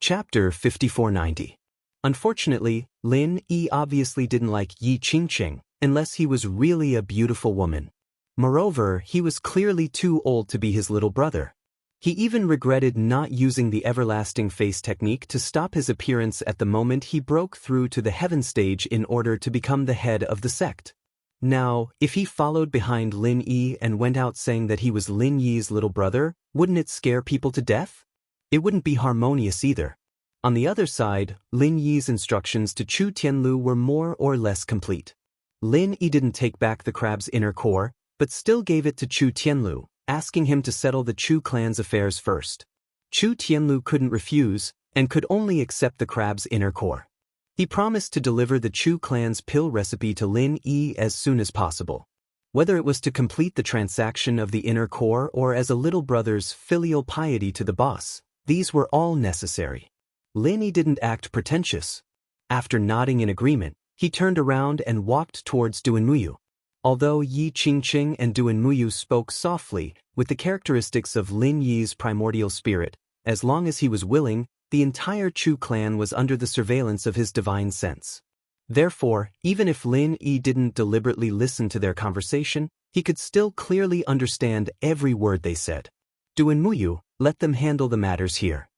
Chapter 5490. Unfortunately, Lin Yi obviously didn't like Yi Qingqing unless he was really a beautiful woman. Moreover, he was clearly too old to be his little brother. He even regretted not using the everlasting face technique to stop his appearance at the moment he broke through to the heaven stage in order to become the head of the sect. Now, if he followed behind Lin Yi and went out saying that he was Lin Yi's little brother, wouldn't it scare people to death? It wouldn't be harmonious either. On the other side, Lin Yi's instructions to Chu Tianlu were more or less complete. Lin Yi didn't take back the crab's inner core, but still gave it to Chu Tianlu, asking him to settle the Chu clan's affairs first. Chu Tianlu couldn't refuse, and could only accept the crab's inner core. He promised to deliver the Chu clan's pill recipe to Lin Yi as soon as possible. Whether it was to complete the transaction of the inner core or as a little brother's filial piety to the boss, these were all necessary. Lin Yi didn't act pretentious. After nodding in agreement, he turned around and walked towards Duanmuyu. Although Yi Qingqing and Duanmuyu spoke softly, with the characteristics of Lin Yi's primordial spirit, as long as he was willing, the entire Chu clan was under the surveillance of his divine sense. Therefore, even if Lin Yi didn't deliberately listen to their conversation, he could still clearly understand every word they said. Duanmuyu, let them handle the matters here.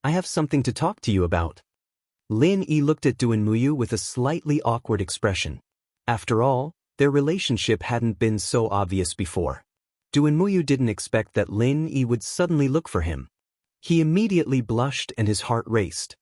I have something to talk to you about. Lin Yi looked at Duanmuyu with a slightly awkward expression. After all, their relationship hadn't been so obvious before. Duanmuyu didn't expect that Lin Yi would suddenly look for him. He immediately blushed and his heart raced.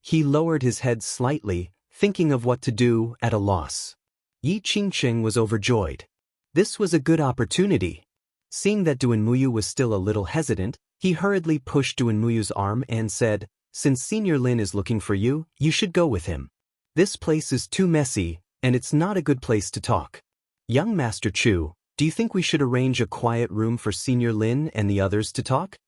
He lowered his head slightly, thinking of what to do, at a loss. Yi Qingqing was overjoyed. This was a good opportunity. Seeing that Duanmuyu was still a little hesitant, he hurriedly pushed Duanmuyu's arm and said, "Since Senior Lin is looking for you, you should go with him. This place is too messy, and it's not a good place to talk. Young Master Chu, do you think we should arrange a quiet room for Senior Lin and the others to talk?"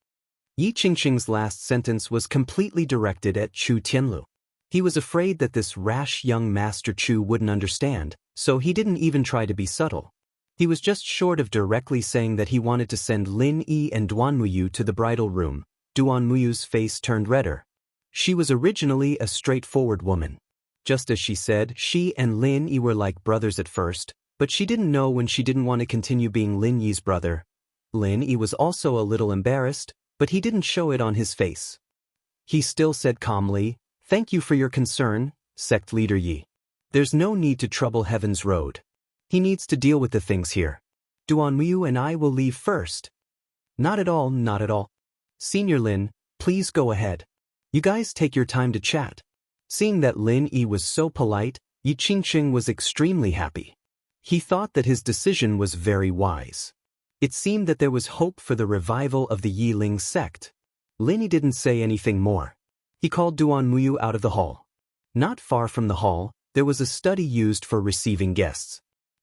Yi Qingqing's last sentence was completely directed at Chu Tianlu. He was afraid that this rash young Master Chu wouldn't understand, so he didn't even try to be subtle. He was just short of directly saying that he wanted to send Lin Yi and Duanmuyu to the bridal room. Duanmuyu's face turned redder. She was originally a straightforward woman. Just as she said, she and Lin Yi were like brothers at first, but she didn't know when she didn't want to continue being Lin Yi's brother. Lin Yi was also a little embarrassed, but he didn't show it on his face. He still said calmly, "Thank you for your concern, sect leader Yi. There's no need to trouble Heaven's road. He needs to deal with the things here. Duanmuyu and I will leave first." "Not at all, not at all. Senior Lin, please go ahead. You guys take your time to chat." Seeing that Lin Yi was so polite, Yi Qingqing was extremely happy. He thought that his decision was very wise. It seemed that there was hope for the revival of the Yiling sect. Lin Yi didn't say anything more. He called Duanmuyu out of the hall. Not far from the hall, there was a study used for receiving guests.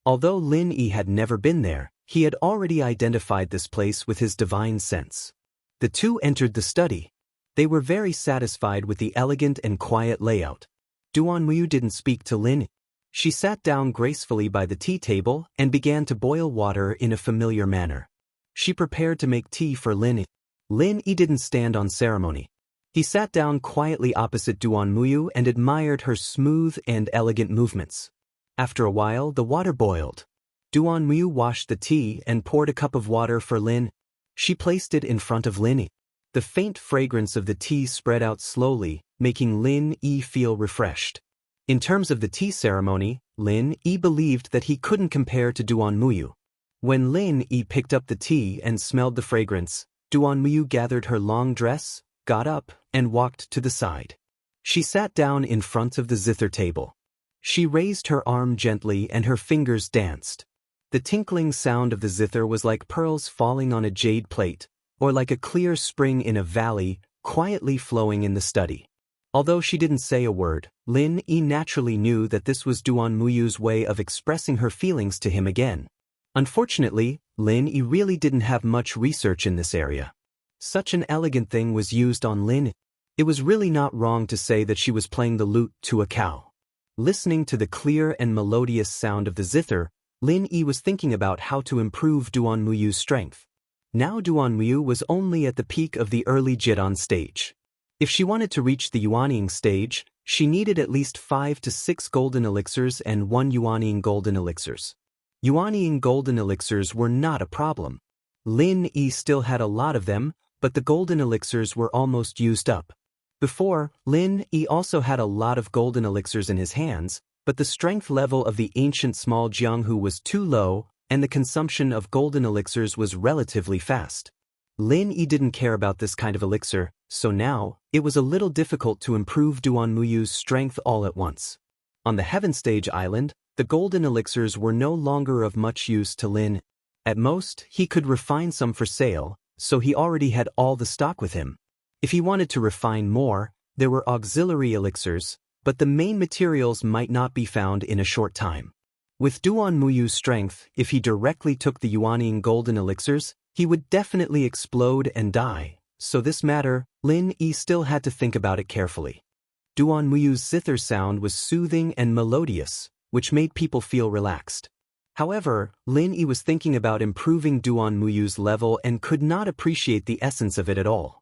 Although Lin Yi had never been there, he had already identified this place with his divine sense. The two entered the study. They were very satisfied with the elegant and quiet layout. Duanmuyu didn't speak to Lin Yi. She sat down gracefully by the tea table and began to boil water in a familiar manner. She prepared to make tea for Lin Yi. Lin Yi didn't stand on ceremony. He sat down quietly opposite Duanmuyu and admired her smooth and elegant movements. After a while, the water boiled. Duanmuyu washed the tea and poured a cup of water for Lin Yi. She placed it in front of Lin Yi. The faint fragrance of the tea spread out slowly, making Lin Yi feel refreshed. In terms of the tea ceremony, Lin Yi believed that he couldn't compare to Duanmuyu. When Lin Yi picked up the tea and smelled the fragrance, Duanmuyu gathered her long dress, got up, and walked to the side. She sat down in front of the zither table. She raised her arm gently and her fingers danced. The tinkling sound of the zither was like pearls falling on a jade plate, or like a clear spring in a valley, quietly flowing in the study. Although she didn't say a word, Lin Yi naturally knew that this was Duanmuyu's way of expressing her feelings to him again. Unfortunately, Lin Yi really didn't have much research in this area. Such an elegant thing was used on Lin Yi. It was really not wrong to say that she was playing the lute to a cow. Listening to the clear and melodious sound of the zither, Lin Yi was thinking about how to improve Duanmuyu's strength. Now Duanmuyu was only at the peak of the early Jidan stage. If she wanted to reach the yuanying stage, she needed at least 5 to 6 golden elixirs and 1 yuanying golden elixirs. Yuanying golden elixirs were not a problem. Lin Yi still had a lot of them, but the golden elixirs were almost used up. Before, Lin Yi also had a lot of golden elixirs in his hands, but the strength level of the ancient small Jianghu was too low, and the consumption of golden elixirs was relatively fast. Lin Yi didn't care about this kind of elixir, so now, it was a little difficult to improve Duan Muyu's strength all at once. On the Heaven Stage Island, the golden elixirs were no longer of much use to Lin. At most, he could refine some for sale, so he already had all the stock with him. If he wanted to refine more, there were auxiliary elixirs, but the main materials might not be found in a short time. With Duan Muyu's strength, if he directly took the yuanying golden elixirs, he would definitely explode and die, so this matter, Lin Yi still had to think about it carefully. Duan Muyu's zither sound was soothing and melodious, which made people feel relaxed. However, Lin Yi was thinking about improving Duan Muyu's level and could not appreciate the essence of it at all.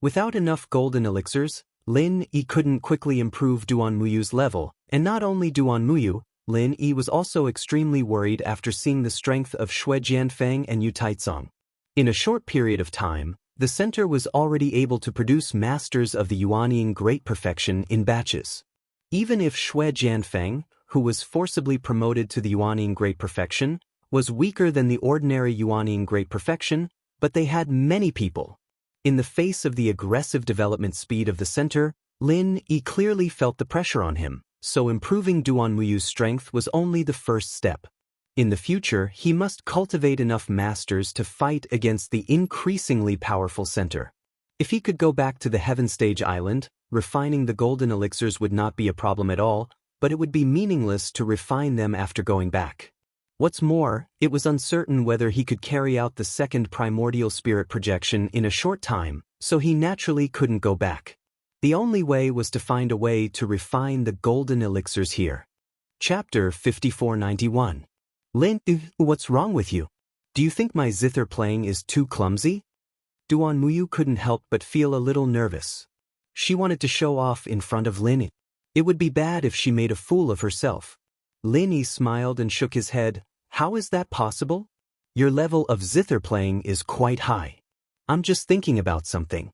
Without enough golden elixirs, Lin Yi couldn't quickly improve Duan Muyu's level, and not only Duan Muyu, Lin Yi was also extremely worried after seeing the strength of Shui Jianfeng and Yu Taizong. In a short period of time, the center was already able to produce masters of the yuanying great perfection in batches. Even if Shui Jianfeng, who was forcibly promoted to the yuanying great perfection, was weaker than the ordinary yuanying great perfection, but they had many people. In the face of the aggressive development speed of the center, Lin Yi clearly felt the pressure on him, so improving Duan Muyu's strength was only the first step. In the future, he must cultivate enough masters to fight against the increasingly powerful center. If he could go back to the Heaven Stage Island, refining the golden elixirs would not be a problem at all, but it would be meaningless to refine them after going back. What's more, it was uncertain whether he could carry out the second primordial spirit projection in a short time, so he naturally couldn't go back. The only way was to find a way to refine the golden elixirs here. Chapter 5491. Lin, what's wrong with you? Do you think my zither playing is too clumsy? Duan Muyu couldn't help but feel a little nervous. She wanted to show off in front of Lin. It would be bad if she made a fool of herself. Lin Yi smiled and shook his head. How is that possible? Your level of zither playing is quite high. I'm just thinking about something.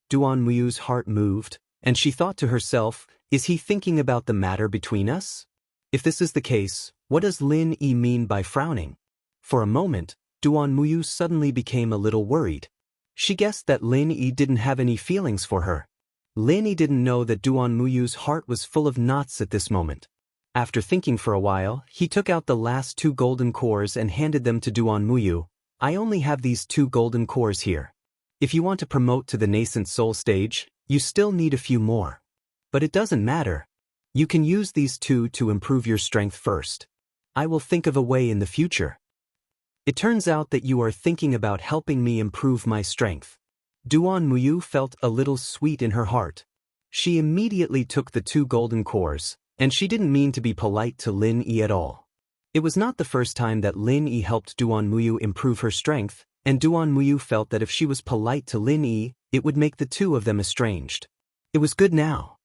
Duan Muyu's heart moved, and she thought to herself, is he thinking about the matter between us? If this is the case, what does Lin Yi mean by frowning? For a moment, Duan Muyu suddenly became a little worried. She guessed that Lin Yi didn't have any feelings for her. Lin Yi didn't know that Duan Muyu's heart was full of knots at this moment. After thinking for a while, he took out the last 2 golden cores and handed them to Duan Muyu. I only have these 2 golden cores here. If you want to promote to the nascent soul stage, you still need a few more. But it doesn't matter. You can use these 2 to improve your strength first. I will think of a way in the future. It turns out that you are thinking about helping me improve my strength. Duan Muyu felt a little sweet in her heart. She immediately took the 2 golden cores, and she didn't mean to be polite to Lin Yi at all. It was not the first time that Lin Yi helped Duan Muyu improve her strength, and Duan Muyu felt that if she was polite to Lin Yi, it would make the 2 of them estranged. It was good now.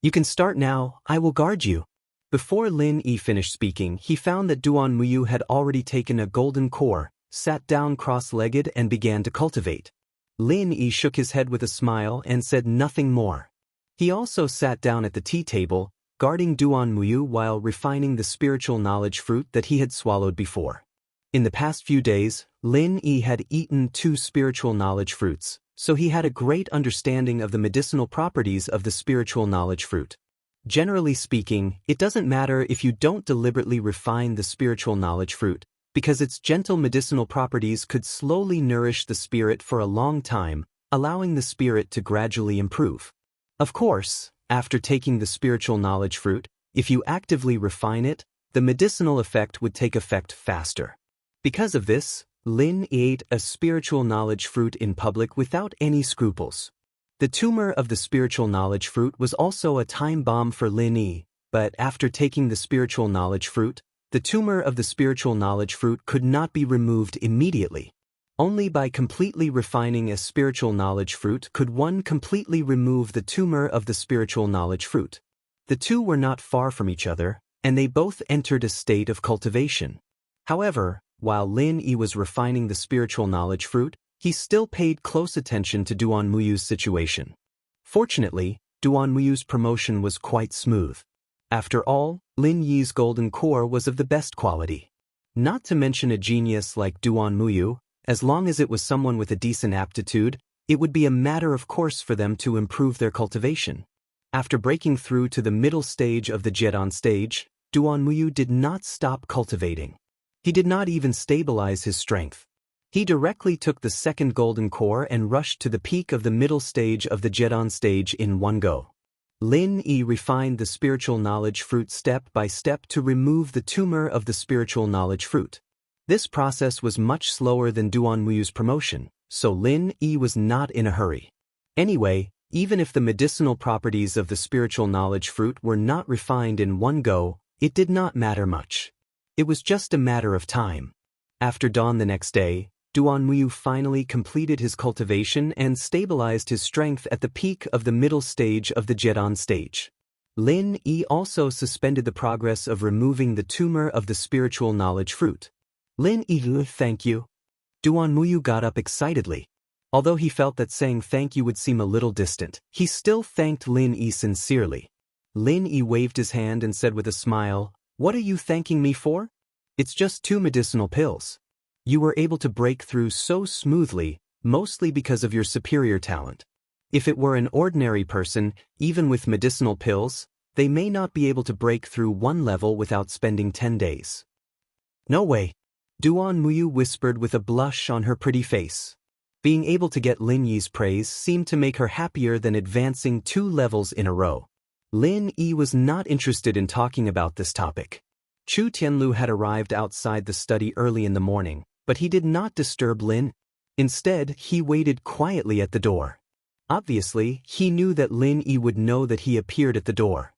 You can start now, I will guard you. Before Lin Yi finished speaking, he found that Duan Muyu had already taken a golden core, sat down cross-legged and began to cultivate. Lin Yi shook his head with a smile and said nothing more. He also sat down at the tea table, guarding Duan Muyu while refining the spiritual knowledge fruit that he had swallowed before. In the past few days, Lin Yi had eaten 2 spiritual knowledge fruits, so he had a great understanding of the medicinal properties of the spiritual knowledge fruit. Generally speaking, it doesn't matter if you don't deliberately refine the spiritual knowledge fruit, because its gentle medicinal properties could slowly nourish the spirit for a long time, allowing the spirit to gradually improve. Of course, after taking the spiritual knowledge fruit, if you actively refine it, the medicinal effect would take effect faster. Because of this, Lin ate a spiritual knowledge fruit in public without any scruples. The tumor of the spiritual knowledge fruit was also a time bomb for Lin Yi, but after taking the spiritual knowledge fruit, the tumor of the spiritual knowledge fruit could not be removed immediately. Only by completely refining a spiritual knowledge fruit could one completely remove the tumor of the spiritual knowledge fruit. The two were not far from each other, and they both entered a state of cultivation. However, while Lin Yi was refining the spiritual knowledge fruit, he still paid close attention to Duan Muyu's situation. Fortunately, Duan Muyu's promotion was quite smooth. After all, Lin Yi's golden core was of the best quality. Not to mention a genius like Duan Muyu, as long as it was someone with a decent aptitude, it would be a matter of course for them to improve their cultivation. After breaking through to the middle stage of the Jedan stage, Duan Muyu did not stop cultivating. He did not even stabilize his strength. He directly took the second golden core and rushed to the peak of the middle stage of the Jedan stage in one go. Lin Yi refined the spiritual knowledge fruit step by step to remove the tumor of the spiritual knowledge fruit. This process was much slower than Duan Muyu's promotion, so Lin Yi was not in a hurry. Anyway, even if the medicinal properties of the spiritual knowledge fruit were not refined in one go, it did not matter much. It was just a matter of time. After dawn the next day, Duan Muyu finally completed his cultivation and stabilized his strength at the peak of the middle stage of the Jedan stage. Lin Yi also suspended the progress of removing the tumor of the spiritual knowledge fruit. Lin Yi, thank you. Duan Muyu got up excitedly. Although he felt that saying thank you would seem a little distant, he still thanked Lin Yi sincerely. Lin Yi waved his hand and said with a smile, "What are you thanking me for? It's just 2 medicinal pills. You were able to break through so smoothly, mostly because of your superior talent. If it were an ordinary person, even with medicinal pills, they may not be able to break through one level without spending 10 days. No way. Duan Muyu whispered with a blush on her pretty face. Being able to get Lin Yi's praise seemed to make her happier than advancing 2 levels in a row. Lin Yi was not interested in talking about this topic. Chu Tianlu had arrived outside the study early in the morning, but he did not disturb Lin. Instead, he waited quietly at the door. Obviously, he knew that Lin Yi would know that he appeared at the door.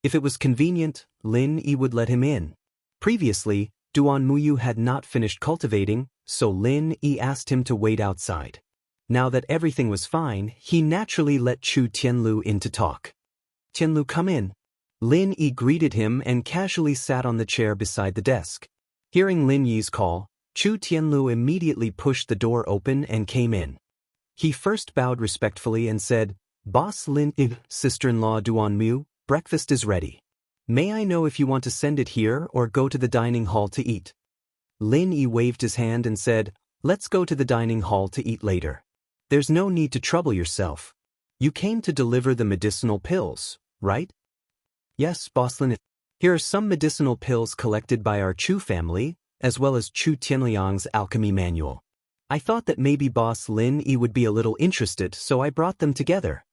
If it was convenient, Lin Yi would let him in. Previously, Duan Muyu had not finished cultivating, so Lin Yi asked him to wait outside. Now that everything was fine, he naturally let Chu Tianlu in to talk. "Tianlu, come in." Lin Yi greeted him and casually sat on the chair beside the desk. Hearing Lin Yi's call, Chu Tianlu immediately pushed the door open and came in. He first bowed respectfully and said, "Boss Lin Yi, sister-in-law Duan Muyu, breakfast is ready. May I know if you want to send it here or go to the dining hall to eat?" Lin Yi waved his hand and said, "Let's go to the dining hall to eat later. There's no need to trouble yourself. You came to deliver the medicinal pills, right?" "Yes, Boss Lin. Here are some medicinal pills collected by our Chu family, as well as Chu Tianliang's alchemy manual. I thought that maybe Boss Lin Yi would be a little interested, so I brought them together."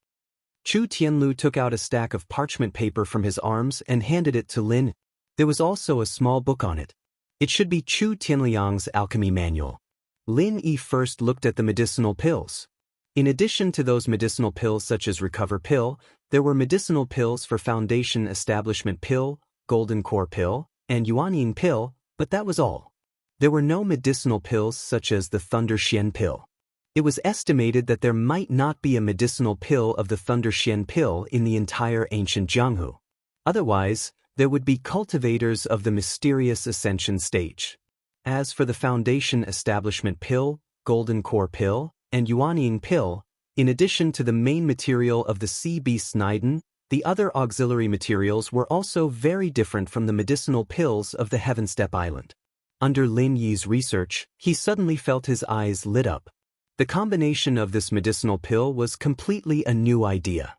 Chu Tianlu took out a stack of parchment paper from his arms and handed it to Lin. There was also a small book on it. It should be Chu Tianliang's alchemy manual. Lin Yi first looked at the medicinal pills. In addition to those medicinal pills such as Recover Pill, there were medicinal pills for Foundation Establishment Pill, Golden Core Pill, and Yuanying Pill, but that was all. There were no medicinal pills such as the Thunder Xian Pill. It was estimated that there might not be a medicinal pill of the Thunder Xian Pill in the entire ancient Jianghu. Otherwise, there would be cultivators of the mysterious ascension stage. As for the Foundation Establishment Pill, Golden Core Pill, and Yuanying Pill, in addition to the main material of the Sea Beast Niden, the other auxiliary materials were also very different from the medicinal pills of the Heaven Step Island. Under Lin Yi's research, he suddenly felt his eyes lit up. The combination of this medicinal pill was completely a new idea.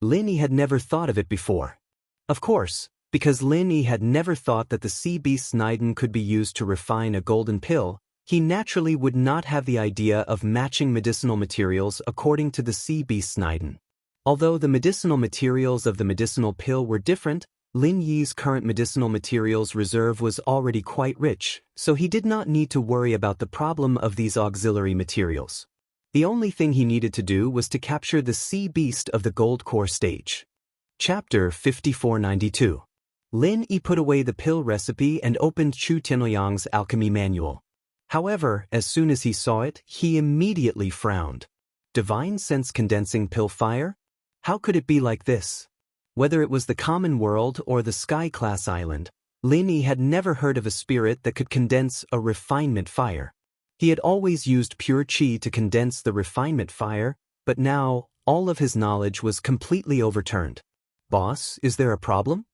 Lin Yi had never thought of it before. Of course, because Lin Yi had never thought that the Sea Beast Niden could be used to refine a golden pill, he naturally would not have the idea of matching medicinal materials according to the Sea Beast Niden. Although the medicinal materials of the medicinal pill were different, Lin Yi's current medicinal materials reserve was already quite rich, so he did not need to worry about the problem of these auxiliary materials. The only thing he needed to do was to capture the Sea Beast of the Gold Core stage. Chapter 5492. Lin Yi put away the pill recipe and opened Chu Tianliang's alchemy manual. However, as soon as he saw it, he immediately frowned. Divine sense condensing pill fire? How could it be like this? Whether it was the common world or the sky-class island, Lin Yi had never heard of a spirit that could condense a refinement fire. He had always used pure qi to condense the refinement fire, but now, all of his knowledge was completely overturned. Boss, is there a problem?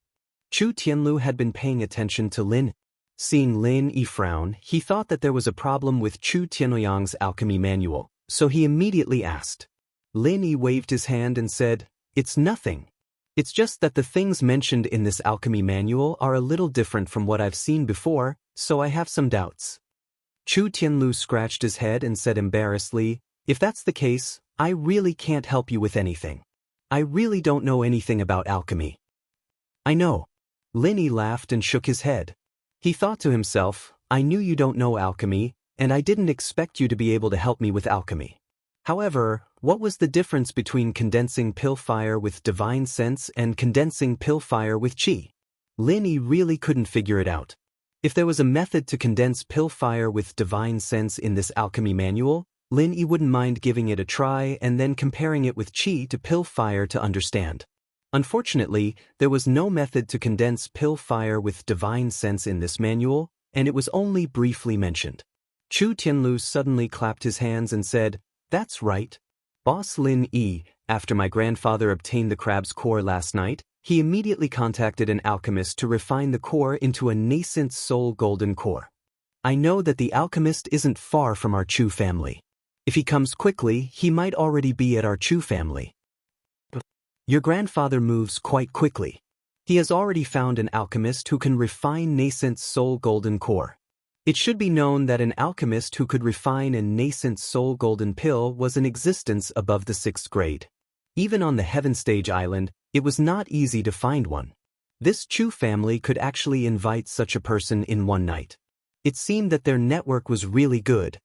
Chu Tianlu had been paying attention to Lin. Seeing Lin Yi frown, he thought that there was a problem with Chu Tianluyang's alchemy manual, so he immediately asked. Lin Yi waved his hand and said, "It's nothing. It's just that the things mentioned in this alchemy manual are a little different from what I've seen before, so I have some doubts." Chu Tianlu scratched his head and said embarrassedly, "If that's the case, I really can't help you with anything. I really don't know anything about alchemy." "I know." Lin Yi laughed and shook his head. He thought to himself, "I knew you don't know alchemy, and I didn't expect you to be able to help me with alchemy." However, what was the difference between condensing pill fire with divine sense and condensing pill fire with qi? Lin Yi really couldn't figure it out. If there was a method to condense pill fire with divine sense in this alchemy manual, Lin Yi wouldn't mind giving it a try and then comparing it with qi to pill fire to understand. Unfortunately, there was no method to condense pill fire with divine sense in this manual, and it was only briefly mentioned. Chu Tianlu suddenly clapped his hands and said, "That's right. Boss Lin Yi, after my grandfather obtained the crab's core last night, he immediately contacted an alchemist to refine the core into a nascent soul golden core. I know that the alchemist isn't far from our Chu family. If he comes quickly, he might already be at our Chu family. Your grandfather moves quite quickly. He has already found an alchemist who can refine nascent soul golden core. It should be known that an alchemist who could refine a nascent soul golden pill was in existence above the 6th grade. Even on the Heaven Stage Island, it was not easy to find one. This Chu family could actually invite such a person in one night. It seemed that their network was really good.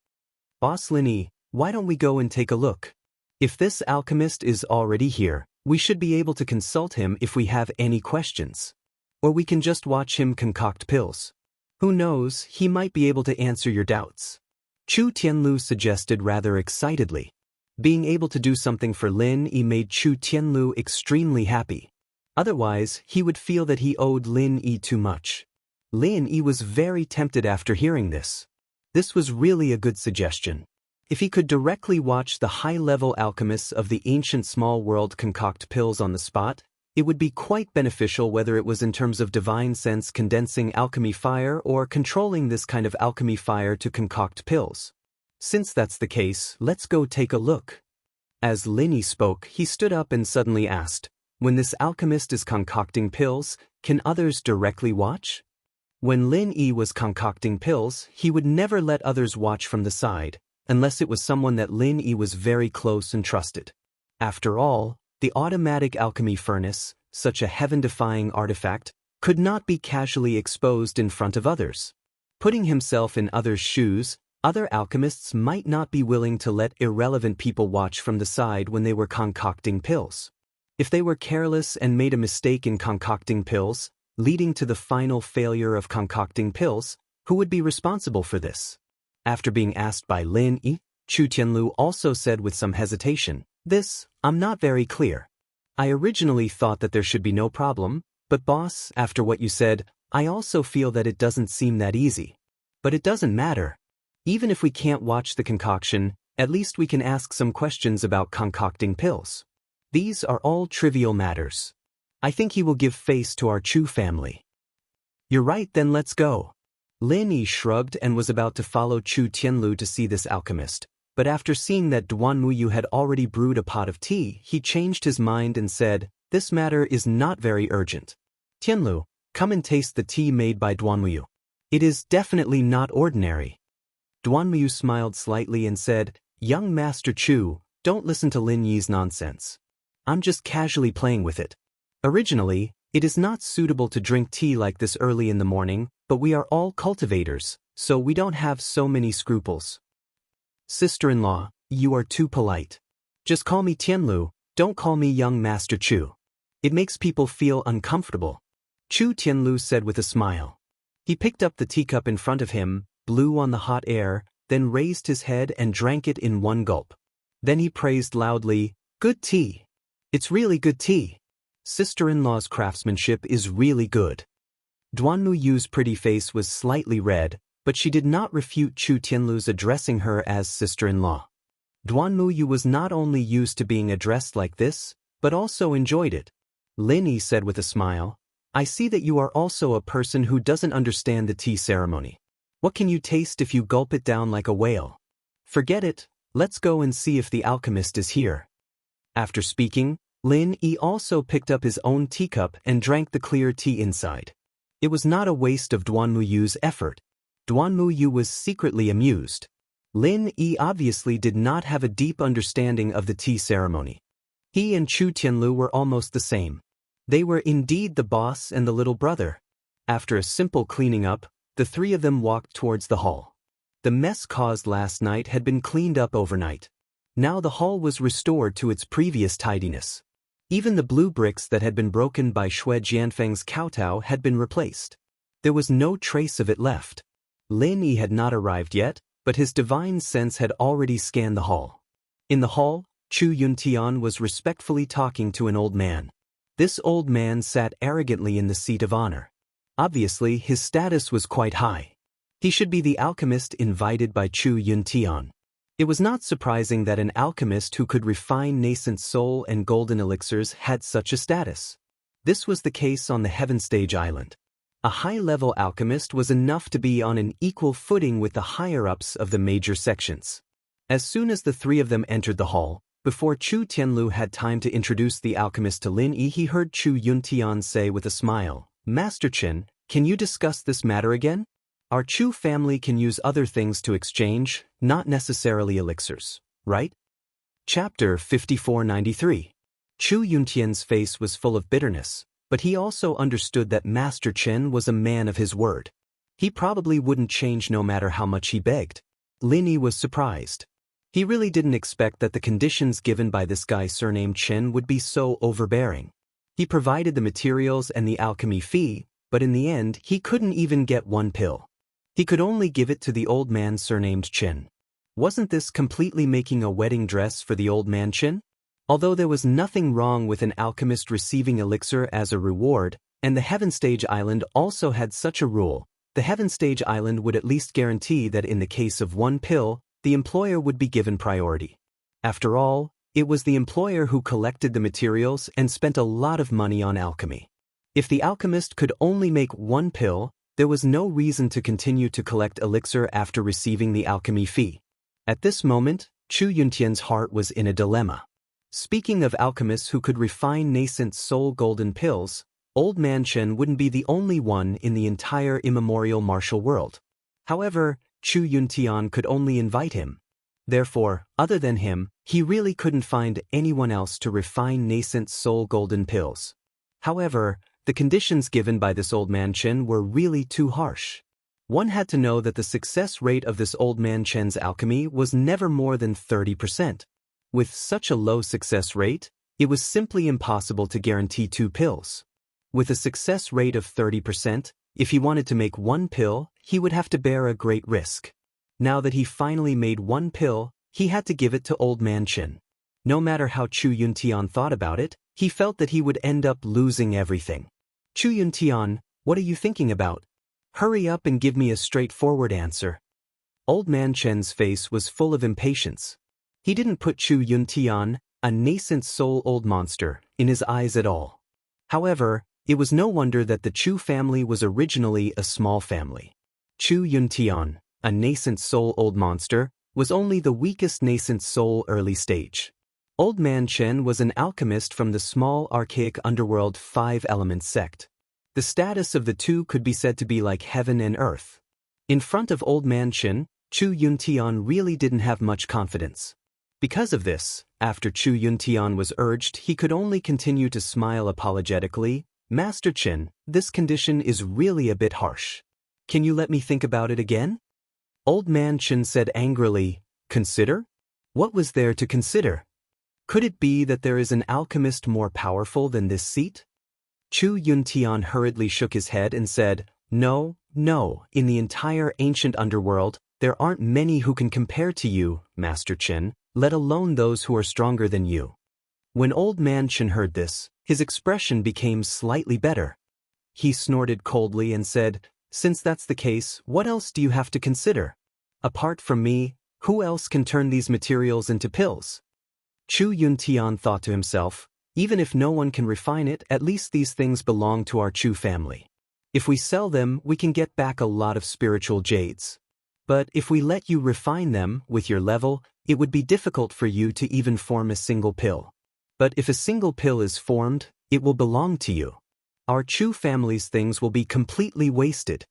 Boss Lin Yi, why don't we go and take a look? If this alchemist is already here, we should be able to consult him if we have any questions. Or we can just watch him concoct pills. Who knows, he might be able to answer your doubts." Chu Tianlu suggested rather excitedly. Being able to do something for Lin Yi made Chu Tianlu extremely happy. Otherwise, he would feel that he owed Lin Yi too much. Lin Yi was very tempted after hearing this. This was really a good suggestion. If he could directly watch the high-level alchemists of the ancient small world concoct pills on the spot, it would be quite beneficial whether it was in terms of divine sense condensing alchemy fire or controlling this kind of alchemy fire to concoct pills. Since that's the case, let's go take a look. As Lin Yi spoke, he stood up and suddenly asked, "When this alchemist is concocting pills, can others directly watch?" When Lin Yi was concocting pills, he would never let others watch from the side, unless it was someone that Lin Yi was very close and trusted. After all, the automatic alchemy furnace, such a heaven-defying artifact, could not be casually exposed in front of others. Putting himself in others' shoes, other alchemists might not be willing to let irrelevant people watch from the side when they were concocting pills. If they were careless and made a mistake in concocting pills, leading to the final failure of concocting pills, who would be responsible for this? After being asked by Lin Yi, Chu Tianlu also said with some hesitation, I'm not very clear. I originally thought that there should be no problem, but boss, after what you said, I also feel that it doesn't seem that easy. But it doesn't matter. Even if we can't watch the concoction, at least we can ask some questions about concocting pills. These are all trivial matters. I think he will give face to our Chu family." "You're right, then let's go." Lin Yi shrugged and was about to follow Chu Tianlu to see this alchemist, but after seeing that Duanmuyu had already brewed a pot of tea, he changed his mind and said, "This matter is not very urgent. Tianlu, come and taste the tea made by Duanmuyu. It is definitely not ordinary." Duanmuyu smiled slightly and said, "Young Master Chu, don't listen to Lin Yi's nonsense. I'm just casually playing with it. Originally, it is not suitable to drink tea like this early in the morning, but we are all cultivators, so we don't have so many scruples. Sister-in-law, you are too polite. Just call me Tianlu, don't call me young Master Chu. It makes people feel uncomfortable." Chu Tianlu said with a smile. He picked up the teacup in front of him, blew on the hot air, then raised his head and drank it in one gulp. Then he praised loudly, "Good tea. It's really good tea. Sister-in-law's craftsmanship is really good." Duanmuyu's pretty face was slightly red, but she did not refute Chu Tianlu's addressing her as sister-in-law. Duanmuyu was not only used to being addressed like this, but also enjoyed it. Lin said with a smile, "I see that you are also a person who doesn't understand the tea ceremony. What can you taste if you gulp it down like a whale? Forget it, let's go and see if the alchemist is here." After speaking, Lin also picked up his own teacup and drank the clear tea inside. It was not a waste of Duanmuyu's effort. Duanmuyu was secretly amused. Lin obviously did not have a deep understanding of the tea ceremony. He and Chu Tianlu were almost the same. They were indeed the boss and the little brother. After a simple cleaning up, the three of them walked towards the hall. The mess caused last night had been cleaned up overnight. Now the hall was restored to its previous tidiness. Even the blue bricks that had been broken by Shui Jianfeng's kowtow had been replaced. There was no trace of it left. Lin had not arrived yet, but his divine sense had already scanned the hall. In the hall, Chu Yuntian was respectfully talking to an old man. This old man sat arrogantly in the seat of honor. Obviously, his status was quite high. He should be the alchemist invited by Chu Yuntian. It was not surprising that an alchemist who could refine nascent soul and golden elixirs had such a status. This was the case on the Heaven Stage Island. A high-level alchemist was enough to be on an equal footing with the higher-ups of the major sections. As soon as the three of them entered the hall, before Chu Tianlu had time to introduce the alchemist to Lin he heard Chu Yuntian say with a smile, "Master Chen, can you discuss this matter again? Our Chu family can use other things to exchange, not necessarily elixirs, right?" Chapter 5493. Chu Yuntian's face was full of bitterness, but he also understood that Master Chen was a man of his word. He probably wouldn't change no matter how much he begged. Lin was surprised. He really didn't expect that the conditions given by this guy surnamed Chen would be so overbearing. He provided the materials and the alchemy fee, but in the end he couldn't even get one pill. He could only give it to the old man surnamed Chen. Wasn't this completely making a wedding dress for the old man Chen? Although there was nothing wrong with an alchemist receiving elixir as a reward, and the Heaven Stage Island also had such a rule, the Heaven Stage Island would at least guarantee that in the case of one pill, the employer would be given priority. After all, it was the employer who collected the materials and spent a lot of money on alchemy. If the alchemist could only make one pill, there was no reason to continue to collect elixir after receiving the alchemy fee. At this moment, Chu Yuntian's heart was in a dilemma. Speaking of alchemists who could refine nascent soul golden pills, Old Man Chen wouldn't be the only one in the entire immemorial martial world. However, Chu Yuntian could only invite him. Therefore, other than him, he really couldn't find anyone else to refine nascent soul golden pills. However, the conditions given by this Old Man Chen were really too harsh. One had to know that the success rate of this Old Man Chen's alchemy was never more than 30%. With such a low success rate, it was simply impossible to guarantee 2 pills. With a success rate of 30%, if he wanted to make 1 pill, he would have to bear a great risk. Now that he finally made 1 pill, he had to give it to Old Man Chen. No matter how Chu Yuntian thought about it, he felt that he would end up losing everything. "Chu Yuntian, what are you thinking about? Hurry up and give me a straightforward answer." Old Man Chen's face was full of impatience. He didn't put Chu Yuntian, a nascent soul old monster, in his eyes at all. However, it was no wonder that the Chu family was originally a small family. Chu Yuntian, a nascent soul old monster, was only the weakest nascent soul early stage. Old Man Chen was an alchemist from the small archaic underworld 5-element sect. The status of the two could be said to be like heaven and earth. In front of Old Man Chen, Chu Yuntian really didn't have much confidence. Because of this, after Chu Yuntian was urged, he could only continue to smile apologetically. "Master Chen, this condition is really a bit harsh. Can you let me think about it again?" Old Man Chen said angrily, "Consider? What was there to consider? Could it be that there is an alchemist more powerful than this seat?" Chu Yuntian hurriedly shook his head and said, No, no, in the entire ancient underworld, there aren't many who can compare to you, Master Chen, let alone those who are stronger than you. When Old Man Chen heard this, his expression became slightly better. He snorted coldly and said, "Since that's the case, what else do you have to consider? Apart from me, who else can turn these materials into pills?" Chu Yuntian thought to himself, even if no one can refine it, at least these things belong to our Chu family. If we sell them, we can get back a lot of spiritual jades. But if we let you refine them, with your level, it would be difficult for you to even form a single pill. But if a single pill is formed, it will belong to you. Our Chu family's things will be completely wasted.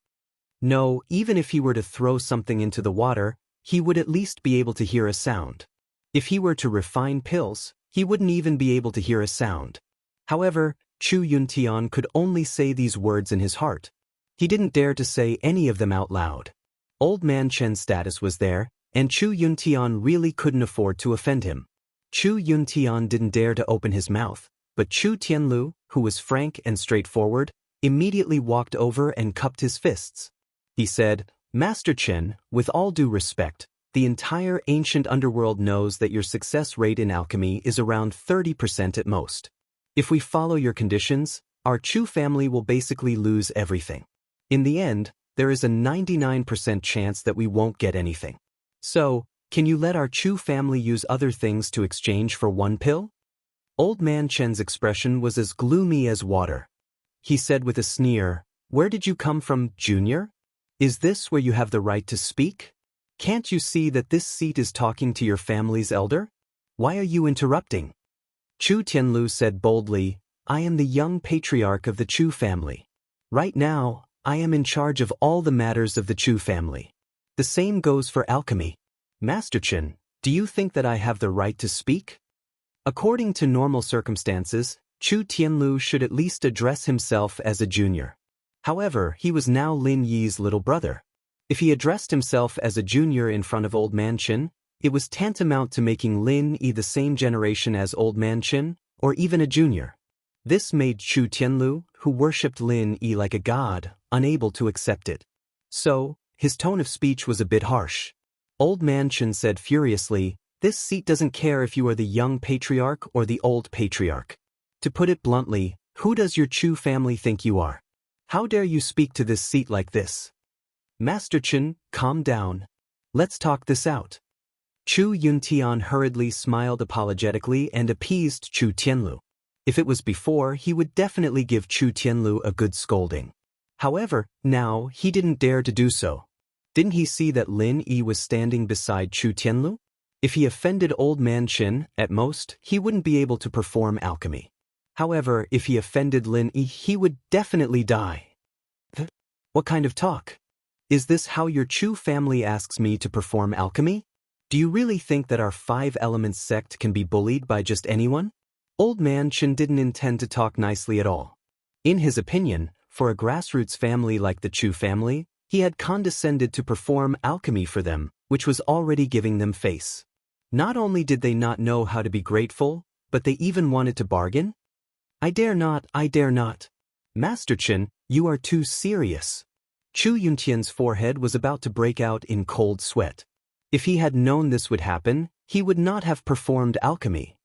No, even if he were to throw something into the water, he would at least be able to hear a sound. If he were to refine pills, he wouldn't even be able to hear a sound. However, Chu Yuntian could only say these words in his heart. He didn't dare to say any of them out loud. Old Man Chen's status was there, and Chu Yuntian really couldn't afford to offend him. Chu Yuntian didn't dare to open his mouth, but Chu Tianlu, who was frank and straightforward, immediately walked over and cupped his fists. He said, "Master Chen, with all due respect, the entire ancient underworld knows that your success rate in alchemy is around 30% at most. If we follow your conditions, our Chu family will basically lose everything. In the end, there is a 99% chance that we won't get anything. So, can you let our Chu family use other things to exchange for one pill?" Old Man Chen's expression was as gloomy as water. He said with a sneer, "Where did you come from, Junior? Is this where you have the right to speak? Can't you see that this seat is talking to your family's elder? Why are you interrupting?" Chu Tianlu said boldly, "I am the young patriarch of the Chu family. Right now, I am in charge of all the matters of the Chu family. The same goes for alchemy. Master Chen, do you think that I have the right to speak?" According to normal circumstances, Chu Tianlu should at least address himself as a junior. However, he was now Lin Yi's little brother. If he addressed himself as a junior in front of Old Man Chen, it was tantamount to making Lin Yi the same generation as Old Man Chen, or even a junior. This made Chu Tianlu, who worshipped Lin Yi like a god, unable to accept it. So, his tone of speech was a bit harsh. Old Man Chen said furiously, "This seat doesn't care if you are the young patriarch or the old patriarch. To put it bluntly, who does your Chu family think you are? How dare you speak to this seat like this?" "Master Chen, calm down. Let's talk this out." Chu Yuntian hurriedly smiled apologetically and appeased Chu Tianlu. If it was before, he would definitely give Chu Tianlu a good scolding. However, now, he didn't dare to do so. Didn't he see that Lin Yi was standing beside Chu Tianlu? If he offended Old Man Chen, at most, he wouldn't be able to perform alchemy. However, if he offended Lin Yi, he would definitely die. What kind of talk? Is this how your Chu family asks me to perform alchemy? Do you really think that our 5 Elements sect can be bullied by just anyone? Old Man Chen didn't intend to talk nicely at all. In his opinion, for a grassroots family like the Chu family, he had condescended to perform alchemy for them, which was already giving them face. Not only did they not know how to be grateful, but they even wanted to bargain? I dare not. Master Chen, you are too serious." Chu Yuntian's forehead was about to break out in cold sweat. If he had known this would happen, he would not have performed alchemy.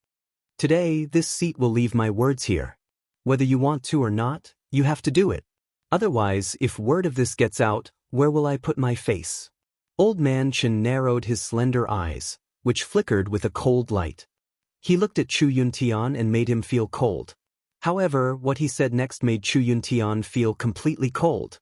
"Today, this seat will leave my words here. Whether you want to or not, you have to do it. Otherwise, if word of this gets out, where will I put my face?" Old Man Chen narrowed his slender eyes, which flickered with a cold light. He looked at Chu Yuntian and made him feel cold. However, what he said next made Chu Yuntian feel completely cold.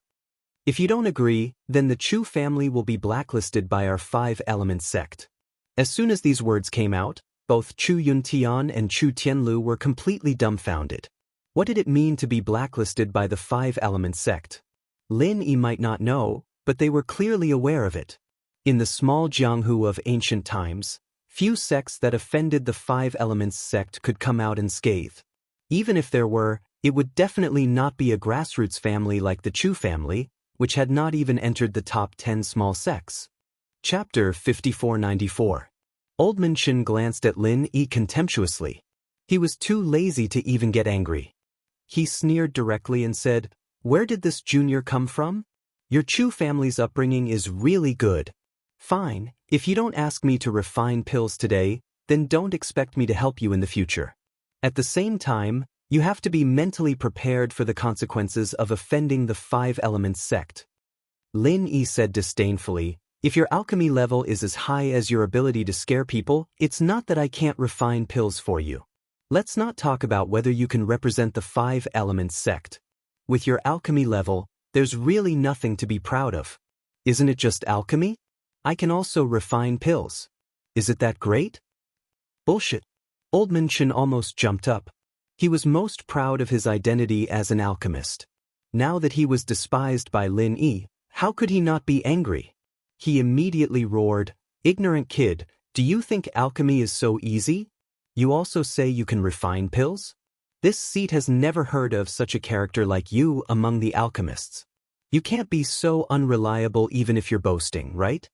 "If you don't agree, then the Chu family will be blacklisted by our 5 Elements sect." As soon as these words came out, both Chu Yuntian and Chu Tianlu were completely dumbfounded. What did it mean to be blacklisted by the 5 Elements sect? Lin Yi might not know, but they were clearly aware of it. In the small Jianghu of ancient times, few sects that offended the 5 Elements sect could come out unscathed. Even if there were, it would definitely not be a grassroots family like the Chu family, which had not even entered the top 10 small sects. Chapter 5494. Old Man Chen glanced at Lin Yi contemptuously. He was too lazy to even get angry. He sneered directly and said, Where did this junior come from? Your Chu family's upbringing is really good. Fine, if you don't ask me to refine pills today, then don't expect me to help you in the future. At the same time, you have to be mentally prepared for the consequences of offending the Five Elements sect. Lin Yi said disdainfully, if your alchemy level is as high as your ability to scare people, it's not that I can't refine pills for you. Let's not talk about whether you can represent the Five Elements sect. With your alchemy level, there's really nothing to be proud of. Isn't it just alchemy? I can also refine pills. Is it that great? Bullshit. Old Man Chen almost jumped up. He was most proud of his identity as an alchemist. Now that he was despised by Lin Yi, how could he not be angry? He immediately roared, ignorant kid, do you think alchemy is so easy? You also say you can refine pills? This seat has never heard of such a character like you among the alchemists. You can't be so unreliable even if you're boasting, right?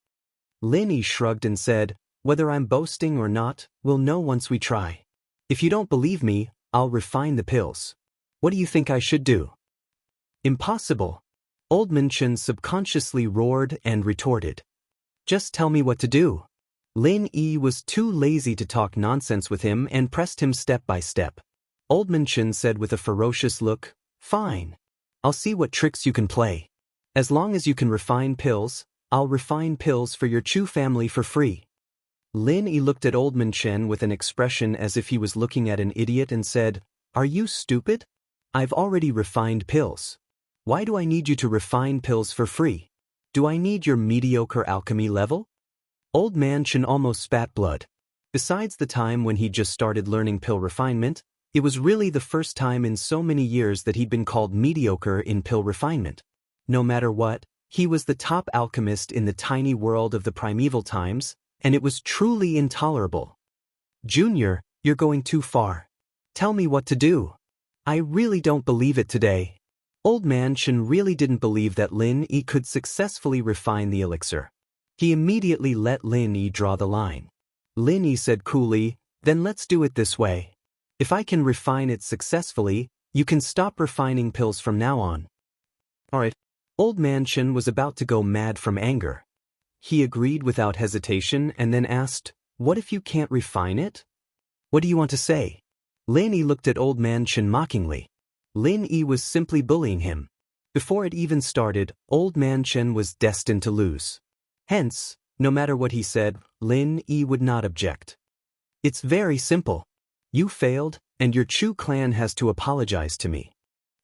Lin Yi shrugged and said, whether I'm boasting or not, we'll know once we try. If you don't believe me, I'll refine the pills. What do you think I should do? Impossible. Old Man Chen subconsciously roared and retorted. Just tell me what to do. Lin Yi was too lazy to talk nonsense with him and pressed him step by step. Old Man Chen said with a ferocious look, fine. I'll see what tricks you can play. As long as you can refine pills, I'll refine pills for your Chu family for free. Lin Yi looked at Old Man Chen with an expression as if he was looking at an idiot and said, are you stupid? I've already refined pills. Why do I need you to refine pills for free? Do I need your mediocre alchemy level? Old Man Chen almost spat blood. Besides the time when he'd just started learning pill refinement, it was really the first time in so many years that he'd been called mediocre in pill refinement. No matter what, he was the top alchemist in the tiny world of the primeval times, and it was truly intolerable. Junior, you're going too far. Tell me what to do. I really don't believe it today. Old Man Chen really didn't believe that Lin Yi could successfully refine the elixir. He immediately let Lin Yi draw the line. Lin Yi said coolly, then let's do it this way. If I can refine it successfully, you can stop refining pills from now on. Alright. Old Man Chen was about to go mad from anger. He agreed without hesitation and then asked, what if you can't refine it? What do you want to say? Lin Yi looked at Old Man Chen mockingly. Lin Yi was simply bullying him. Before it even started, Old Man Chen was destined to lose. Hence, no matter what he said, Lin Yi would not object. It's very simple. You failed, and your Chu clan has to apologize to me.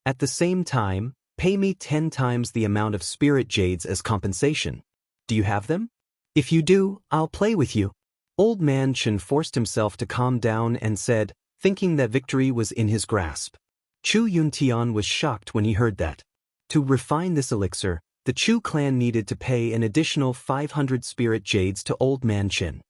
At the same time, pay me 10 times the amount of spirit jades as compensation. Do you have them? If you do, I'll play with you. Old Man Chen forced himself to calm down and said, thinking that victory was in his grasp. Chu Yuntian was shocked when he heard that. To refine this elixir, the Chu clan needed to pay an additional 500 spirit jades to Old Man Chen.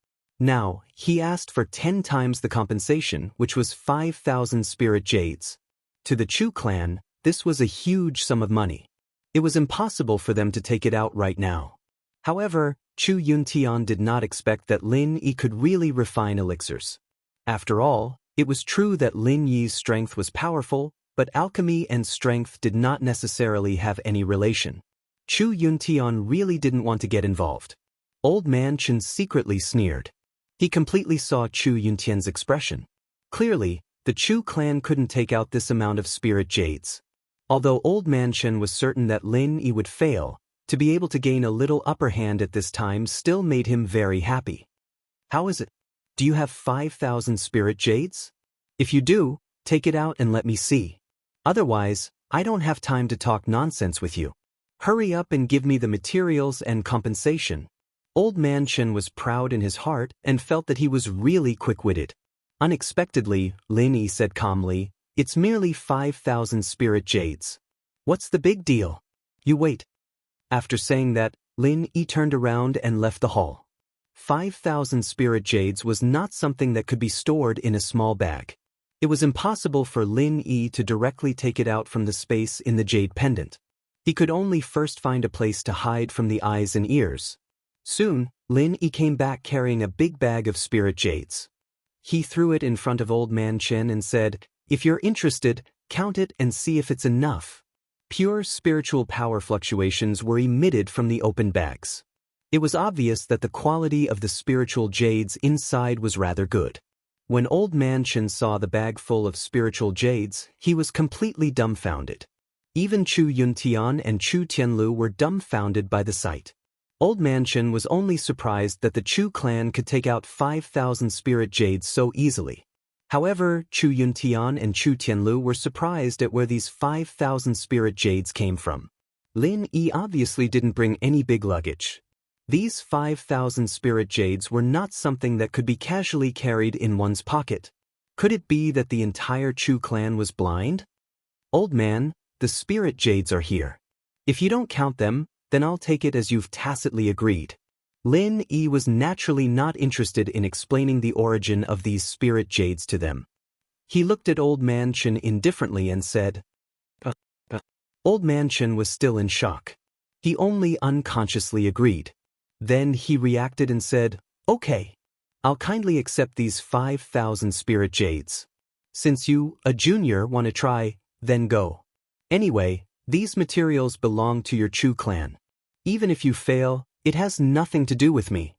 Now, he asked for 10 times the compensation, which was 5,000 spirit jades. To the Chu clan, this was a huge sum of money. It was impossible for them to take it out right now. However, Chu Yuntian did not expect that Lin Yi could really refine elixirs. After all, it was true that Lin Yi's strength was powerful, but alchemy and strength did not necessarily have any relation. Chu Yuntian really didn't want to get involved. Old Man Chen secretly sneered. He completely saw Chu Yuntian's expression. Clearly, the Chu clan couldn't take out this amount of spirit jades. Although Old Man Chen was certain that Lin Yi would fail, to be able to gain a little upper hand at this time still made him very happy. How is it? Do you have 5,000 spirit jades? If you do, take it out and let me see. Otherwise, I don't have time to talk nonsense with you. Hurry up and give me the materials and compensation. Old Man Chen was proud in his heart and felt that he was really quick-witted. Unexpectedly, Lin Yi said calmly, it's merely 5,000 spirit jades. What's the big deal? You wait. After saying that, Lin Yi turned around and left the hall. 5,000 spirit jades was not something that could be stored in a small bag. It was impossible for Lin Yi to directly take it out from the space in the jade pendant. He could only first find a place to hide from the eyes and ears. Soon, Lin Yi came back carrying a big bag of spirit jades. He threw it in front of Old Man Chen and said, if you're interested, count it and see if it's enough. Pure spiritual power fluctuations were emitted from the open bags. It was obvious that the quality of the spiritual jades inside was rather good. When Old Man Chen saw the bag full of spiritual jades, he was completely dumbfounded. Even Chu Yuntian and Chu Tianlu were dumbfounded by the sight. Old Man Chen was only surprised that the Chu clan could take out 5,000 spirit jades so easily. However, Chu Yuntian and Chu Tianlu were surprised at where these 5,000 spirit jades came from. Lin Yi obviously didn't bring any big luggage. These 5,000 spirit jades were not something that could be casually carried in one's pocket. Could it be that the entire Chu clan was blind? Old man, the spirit jades are here. If you don't count them, then I'll take it as you've tacitly agreed. Lin Yi was naturally not interested in explaining the origin of these spirit jades to them. He looked at Old Man Chen indifferently and said, Old Man Chen was still in shock. He only unconsciously agreed. Then he reacted and said, okay, I'll kindly accept these 5,000 spirit jades. Since you, a junior, want to try, then go. Anyway, these materials belong to your Chu clan. Even if you fail, it has nothing to do with me.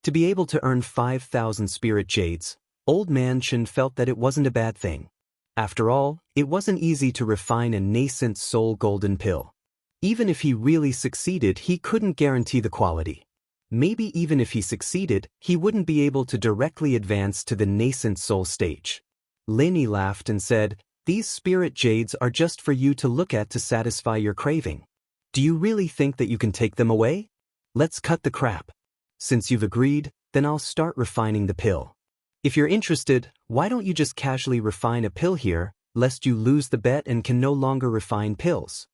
To be able to earn 5,000 spirit jades, Old Man Chen felt that it wasn't a bad thing. After all, it wasn't easy to refine a nascent soul golden pill. Even if he really succeeded, he couldn't guarantee the quality. Maybe even if he succeeded, he wouldn't be able to directly advance to the nascent soul stage. Lin Yi laughed and said, these spirit jades are just for you to look at to satisfy your craving. Do you really think that you can take them away? Let's cut the crap. Since you've agreed, then I'll start refining the pill. If you're interested, why don't you just casually refine a pill here, lest you lose the bet and can no longer refine pills?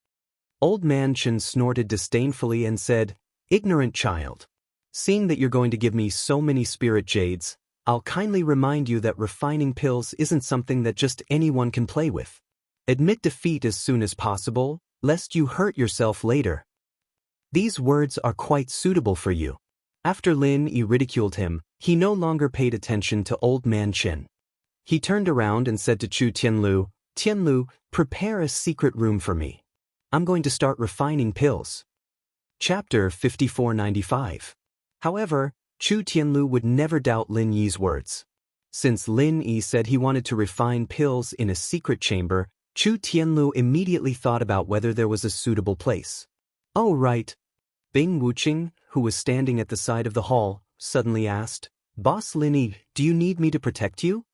Old Man Chen snorted disdainfully and said, ignorant child. Seeing that you're going to give me so many spirit jades, I'll kindly remind you that refining pills isn't something that just anyone can play with. Admit defeat as soon as possible, lest you hurt yourself later. These words are quite suitable for you. After Lin Yi ridiculed him, he no longer paid attention to Old Man Chen. He turned around and said to Chu Tianlu, Tianlu, prepare a secret room for me. I'm going to start refining pills. Chapter 5495. However, Chu Tianlu would never doubt Lin Yi's words. Since Lin Yi said he wanted to refine pills in a secret chamber, Chu Tianlu immediately thought about whether there was a suitable place. Oh right. Bing Wuqing, who was standing at the side of the hall, suddenly asked, Boss Lin Yi, do you need me to protect you?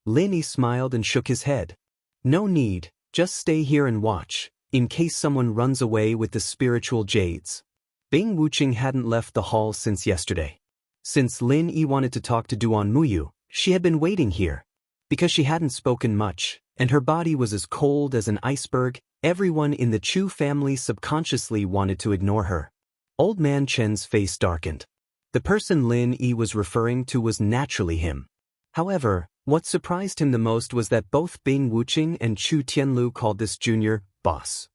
Lin Yi smiled and shook his head. No need, just stay here and watch, in case someone runs away with the spiritual jades. Bing Wuqing hadn't left the hall since yesterday. Since Lin Yi wanted to talk to Duan Muyu, she had been waiting here. Because she hadn't spoken much, and her body was as cold as an iceberg, everyone in the Chu family subconsciously wanted to ignore her. Old Man Chen's face darkened. The person Lin Yi was referring to was naturally him. However, what surprised him the most was that both Bing Wuqing and Chu Tianlu called this junior boss.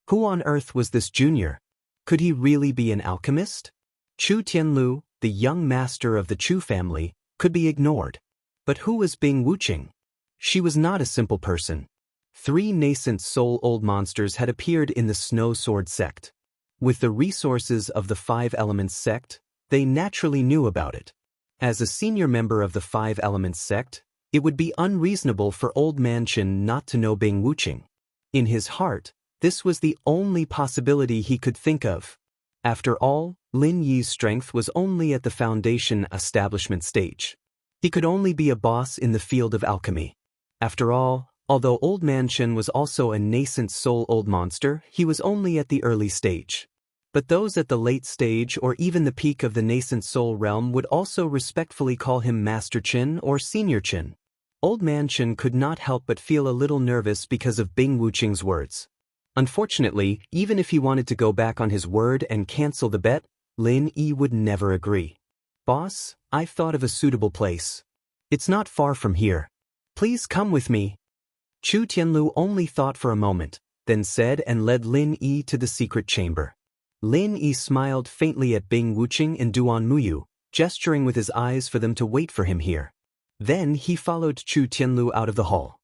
Who on earth was this junior? Could he really be an alchemist? Chu Tianlu, the young master of the Chu family, could be ignored. But who was Bing Wuqing? She was not a simple person. 3 nascent soul old monsters had appeared in the Snow Sword sect. With the resources of the 5 Elements sect, they naturally knew about it. As a senior member of the 5 Elements sect, it would be unreasonable for Old Man Chen not to know Bing Wuqing. In his heart, this was the only possibility he could think of. After all, Lin Yi's strength was only at the foundation establishment stage. He could only be a boss in the field of alchemy. After all, although Old Man Chen was also a nascent soul old monster, he was only at the early stage. But those at the late stage or even the peak of the nascent soul realm would also respectfully call him Master Chen or Senior Chen. Old Man Chen could not help but feel a little nervous because of Bing Wuqing's words. Unfortunately, even if he wanted to go back on his word and cancel the bet, Lin Yi would never agree. Boss, I've thought of a suitable place. It's not far from here. Please come with me. Chu Tianlu only thought for a moment, then said and led Lin Yi to the secret chamber. Lin Yi smiled faintly at Bing Wuqing and Duan Muyu, gesturing with his eyes for them to wait for him here. Then he followed Chu Tianlu out of the hall.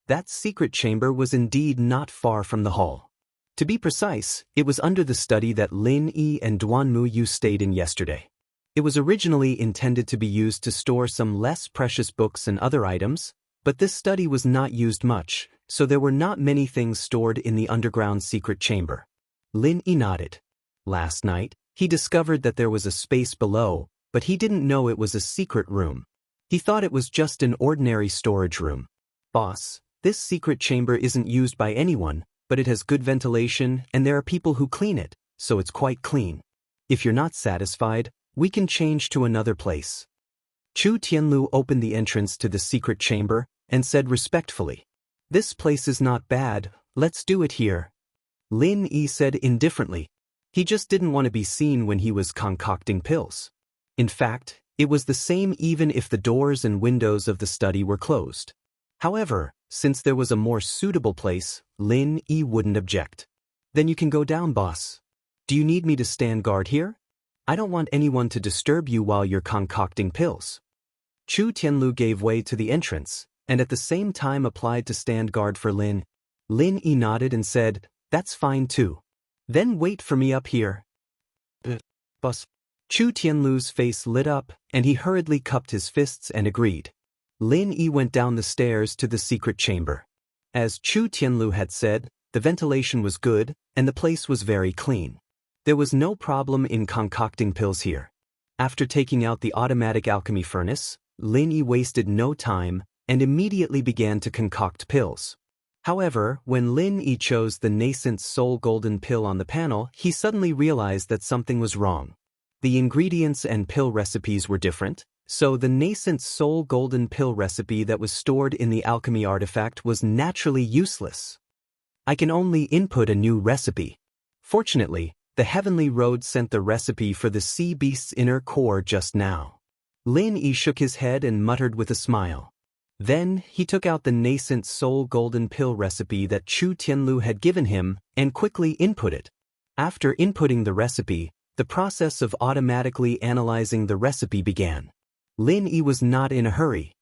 That secret chamber was indeed not far from the hall. To be precise, it was under the study that Lin Yi and Duanmu Yu stayed in yesterday. It was originally intended to be used to store some less precious books and other items, but this study was not used much, so there were not many things stored in the underground secret chamber. Lin Yi nodded. Last night, he discovered that there was a space below, but he didn't know it was a secret room. He thought it was just an ordinary storage room. Boss, this secret chamber isn't used by anyone, but it has good ventilation and there are people who clean it, so it's quite clean. If you're not satisfied, we can change to another place. Chu Tianlu opened the entrance to the secret chamber and said respectfully, "This place is not bad, let's do it here." Lin Yi said indifferently. He just didn't want to be seen when he was concocting pills. In fact, it was the same even if the doors and windows of the study were closed. However, since there was a more suitable place, Lin Yi wouldn't object. "Then you can go down, boss. Do you need me to stand guard here? I don't want anyone to disturb you while you're concocting pills." Chu Tianlu gave way to the entrance, and at the same time applied to stand guard for Lin. Lin Yi nodded and said, "That's fine too. Then wait for me up here." Boss. Chu Tianlu's face lit up, and he hurriedly cupped his fists and agreed. Lin Yi went down the stairs to the secret chamber. As Chu Tianlu had said, the ventilation was good, and the place was very clean. There was no problem in concocting pills here. After taking out the automatic alchemy furnace, Lin Yi wasted no time and immediately began to concoct pills. However, when Lin Yi chose the nascent soul golden pill on the panel, he suddenly realized that something was wrong. The ingredients and pill recipes were different, so the nascent soul golden pill recipe that was stored in the alchemy artifact was naturally useless. "I can only input a new recipe." Fortunately, the Heavenly Road sent the recipe for the sea beast's inner core just now. Lin Yi shook his head and muttered with a smile. Then, he took out the nascent soul golden pill recipe that Chu Tianlu had given him and quickly input it. After inputting the recipe, the process of automatically analyzing the recipe began. Lin Yi was not in a hurry.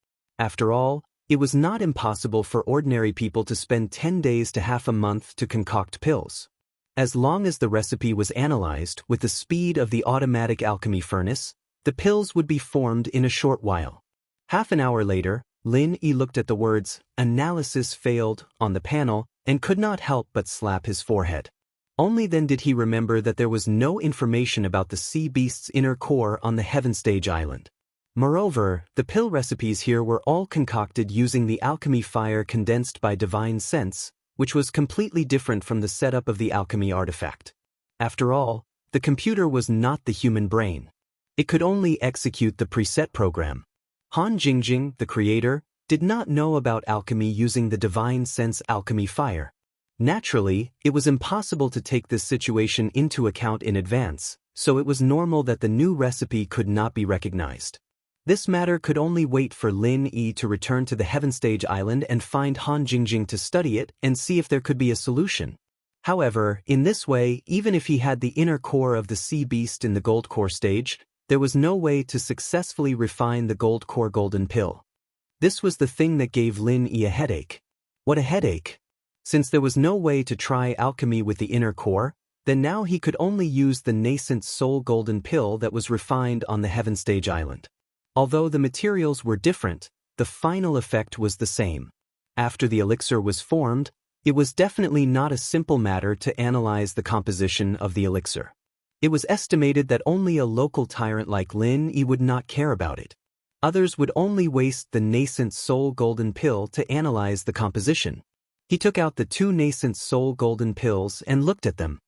After all, it was not impossible for ordinary people to spend 10 days to half a month to concoct pills. As long as the recipe was analyzed with the speed of the automatic alchemy furnace, the pills would be formed in a short while. Half an hour later, Lin Yi looked at the words, "Analysis failed," on the panel and could not help but slap his forehead. Only then did he remember that there was no information about the sea beast's inner core on the Heaven Stage Island. Moreover, the pill recipes here were all concocted using the alchemy fire condensed by divine sense, which was completely different from the setup of the alchemy artifact. After all, the computer was not the human brain. It could only execute the preset program. Han Jingjing, the creator, did not know about alchemy using the divine sense alchemy fire. Naturally, it was impossible to take this situation into account in advance, so it was normal that the new recipe could not be recognized. This matter could only wait for Lin Yi to return to the Heaven Stage Island and find Han Jingjing to study it and see if there could be a solution. However, in this way, even if he had the inner core of the sea beast in the gold core stage, there was no way to successfully refine the gold core golden pill. This was the thing that gave Lin Yi a headache. What a headache! Since there was no way to try alchemy with the inner core, then now he could only use the nascent soul golden pill that was refined on the Heaven Stage Island. Although the materials were different, the final effect was the same. After the elixir was formed, it was definitely not a simple matter to analyze the composition of the elixir. It was estimated that only a local tyrant like Lin Yi would not care about it. Others would only waste the nascent soul golden pill to analyze the composition. He took out the 2 nascent soul golden pills and looked at them.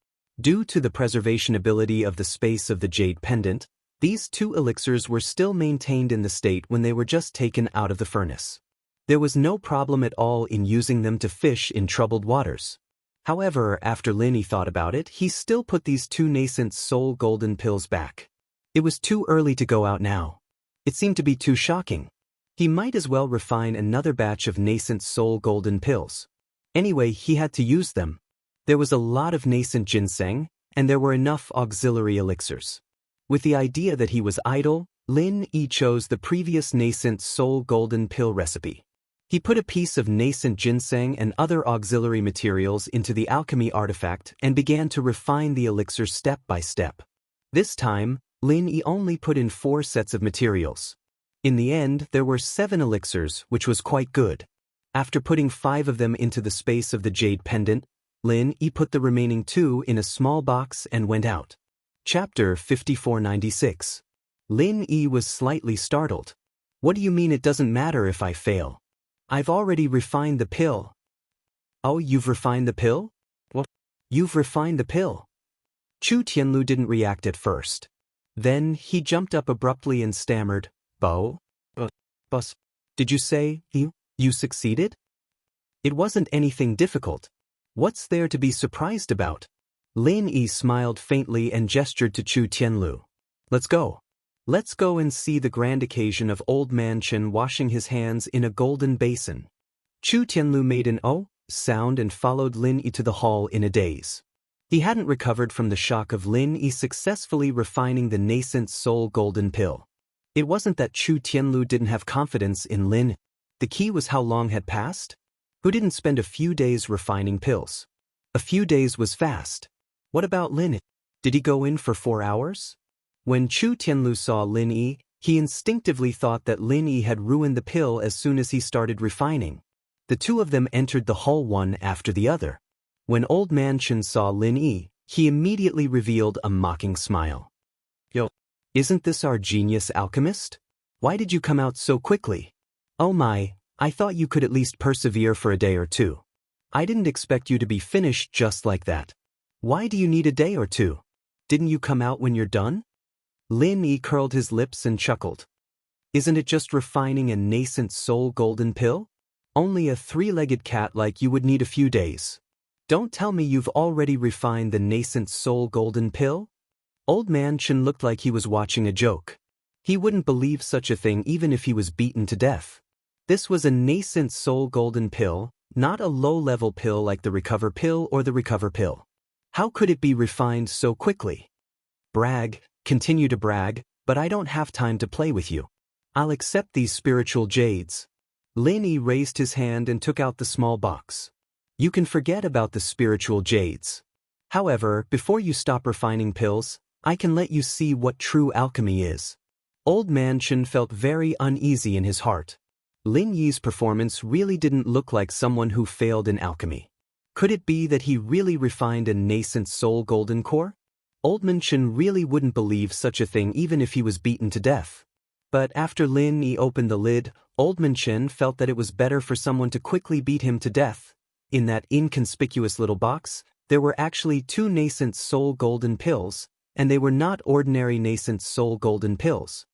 Due to the preservation ability of the space of the jade pendant, these 2 elixirs were still maintained in the state when they were just taken out of the furnace. There was no problem at all in using them to fish in troubled waters. However, after Lin Yi thought about it, he still put these 2 nascent soul golden pills back. It was too early to go out now. It seemed to be too shocking. He might as well refine another batch of nascent soul golden pills. Anyway, he had to use them. There was a lot of nascent ginseng, and there were enough auxiliary elixirs. With the idea that he was idle, Lin Yi chose the previous nascent soul golden pill recipe. He put a piece of nascent ginseng and other auxiliary materials into the alchemy artifact and began to refine the elixir step by step. This time, Lin Yi only put in 4 sets of materials. In the end, there were 7 elixirs, which was quite good. After putting 5 of them into the space of the jade pendant, Lin Yi put the remaining 2 in a small box and went out. Chapter 5496. Lin Yi was slightly startled. What do you mean it doesn't matter if I fail? I've already refined the pill. Oh, you've refined the pill? What? You've refined the pill. Chu Tianlu didn't react at first. Then he jumped up abruptly and stammered, Bo? Bus. Did you say, you succeeded? It wasn't anything difficult. What's there to be surprised about? Lin Yi smiled faintly and gestured to Chu Tianlu. Let's go. Let's go and see the grand occasion of old man Chen washing his hands in a golden basin. Chu Tianlu made an "oh" sound and followed Lin Yi to the hall in a daze. He hadn't recovered from the shock of Lin Yi successfully refining the nascent soul golden pill. It wasn't that Chu Tianlu didn't have confidence in Lin. The key was how long had passed? Who didn't spend a few days refining pills? A few days was fast. What about Lin? Did he go in for 4 hours? When Chu Tianlu saw Lin Yi, he instinctively thought that Lin Yi had ruined the pill as soon as he started refining. The 2 of them entered the hall one after the other. When old man Chen saw Lin Yi, he immediately revealed a mocking smile. Yo, isn't this our genius alchemist? Why did you come out so quickly? Oh my, I thought you could at least persevere for a day or 2. I didn't expect you to be finished just like that. Why do you need a day or 2? Didn't you come out when you're done? Lin Yi curled his lips and chuckled. Isn't it just refining a nascent soul golden pill? Only a 3-legged cat like you would need a few days. Don't tell me you've already refined the nascent soul golden pill? Old man Chen looked like he was watching a joke. He wouldn't believe such a thing even if he was beaten to death. This was a nascent soul golden pill, not a low-level pill like the recover pill or the recover pill. How could it be refined so quickly? Brag. Continue to brag, but I don't have time to play with you. I'll accept these spiritual jades. Lin Yi raised his hand and took out the small box. You can forget about the spiritual jades. However, before you stop refining pills, I can let you see what true alchemy is. Old man Chen felt very uneasy in his heart. Lin Yi's performance really didn't look like someone who failed in alchemy. Could it be that he really refined a nascent soul golden core? Old man Chen really wouldn't believe such a thing even if he was beaten to death. But after Lin Yi opened the lid, Old man Chen felt that it was better for someone to quickly beat him to death. In that inconspicuous little box, there were actually 2 nascent soul golden pills, and they were not ordinary nascent soul golden pills.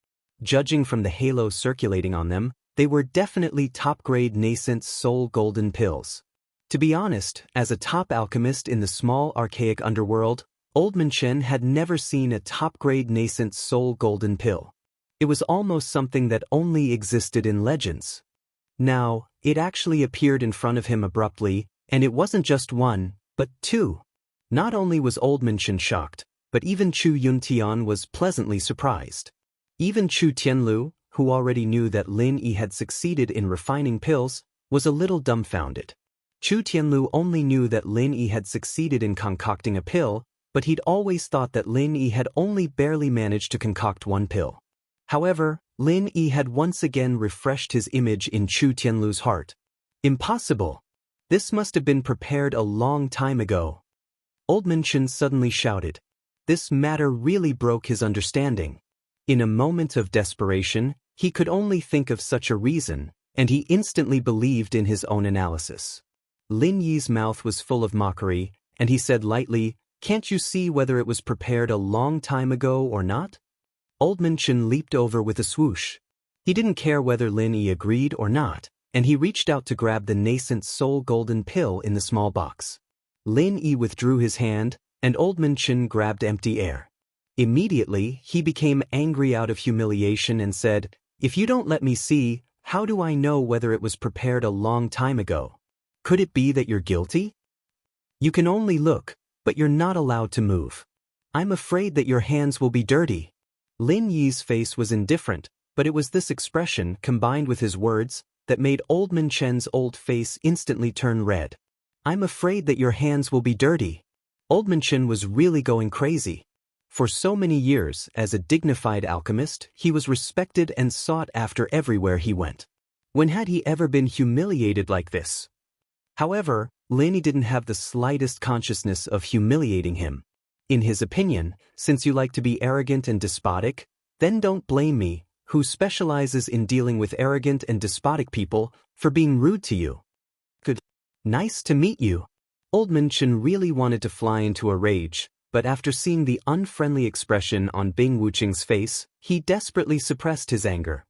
Judging from the halo circulating on them, they were definitely top-grade nascent soul golden pills. To be honest, as a top alchemist in the small archaic underworld, Old man Chen had never seen a top-grade nascent soul golden pill. It was almost something that only existed in legends. Now, it actually appeared in front of him abruptly, and it wasn't just 1, but 2. Not only was Old man Chen shocked, but even Chu Yuntian was pleasantly surprised. Even Chu Tianlu, who already knew that Lin Yi had succeeded in refining pills, was a little dumbfounded. Chu Tianlu only knew that Lin Yi had succeeded in concocting a pill, but he'd always thought that Lin Yi had only barely managed to concoct 1 pill. However, Lin Yi had once again refreshed his image in Chu Tianlu's heart. Impossible! This must have been prepared a long time ago. Old man Chen suddenly shouted. This matter really broke his understanding. In a moment of desperation, he could only think of such a reason, and he instantly believed in his own analysis. Lin Yi's mouth was full of mockery, and he said lightly, Can't you see whether it was prepared a long time ago or not? Old man Chen leaped over with a swoosh. He didn't care whether Lin Yi agreed or not, and he reached out to grab the nascent soul golden pill in the small box. Lin Yi withdrew his hand, and Old man Chen grabbed empty air. Immediately, he became angry out of humiliation and said, If you don't let me see, how do I know whether it was prepared a long time ago? Could it be that you're guilty? You can only look, but you're not allowed to move. I'm afraid that your hands will be dirty. Lin Yi's face was indifferent, but it was this expression, combined with his words, that made Old Man Chen's old face instantly turn red. "I'm afraid that your hands will be dirty." Old Man Chen was really going crazy. For so many years, as a dignified alchemist, he was respected and sought after everywhere he went. When had he ever been humiliated like this? However, Lin didn't have the slightest consciousness of humiliating him. In his opinion, since you like to be arrogant and despotic, then don't blame me, who specializes in dealing with arrogant and despotic people, for being rude to you. Good. Nice to meet you. Old Man Chen really wanted to fly into a rage, but after seeing the unfriendly expression on Bing Wuqing's face, he desperately suppressed his anger.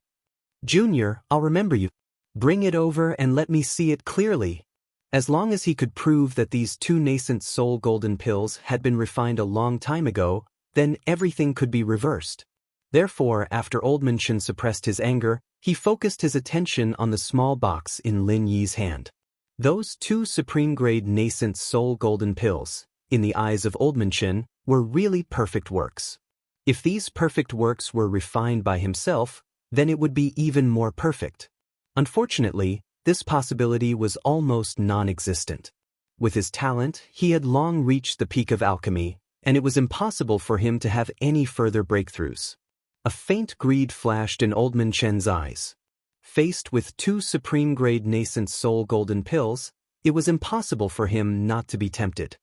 "Junior, I'll remember you. Bring it over and let me see it clearly." As long as he could prove that these two nascent soul golden pills had been refined a long time ago, then everything could be reversed. Therefore, after Old Man Chen suppressed his anger, he focused his attention on the small box in Lin Yi's hand. Those two supreme-grade nascent soul golden pills, in the eyes of Old Man Chen, were really perfect works. If these perfect works were refined by himself, then it would be even more perfect. Unfortunately, this possibility was almost non-existent. With his talent, he had long reached the peak of alchemy, and it was impossible for him to have any further breakthroughs. A faint greed flashed in Old Man Chen's eyes. Faced with two supreme-grade nascent soul golden pills, it was impossible for him not to be tempted.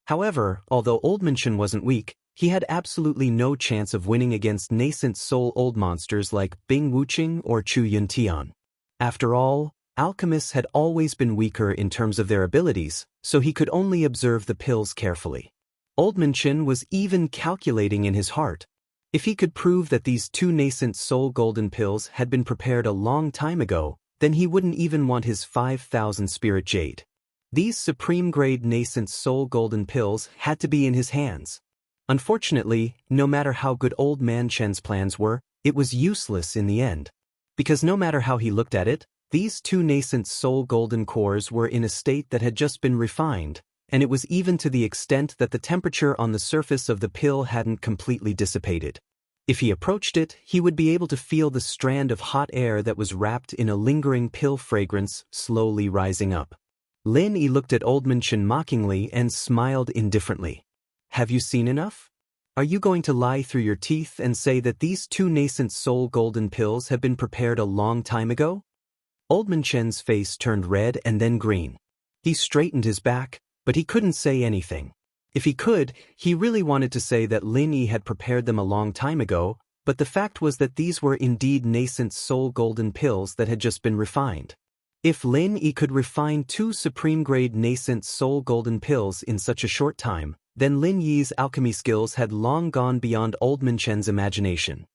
However, although Old Man Chen wasn't weak, he had absolutely no chance of winning against nascent soul old monsters like Bing Wuqing or Chu Yuntian. After all, alchemists had always been weaker in terms of their abilities, so he could only observe the pills carefully. Old Man Chen was even calculating in his heart. If he could prove that these two nascent soul golden pills had been prepared a long time ago, then he wouldn't even want his 5,000 spirit jade. These supreme-grade nascent soul golden pills had to be in his hands. Unfortunately, no matter how good Old Man Chen's plans were, it was useless in the end. Because no matter how he looked at it, these two nascent soul golden cores were in a state that had just been refined, and it was even to the extent that the temperature on the surface of the pill hadn't completely dissipated. If he approached it, he would be able to feel the strand of hot air that was wrapped in a lingering pill fragrance slowly rising up. Lin Yi looked at Old Man Chen mockingly and smiled indifferently. "Have you seen enough? Are you going to lie through your teeth and say that these two nascent soul golden pills have been prepared a long time ago?" Old Man Chen's face turned red and then green. He straightened his back, but he couldn't say anything. If he could, he really wanted to say that Lin Yi had prepared them a long time ago, but the fact was that these were indeed nascent soul golden pills that had just been refined. If Lin Yi could refine two supreme-grade nascent soul golden pills in such a short time, then Lin Yi's alchemy skills had long gone beyond Old Man Chen's imagination.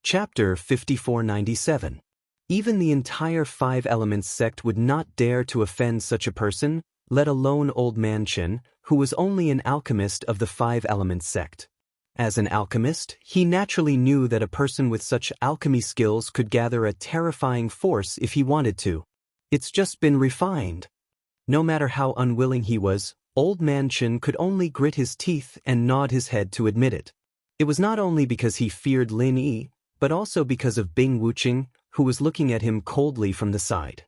Chapter 5497. Even the entire Five Elements sect would not dare to offend such a person, let alone Old Man Chen, who was only an alchemist of the Five Elements sect. As an alchemist, he naturally knew that a person with such alchemy skills could gather a terrifying force if he wanted to. It's just been refined. No matter how unwilling he was, Old Man Chen could only grit his teeth and nod his head to admit it. It was not only because he feared Lin Yi, but also because of Bing Wuqing, who was looking at him coldly from the side.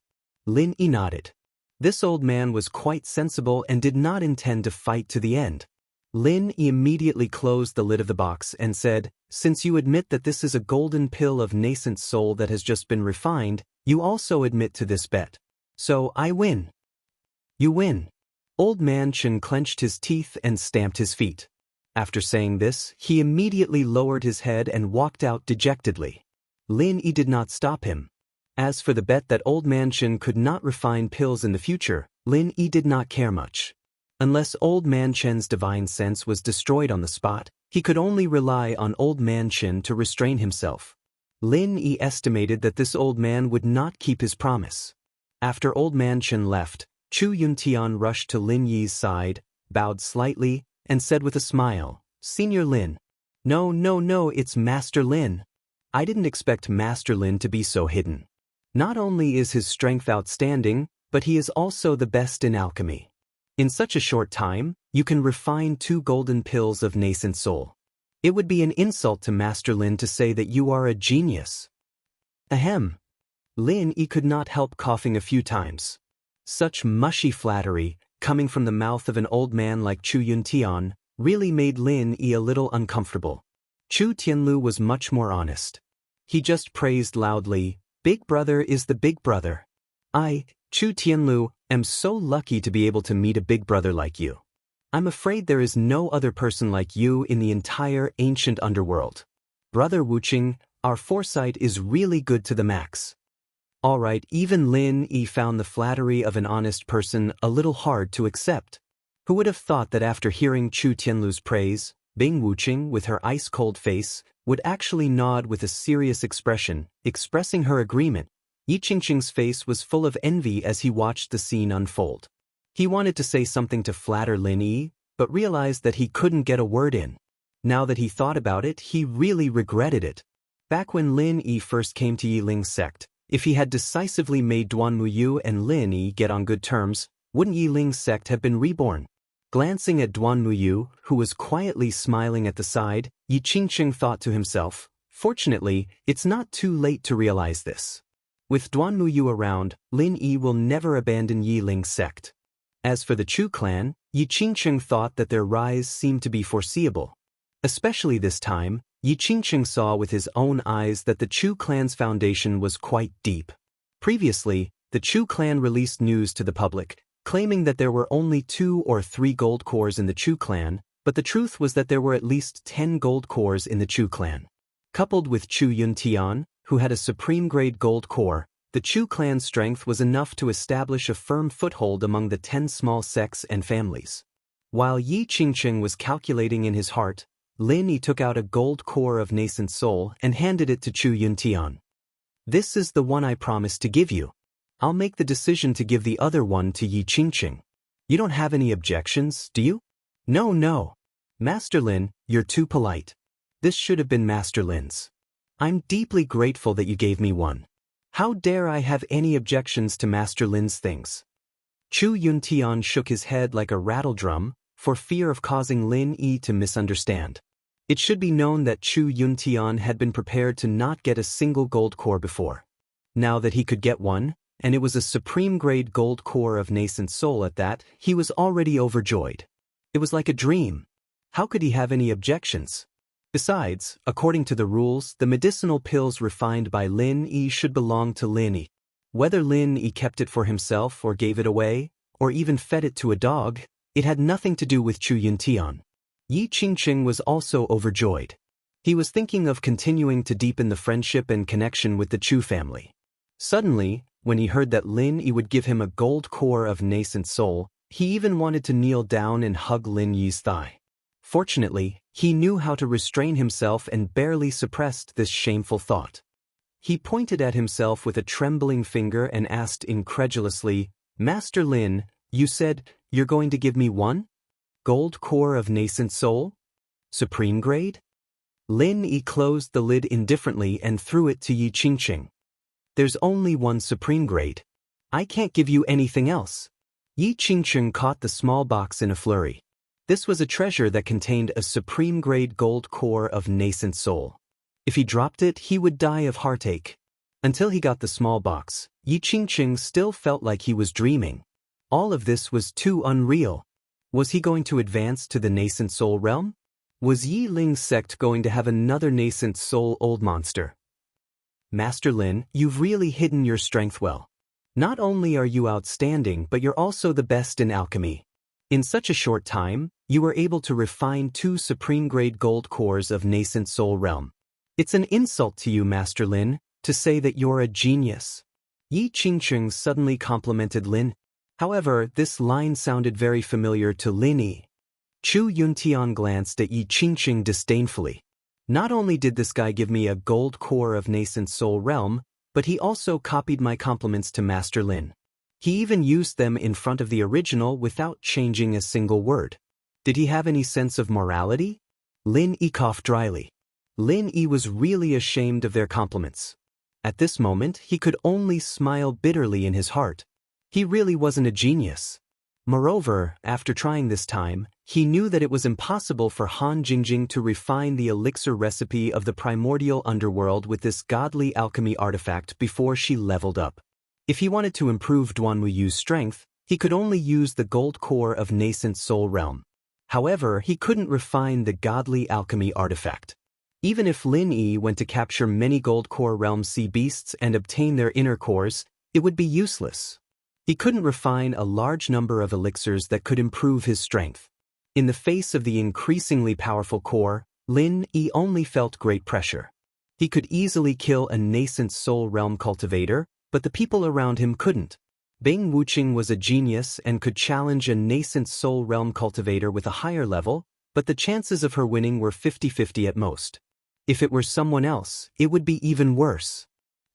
Lin Yi nodded. This old man was quite sensible and did not intend to fight to the end. Lin Yi immediately closed the lid of the box and said, "Since you admit that this is a golden pill of nascent soul that has just been refined, you also admit to this bet. So I win." "You win." Old Man Chen clenched his teeth and stamped his feet. After saying this, he immediately lowered his head and walked out dejectedly. Lin Yi did not stop him. As for the bet that Old Man Chen could not refine pills in the future, Lin Yi did not care much. Unless Old Man Chen's divine sense was destroyed on the spot, he could only rely on Old Man Chen to restrain himself. Lin Yi estimated that this old man would not keep his promise. After Old Man Chen left, Chu Yuntian rushed to Lin Yi's side, bowed slightly, and said with a smile, "Senior Lin." No, it's Master Lin." I didn't expect Master Lin to be so hidden. Not only is his strength outstanding, but he is also the best in alchemy. In such a short time, you can refine two golden pills of nascent soul. It would be an insult to Master Lin to say that you are a genius. Ahem. Lin Yi could not help coughing a few times. Such mushy flattery, coming from the mouth of an old man like Chu Yuntian, really made Lin Yi a little uncomfortable. Chu Tianlu was much more honest. He just praised loudly, "Big brother is the big brother. I, Chu Tianlu, am so lucky to be able to meet a big brother like you. I'm afraid there is no other person like you in the entire ancient underworld. Brother Wuqing, our foresight is really good to the max." Alright, even Lin Yi found the flattery of an honest person a little hard to accept. Who would have thought that after hearing Chu Tianlu's praise, Bing Wuqing, with her ice-cold face, would actually nod with a serious expression, expressing her agreement. Yi Qingqing's face was full of envy as he watched the scene unfold. He wanted to say something to flatter Lin Yi, but realized that he couldn't get a word in. Now that he thought about it, he really regretted it. Back when Lin Yi first came to Yi Ling's sect, if he had decisively made Duan Muyu and Lin Yi get on good terms, wouldn't Yi Ling's sect have been reborn? Glancing at Duan Muyu, who was quietly smiling at the side, Yi Qingqing thought to himself, "Fortunately, it's not too late to realize this. With Duan Muyu around, Lin Yi will never abandon Yi Ling's sect." As for the Chu clan, Yi Qingqing thought that their rise seemed to be foreseeable. Especially this time, Yi Qingqing saw with his own eyes that the Chu clan's foundation was quite deep. Previously, the Chu clan released news to the public, claiming that there were only 2 or 3 gold cores in the Chu clan, but the truth was that there were at least 10 gold cores in the Chu clan. Coupled with Chu Yuntian, who had a supreme-grade gold core, the Chu clan's strength was enough to establish a firm foothold among the 10 small sects and families. While Yi Qingqing was calculating in his heart, Lin Yi took out a gold core of nascent soul and handed it to Chu Yuntian. "This is the one I promised to give you. I'll make the decision to give the other one to Yi Qingqing. You don't have any objections, do you?" No. Master Lin, you're too polite. This should have been Master Lin's. I'm deeply grateful that you gave me one. How dare I have any objections to Master Lin's things?" Chu Yuntian shook his head like a rattledrum, for fear of causing Lin Yi to misunderstand. It should be known that Chu Yuntian had been prepared to not get a single gold core before. Now that he could get one, and it was a supreme-grade gold core of nascent soul at that, he was already overjoyed. It was like a dream. How could he have any objections? Besides, according to the rules, the medicinal pills refined by Lin Yi should belong to Lin Yi. Whether Lin Yi kept it for himself or gave it away, or even fed it to a dog, it had nothing to do with Chu Yuntian. Yi Qingqing was also overjoyed. He was thinking of continuing to deepen the friendship and connection with the Chu family. Suddenly, when he heard that Lin Yi would give him a gold core of nascent soul, he even wanted to kneel down and hug Lin Yi's thigh. Fortunately, he knew how to restrain himself and barely suppressed this shameful thought. He pointed at himself with a trembling finger and asked incredulously, "Master Lin, you said you're going to give me one? Gold core of nascent soul? Supreme grade?" Lin Yi closed the lid indifferently and threw it to Yi Qingqing. "There's only one supreme grade. I can't give you anything else." Yi Qingqing caught the small box in a flurry. This was a treasure that contained a supreme-grade gold core of nascent soul. If he dropped it, he would die of heartache. Until he got the small box, Yi Qingqing still felt like he was dreaming. All of this was too unreal. Was he going to advance to the nascent soul realm? Was Yi Ling's sect going to have another nascent soul old monster? "Master Lin, you've really hidden your strength well. Not only are you outstanding, but you're also the best in alchemy. In such a short time, you were able to refine 2 supreme-grade gold cores of nascent soul realm. It's an insult to you, Master Lin, to say that you're a genius." Yi Qingqing suddenly complimented Lin. However, this line sounded very familiar to Lin Yi. Chu Yuntian glanced at Yi Qingqing disdainfully. Not only did this guy give me a gold core of nascent soul realm, but he also copied my compliments to Master Lin. He even used them in front of the original without changing a single word. Did he have any sense of morality? Lin Yi coughed dryly. Lin Yi was really ashamed of their compliments. At this moment, he could only smile bitterly in his heart. He really wasn't a genius. Moreover, after trying this time, he knew that it was impossible for Han Jingjing to refine the elixir recipe of the primordial underworld with this godly alchemy artifact before she leveled up. If he wanted to improve Duanmuyu's strength, he could only use the gold core of nascent soul realm. However, he couldn't refine the godly alchemy artifact. Even if Lin Yi went to capture many gold core realm sea beasts and obtain their inner cores, it would be useless. He couldn't refine a large number of elixirs that could improve his strength. In the face of the increasingly powerful core, Lin Yi only felt great pressure. He could easily kill a nascent soul realm cultivator, but the people around him couldn't. Bing Wuqing was a genius and could challenge a nascent soul realm cultivator with a higher level, but the chances of her winning were 50-50 at most. If it were someone else, it would be even worse.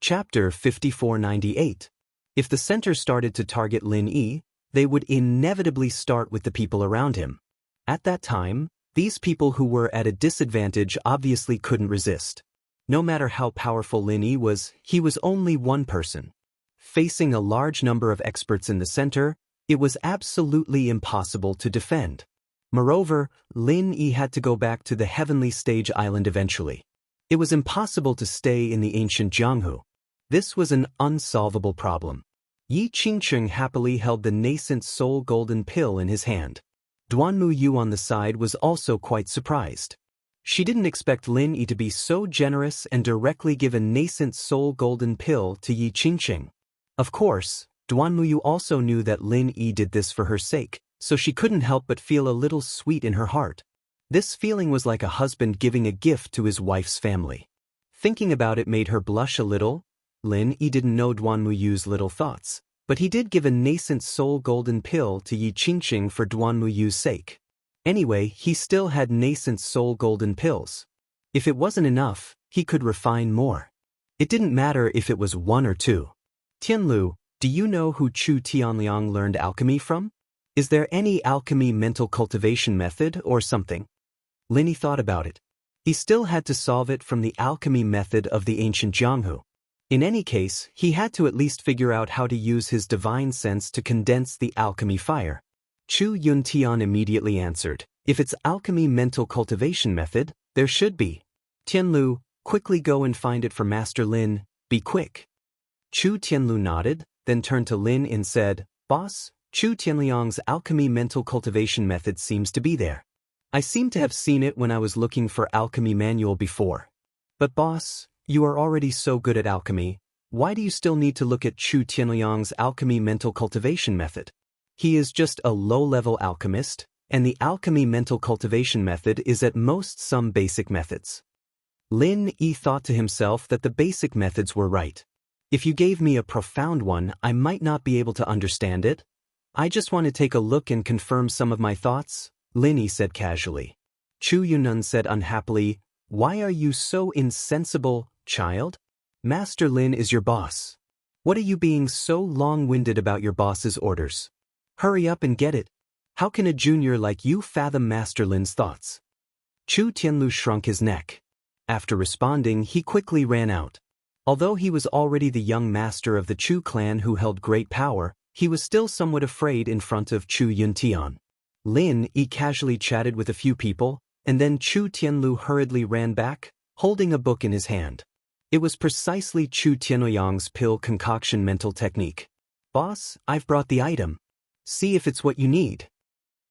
Chapter 5498. If the center started to target Lin Yi, they would inevitably start with the people around him. At that time, these people who were at a disadvantage obviously couldn't resist. No matter how powerful Lin Yi was, he was only one person. Facing a large number of experts in the center, it was absolutely impossible to defend. Moreover, Lin Yi had to go back to the heavenly stage island eventually. It was impossible to stay in the ancient Jianghu. This was an unsolvable problem. Yi Qingcheng happily held the nascent soul golden pill in his hand. Duanmuyu on the side was also quite surprised. She didn't expect Lin Yi to be so generous and directly give a nascent soul golden pill to Yi Qingcheng. Of course, Duanmuyu also knew that Lin Yi did this for her sake, so she couldn't help but feel a little sweet in her heart. This feeling was like a husband giving a gift to his wife's family. Thinking about it made her blush a little. Lin Yi didn't know Duanmuyu's little thoughts, but he did give a nascent soul golden pill to Yi Qingcheng for Duanmuyu's sake. Anyway, he still had nascent soul golden pills. If it wasn't enough, he could refine more. It didn't matter if it was one or two. Tianlu, do you know who Chu Tianliang learned alchemy from? Is there any alchemy mental cultivation method or something? Lin Yi thought about it. He still had to solve it from the alchemy method of the ancient Jianghu. In any case, he had to at least figure out how to use his divine sense to condense the alchemy fire. Chu Yuntian immediately answered, if it's alchemy mental cultivation method, there should be. Tianlu, quickly go and find it for Master Lin, be quick. Chu Tianlu nodded, then turned to Lin and said, Boss, Chu Tianliang's alchemy mental cultivation method seems to be there. I seem to have seen it when I was looking for alchemy manual before. But boss, you are already so good at alchemy, why do you still need to look at Chu Tianliang's alchemy mental cultivation method? He is just a low-level alchemist, and the alchemy mental cultivation method is at most some basic methods. Lin Yi thought to himself that the basic methods were right. If you gave me a profound one, I might not be able to understand it. I just want to take a look and confirm some of my thoughts, Lin Yi said casually. Chu Yunnan said unhappily, why are you so insensible, child? Master Lin is your boss. What are you being so long-winded about your boss's orders? Hurry up and get it. How can a junior like you fathom Master Lin's thoughts? Chu Tianlu shrunk his neck. After responding, he quickly ran out. Although he was already the young master of the Chu clan who held great power, he was still somewhat afraid in front of Chu Yuntian. Lin Yi casually chatted with a few people, and then Chu Tianlu hurriedly ran back, holding a book in his hand. It was precisely Chu Tianliang's pill concoction mental technique. Boss, I've brought the item. See if it's what you need.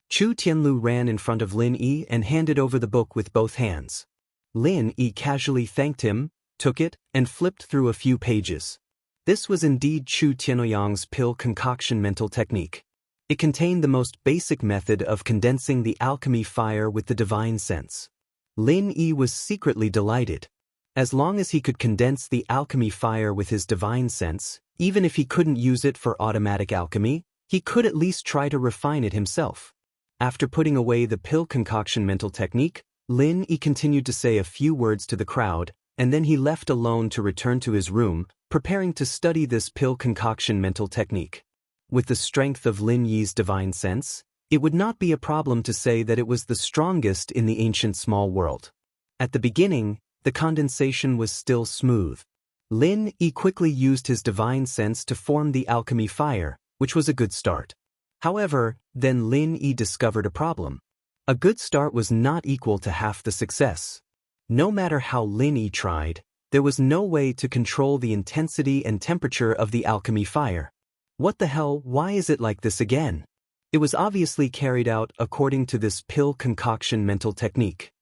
Chu Tianlu ran in front of Lin Yi and handed over the book with both hands. Lin Yi casually thanked him, took it, and flipped through a few pages. This was indeed Chu Tianliang's pill concoction mental technique. It contained the most basic method of condensing the alchemy fire with the divine sense. Lin Yi was secretly delighted. As long as he could condense the alchemy fire with his divine sense, even if he couldn't use it for automatic alchemy, he could at least try to refine it himself. After putting away the pill concoction mental technique, Lin Yi continued to say a few words to the crowd, and then he left alone to return to his room, preparing to study this pill concoction mental technique. With the strength of Lin Yi's divine sense, it would not be a problem to say that it was the strongest in the ancient small world. At the beginning, the condensation was still smooth. Lin Yi quickly used his divine sense to form the alchemy fire, which was a good start. However, then Lin Yi discovered a problem. A good start was not equal to half the success. No matter how Lin Yi tried, there was no way to control the intensity and temperature of the alchemy fire. What the hell, why is it like this again? It was obviously carried out according to this pill concoction mental technique.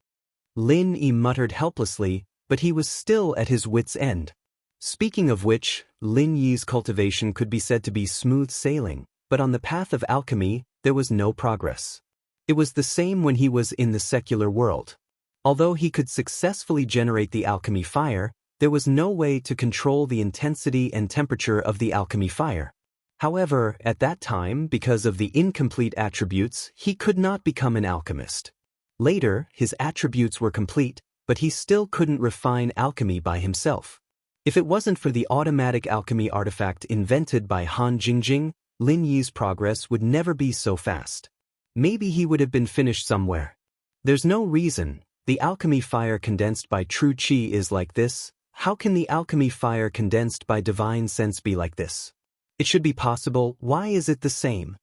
Lin Yi muttered helplessly, but he was still at his wits' end. Speaking of which, Lin Yi's cultivation could be said to be smooth sailing, but on the path of alchemy, there was no progress. It was the same when he was in the secular world. Although he could successfully generate the alchemy fire, there was no way to control the intensity and temperature of the alchemy fire. However, at that time, because of the incomplete attributes, he could not become an alchemist. Later, his attributes were complete, but he still couldn't refine alchemy by himself. If it wasn't for the automatic alchemy artifact invented by Han Jingjing, Lin Yi's progress would never be so fast. Maybe he would have been finished somewhere. There's no reason. The alchemy fire condensed by true qi is like this. How can the alchemy fire condensed by divine sense be like this? It should be possible. Why is it the same?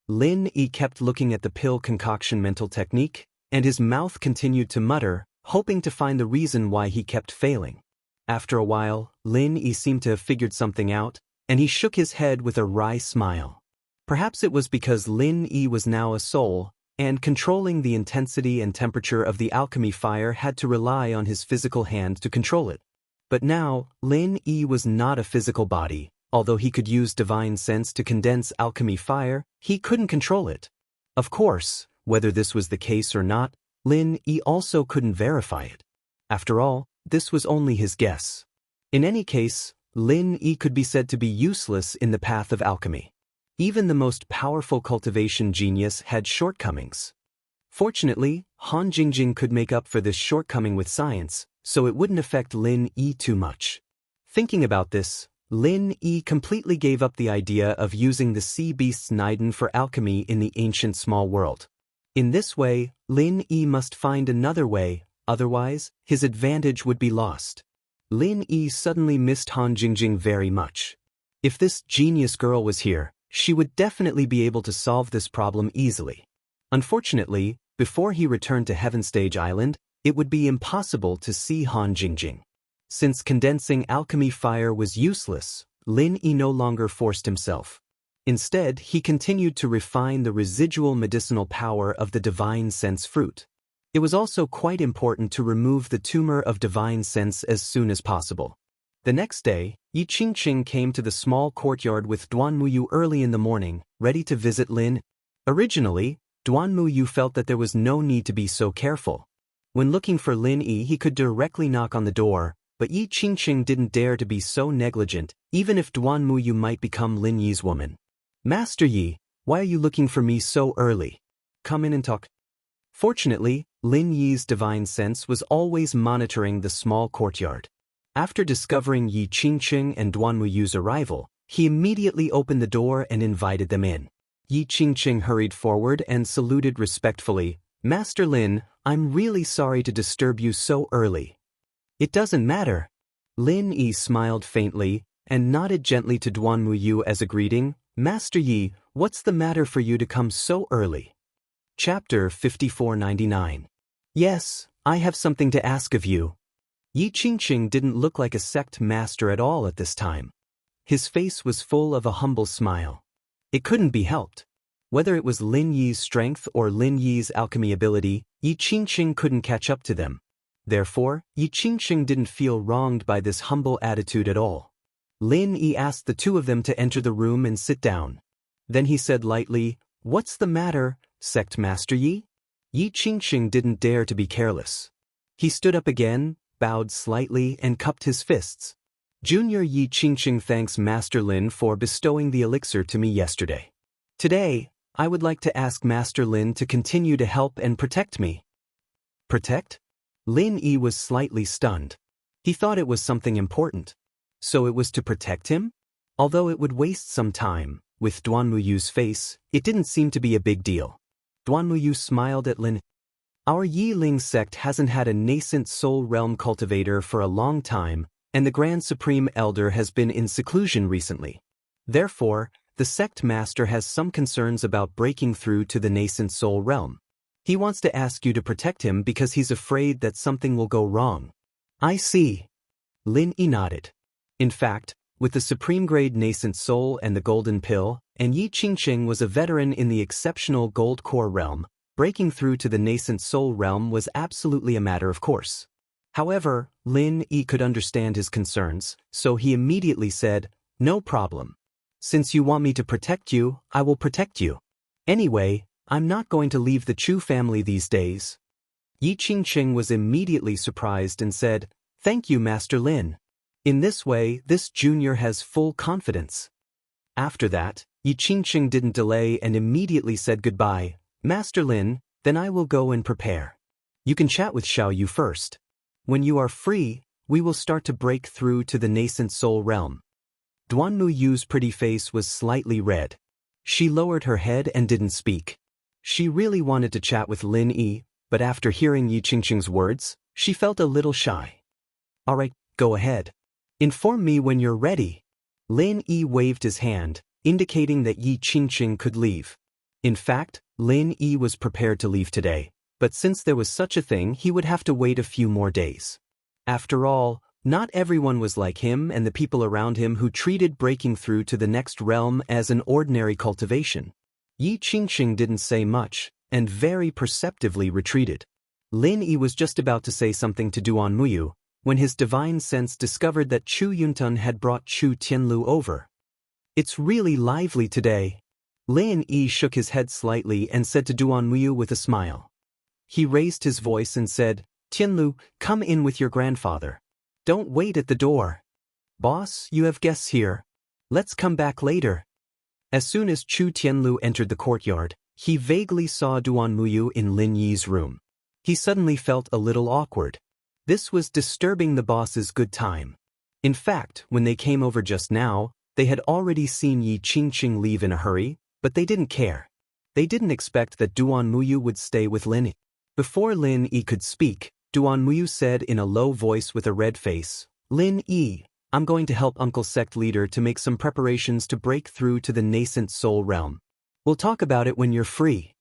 Lin Yi kept looking at the pill concoction mental technique, and his mouth continued to mutter, hoping to find the reason why he kept failing. After a while, Lin Yi seemed to have figured something out, and he shook his head with a wry smile. Perhaps it was because Lin Yi was now a soul, and controlling the intensity and temperature of the alchemy fire had to rely on his physical hand to control it. But now, Lin Yi was not a physical body. Although he could use divine sense to condense alchemy fire, he couldn't control it. Of course, whether this was the case or not, Lin Yi also couldn't verify it. After all, this was only his guess. In any case, Lin Yi could be said to be useless in the path of alchemy. Even the most powerful cultivation genius had shortcomings. Fortunately, Han Jingjing could make up for this shortcoming with science, so it wouldn't affect Lin Yi too much. Thinking about this, Lin Yi completely gave up the idea of using the sea beast's Niden for alchemy in the ancient small world. In this way, Lin Yi must find another way, otherwise, his advantage would be lost. Lin Yi suddenly missed Han Jingjing very much. If this genius girl was here, she would definitely be able to solve this problem easily. Unfortunately, before he returned to Heaven Stage Island, it would be impossible to see Han Jingjing. Since condensing alchemy fire was useless, Lin Yi no longer forced himself. Instead, he continued to refine the residual medicinal power of the divine sense fruit. It was also quite important to remove the tumor of divine sense as soon as possible. The next day, Yi Qingqing came to the small courtyard with Duan Muyu early in the morning, ready to visit Lin. Originally, Duan Muyu felt that there was no need to be so careful. When looking for Lin Yi, he could directly knock on the door, but Yi Qingqing didn't dare to be so negligent, even if Duan Muyu might become Lin Yi's woman. Master Yi, why are you looking for me so early? Come in and talk. Fortunately, Lin Yi's divine sense was always monitoring the small courtyard. After discovering Yi Qingqing and Duan Muyu's arrival, he immediately opened the door and invited them in. Yi Qingqing hurried forward and saluted respectfully. Master Lin, I'm really sorry to disturb you so early. It doesn't matter. Lin Yi smiled faintly and nodded gently to Duan Muyu as a greeting. Master Yi, what's the matter for you to come so early? Chapter 5499. Yes, I have something to ask of you. Yi Qingqing didn't look like a sect master at all at this time. His face was full of a humble smile. It couldn't be helped. Whether it was Lin Yi's strength or Lin Yi's alchemy ability, Yi Qingqing couldn't catch up to them. Therefore, Yi Qingqing didn't feel wronged by this humble attitude at all. Lin Yi asked the two of them to enter the room and sit down. Then he said lightly, What's the matter, Sect Master Yi? Yi Qingqing didn't dare to be careless. He stood up again, bowed slightly, and cupped his fists. Junior Yi Qingqing thanks Master Lin for bestowing the elixir to me yesterday. Today, I would like to ask Master Lin to continue to help and protect me. Protect? Lin Yi was slightly stunned. He thought it was something important. So it was to protect him? Although it would waste some time, with Duan Muyu's face, it didn't seem to be a big deal. Duan Muyu smiled at Lin. Our Yi Ling sect hasn't had a nascent soul realm cultivator for a long time, and the Grand Supreme Elder has been in seclusion recently. Therefore, the sect master has some concerns about breaking through to the nascent soul realm. He wants to ask you to protect him because he's afraid that something will go wrong. I see. Lin Yi nodded. In fact, with the supreme grade nascent soul and the golden pill, and Yi Qingqing was a veteran in the exceptional gold core realm, breaking through to the nascent soul realm was absolutely a matter of course. However, Lin Yi could understand his concerns, so he immediately said, "No problem. Since you want me to protect you, I will protect you. Anyway, I'm not going to leave the Chu family these days." Yi Qingqing was immediately surprised and said, "Thank you, Master Lin. In this way, this junior has full confidence." After that, Yi Qingqing didn't delay and immediately said goodbye. "Master Lin, then I will go and prepare. You can chat with Xiao Yu first. When you are free, we will start to break through to the nascent soul realm." Duanmu Yu's pretty face was slightly red. She lowered her head and didn't speak. She really wanted to chat with Lin Yi, but after hearing Yi Qingqing's words, she felt a little shy. "Alright, go ahead. Inform me when you're ready." Lin Yi waved his hand, indicating that Yi Qingqing could leave. In fact, Lin Yi was prepared to leave today, but since there was such a thing, he would have to wait a few more days. After all, not everyone was like him and the people around him who treated breaking through to the next realm as an ordinary cultivation. Yi Qingqing didn't say much, and very perceptively retreated. Lin Yi was just about to say something to Duan Muyu, when his divine sense discovered that Chu Yuntun had brought Chu Tianlu over. "It's really lively today." Lin Yi shook his head slightly and said to Duan Muyu with a smile. He raised his voice and said, "Tianlu, come in with your grandfather. Don't wait at the door. Boss, you have guests here. Let's come back later." As soon as Chu Tianlu entered the courtyard, he vaguely saw Duan Muyu in Lin Yi's room. He suddenly felt a little awkward. This was disturbing the boss's good time. In fact, when they came over just now, they had already seen Yi Qingqing leave in a hurry, but they didn't care. They didn't expect that Duan Muyu would stay with Lin Yi. Before Lin Yi could speak, Duan Muyu said in a low voice with a red face, "Lin Yi, I'm going to help Uncle Sect Leader to make some preparations to break through to the nascent soul realm. We'll talk about it when you're free."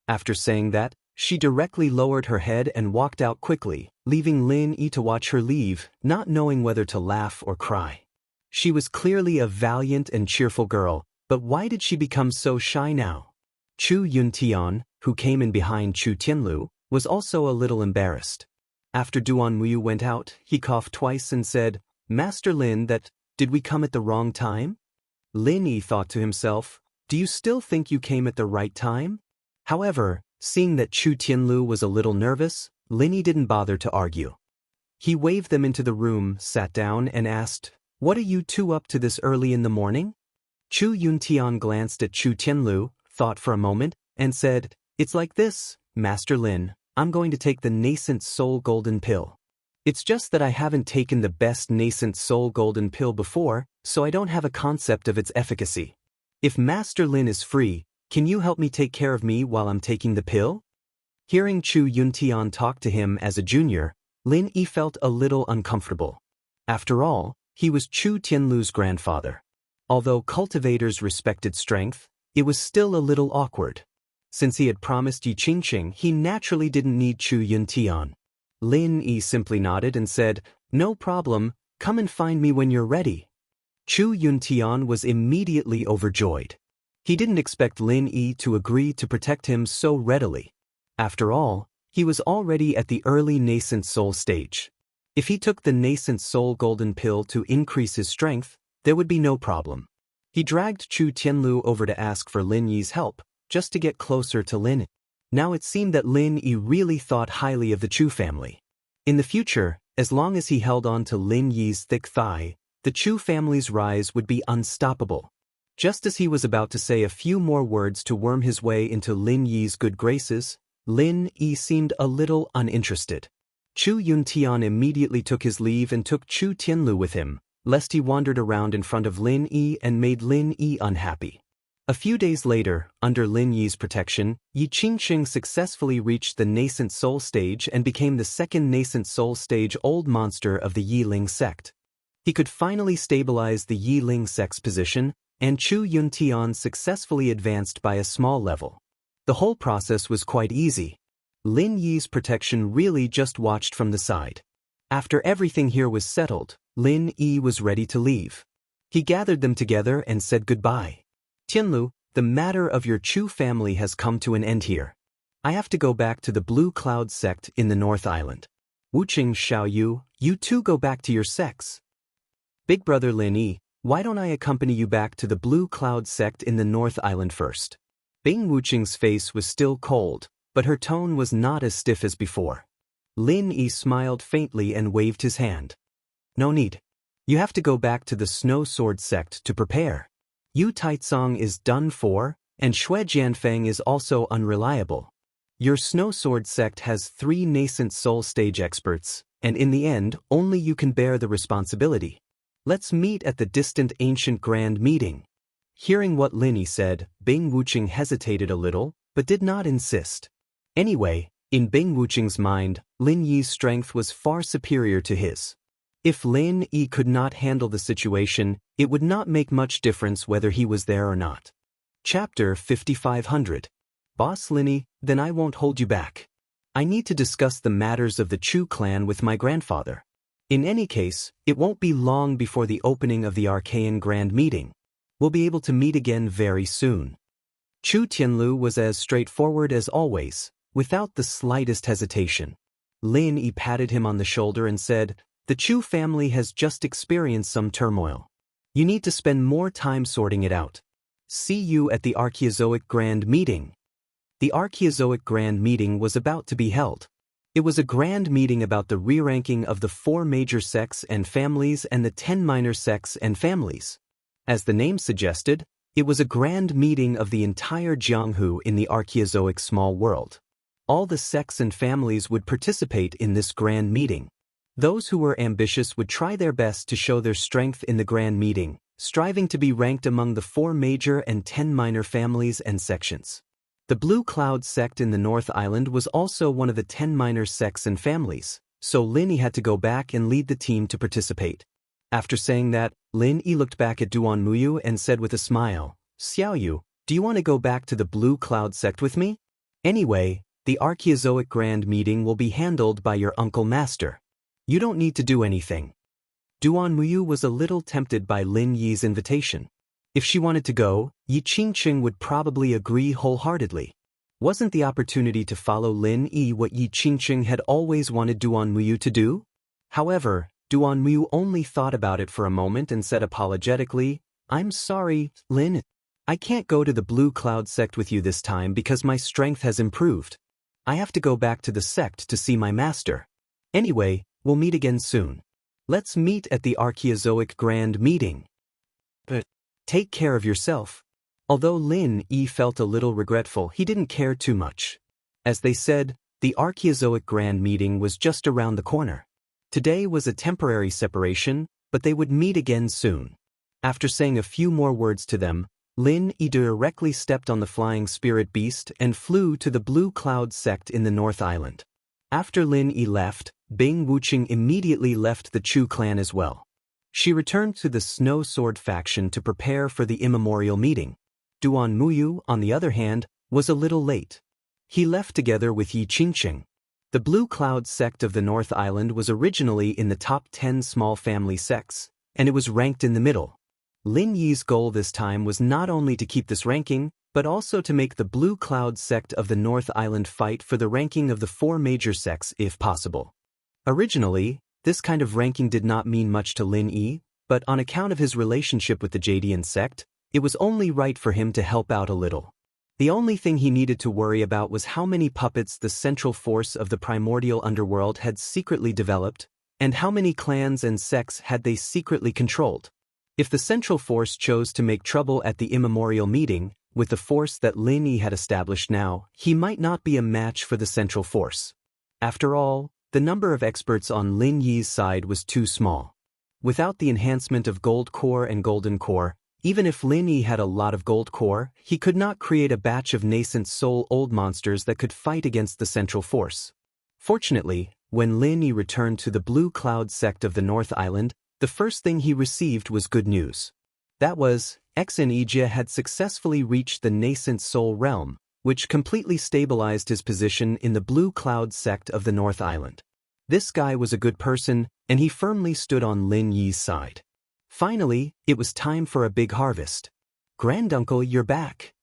After saying that, she directly lowered her head and walked out quickly, leaving Lin Yi to watch her leave, not knowing whether to laugh or cry. She was clearly a valiant and cheerful girl, but why did she become so shy now? Chu Yuntian, who came in behind Chu Tianlu, was also a little embarrassed. After Duan Muyu went out, he coughed twice and said, "Master Lin, did we come at the wrong time?" Lin Yi thought to himself, "Do you still think you came at the right time?" However, seeing that Chu Tianlu was a little nervous, Lin Yi didn't bother to argue. He waved them into the room, sat down and asked, "What are you two up to this early in the morning?" Chu Yuntian glanced at Chu Tianlu, thought for a moment, and said, "It's like this, Master Lin, I'm going to take the nascent soul golden pill. It's just that I haven't taken the best nascent soul golden pill before, so I don't have a concept of its efficacy. If Master Lin is free, can you help me take care of me while I'm taking the pill?" Hearing Chu Yuntian talk to him as a junior, Lin Yi felt a little uncomfortable. After all, he was Chu Tianlu's grandfather. Although cultivators respected strength, it was still a little awkward. Since he had promised Yi Qingqing, he naturally didn't need Chu Yuntian. Lin Yi simply nodded and said, "No problem, come and find me when you're ready." Chu Yuntian was immediately overjoyed. He didn't expect Lin Yi to agree to protect him so readily. After all, he was already at the early nascent soul stage. If he took the nascent soul golden pill to increase his strength, there would be no problem. He dragged Chu Tianlu over to ask for Lin Yi's help, just to get closer to Lin Yi. Now it seemed that Lin Yi really thought highly of the Chu family. In the future, as long as he held on to Lin Yi's thick thigh, the Chu family's rise would be unstoppable. Just as he was about to say a few more words to worm his way into Lin Yi's good graces, Lin Yi seemed a little uninterested. Chu Yuntian immediately took his leave and took Chu Tianlu with him, lest he wandered around in front of Lin Yi and made Lin Yi unhappy. A few days later, under Lin Yi's protection, Yi Qingqing successfully reached the nascent soul stage and became the second nascent soul stage old monster of the Yi Ling sect. He could finally stabilize the Yi Ling sect's position, and Chu Yuntian successfully advanced by a small level. The whole process was quite easy. Lin Yi's protection really just watched from the side. After everything here was settled, Lin Yi was ready to leave. He gathered them together and said goodbye. Tianlu, the matter of your Chu family has come to an end here. I have to go back to the Blue Cloud sect in the North Island. Wuxia Xiaoyu, you too go back to your sects. Big brother Lin Yi, why don't I accompany you back to the Blue Cloud sect in the North Island first? Bing Wuqing's face was still cold, but her tone was not as stiff as before. Lin Yi smiled faintly and waved his hand. No need. You have to go back to the Snow Sword sect to prepare. Yu Taicong is done for, and Xue Jianfeng is also unreliable. Your Snow Sword sect has 3 nascent soul stage experts, and in the end, only you can bear the responsibility. Let's meet at the distant ancient grand meeting. Hearing what Lin Yi said, Bing Wuqing hesitated a little, but did not insist. Anyway, in Bing Wuqing's mind, Lin Yi's strength was far superior to his. If Lin Yi could not handle the situation, it would not make much difference whether he was there or not. Chapter 5500. Boss Lin Yi, then I won't hold you back. I need to discuss the matters of the Chu clan with my grandfather. In any case, it won't be long before the opening of the Archaean Grand Meeting. We'll be able to meet again very soon. Chu Tianlu was as straightforward as always, without the slightest hesitation. Lin Yi patted him on the shoulder and said, the Chu family has just experienced some turmoil. You need to spend more time sorting it out. See you at the Archaeozoic Grand Meeting. The Archaeozoic Grand Meeting was about to be held. It was a grand meeting about the re-ranking of the 4 major sects and families and the 10 minor sects and families. As the name suggested, it was a grand meeting of the entire Jianghu in the Archaeozoic small world. All the sects and families would participate in this grand meeting. Those who were ambitious would try their best to show their strength in the grand meeting, striving to be ranked among the 4 major and 10 minor families and sections. The Blue Cloud sect in the North Island was also one of the 10 minor sects and families, so Lin Yi had to go back and lead the team to participate. After saying that, Lin Yi looked back at Duan Muyu and said with a smile, Xiaoyu, do you want to go back to the Blue Cloud sect with me? Anyway, the Archaeozoic Grand Meeting will be handled by your uncle master. You don't need to do anything. Duan Muyu was a little tempted by Lin Yi's invitation. If she wanted to go, Yi Qingqing would probably agree wholeheartedly. Wasn't the opportunity to follow Lin Yi what Yi Qingqing had always wanted Duan Muyu to do? However, Duan Muyu only thought about it for a moment and said apologetically, I'm sorry, Lin. I can't go to the Blue Cloud sect with you this time because my strength has improved. I have to go back to the sect to see my master. Anyway, we'll meet again soon. Let's meet at the Archaeozoic Grand Meeting. But take care of yourself. Although Lin Yi felt a little regretful, he didn't care too much. As they said, the Archaeozoic Grand Meeting was just around the corner. Today was a temporary separation, but they would meet again soon. After saying a few more words to them, Lin Yi directly stepped on the flying spirit beast and flew to the Blue Cloud sect in the North Island. After Lin Yi left, Bing Wuqing immediately left the Chu clan as well. She returned to the Snow Sword faction to prepare for the immemorial meeting. Duan Muyu, on the other hand, was a little late. He left together with Yi Qingqing. The Blue Cloud sect of the North Island was originally in the top 10 small family sects, and it was ranked in the middle. Lin Yi's goal this time was not only to keep this ranking, but also to make the Blue Cloud sect of the North Island fight for the ranking of the 4 major sects if possible. Originally, this kind of ranking did not mean much to Lin Yi, but on account of his relationship with the Jadian sect, it was only right for him to help out a little. The only thing he needed to worry about was how many puppets the central force of the primordial underworld had secretly developed, and how many clans and sects had they secretly controlled. If the central force chose to make trouble at the immemorial meeting, with the force that Lin Yi had established now, he might not be a match for the central force. After all, the number of experts on Lin Yi's side was too small. Without the enhancement of gold core and golden core, even if Lin Yi had a lot of gold core, he could not create a batch of nascent soul old monsters that could fight against the central force. Fortunately, when Lin Yi returned to the Blue Cloud sect of the North Island, the first thing he received was good news. That was, Xianxia had successfully reached the nascent soul realm, which completely stabilized his position in the Blue Cloud sect of the North Island. This guy was a good person, and he firmly stood on Lin Yi's side. Finally, it was time for a big harvest. "Granduncle, you're back."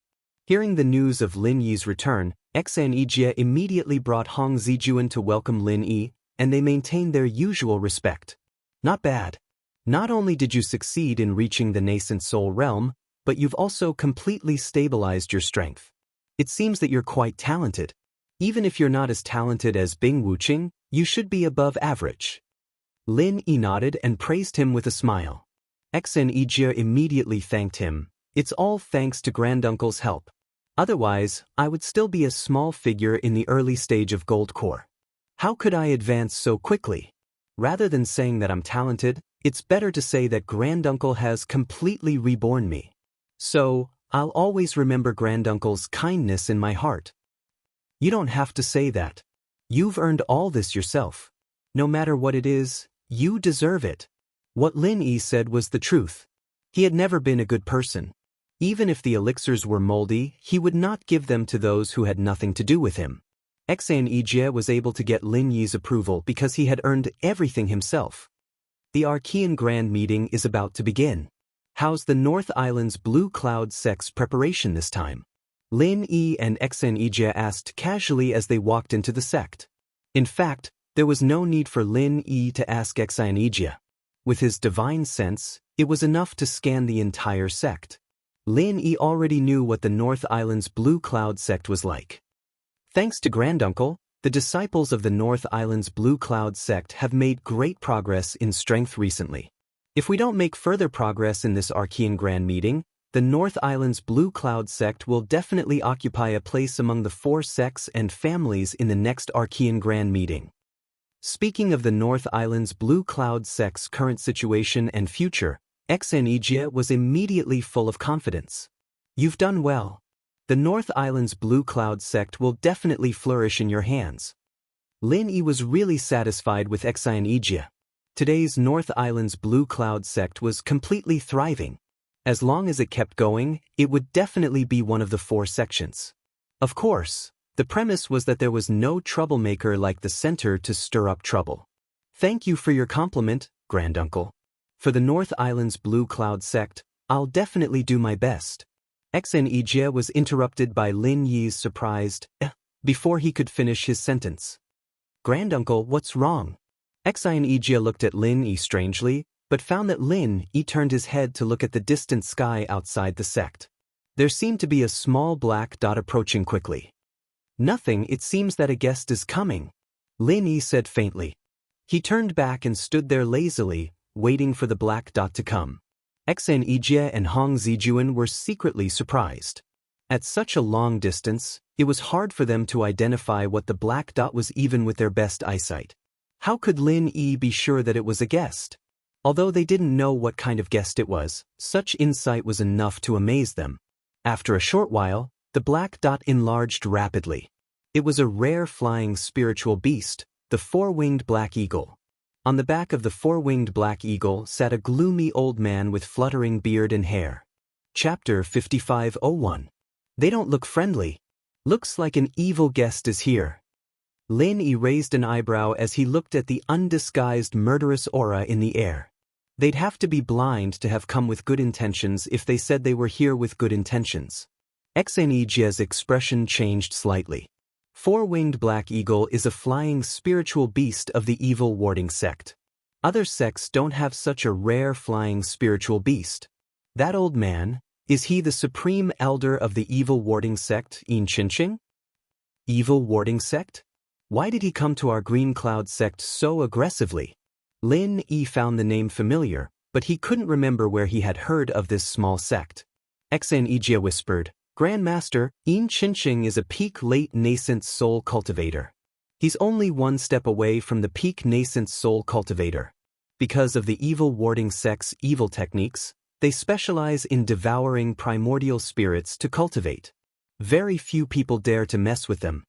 Hearing the news of Lin Yi's return, Xianxia immediately brought Hong Zijuan to welcome Lin Yi, and they maintained their usual respect. "Not bad. Not only did you succeed in reaching the nascent soul realm, but you've also completely stabilized your strength. It seems that you're quite talented. Even if you're not as talented as Bing Wuqing, you should be above average." Lin Yi nodded and praised him with a smile. Xianxia immediately thanked him. "It's all thanks to Granduncle's help. Otherwise, I would still be a small figure in the early stage of Gold Core. How could I advance so quickly? Rather than saying that I'm talented, it's better to say that Granduncle has completely reborn me. So, I'll always remember Granduncle's kindness in my heart." "You don't have to say that. You've earned all this yourself. No matter what it is, you deserve it." What Lin Yi said was the truth. He had never been a good person. Even if the elixirs were moldy, he would not give them to those who had nothing to do with him. Xianxia was able to get Lin Yi's approval because he had earned everything himself. The Archean Grand Meeting is about to begin. How's the North Island's Blue Cloud sect's preparation this time? Lin Yi and Xianxia asked casually as they walked into the sect. In fact, there was no need for Lin Yi to ask Xianxia. With his divine sense, it was enough to scan the entire sect. Lin Yi already knew what the North Island's Blue Cloud sect was like. Thanks to Granduncle, the disciples of the North Island's Blue Cloud sect have made great progress in strength recently. If we don't make further progress in this Archean Grand Meeting, the North Island's Blue Cloud sect will definitely occupy a place among the 4 sects and families in the next Archean Grand Meeting. Speaking of the North Island's Blue Cloud sect's current situation and future, Xianxia was immediately full of confidence. "You've done well. The North Island's Blue Cloud sect will definitely flourish in your hands." Lin Yi was really satisfied with Xianxia. Today's North Island's Blue Cloud sect was completely thriving. As long as it kept going, it would definitely be one of the 4 sections. Of course, the premise was that there was no troublemaker like the center to stir up trouble. "Thank you for your compliment, Granduncle. For the North Island's Blue Cloud sect, I'll definitely do my best." Xianxia was interrupted by Lin Yi's surprised before he could finish his sentence. "Granduncle, what's wrong?" Xianxia looked at Lin Yi strangely, but found that Lin Yi turned his head to look at the distant sky outside the sect. There seemed to be a small black dot approaching quickly. "Nothing, it seems that a guest is coming," Lin Yi said faintly. He turned back and stood there lazily, waiting for the black dot to come. Xianxia and Hong Zijuan were secretly surprised. At such a long distance, it was hard for them to identify what the black dot was even with their best eyesight. How could Lin Yi be sure that it was a guest? Although they didn't know what kind of guest it was, such insight was enough to amaze them. After a short while, the black dot enlarged rapidly. It was a rare flying spiritual beast, the 4-winged black eagle. On the back of the 4-winged black eagle sat a gloomy old man with fluttering beard and hair. Chapter 5501. They don't look friendly. Looks like an evil guest is here. Lin Yi raised an eyebrow as he looked at the undisguised murderous aura in the air. They'd have to be blind to have come with good intentions if they said they were here with good intentions. Xianxia's expression changed slightly. 4-winged black eagle is a flying spiritual beast of the evil warding sect. Other sects don't have such a rare flying spiritual beast. That old man, is he the supreme elder of the evil warding sect, Xianxia? Evil warding sect? Why did he come to our Green Cloud sect so aggressively? Lin Yi found the name familiar, but he couldn't remember where he had heard of this small sect. Xianxia whispered, "Grandmaster, Xianxia is a peak late nascent soul cultivator. He's only 1 step away from the peak nascent soul cultivator. Because of the evil warding sect's evil techniques, they specialize in devouring primordial spirits to cultivate. Very few people dare to mess with them."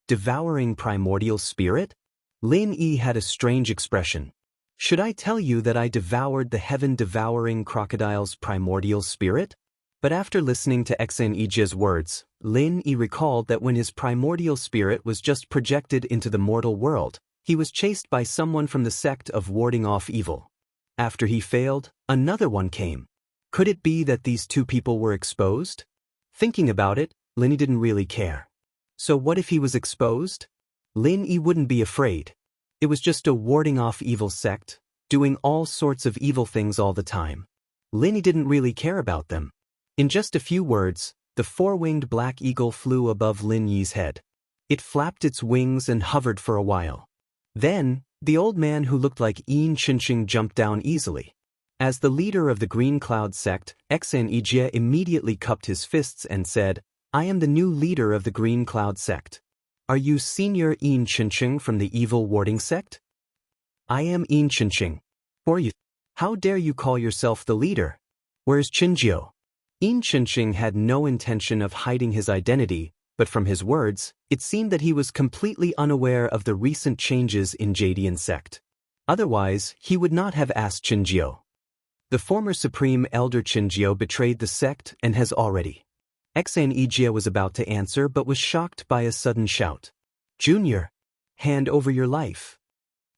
Devouring primordial spirit? Lin Yi had a strange expression. Should I tell you that I devoured the heaven-devouring crocodile's primordial spirit? But after listening to Xianxia's words, Lin Yi recalled that when his primordial spirit was just projected into the mortal world, he was chased by someone from the sect of warding off evil. After he failed, another one came. Could it be that these two people were exposed? Thinking about it, Lin Yi didn't really care. So what if he was exposed? Lin Yi wouldn't be afraid. It was just a warding off evil sect, doing all sorts of evil things all the time. Lin Yi didn't really care about them. In just a few words, the four-winged black eagle flew above Lin Yi's head. It flapped its wings and hovered for a while. Then, the old man who looked like Xianxia jumped down easily. As the leader of the Green Cloud sect, Xianxia immediately cupped his fists and said, "I am the new leader of the Green Cloud sect. Are you Senior Xianxia from the evil warding sect?" "I am Xianxia. Or you? How dare you call yourself the leader? Where's Qinjiu?" Xianxia had no intention of hiding his identity, but from his words, it seemed that he was completely unaware of the recent changes in Jadian sect. Otherwise, he would not have asked Qinjiu. The former Supreme Elder Qinjiu betrayed the sect and has already. Xianxia was about to answer but was shocked by a sudden shout. "Junior, hand over your life."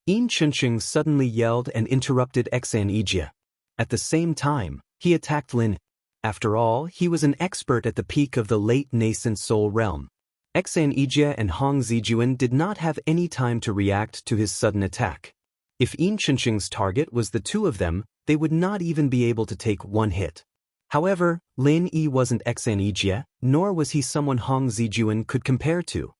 Xianxia suddenly yelled and interrupted Xianxia. At the same time, he attacked Lin. After all, he was an expert at the peak of the late nascent soul realm. Xianxia and Hong Zijuan did not have any time to react to his sudden attack. If Xianxia's target was the two of them, they would not even be able to take one hit. However, Lin Yi wasn't Xianxia, nor was he someone Hong Zijuan could compare to.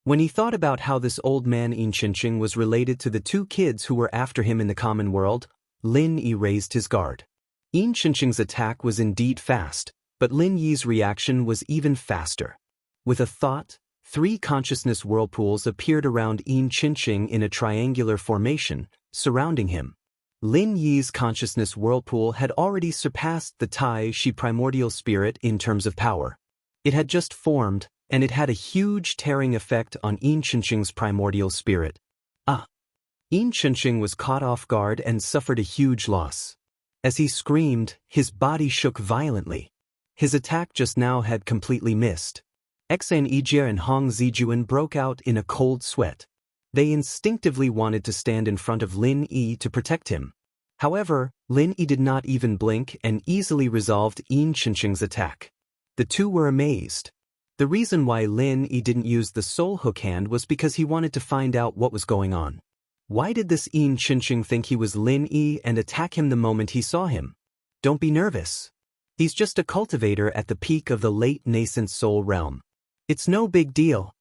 When he thought about how this old man Xianxia was related to the two kids who were after him in the common world, Lin Yi raised his guard. Xianxia's attack was indeed fast, but Lin Yi's reaction was even faster. With a thought, 3 consciousness whirlpools appeared around Xianxia in a triangular formation, surrounding him. Lin Yi's consciousness whirlpool had already surpassed the Tai Shi primordial spirit in terms of power. It had just formed, and it had a huge tearing effect on Xianxia's primordial spirit. Xianxia was caught off guard and suffered a huge loss. As he screamed, his body shook violently. His attack just now had completely missed. Xianxia and Hong Zijuan broke out in a cold sweat. They instinctively wanted to stand in front of Lin Yi to protect him. However, Lin Yi did not even blink and easily resolved Xianxia's attack. The two were amazed. The reason why Lin Yi didn't use the soul hook hand was because he wanted to find out what was going on. Why did this Xianxia think he was Lin Yi and attack him the moment he saw him? Don't be nervous. He's just a cultivator at the peak of the late nascent soul realm. It's no big deal.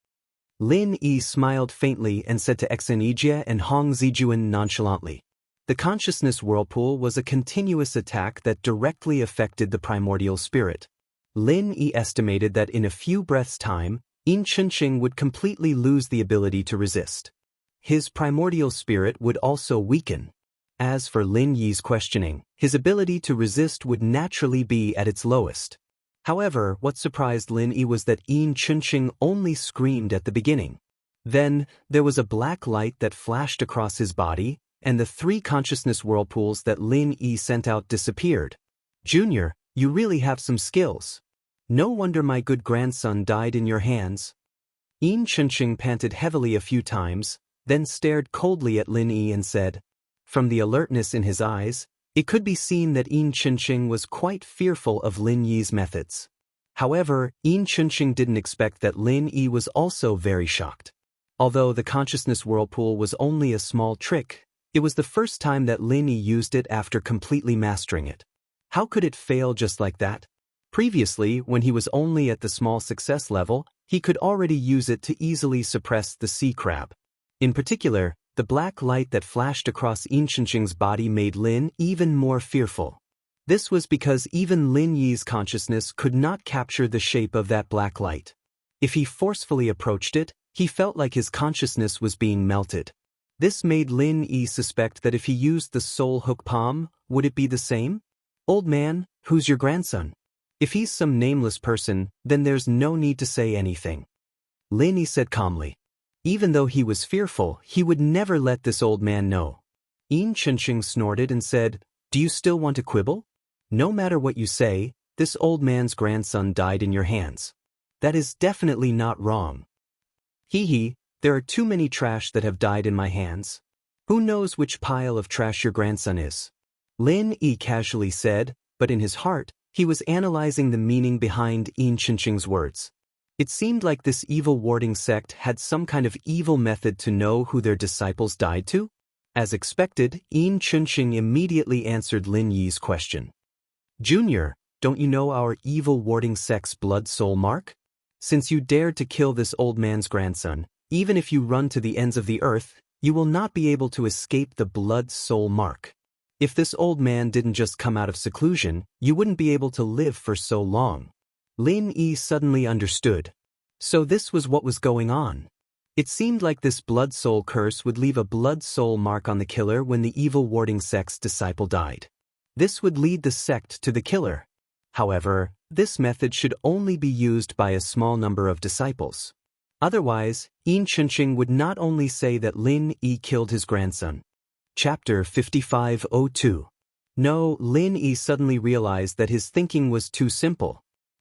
Lin Yi smiled faintly and said to Xianxia and Hong Zijuan nonchalantly. The consciousness whirlpool was a continuous attack that directly affected the primordial spirit. Lin Yi estimated that in a few breaths' time, Xianxia would completely lose the ability to resist. His primordial spirit would also weaken. As for Lin Yi's questioning, his ability to resist would naturally be at its lowest. However, what surprised Lin Yi was that Xianxia only screamed at the beginning. Then, there was a black light that flashed across his body, and the 3 consciousness whirlpools that Lin Yi sent out disappeared. "Junior, you really have some skills. No wonder my good grandson died in your hands." Xianxia panted heavily a few times, then stared coldly at Lin Yi and said, from the alertness in his eyes, it could be seen that Xianxia was quite fearful of Lin Yi's methods. However, Xianxia didn't expect that Lin Yi was also very shocked. Although the consciousness whirlpool was only a small trick, it was the first time that Lin Yi used it after completely mastering it. How could it fail just like that? Previously, when he was only at the small success level, he could already use it to easily suppress the sea crab. In particular, the black light that flashed across Xianxia's body made Lin even more fearful. This was because even Lin Yi's consciousness could not capture the shape of that black light. If he forcefully approached it, he felt like his consciousness was being melted. This made Lin Yi suspect that if he used the soul hook palm, would it be the same? "Old man, who's your grandson?" If he's some nameless person, then there's no need to say anything. Lin Yi said calmly. Even though he was fearful, he would never let this old man know. Yin Chenxing snorted and said, "Do you still want to quibble? No matter what you say, this old man's grandson died in your hands. That is definitely not wrong." "Hee hee, there are too many trash that have died in my hands. Who knows which pile of trash your grandson is?" Lin Yi casually said, but in his heart, he was analyzing the meaning behind Yin Chenxing's words. It seemed like this evil warding sect had some kind of evil method to know who their disciples died to. As expected, Yin Chenxing immediately answered Lin Yi's question. "Junior, don't you know our evil warding sect's blood soul mark? Since you dared to kill this old man's grandson, even if you run to the ends of the earth, you will not be able to escape the blood soul mark. If this old man didn't just come out of seclusion, you wouldn't be able to live for so long." Lin Yi suddenly understood. So this was what was going on. It seemed like this blood soul curse would leave a blood soul mark on the killer when the evil warding sect's disciple died. This would lead the sect to the killer. However, this method should only be used by a small number of disciples. Otherwise, Yin Chenxing would not only say that Lin Yi killed his grandson. Chapter 5502. No, Lin Yi suddenly realized that his thinking was too simple.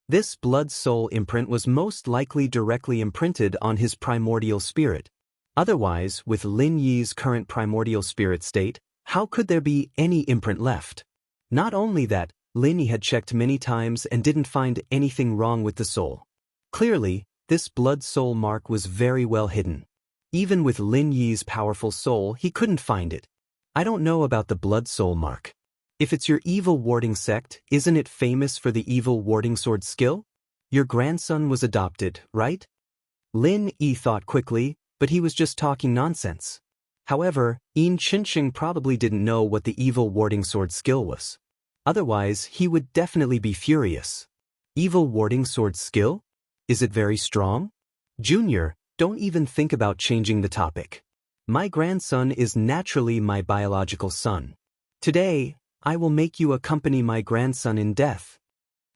This blood soul imprint was most likely directly imprinted on his primordial spirit. Otherwise, with Lin Yi's current primordial spirit state, how could there be any imprint left? Not only that, Lin Yi had checked many times and didn't find anything wrong with the soul. Clearly, this blood soul mark was very well hidden. Even with Lin Yi's powerful soul, he couldn't find it. "I don't know about the blood soul mark. If it's your evil warding sect, isn't it famous for the evil warding sword skill? Your grandson was adopted, right?" Lin Yi thought quickly, but he was just talking nonsense. However, Yin Chenxing probably didn't know what the evil warding sword skill was. Otherwise, he would definitely be furious. Evil warding sword skill? Is it very strong? Junior, don't even think about changing the topic. My grandson is naturally my biological son. Today, I will make you accompany my grandson in death."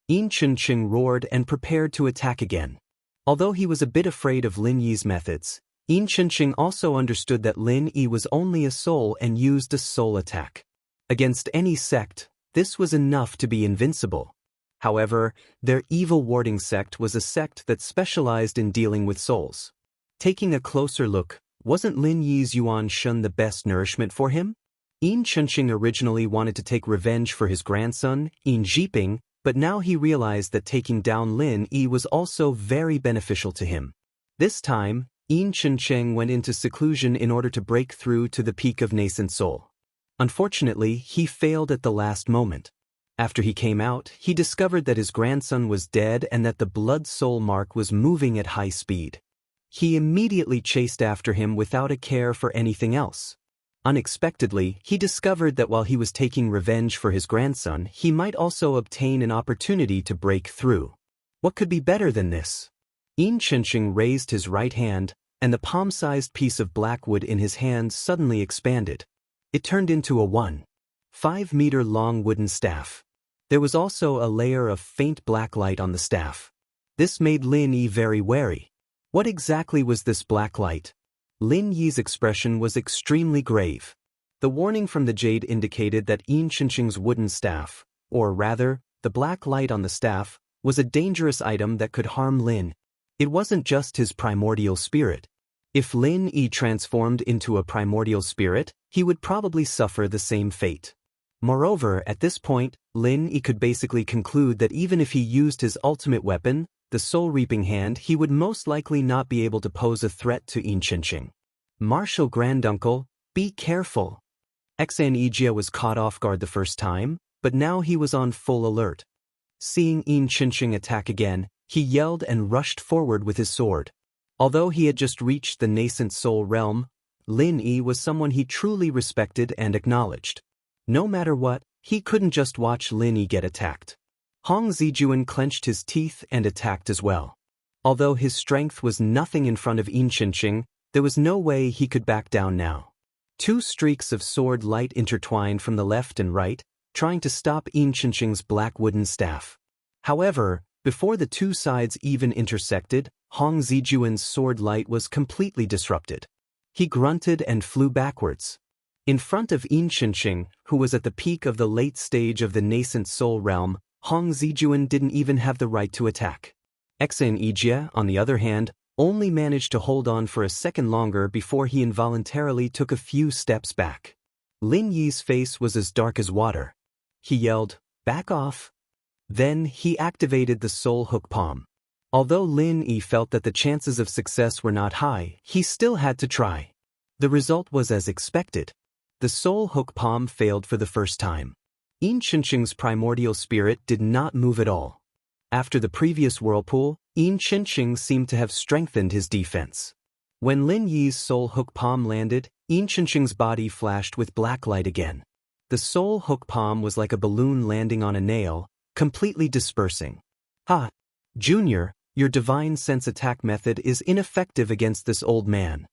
Yin Chenxing roared and prepared to attack again. Although he was a bit afraid of Lin Yi's methods, Yin Chenxing also understood that Lin Yi was only a soul and used a soul attack. Against any sect, this was enough to be invincible. However, their evil warding sect was a sect that specialized in dealing with souls. Taking a closer look, wasn't Lin Yi's Yuan Shun the best nourishment for him? Yin Chenxing originally wanted to take revenge for his grandson, Yin Zhiping, but now he realized that taking down Lin Yi was also very beneficial to him. This time, Yin Chenxing went into seclusion in order to break through to the peak of nascent soul. Unfortunately, he failed at the last moment. After he came out, he discovered that his grandson was dead and that the blood soul mark was moving at high speed. He immediately chased after him without a care for anything else. Unexpectedly, he discovered that while he was taking revenge for his grandson, he might also obtain an opportunity to break through. What could be better than this? Yin Chenxing raised his right hand, and the palm-sized piece of black wood in his hand suddenly expanded. It turned into a 1.5-meter long wooden staff. There was also a layer of faint black light on the staff. This made Lin Yi very wary. What exactly was this black light? Lin Yi's expression was extremely grave. The warning from the jade indicated that Yin Chenxing's wooden staff, or rather, the black light on the staff, was a dangerous item that could harm Lin. It wasn't just his primordial spirit. If Lin Yi transformed into a primordial spirit, he would probably suffer the same fate. Moreover, at this point, Lin Yi could basically conclude that even if he used his ultimate weapon, the soul-reaping hand, he would most likely not be able to pose a threat to Yin Chenxing. "Martial granduncle, be careful." Xianxia was caught off guard the first time, but now he was on full alert. Seeing Yin Chenxing attack again, he yelled and rushed forward with his sword. Although he had just reached the nascent soul realm, Lin Yi was someone he truly respected and acknowledged. No matter what, he couldn't just watch Lin Yi get attacked. Hong Zijuan clenched his teeth and attacked as well. Although his strength was nothing in front of Yin Chenxing, there was no way he could back down now. Two streaks of sword light intertwined from the left and right, trying to stop Yin Chenxing's black wooden staff. However, before the two sides even intersected, Hong Zijuan's sword light was completely disrupted. He grunted and flew backwards. In front of Yin Xianxia, who was at the peak of the late stage of the nascent soul realm, Hong Zijuan didn't even have the right to attack. Xianxia, on the other hand, only managed to hold on for a second longer before he involuntarily took a few steps back. Lin Yi's face was as dark as water. He yelled, "Back off." Then he activated the soul hook palm. Although Lin Yi felt that the chances of success were not high, he still had to try. The result was as expected. The soul hook palm failed for the first time. Yin Xianxia's primordial spirit did not move at all. After the previous whirlpool, Yin Xianxia seemed to have strengthened his defense. When Lin Yi's soul hook palm landed, Yin Xianxia's body flashed with black light again. The soul hook palm was like a balloon landing on a nail, completely dispersing. "Ha! Junior, your divine sense attack method is ineffective against this old man."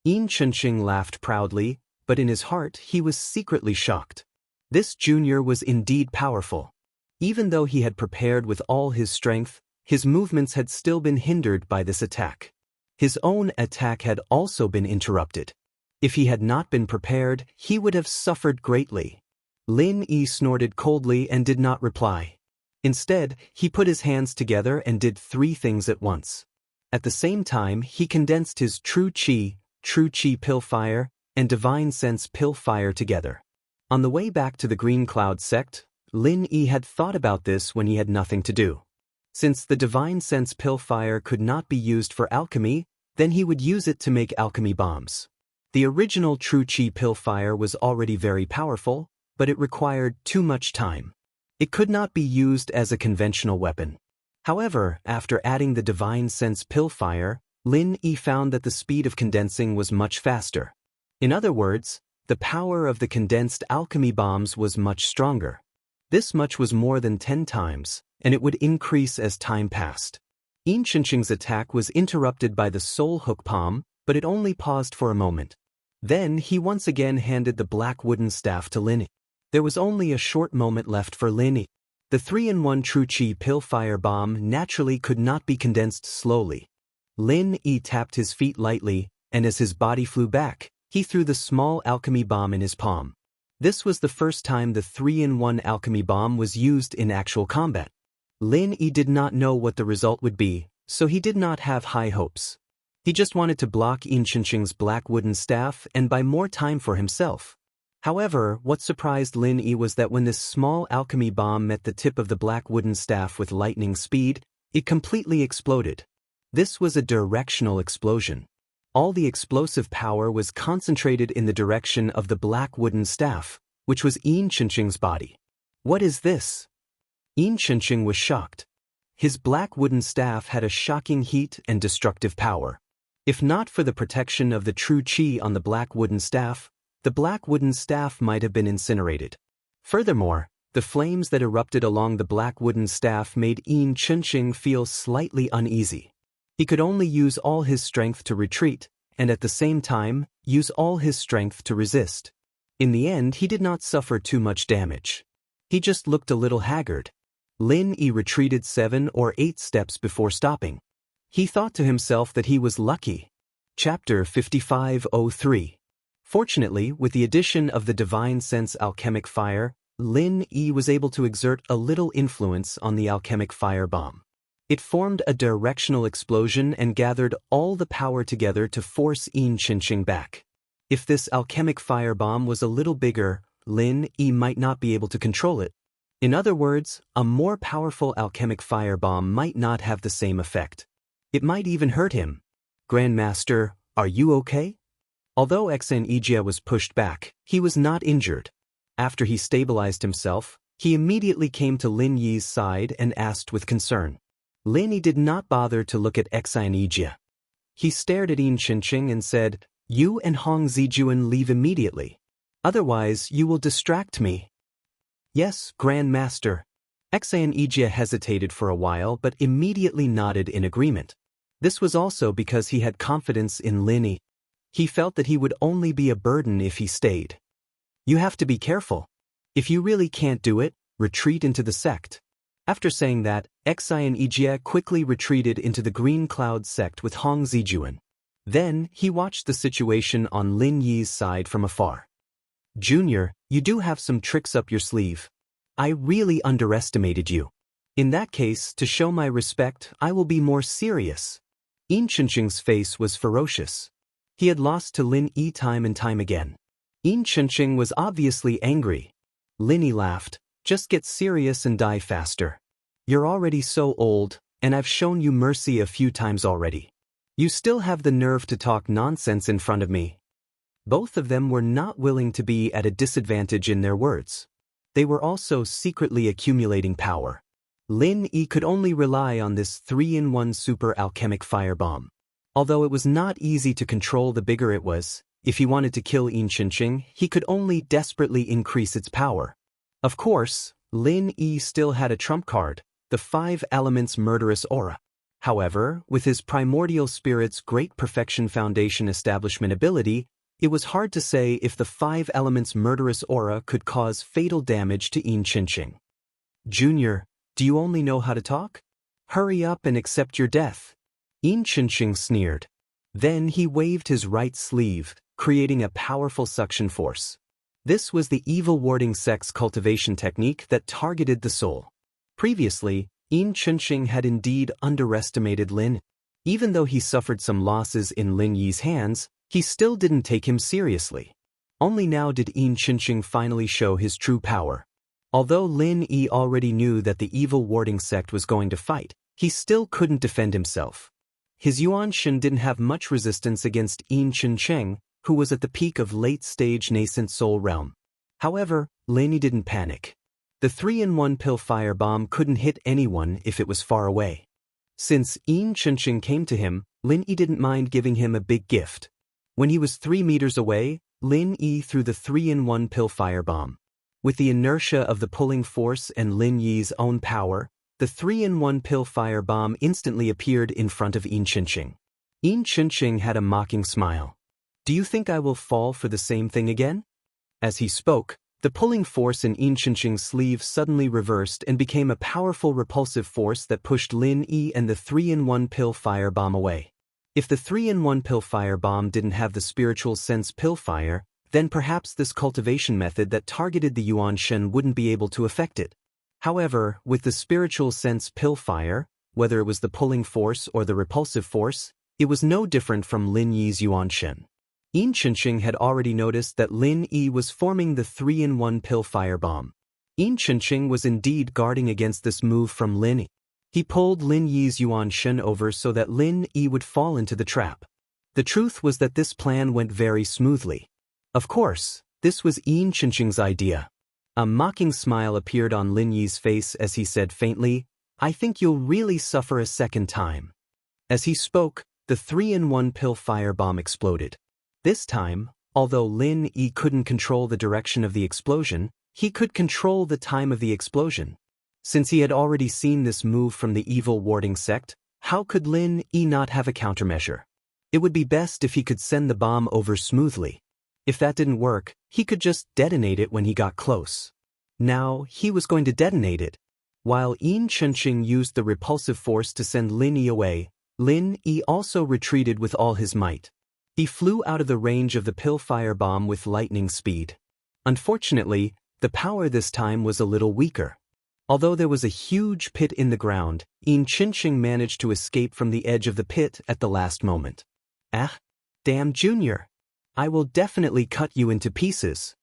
Yin Xianxia laughed proudly, but in his heart he was secretly shocked. This junior was indeed powerful. Even though he had prepared with all his strength, his movements had still been hindered by this attack. His own attack had also been interrupted. If he had not been prepared, he would have suffered greatly. Lin Yi snorted coldly and did not reply. Instead, he put his hands together and did three things at once. At the same time, he condensed his True Qi Pill Fire, and Divine Sense Pill Fire together. On the way back to the Green Cloud sect, Lin Yi had thought about this when he had nothing to do. Since the Divine Sense Pill Fire could not be used for alchemy, then he would use it to make alchemy bombs. The original True Qi Pill Fire was already very powerful, but it required too much time. It could not be used as a conventional weapon. However, after adding the Divine Sense Pill Fire, Lin Yi found that the speed of condensing was much faster. In other words, the power of the condensed alchemy bombs was much stronger. This much was more than 10 times, and it would increase as time passed. Yin Xianxia's attack was interrupted by the soul hook palm, but it only paused for a moment. Then he once again handed the black wooden staff to Lin Yi. There was only a short moment left for Lin Yi. The 3-in-1 True Qi Pill Fire Bomb naturally could not be condensed slowly. Lin Yi tapped his feet lightly, and as his body flew back, he threw the small alchemy bomb in his palm. This was the first time the 3-in-1 alchemy bomb was used in actual combat. Lin Yi did not know what the result would be, so he did not have high hopes. He just wanted to block Yin Xianxia's black wooden staff and buy more time for himself. However, what surprised Lin Yi was that when this small alchemy bomb met the tip of the black wooden staff with lightning speed, it completely exploded. This was a directional explosion. All the explosive power was concentrated in the direction of the black wooden staff, which was Yin Xianxia's body. "What is this?" Yin Xianxia was shocked. His black wooden staff had a shocking heat and destructive power. If not for the protection of the True Qi on the black wooden staff, the black wooden staff might have been incinerated. Furthermore, the flames that erupted along the black wooden staff made Yin Xianxia feel slightly uneasy. He could only use all his strength to retreat, and at the same time, use all his strength to resist. In the end, he did not suffer too much damage. He just looked a little haggard. Lin Yi retreated 7 or 8 steps before stopping. He thought to himself that he was lucky. Chapter 5503. Fortunately, with the addition of the Divine Sense Alchemic Fire, Lin Yi was able to exert a little influence on the alchemic fire bomb. It formed a directional explosion and gathered all the power together to force Yin Xianxia back. If this alchemic fire bomb was a little bigger, Lin Yi might not be able to control it. In other words, a more powerful alchemic fire bomb might not have the same effect. It might even hurt him. "Grandmaster, are you okay?" Although Xianxia was pushed back, he was not injured. After he stabilized himself, he immediately came to Lin Yi's side and asked with concern. Lin Yi did not bother to look at Xianxia. He stared at Yin Xianxia and said, "You and Hong Zijuan leave immediately. Otherwise, you will distract me." "Yes, Grand Master." Xianxia hesitated for a while but immediately nodded in agreement. This was also because he had confidence in Lin Yi. He felt that he would only be a burden if he stayed. "You have to be careful. If you really can't do it, retreat into the sect." After saying that, Xianxia quickly retreated into the Green Cloud sect with Hong Zijuan. Then, he watched the situation on Lin Yi's side from afar. Junior, you do have some tricks up your sleeve. I really underestimated you. In that case, to show my respect, I will be more serious. Yin Chenqing's face was ferocious. He had lost to Lin Yi time and time again. Yin Chenqing was obviously angry. Lin Yi laughed. Just get serious and die faster. You're already so old, and I've shown you mercy a few times already. You still have the nerve to talk nonsense in front of me. Both of them were not willing to be at a disadvantage in their words. They were also secretly accumulating power. Lin Yi could only rely on this 3-in-1 super alchemic firebomb. Although it was not easy to control the bigger it was, if he wanted to kill Yin Chenqing, he could only desperately increase its power. Of course, Lin Yi still had a trump card, the 5 elements murderous aura. However, with his primordial spirit's great perfection foundation establishment ability, it was hard to say if the 5 elements murderous aura could cause fatal damage to Yin Chenqing. Junior, do you only know how to talk? Hurry up and accept your death. Yin Chenqing sneered. Then he waved his right sleeve, creating a powerful suction force. This was the evil warding sex cultivation technique that targeted the soul. Previously, Yin Chenqing had indeed underestimated Lin. Even though he suffered some losses in Lin Yi's hands, he still didn't take him seriously. Only now did Yin Chenqing finally show his true power. Although Lin Yi already knew that the evil warding sect was going to fight, he still couldn't defend himself. His Yuanshen didn't have much resistance against Yin Chenqing, who was at the peak of late-stage nascent soul realm. However, Lin Yi didn't panic. The 3-in-1 pill firebomb couldn't hit anyone if it was far away. Since Yin Chenqing came to him, Lin Yi didn't mind giving him a big gift. When he was 3 meters away, Lin Yi threw the 3-in-1 pill firebomb. With the inertia of the pulling force and Lin Yi's own power, the 3-in-1 pill firebomb instantly appeared in front of Yin Chenqing. Yin Chenqing had a mocking smile. Do you think I will fall for the same thing again? As he spoke, the pulling force in Yin Chenqing's sleeve suddenly reversed and became a powerful repulsive force that pushed Lin Yi and the 3-in-1 pill firebomb away. If the 3-in-1 pill firebomb didn't have the spiritual sense pill fire, then perhaps this cultivation method that targeted the Yuanshen wouldn't be able to affect it. However, with the spiritual sense pill fire, whether it was the pulling force or the repulsive force, it was no different from Lin Yi's Yuanshen. Yin Chenqing had already noticed that Lin Yi was forming the 3-in-1 pill firebomb. Yin Chenqing was indeed guarding against this move from Lin Yi. He pulled Lin Yi's Yuanshen over so that Lin Yi would fall into the trap. The truth was that this plan went very smoothly. Of course, this was Yin Chenqing's idea. A mocking smile appeared on Lin Yi's face as he said faintly, I think you'll really suffer a second time. As he spoke, the 3-in-1 pill firebomb exploded. This time, although Lin Yi couldn't control the direction of the explosion, he could control the time of the explosion. Since he had already seen this move from the evil warding sect, how could Lin Yi not have a countermeasure? It would be best if he could send the bomb over smoothly. If that didn't work, he could just detonate it when he got close. Now, he was going to detonate it. While Yin Chenqing used the repulsive force to send Lin Yi away, Lin Yi also retreated with all his might. He flew out of the range of the pill firebomb with lightning speed. Unfortunately, the power this time was a little weaker. Although there was a huge pit in the ground, Yin Chenqing managed to escape from the edge of the pit at the last moment. Ah, damn Junior! I will definitely cut you into pieces.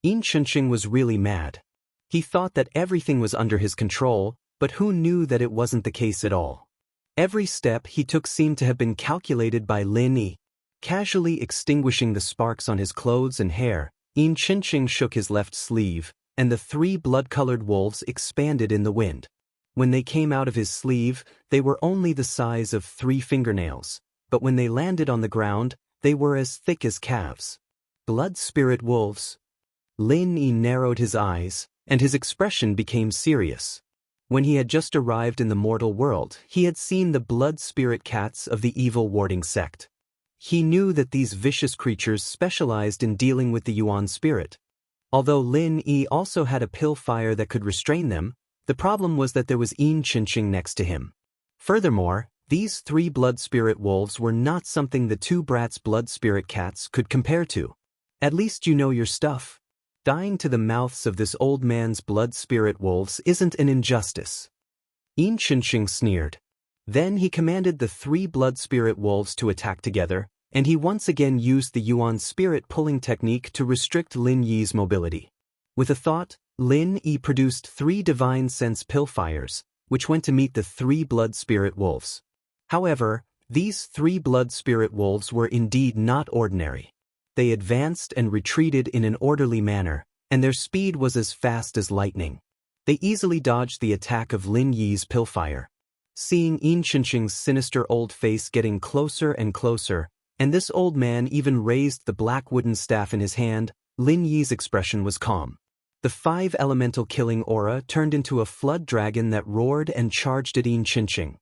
Yin Chenqing was really mad. He thought that everything was under his control, but who knew that it wasn't the case at all. Every step he took seemed to have been calculated by Lin Yi. Casually extinguishing the sparks on his clothes and hair, Yin Chenqing shook his left sleeve, and the 3 blood-colored wolves expanded in the wind. When they came out of his sleeve, they were only the size of 3 fingernails, but when they landed on the ground, they were as thick as calves. Blood spirit wolves. Lin Yi narrowed his eyes, and his expression became serious. When he had just arrived in the mortal world, he had seen the blood spirit cats of the evil warding sect. He knew that these vicious creatures specialized in dealing with the Yuan spirit. Although Lin Yi also had a pill fire that could restrain them, the problem was that there was Yin Chenqing next to him. Furthermore, these 3 blood spirit wolves were not something the 2 brats blood spirit cats could compare to. At least you know your stuff. Dying to the mouths of this old man's blood spirit wolves isn't an injustice. Yin Xianxia sneered. Then he commanded the 3 blood spirit wolves to attack together, and he once again used the Yuan spirit pulling technique to restrict Lin Yi's mobility. With a thought, Lin Yi produced 3 divine sense pillfires, which went to meet the 3 blood spirit wolves. However, these 3 blood spirit wolves were indeed not ordinary. They advanced and retreated in an orderly manner, and their speed was as fast as lightning. They easily dodged the attack of Lin Yi's pillfire. Seeing Yin Xianxia's sinister old face getting closer and closer, and this old man even raised the black wooden staff in his hand, Lin Yi's expression was calm. The 5 elemental killing aura turned into a flood dragon that roared and charged at Yin Xianxia.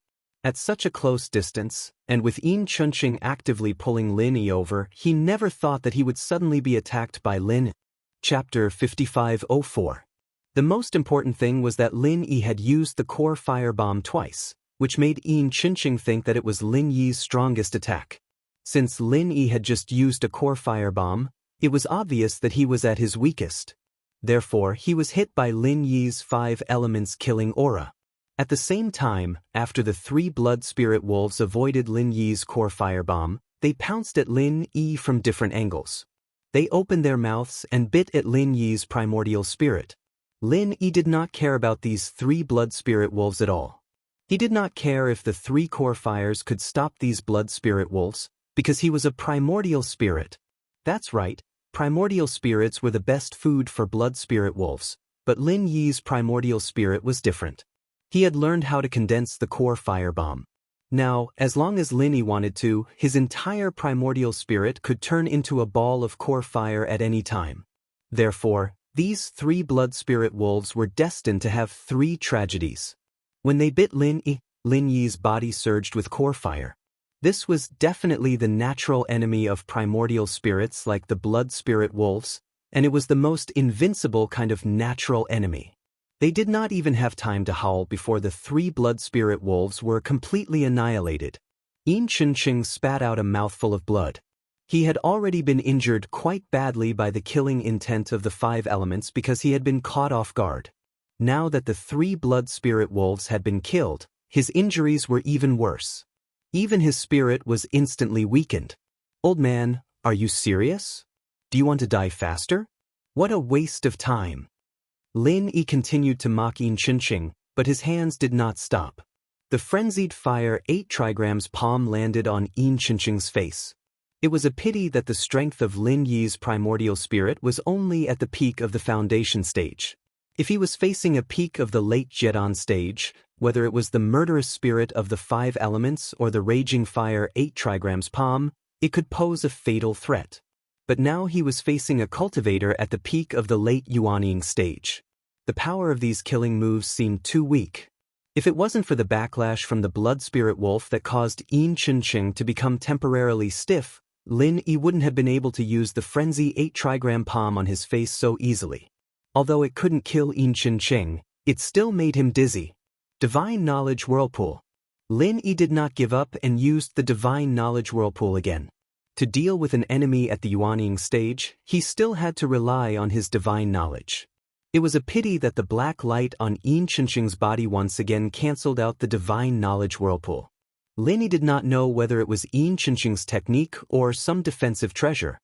At such a close distance, and with Yin Xianxia actively pulling Lin Yi over, he never thought that he would suddenly be attacked by Lin. Chapter 5504. The most important thing was that Lin Yi had used the core firebomb twice, which made Yin Xianxia think that it was Lin Yi's strongest attack. Since Lin Yi had just used a core firebomb, it was obvious that he was at his weakest. Therefore, he was hit by Lin Yi's 5 elements killing aura. At the same time, after the 3 blood spirit wolves avoided Lin Yi's core firebomb, they pounced at Lin Yi from different angles. They opened their mouths and bit at Lin Yi's primordial spirit. Lin Yi did not care about these 3 blood spirit wolves at all. He did not care if the 3 core fires could stop these blood spirit wolves, because he was a primordial spirit. That's right, primordial spirits were the best food for blood spirit wolves, but Lin Yi's primordial spirit was different. He had learned how to condense the core firebomb. Now, as long as Lin Yi wanted to, his entire primordial spirit could turn into a ball of core fire at any time. Therefore, these 3 blood spirit wolves were destined to have 3 tragedies. When they bit Lin Yi, Lin Yi's body surged with core fire. This was definitely the natural enemy of primordial spirits like the blood spirit wolves, and it was the most invincible kind of natural enemy. They did not even have time to howl before the 3 blood spirit wolves were completely annihilated. Yin Xianxia spat out a mouthful of blood. He had already been injured quite badly by the killing intent of the 5 elements because he had been caught off guard. Now that the 3 blood spirit wolves had been killed, his injuries were even worse. Even his spirit was instantly weakened. Old man, are you serious? Do you want to die faster? What a waste of time. Lin Yi continued to mock Yin Xianxia, but his hands did not stop. The frenzied fire 8 trigrams palm landed on Yin Xianxia's face. It was a pity that the strength of Lin Yi's primordial spirit was only at the peak of the foundation stage. If he was facing a peak of the late Zhedan stage, whether it was the murderous spirit of the 5 elements or the raging fire 8 trigrams palm, it could pose a fatal threat. But now he was facing a cultivator at the peak of the late Yuanying stage. The power of these killing moves seemed too weak. If it wasn't for the backlash from the blood spirit wolf that caused Yin Xianxia to become temporarily stiff, Lin Yi wouldn't have been able to use the frenzy 8 trigram palm on his face so easily. Although it couldn't kill Yin Xianxia, it still made him dizzy. Divine Knowledge Whirlpool. Lin Yi did not give up and used the Divine Knowledge Whirlpool again. To deal with an enemy at the Yuanying stage, he still had to rely on his divine knowledge. It was a pity that the black light on Yin Xianxia's body once again cancelled out the Divine Knowledge Whirlpool. Lin Yi did not know whether it was Yin Xianxia's technique or some defensive treasure.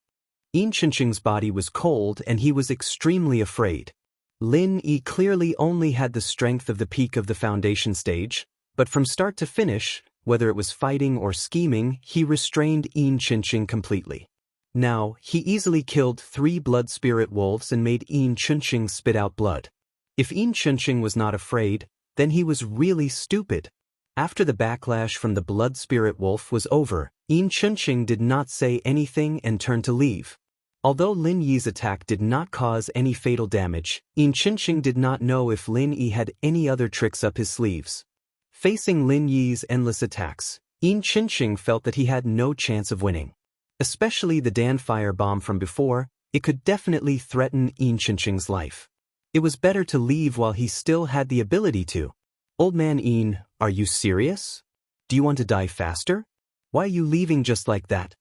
Yin Xianxia's body was cold and he was extremely afraid. Lin Yi clearly only had the strength of the peak of the foundation stage, but from start to finish, whether it was fighting or scheming, he restrained Yin Xianxia completely. Now, he easily killed 3 blood spirit wolves and made Yin Xianxia spit out blood. If Yin Xianxia was not afraid, then he was really stupid. After the backlash from the blood spirit wolf was over, Yin Xianxia did not say anything and turned to leave. Although Lin Yi's attack did not cause any fatal damage, Yin Xianxia did not know if Lin Yi had any other tricks up his sleeves. Facing Lin Yi's endless attacks, Yin Xianxia felt that he had no chance of winning. Especially the Dan fire bomb from before, it could definitely threaten Yin Xianxia's life. It was better to leave while he still had the ability to. Old man Yin, are you serious? Do you want to die faster? Why are you leaving just like that?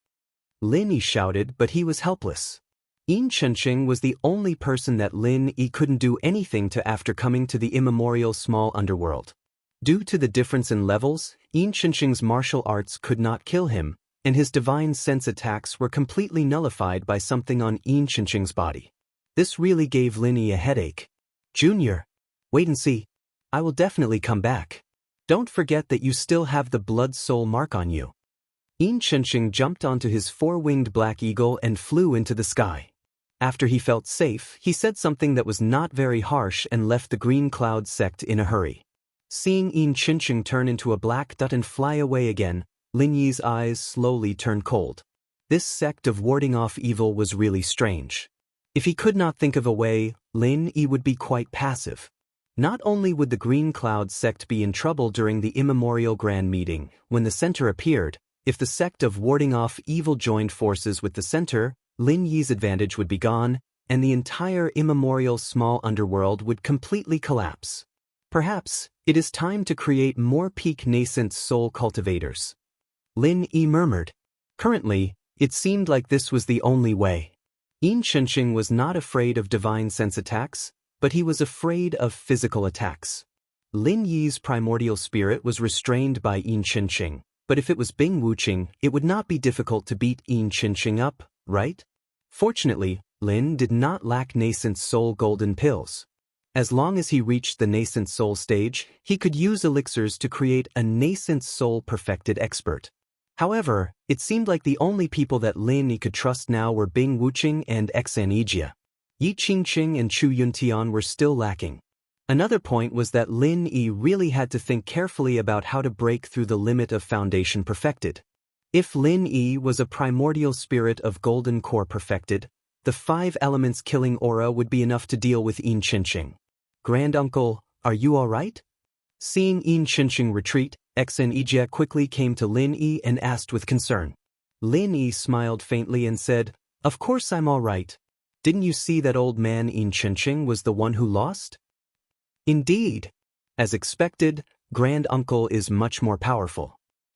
Lin Yi shouted, but he was helpless. Yin Xianxia was the only person that Lin Yi couldn't do anything to after coming to the immemorial small underworld. Due to the difference in levels, Yin Xianxia's martial arts could not kill him, and his divine sense attacks were completely nullified by something on Yin Xianxia's body. This really gave Lin Yi a headache. Junior, wait and see. I will definitely come back. Don't forget that you still have the blood soul mark on you. Yin Xianxia jumped onto his four-winged black eagle and flew into the sky. After he felt safe, he said something that was not very harsh and left the Green Cloud sect in a hurry. Seeing Yin Xianxia turn into a black dot and fly away again, Lin Yi's eyes slowly turned cold. This sect of warding off evil was really strange. If he could not think of a way, Lin Yi would be quite passive. Not only would the Green Cloud sect be in trouble during the immemorial grand meeting, when the center appeared, if the sect of warding off evil joined forces with the center, Lin Yi's advantage would be gone, and the entire immemorial small underworld would completely collapse. Perhaps, it is time to create more peak nascent soul cultivators. Lin Yi murmured. Currently, it seemed like this was the only way. Yin Xianxia was not afraid of divine sense attacks, but he was afraid of physical attacks. Lin Yi's primordial spirit was restrained by Yin Xianxia, but if it was Bing Wuqing, it would not be difficult to beat Yin Xianxia up, right? Fortunately, Lin did not lack nascent soul golden pills. As long as he reached the nascent soul stage, he could use elixirs to create a nascent soul perfected expert. However, it seemed like the only people that Lin Yi could trust now were Bing Wuqing and Xianxia. Yi Qingqing and Chu Yuntian were still lacking. Another point was that Lin Yi really had to think carefully about how to break through the limit of foundation perfected. If Lin Yi was a primordial spirit of golden core perfected, the 5 elements killing aura would be enough to deal with Yin Xianxia. Granduncle, are you alright? Seeing Yin Xianxia retreat, Xianxia quickly came to Lin Yi and asked with concern. Lin Yi smiled faintly and said, "Of course I'm alright. Didn't you see that old man Yin Xianxia was the one who lost?" Indeed. As expected, Granduncle is much more powerful.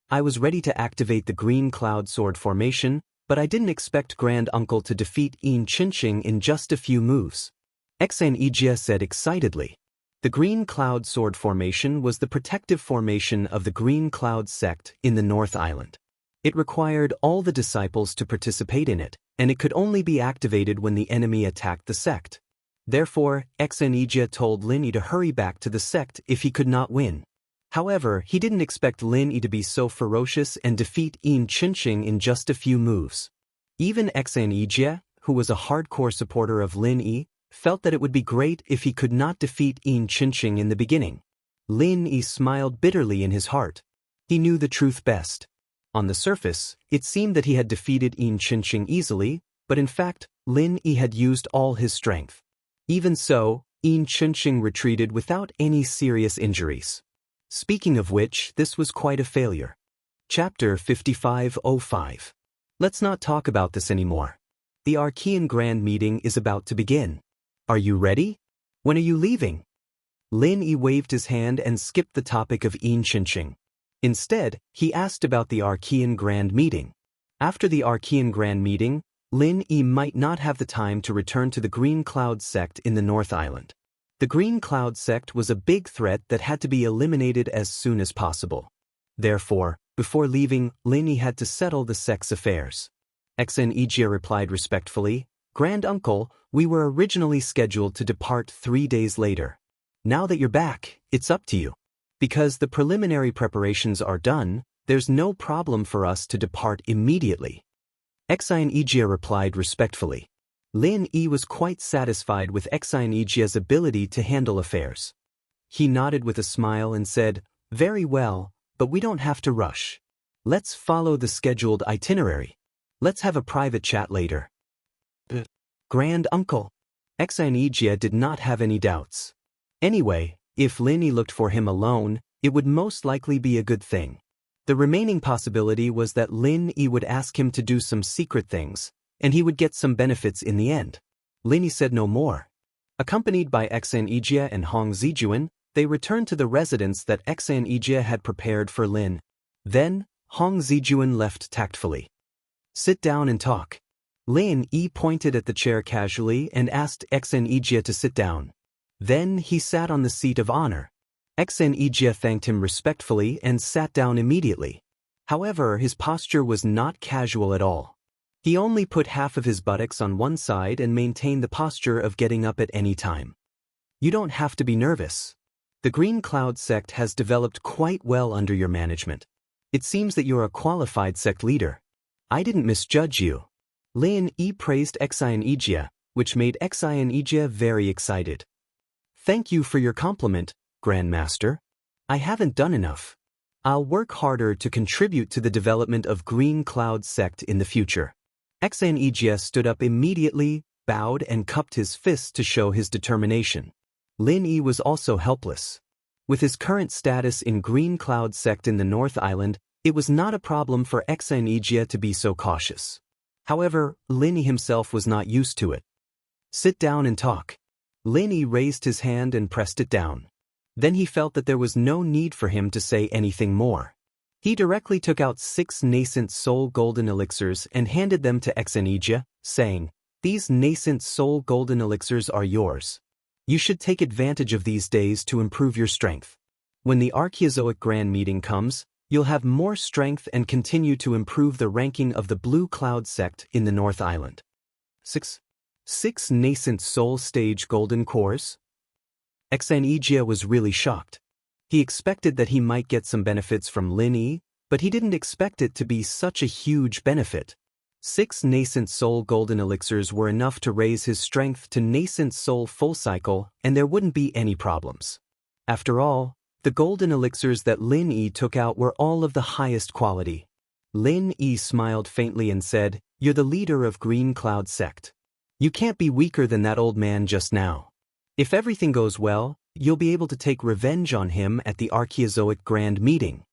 I was ready to activate the Green Cloud Sword formation, but I didn't expect Granduncle to defeat Yin Xianxia in just a few moves. Xianxia said excitedly. The Green Cloud Sword formation was the protective formation of the Green Cloud sect in the North Island. It required all the disciples to participate in it, and it could only be activated when the enemy attacked the sect. Therefore, Xianxia told Lin Yi to hurry back to the sect if he could not win. However, he didn't expect Lin Yi to be so ferocious and defeat Yin Xianxia in just a few moves. Even Xianxia, who was a hardcore supporter of Lin Yi, felt that it would be great if he could not defeat Yin Xianxia in the beginning. Lin Yi smiled bitterly in his heart. He knew the truth best. On the surface, it seemed that he had defeated Yin Xianxia easily, but in fact, Lin Yi had used all his strength. Even so, Yin Xianxia retreated without any serious injuries. Speaking of which, this was quite a failure. Chapter 5505. Let's not talk about this anymore. The Archean Grand Meeting is about to begin. Are you ready? When are you leaving? Lin Yi waved his hand and skipped the topic of Yin Xianxia. Instead, he asked about the Archean Grand Meeting. After the Archean Grand Meeting, Lin Yi might not have the time to return to the Green Cloud sect in the North Island. The Green Cloud sect was a big threat that had to be eliminated as soon as possible. Therefore, before leaving, Lin Yi had to settle the sect's affairs. Xianxia replied respectfully, "Granduncle, we were originally scheduled to depart 3 days later. Now that you're back, it's up to you. Because the preliminary preparations are done, there's no problem for us to depart immediately." Xianxia replied respectfully. Lin Yi was quite satisfied with Xianxia's ability to handle affairs. He nodded with a smile and said, "Very well, but we don't have to rush. Let's follow the scheduled itinerary. Let's have a private chat later." Grand Uncle. Xianxia did not have any doubts. Anyway, if Lin Yi looked for him alone, it would most likely be a good thing. The remaining possibility was that Lin Yi would ask him to do some secret things, and he would get some benefits in the end. Lin Yi said no more. Accompanied by Xianxia and Hong Zijuan, they returned to the residence that Xianxia had prepared for Lin. Then, Hong Zijuan left tactfully. "Sit down and talk." Lin Yi pointed at the chair casually and asked Xianxia to sit down. Then he sat on the seat of honor. Xianxia thanked him respectfully and sat down immediately. However, his posture was not casual at all. He only put half of his buttocks on one side and maintained the posture of getting up at any time. You don't have to be nervous. The Green Cloud sect has developed quite well under your management. It seems that you're a qualified sect leader. I didn't misjudge you. Lin Yi praised Xianxia, which made Xianxia very excited. Thank you for your compliment, Grandmaster. I haven't done enough. I'll work harder to contribute to the development of Green Cloud sect in the future. Xianxia stood up immediately, bowed and cupped his fists to show his determination. Lin Yi was also helpless. With his current status in Green Cloud sect in the North Island, it was not a problem for Xianxia to be so cautious. However, Lin Yi himself was not used to it. Sit down and talk. Lin Yi raised his hand and pressed it down. Then he felt that there was no need for him to say anything more. He directly took out 6 nascent soul golden elixirs and handed them to Xianxia, saying, "These nascent soul golden elixirs are yours. You should take advantage of these days to improve your strength. When the Archaeozoic Grand Meeting comes, you'll have more strength and continue to improve the ranking of the Blue Cloud sect in the North Island." 6 nascent soul stage golden cores? Xianxia was really shocked. He expected that he might get some benefits from Lin Yi, but he didn't expect it to be such a huge benefit. 6 nascent soul golden elixirs were enough to raise his strength to nascent soul full cycle, and there wouldn't be any problems. After all, the golden elixirs that Lin Yi took out were all of the highest quality. Lin Yi smiled faintly and said, "You're the leader of Green Cloud sect. You can't be weaker than that old man just now. If everything goes well, you'll be able to take revenge on him at the Archaeozoic Grand Meeting."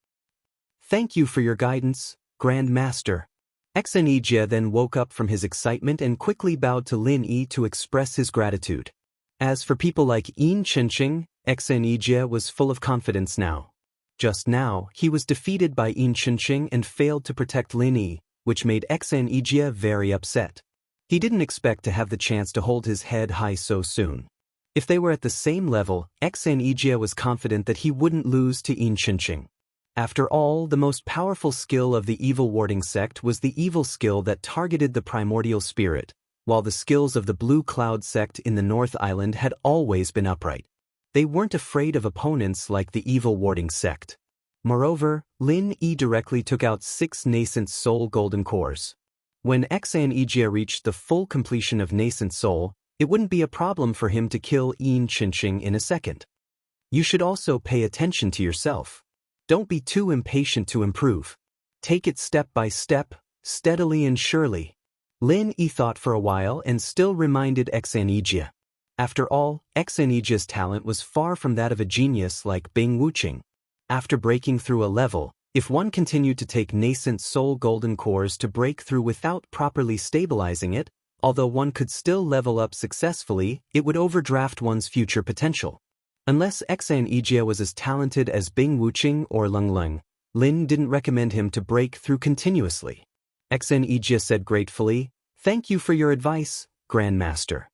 "Thank you for your guidance, Grand Master." Xianxia then woke up from his excitement and quickly bowed to Lin Yi to express his gratitude. As for people like Xianxia, Xianxia was full of confidence now. Just now, he was defeated by Xianxia and failed to protect Lin Yi, which made Xianxia very upset. He didn't expect to have the chance to hold his head high so soon. If they were at the same level, Xianxia was confident that he wouldn't lose to Xianxia. After all, the most powerful skill of the evil warding sect was the evil skill that targeted the primordial spirit, while the skills of the Blue Cloud sect in the North Island had always been upright. They weren't afraid of opponents like the evil warding sect. Moreover, Lin Yi directly took out 6 nascent soul golden cores. When Xianxia reached the full completion of nascent soul, it wouldn't be a problem for him to kill Xianxia in a second. You should also pay attention to yourself. Don't be too impatient to improve. Take it step by step, steadily and surely. Lin Yi thought for a while and still reminded Xianxia. After all, Xianxia's talent was far from that of a genius like Bing Wuqing. After breaking through a level, if one continued to take nascent soul golden cores to break through without properly stabilizing it, although one could still level up successfully, it would overdraft one's future potential. Unless Xianxia was as talented as Bing Wuqing or Lung Lung, Lin didn't recommend him to break through continuously. Xianxia said gratefully, "Thank you for your advice, Grandmaster.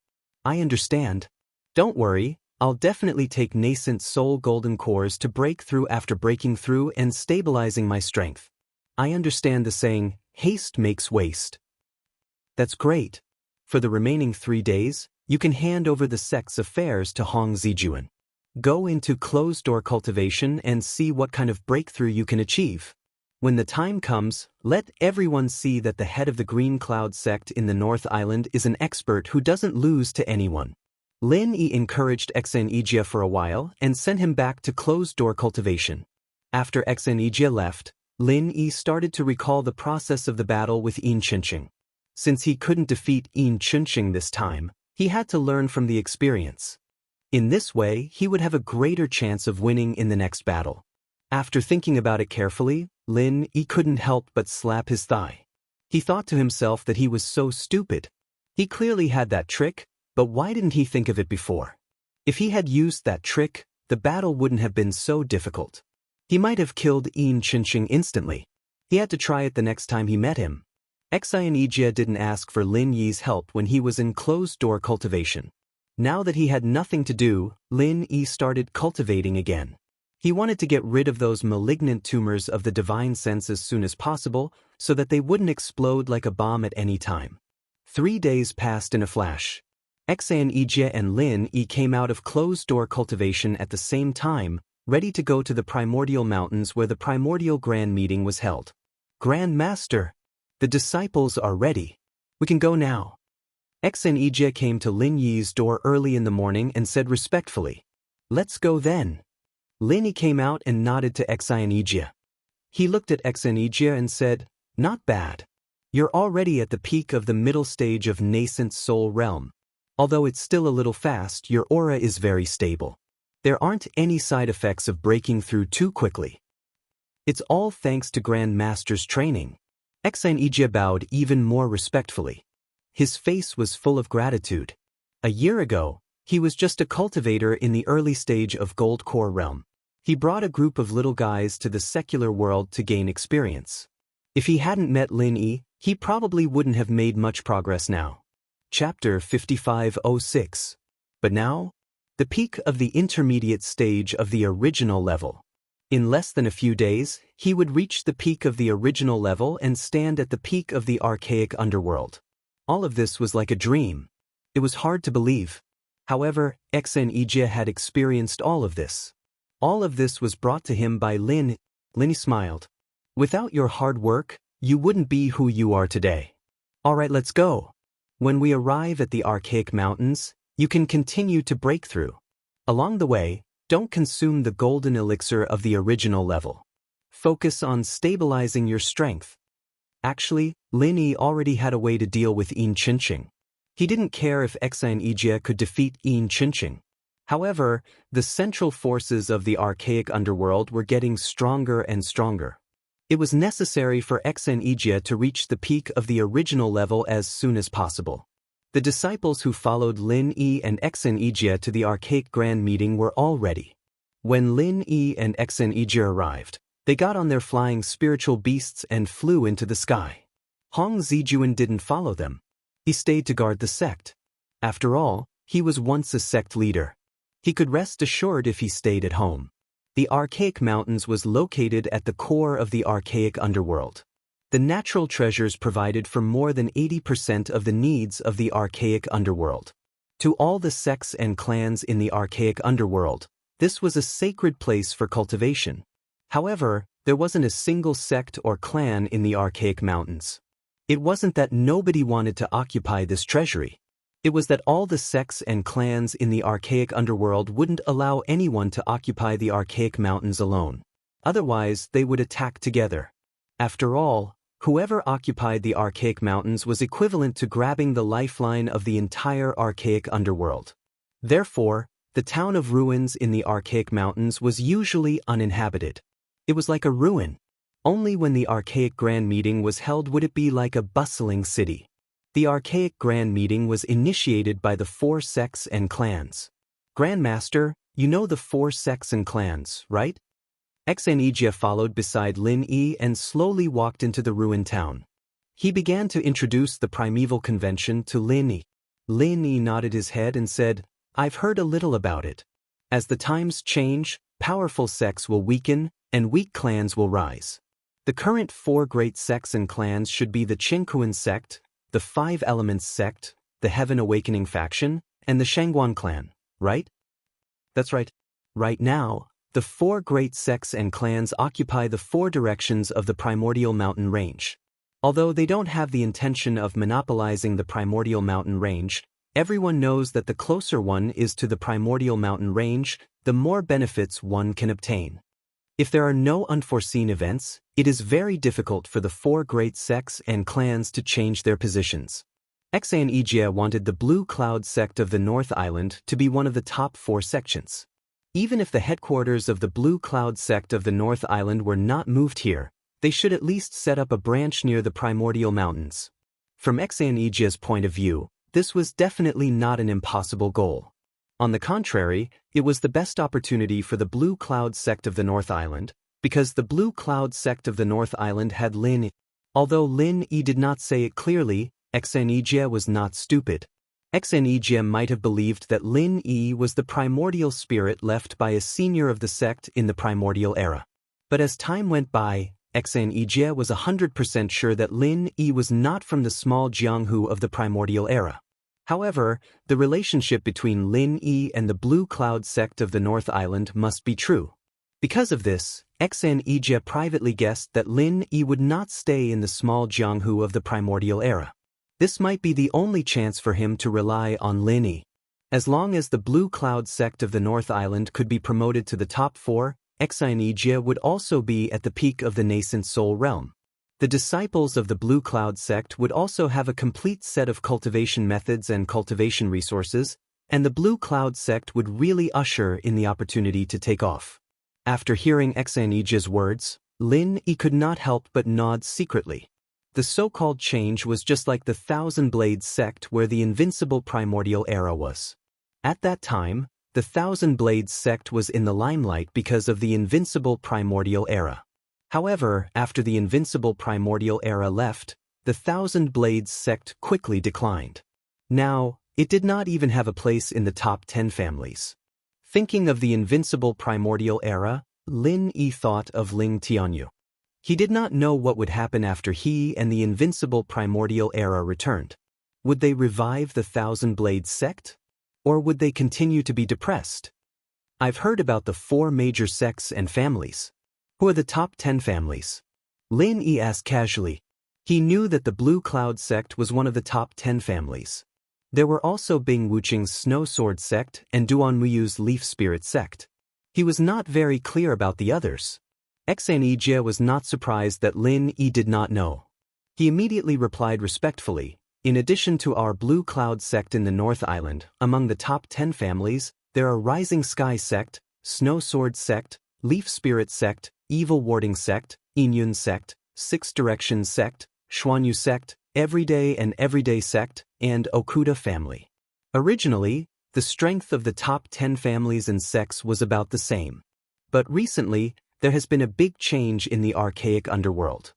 I understand. Don't worry, I'll definitely take nascent soul golden cores to break through after breaking through and stabilizing my strength. I understand the saying, haste makes waste." "That's great. For the remaining 3 days, you can hand over the sect's affairs to Hong Zijuan. Go into closed-door cultivation and see what kind of breakthrough you can achieve. When the time comes, let everyone see that the head of the Green Cloud sect in the North Island is an expert who doesn't lose to anyone." Lin Yi encouraged Xianxia for a while and sent him back to closed-door cultivation. After Xianxia left, Lin Yi started to recall the process of the battle with Xianxia. Since he couldn't defeat Xianxia this time, he had to learn from the experience. In this way, he would have a greater chance of winning in the next battle. After thinking about it carefully, Lin Yi couldn't help but slap his thigh. He thought to himself that he was so stupid. He clearly had that trick, but why didn't he think of it before? If he had used that trick, the battle wouldn't have been so difficult. He might have killed Xianxia instantly. He had to try it the next time he met him. Xianxia didn't ask for Lin Yi's help when he was in closed-door cultivation. Now that he had nothing to do, Lin Yi started cultivating again. He wanted to get rid of those malignant tumors of the divine sense as soon as possible so that they wouldn't explode like a bomb at any time. 3 days passed in a flash. Xianxia and Lin Yi came out of closed-door cultivation at the same time, ready to go to the primordial mountains where the primordial grand meeting was held. Grand Master, the disciples are ready. We can go now. Xianxia came to Lin Yi's door early in the morning and said respectfully, "Let's go then." Lin Yi came out and nodded to Xianxia. He looked at Xianxia and said, "Not bad. You're already at the peak of the middle stage of nascent soul realm. Although it's still a little fast, your aura is very stable. There aren't any side effects of breaking through too quickly. It's all thanks to Grand Master's training." Xianxia bowed even more respectfully. His face was full of gratitude. A year ago, he was just a cultivator in the early stage of Gold Core realm. He brought a group of little guys to the secular world to gain experience. If he hadn't met Lin Yi, he probably wouldn't have made much progress now. Chapter 5506. But now, the peak of the intermediate stage of the original level. In less than a few days, he would reach the peak of the original level and stand at the peak of the archaic underworld. All of this was like a dream. It was hard to believe. However, Xianxia had experienced all of this. All of this was brought to him by Lin. Lin smiled. "Without your hard work, you wouldn't be who you are today. All right, let's go. When we arrive at the archaic mountains, you can continue to break through. Along the way, don't consume the golden elixir of the original level. Focus on stabilizing your strength." Actually, Lin Yi already had a way to deal with Yin Qinqing. He didn't care if Xianxia could defeat Yin Qinqing. However, the central forces of the archaic underworld were getting stronger and stronger. It was necessary for Xianxia to reach the peak of the original level as soon as possible. The disciples who followed Lin Yi and Xianxia to the archaic grand meeting were all ready. When Lin Yi and Xianxia arrived, they got on their flying spiritual beasts and flew into the sky. Hong Zijuan didn't follow them. He stayed to guard the sect. After all, he was once a sect leader. He could rest assured if he stayed at home. The archaic mountains was located at the core of the archaic underworld. The natural treasures provided for more than 80% of the needs of the archaic underworld. To all the sects and clans in the archaic underworld, this was a sacred place for cultivation. However, there wasn't a single sect or clan in the archaic mountains. It wasn't that nobody wanted to occupy this treasury. It was that all the sects and clans in the archaic underworld wouldn't allow anyone to occupy the archaic mountains alone. Otherwise, they would attack together. After all, whoever occupied the archaic mountains was equivalent to grabbing the lifeline of the entire archaic underworld. Therefore, the town of ruins in the archaic mountains was usually uninhabited. It was like a ruin. Only when the archaic grand meeting was held would it be like a bustling city. The archaic grand meeting was initiated by the 4 sects and clans. "Grand Master, you know the 4 sects and clans, right?" Xianxia followed beside Lin Yi and slowly walked into the ruined town. He began to introduce the primeval convention to Lin Yi. Lin Yi nodded his head and said, "I've heard a little about it. As the times change, powerful sects will weaken, and weak clans will rise. The current 4 great sects and clans should be the Qingkuan sect, the 5 Elements sect, the Heaven Awakening faction, and the Shangguan clan, right?" "That's right. Right now, the 4 great sects and clans occupy the 4 directions of the primordial mountain range. Although they don't have the intention of monopolizing the primordial mountain range, everyone knows that the closer one is to the primordial mountain range, the more benefits one can obtain. If there are no unforeseen events, it is very difficult for the 4 great sects and clans to change their positions." Xianxia wanted the Blue Cloud sect of the North Island to be one of the top 4 sections. Even if the headquarters of the Blue Cloud sect of the North Island were not moved here, they should at least set up a branch near the primordial mountains. From Xianxia's point of view, this was definitely not an impossible goal. On the contrary, it was the best opportunity for the Blue Cloud sect of the North Island, because the Blue Cloud sect of the North Island had Lin Although Lin Yi did not say it clearly, Xianxia was not stupid. Xianxia might have believed that Lin Yi was the primordial spirit left by a senior of the sect in the primordial era. But as time went by, Xianxia was 100% sure that Lin Yi was not from the small Jianghu of the primordial era. However, the relationship between Lin Yi and the Blue Cloud sect of the North Island must be true. Because of this, Xianxia privately guessed that Lin Yi would not stay in the small Jianghu of the primordial era. This might be the only chance for him to rely on Lin Yi. As long as the Blue Cloud sect of the North Island could be promoted to the top 4, Xianxia would also be at the peak of the nascent soul realm. The disciples of the Blue Cloud sect would also have a complete set of cultivation methods and cultivation resources, and the Blue Cloud sect would really usher in the opportunity to take off. After hearing Xianxia's words, Lin Yi could not help but nod secretly. The so-called change was just like the Thousand Blades sect where the invincible primordial era was. At that time, the Thousand Blades sect was in the limelight because of the invincible primordial era. However, after the invincible primordial era left, the Thousand Blades sect quickly declined. Now, it did not even have a place in the top 10 families. Thinking of the invincible primordial era, Lin Yi thought of Ling Tianyu. He did not know what would happen after he and the invincible primordial era returned. Would they revive the Thousand Blades sect? Or would they continue to be depressed? I've heard about the 4 major sects and families. Who are the top 10 families? Lin Yi asked casually. He knew that the Blue Cloud sect was one of the top 10 families. There were also Bing Wuqing's Snow Sword sect and Duan Muyu's Leaf Spirit sect. He was not very clear about the others. Xianxia was not surprised that Lin Yi did not know. He immediately replied respectfully, in addition to our Blue Cloud sect in the North Island, among the top 10 families, there are Rising Sky sect, Snow Sword sect, Leaf Spirit sect, Evil Warding sect, Inyun sect, Six Directions sect, Xuanyu sect, Everyday and Everyday sect, and Okuda family. Originally, the strength of the top 10 families and sects was about the same. But recently, there has been a big change in the archaic underworld.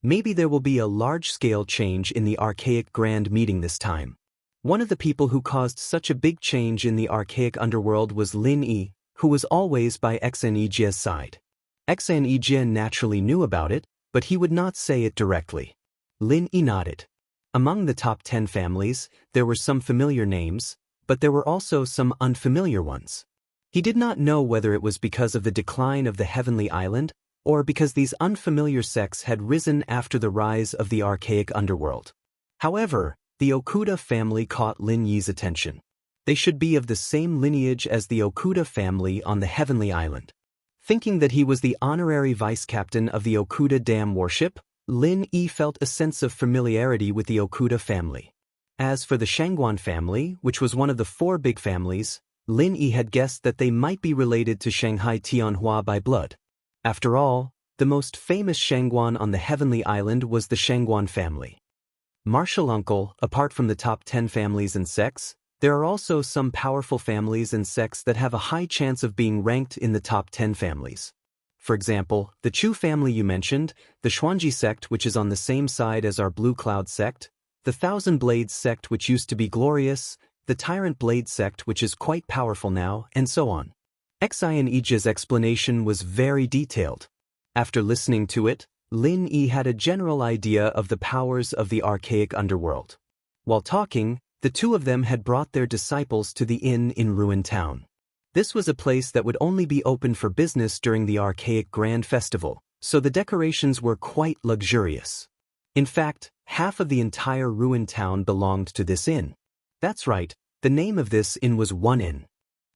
Maybe there will be a large-scale change in the archaic grand meeting this time. One of the people who caused such a big change in the archaic underworld was Lin Yi, who was always by Xianxia's side. Xianxia naturally knew about it, but he would not say it directly. Lin Yi nodded. Among the top 10 families, there were some familiar names, but there were also some unfamiliar ones. He did not know whether it was because of the decline of the Heavenly Island, or because these unfamiliar sects had risen after the rise of the archaic underworld. However, the Okuda family caught Lin Yi's attention. They should be of the same lineage as the Okuda family on the Heavenly Island. Thinking that he was the honorary vice-captain of the Okuda Dam warship, Lin Yi felt a sense of familiarity with the Okuda family. As for the Shangguan family, which was one of the 4 big families, Lin Yi had guessed that they might be related to Shanghai Tianhua by blood. After all, the most famous Shangguan on the Heavenly Island was the Shangguan family. Martial uncle, apart from the top 10 families and sects, there are also some powerful families and sects that have a high chance of being ranked in the top 10 families. For example, the Chu family you mentioned, the Xuanji sect which is on the same side as our Blue Cloud sect, the Thousand Blades sect which used to be glorious, the Tyrant Blade sect which is quite powerful now, and so on. Xianxia's explanation was very detailed. After listening to it, Lin Yi had a general idea of the powers of the archaic underworld. While talking, the 2 of them had brought their disciples to the inn in Ruin Town. This was a place that would only be open for business during the archaic grand festival, so the decorations were quite luxurious. In fact, half of the entire Ruin Town belonged to this inn. That's right, the name of this inn was One Inn.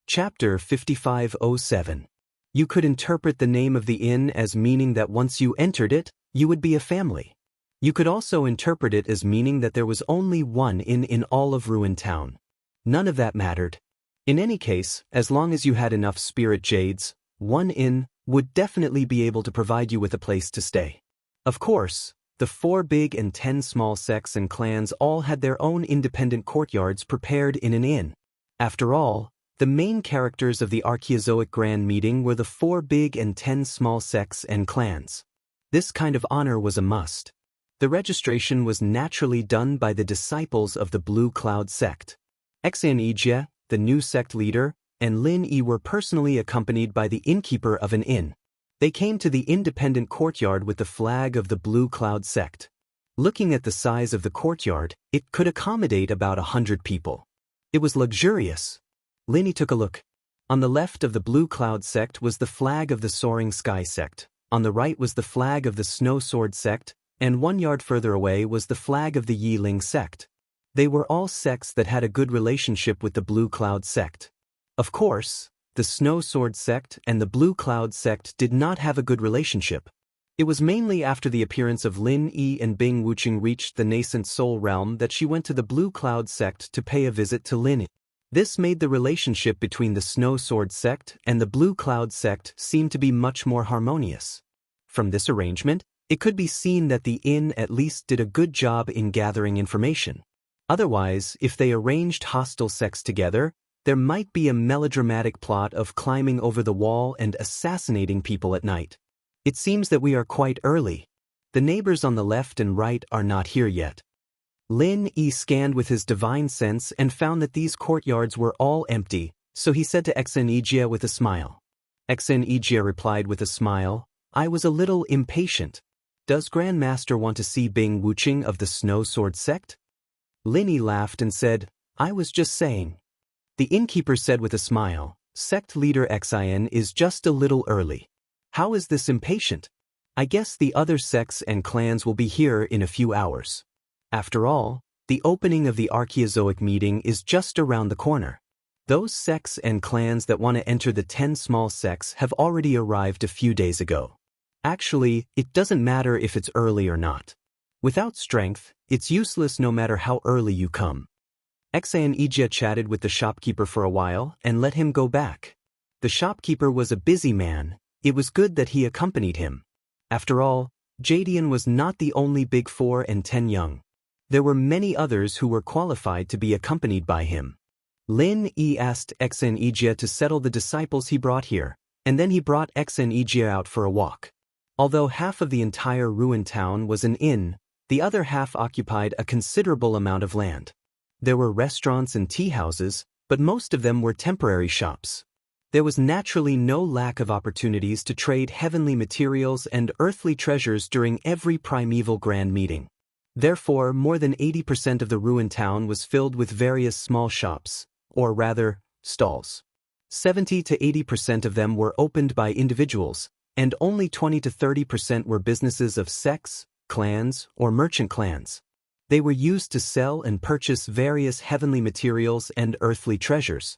Chapter 5507. You could interpret the name of the inn as meaning that once you entered it, you would be a family. You could also interpret it as meaning that there was only one inn in all of Ruin Town. None of that mattered. In any case, as long as you had enough spirit jades, One Inn would definitely be able to provide you with a place to stay. Of course, the 4 big and 10 small sects and clans all had their own independent courtyards prepared in an inn. After all, the main characters of the Archaeozoic Grand Meeting were the 4 big and 10 small sects and clans. This kind of honor was a must. The registration was naturally done by the disciples of the Blue Cloud sect. Xianxia, the new sect leader, and Lin Yi were personally accompanied by the innkeeper of an inn. They came to the independent courtyard with the flag of the Blue Cloud sect. Looking at the size of the courtyard, it could accommodate about 100 people. It was luxurious. Lin Yi took a look. On the left of the Blue Cloud sect was the flag of the Soaring Sky sect. On the right was the flag of the Snow Sword sect, and 1 yard further away was the flag of the Yiling sect. They were all sects that had a good relationship with the Blue Cloud sect. Of course, the Snow Sword sect and the Blue Cloud sect did not have a good relationship. It was mainly after the appearance of Lin Yi and Bing Wuqing reached the nascent soul realm that she went to the Blue Cloud sect to pay a visit to Lin Yi. This made the relationship between the Snow Sword sect and the Blue Cloud sect seem to be much more harmonious. From this arrangement, it could be seen that the inn at least did a good job in gathering information. Otherwise, if they arranged hostile sects together, there might be a melodramatic plot of climbing over the wall and assassinating people at night. It seems that we are quite early. The neighbors on the left and right are not here yet. Lin Yi scanned with his divine sense and found that these courtyards were all empty, so he said to Xianxia with a smile. Xianxia replied with a smile, "I was a little impatient. Does Grandmaster want to see Bing Wuqing of the Snow Sword sect?" Lin Yi laughed and said, "I was just saying." The innkeeper said with a smile, "Sect leader Xian is just a little early. How is this impatient? I guess the other sects and clans will be here in a few hours. After all, the opening of the Archaeozoic meeting is just around the corner. Those sects and clans that want to enter the 10 small sects have already arrived a few days ago. Actually, it doesn't matter if it's early or not. Without strength, it's useless no matter how early you come." Xianxia chatted with the shopkeeper for a while and let him go back. The shopkeeper was a busy man. It was good that he accompanied him. After all, Jadian was not the only Big 4 and 10 young. There were many others who were qualified to be accompanied by him. Lin Yi asked Xianxia to settle the disciples he brought here, and then he brought Xianxia out for a walk. Although half of the entire ruined town was an inn, the other half occupied a considerable amount of land. There were restaurants and tea houses, but most of them were temporary shops. There was naturally no lack of opportunities to trade heavenly materials and earthly treasures during every primeval grand meeting. Therefore, more than 80% of the ruined town was filled with various small shops, or rather, stalls. 70 to 80% of them were opened by individuals, and only 20 to 30% were businesses of sects, clans, or merchant clans. They were used to sell and purchase various heavenly materials and earthly treasures.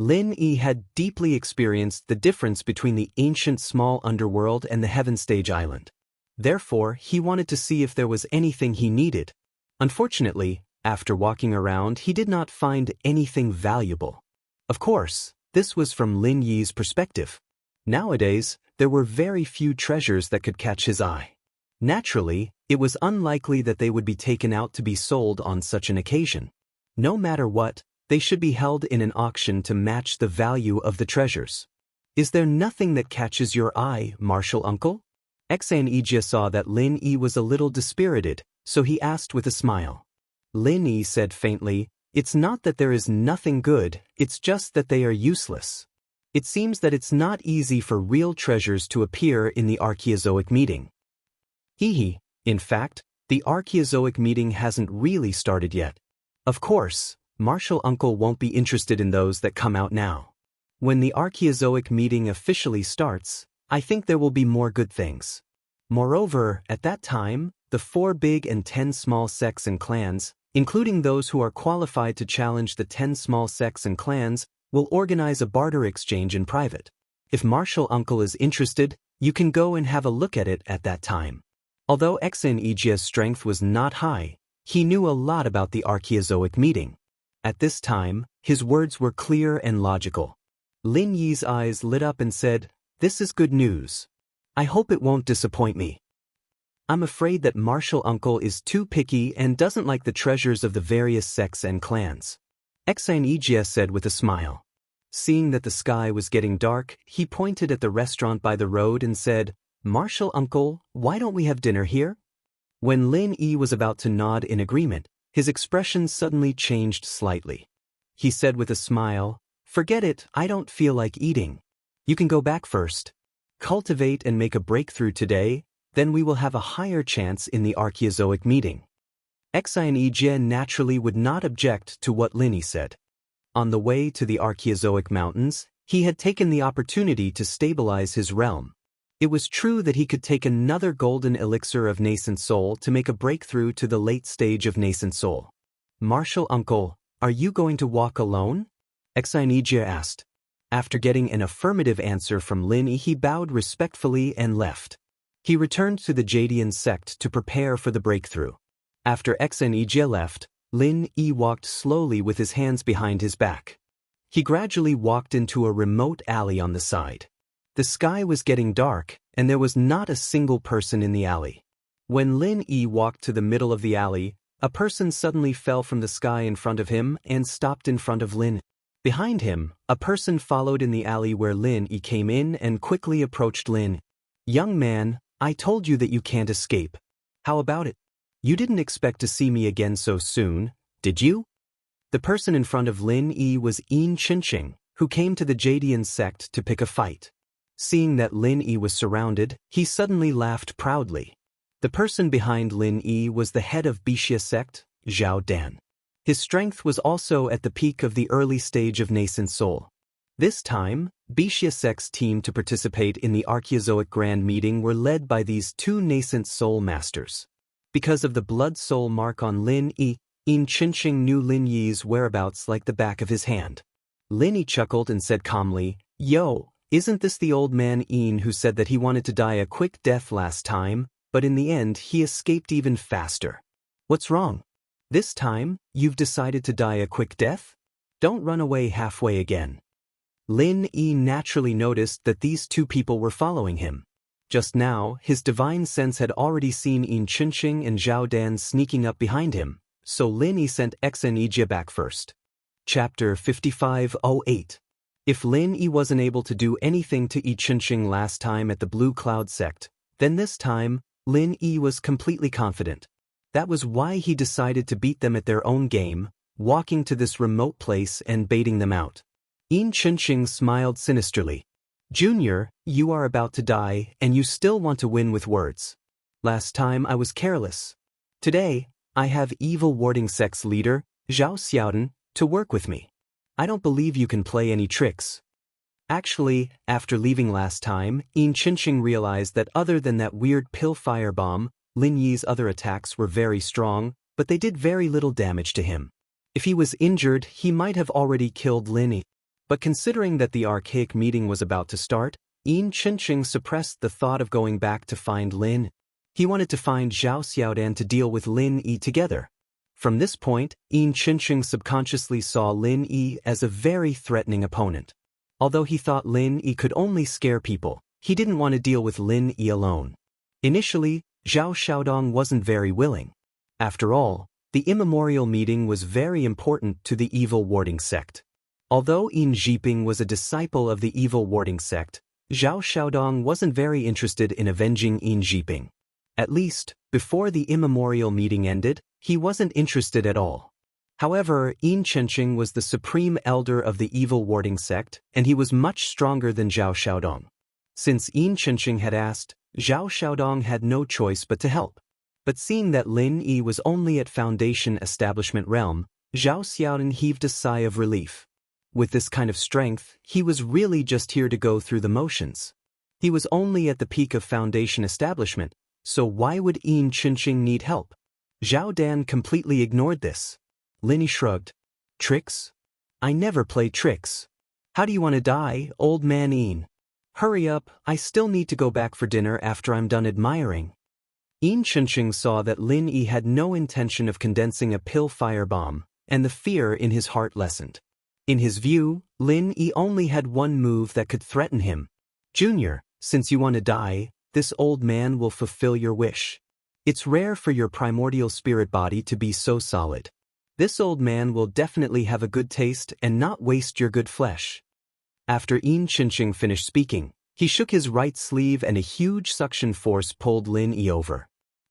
Lin Yi had deeply experienced the difference between the ancient small underworld and the Heaven Stage Island. Therefore, he wanted to see if there was anything he needed. Unfortunately, after walking around, he did not find anything valuable. Of course, this was from Lin Yi's perspective. Nowadays, there were very few treasures that could catch his eye. Naturally, it was unlikely that they would be taken out to be sold on such an occasion. No matter what, they should be held in an auction to match the value of the treasures. "Is there nothing that catches your eye, martial uncle?" Xianxia saw that Lin Yi was a little dispirited, so he asked with a smile. Lin Yi said faintly, "It's not that there is nothing good, it's just that they are useless. It seems that it's not easy for real treasures to appear in the Archaeozoic meeting." Hee. In fact, the Archaeozoic meeting hasn't really started yet. Of course, Martial Uncle won't be interested in those that come out now. When the Archaeozoic meeting officially starts, I think there will be more good things. Moreover, at that time, the 4 big and 10 small sects and clans, including those who are qualified to challenge the 10 small sects and clans, will organize a barter exchange in private. If Martial Uncle is interested, you can go and have a look at it at that time. Although Xianxia's strength was not high, he knew a lot about the Archaeozoic meeting. At this time, his words were clear and logical. Lin Yi's eyes lit up and said, "This is good news. I hope it won't disappoint me. I'm afraid that Martial Uncle is too picky and doesn't like the treasures of the various sects and clans." Xianxia said with a smile. Seeing that the sky was getting dark, he pointed at the restaurant by the road and said, "Martial Uncle, why don't we have dinner here?" When Lin Yi was about to nod in agreement, his expression suddenly changed slightly. He said with a smile, "Forget it, I don't feel like eating. You can go back first. Cultivate and make a breakthrough today, then we will have a higher chance in the Archaeozoic meeting." Xianxia naturally would not object to what Lin Yi said. On the way to the Archaeozoic mountains, he had taken the opportunity to stabilize his realm. It was true that he could take another golden elixir of nascent soul to make a breakthrough to the late stage of nascent soul. "Martial uncle, are you going to walk alone?" Xianxia asked. After getting an affirmative answer from Lin Yi, he bowed respectfully and left. He returned to the Jadian sect to prepare for the breakthrough. After Xianxia left, Lin Yi walked slowly with his hands behind his back. He gradually walked into a remote alley on the side. The sky was getting dark, and there was not a single person in the alley. When Lin Yi walked to the middle of the alley, a person suddenly fell from the sky in front of him and stopped in front of Lin. Behind him, a person followed in the alley where Lin Yi came in and quickly approached Lin. "Young man, I told you that you can't escape. How about it? You didn't expect to see me again so soon, did you?" The person in front of Lin Yi was Xianxia, who came to the Jadian sect to pick a fight. Seeing that Lin Yi was surrounded, he suddenly laughed proudly. The person behind Lin Yi was the head of Wuxia sect, Zhao Dan. His strength was also at the peak of the early stage of nascent soul. This time, Wuxia sect's team to participate in the Archaeozoic Grand Meeting were led by these two nascent soul masters. Because of the blood soul mark on Lin Yi, Xianxia knew Lin Yi's whereabouts like the back of his hand. Lin Yi chuckled and said calmly, "Yo, isn't this the old man Yin who said that he wanted to die a quick death last time, but in the end he escaped even faster? What's wrong? This time, you've decided to die a quick death? Don't run away halfway again." Lin Yi naturally noticed that these two people were following him. Just now, his divine sense had already seen Xianxia and Zhao Dan sneaking up behind him, so Lin Yi sent Xianxia back first. Chapter 5508. If Lin Yi wasn't able to do anything to Xianxia last time at the Blue Cloud sect, then this time, Lin Yi was completely confident. That was why he decided to beat them at their own game, walking to this remote place and baiting them out. Xianxia smiled sinisterly. "Junior, you are about to die, and you still want to win with words. Last time I was careless. Today, I have evil warding sect's leader, Zhao Xiaodan, to work with me. I don't believe you can play any tricks." Actually, after leaving last time, Xianxia realized that other than that weird pill firebomb, Lin Yi's other attacks were very strong, but they did very little damage to him. If he was injured, he might have already killed Lin Yi. But considering that the archaic meeting was about to start, Xianxia suppressed the thought of going back to find Lin. He wanted to find Zhao Xiaodan to deal with Lin Yi together. From this point, Xianxia subconsciously saw Lin Yi as a very threatening opponent. Although he thought Lin Yi could only scare people, he didn't want to deal with Lin Yi alone. Initially, Zhao Xiaodong wasn't very willing. After all, the immemorial meeting was very important to the evil warding sect. Although Yin Zhiping was a disciple of the evil warding sect, Zhao Xiaodong wasn't very interested in avenging Yin Zhiping. At least, before the immemorial meeting ended, he wasn't interested at all. However, Xianxia was the supreme elder of the evil warding sect, and he was much stronger than Zhao Xiaodong. Since Xianxia had asked, Zhao Xiaodong had no choice but to help. But seeing that Lin Yi was only at Foundation Establishment realm, Zhao Xiaodan heaved a sigh of relief. With this kind of strength, he was really just here to go through the motions. He was only at the peak of Foundation Establishment, so why would Xianxia need help? Zhao Dan completely ignored this. Lin Yi shrugged. "Tricks? I never play tricks. How do you want to die, old man Yin? Hurry up, I still need to go back for dinner after I'm done admiring." Xianxia saw that Lin Yi had no intention of condensing a pill firebomb, and the fear in his heart lessened. In his view, Lin Yi only had one move that could threaten him. "Junior, since you want to die, this old man will fulfill your wish. It's rare for your primordial spirit body to be so solid. This old man will definitely have a good taste and not waste your good flesh." After Xianxia finished speaking, he shook his right sleeve and a huge suction force pulled Lin Yi over.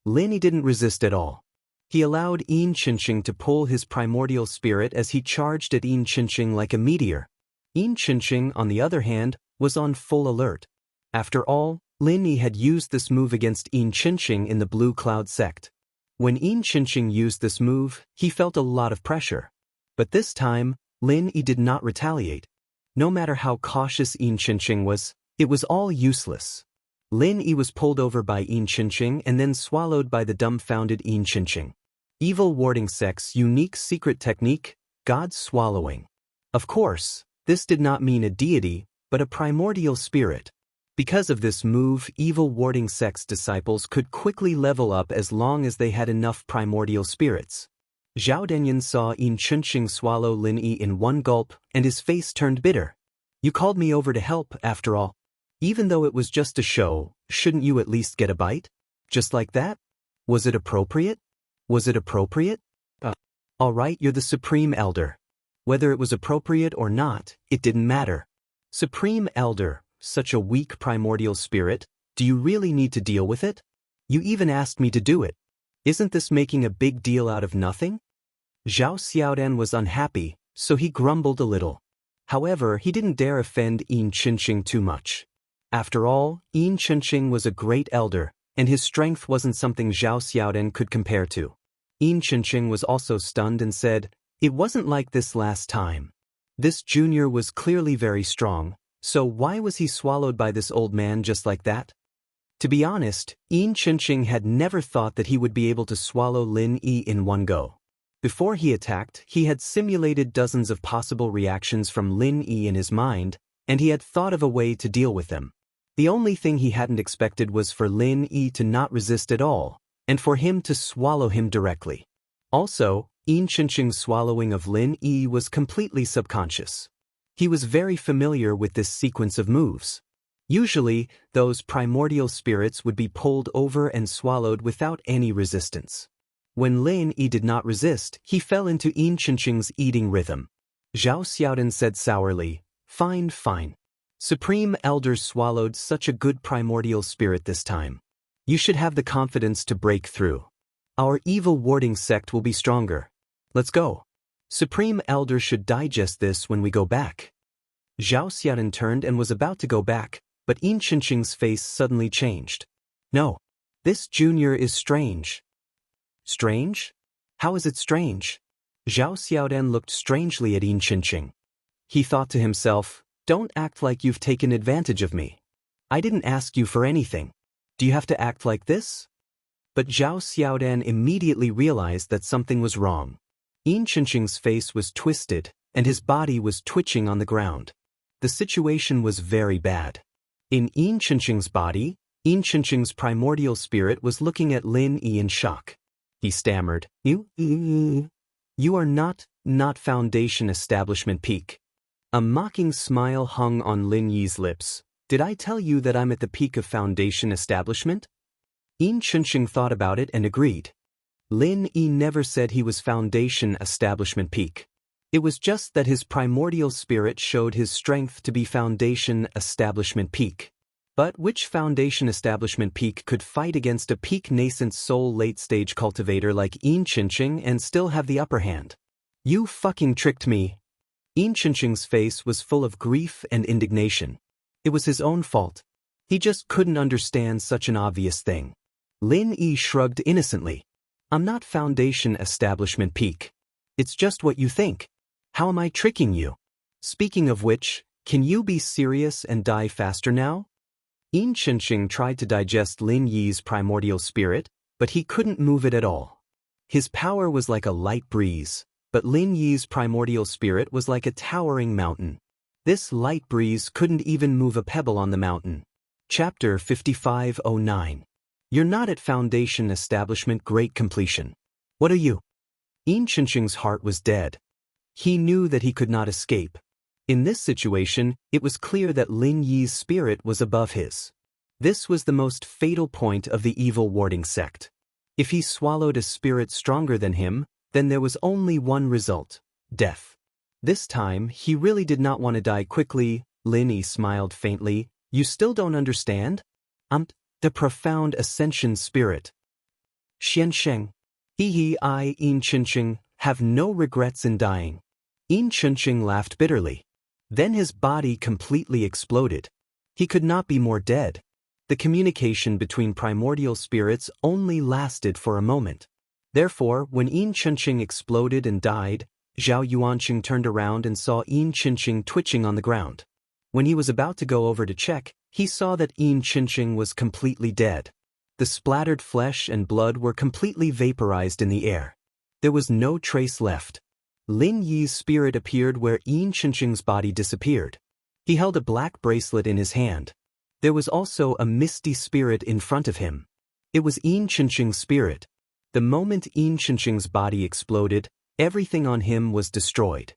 Lin didn't resist at all. He allowed Xianxia to pull his primordial spirit as he charged at Xianxia like a meteor. Xianxia, on the other hand, was on full alert. After all, Lin had used this move against Xianxia in the Blue Cloud sect. When Xianxia used this move, he felt a lot of pressure. But this time, Lin did not retaliate. No matter how cautious Xianxia was, it was all useless. Lin was pulled over by Xianxia and then swallowed by the dumbfounded Xianxia. Evil warding sect's unique secret technique, God swallowing. Of course, this did not mean a deity, but a primordial spirit. Because of this move, evil warding sect's disciples could quickly level up as long as they had enough primordial spirits. Zhao Denyan saw Xianxia swallow Lin in one gulp, and his face turned bitter. You called me over to help, after all. Even though it was just a show, shouldn't you at least get a bite? Just like that? Was it appropriate? Was it appropriate? All right, you're the Supreme Elder. Whether it was appropriate or not, it didn't matter. Supreme Elder, such a weak primordial spirit, do you really need to deal with it? You even asked me to do it. Isn't this making a big deal out of nothing? Zhao Xiaodan was unhappy, so he grumbled a little. However, he didn't dare offend Xianxia too much. After all, Xianxia was a great elder, and his strength wasn't something Zhao Xiaodan could compare to. Xianxia was also stunned and said, "It wasn't like this last time. This junior was clearly very strong, so why was he swallowed by this old man just like that?" To be honest, Xianxia had never thought that he would be able to swallow Lin in one go. Before he attacked, he had simulated dozens of possible reactions from Lin in his mind, and he had thought of a way to deal with them. The only thing he hadn't expected was for Lin to not resist at all, and for him to swallow him directly. Also, Xianxia's swallowing of Lin was completely subconscious. He was very familiar with this sequence of moves. Usually, those primordial spirits would be pulled over and swallowed without any resistance. When Lin did not resist, he fell into Xianxia's eating rhythm. Zhao Xiaodan said sourly, "Fine, fine. Supreme Elders swallowed such a good primordial spirit this time. You should have the confidence to break through. Our evil warding sect will be stronger. Let's go. Supreme Elder should digest this when we go back." Zhao Xiaodan turned and was about to go back, but Xianxin's face suddenly changed. "No. This junior is strange." "Strange? How is it strange?" Zhao Xiaodan looked strangely at Xianxin. He thought to himself, "Don't act like you've taken advantage of me. I didn't ask you for anything. Do you have to act like this?" But Zhao Xiaodan immediately realized that something was wrong. Xianxin's face was twisted, and his body was twitching on the ground. The situation was very bad. In Xianxin's body, Xianxin's primordial spirit was looking at Lin in shock. He stammered, You are not Foundation Establishment Peak." A mocking smile hung on Lin Yi's lips. "Did I tell you that I'm at the peak of Foundation Establishment?" Xianxin thought about it and agreed. Lin never said he was Foundation Establishment Peak. It was just that his primordial spirit showed his strength to be Foundation Establishment Peak. But which Foundation Establishment Peak could fight against a peak nascent soul late-stage cultivator like Xianxin and still have the upper hand? "You fucking tricked me." Xianxin's face was full of grief and indignation. It was his own fault. He just couldn't understand such an obvious thing. Lin shrugged innocently. "I'm not Foundation Establishment Peak. It's just what you think. How am I tricking you? Speaking of which, can you be serious and die faster now?" Xianxin tried to digest Lin Yi's primordial spirit, but he couldn't move it at all. His power was like a light breeze, but Lin Yi's primordial spirit was like a towering mountain. This light breeze couldn't even move a pebble on the mountain. Chapter 5509. You're not at Foundation Establishment Great Completion. What are you? Xianxin's heart was dead. He knew that he could not escape. In this situation, it was clear that Lin Yi's spirit was above his. This was the most fatal point of the evil warding sect. If he swallowed a spirit stronger than him, then there was only one result: death. This time, he really did not want to die quickly. Lin Yi smiled faintly. "You still don't understand? I'm the profound ascension spirit." Xianxia. I Yin Xianxia have no regrets in dying. Yin Xianxia laughed bitterly. Then his body completely exploded. He could not be more dead. The communication between primordial spirits only lasted for a moment. Therefore, when Yin Xianxia exploded and died, Zhao Yuanqing turned around and saw Yin Xianxia twitching on the ground. When he was about to go over to check, he saw that Yin Xianxia was completely dead. The splattered flesh and blood were completely vaporized in the air. There was no trace left. Lin Yi's spirit appeared where Yin Xianxia's body disappeared. He held a black bracelet in his hand. There was also a misty spirit in front of him. It was Yin Xianxia's spirit. The moment Yin Xianxia's body exploded, everything on him was destroyed.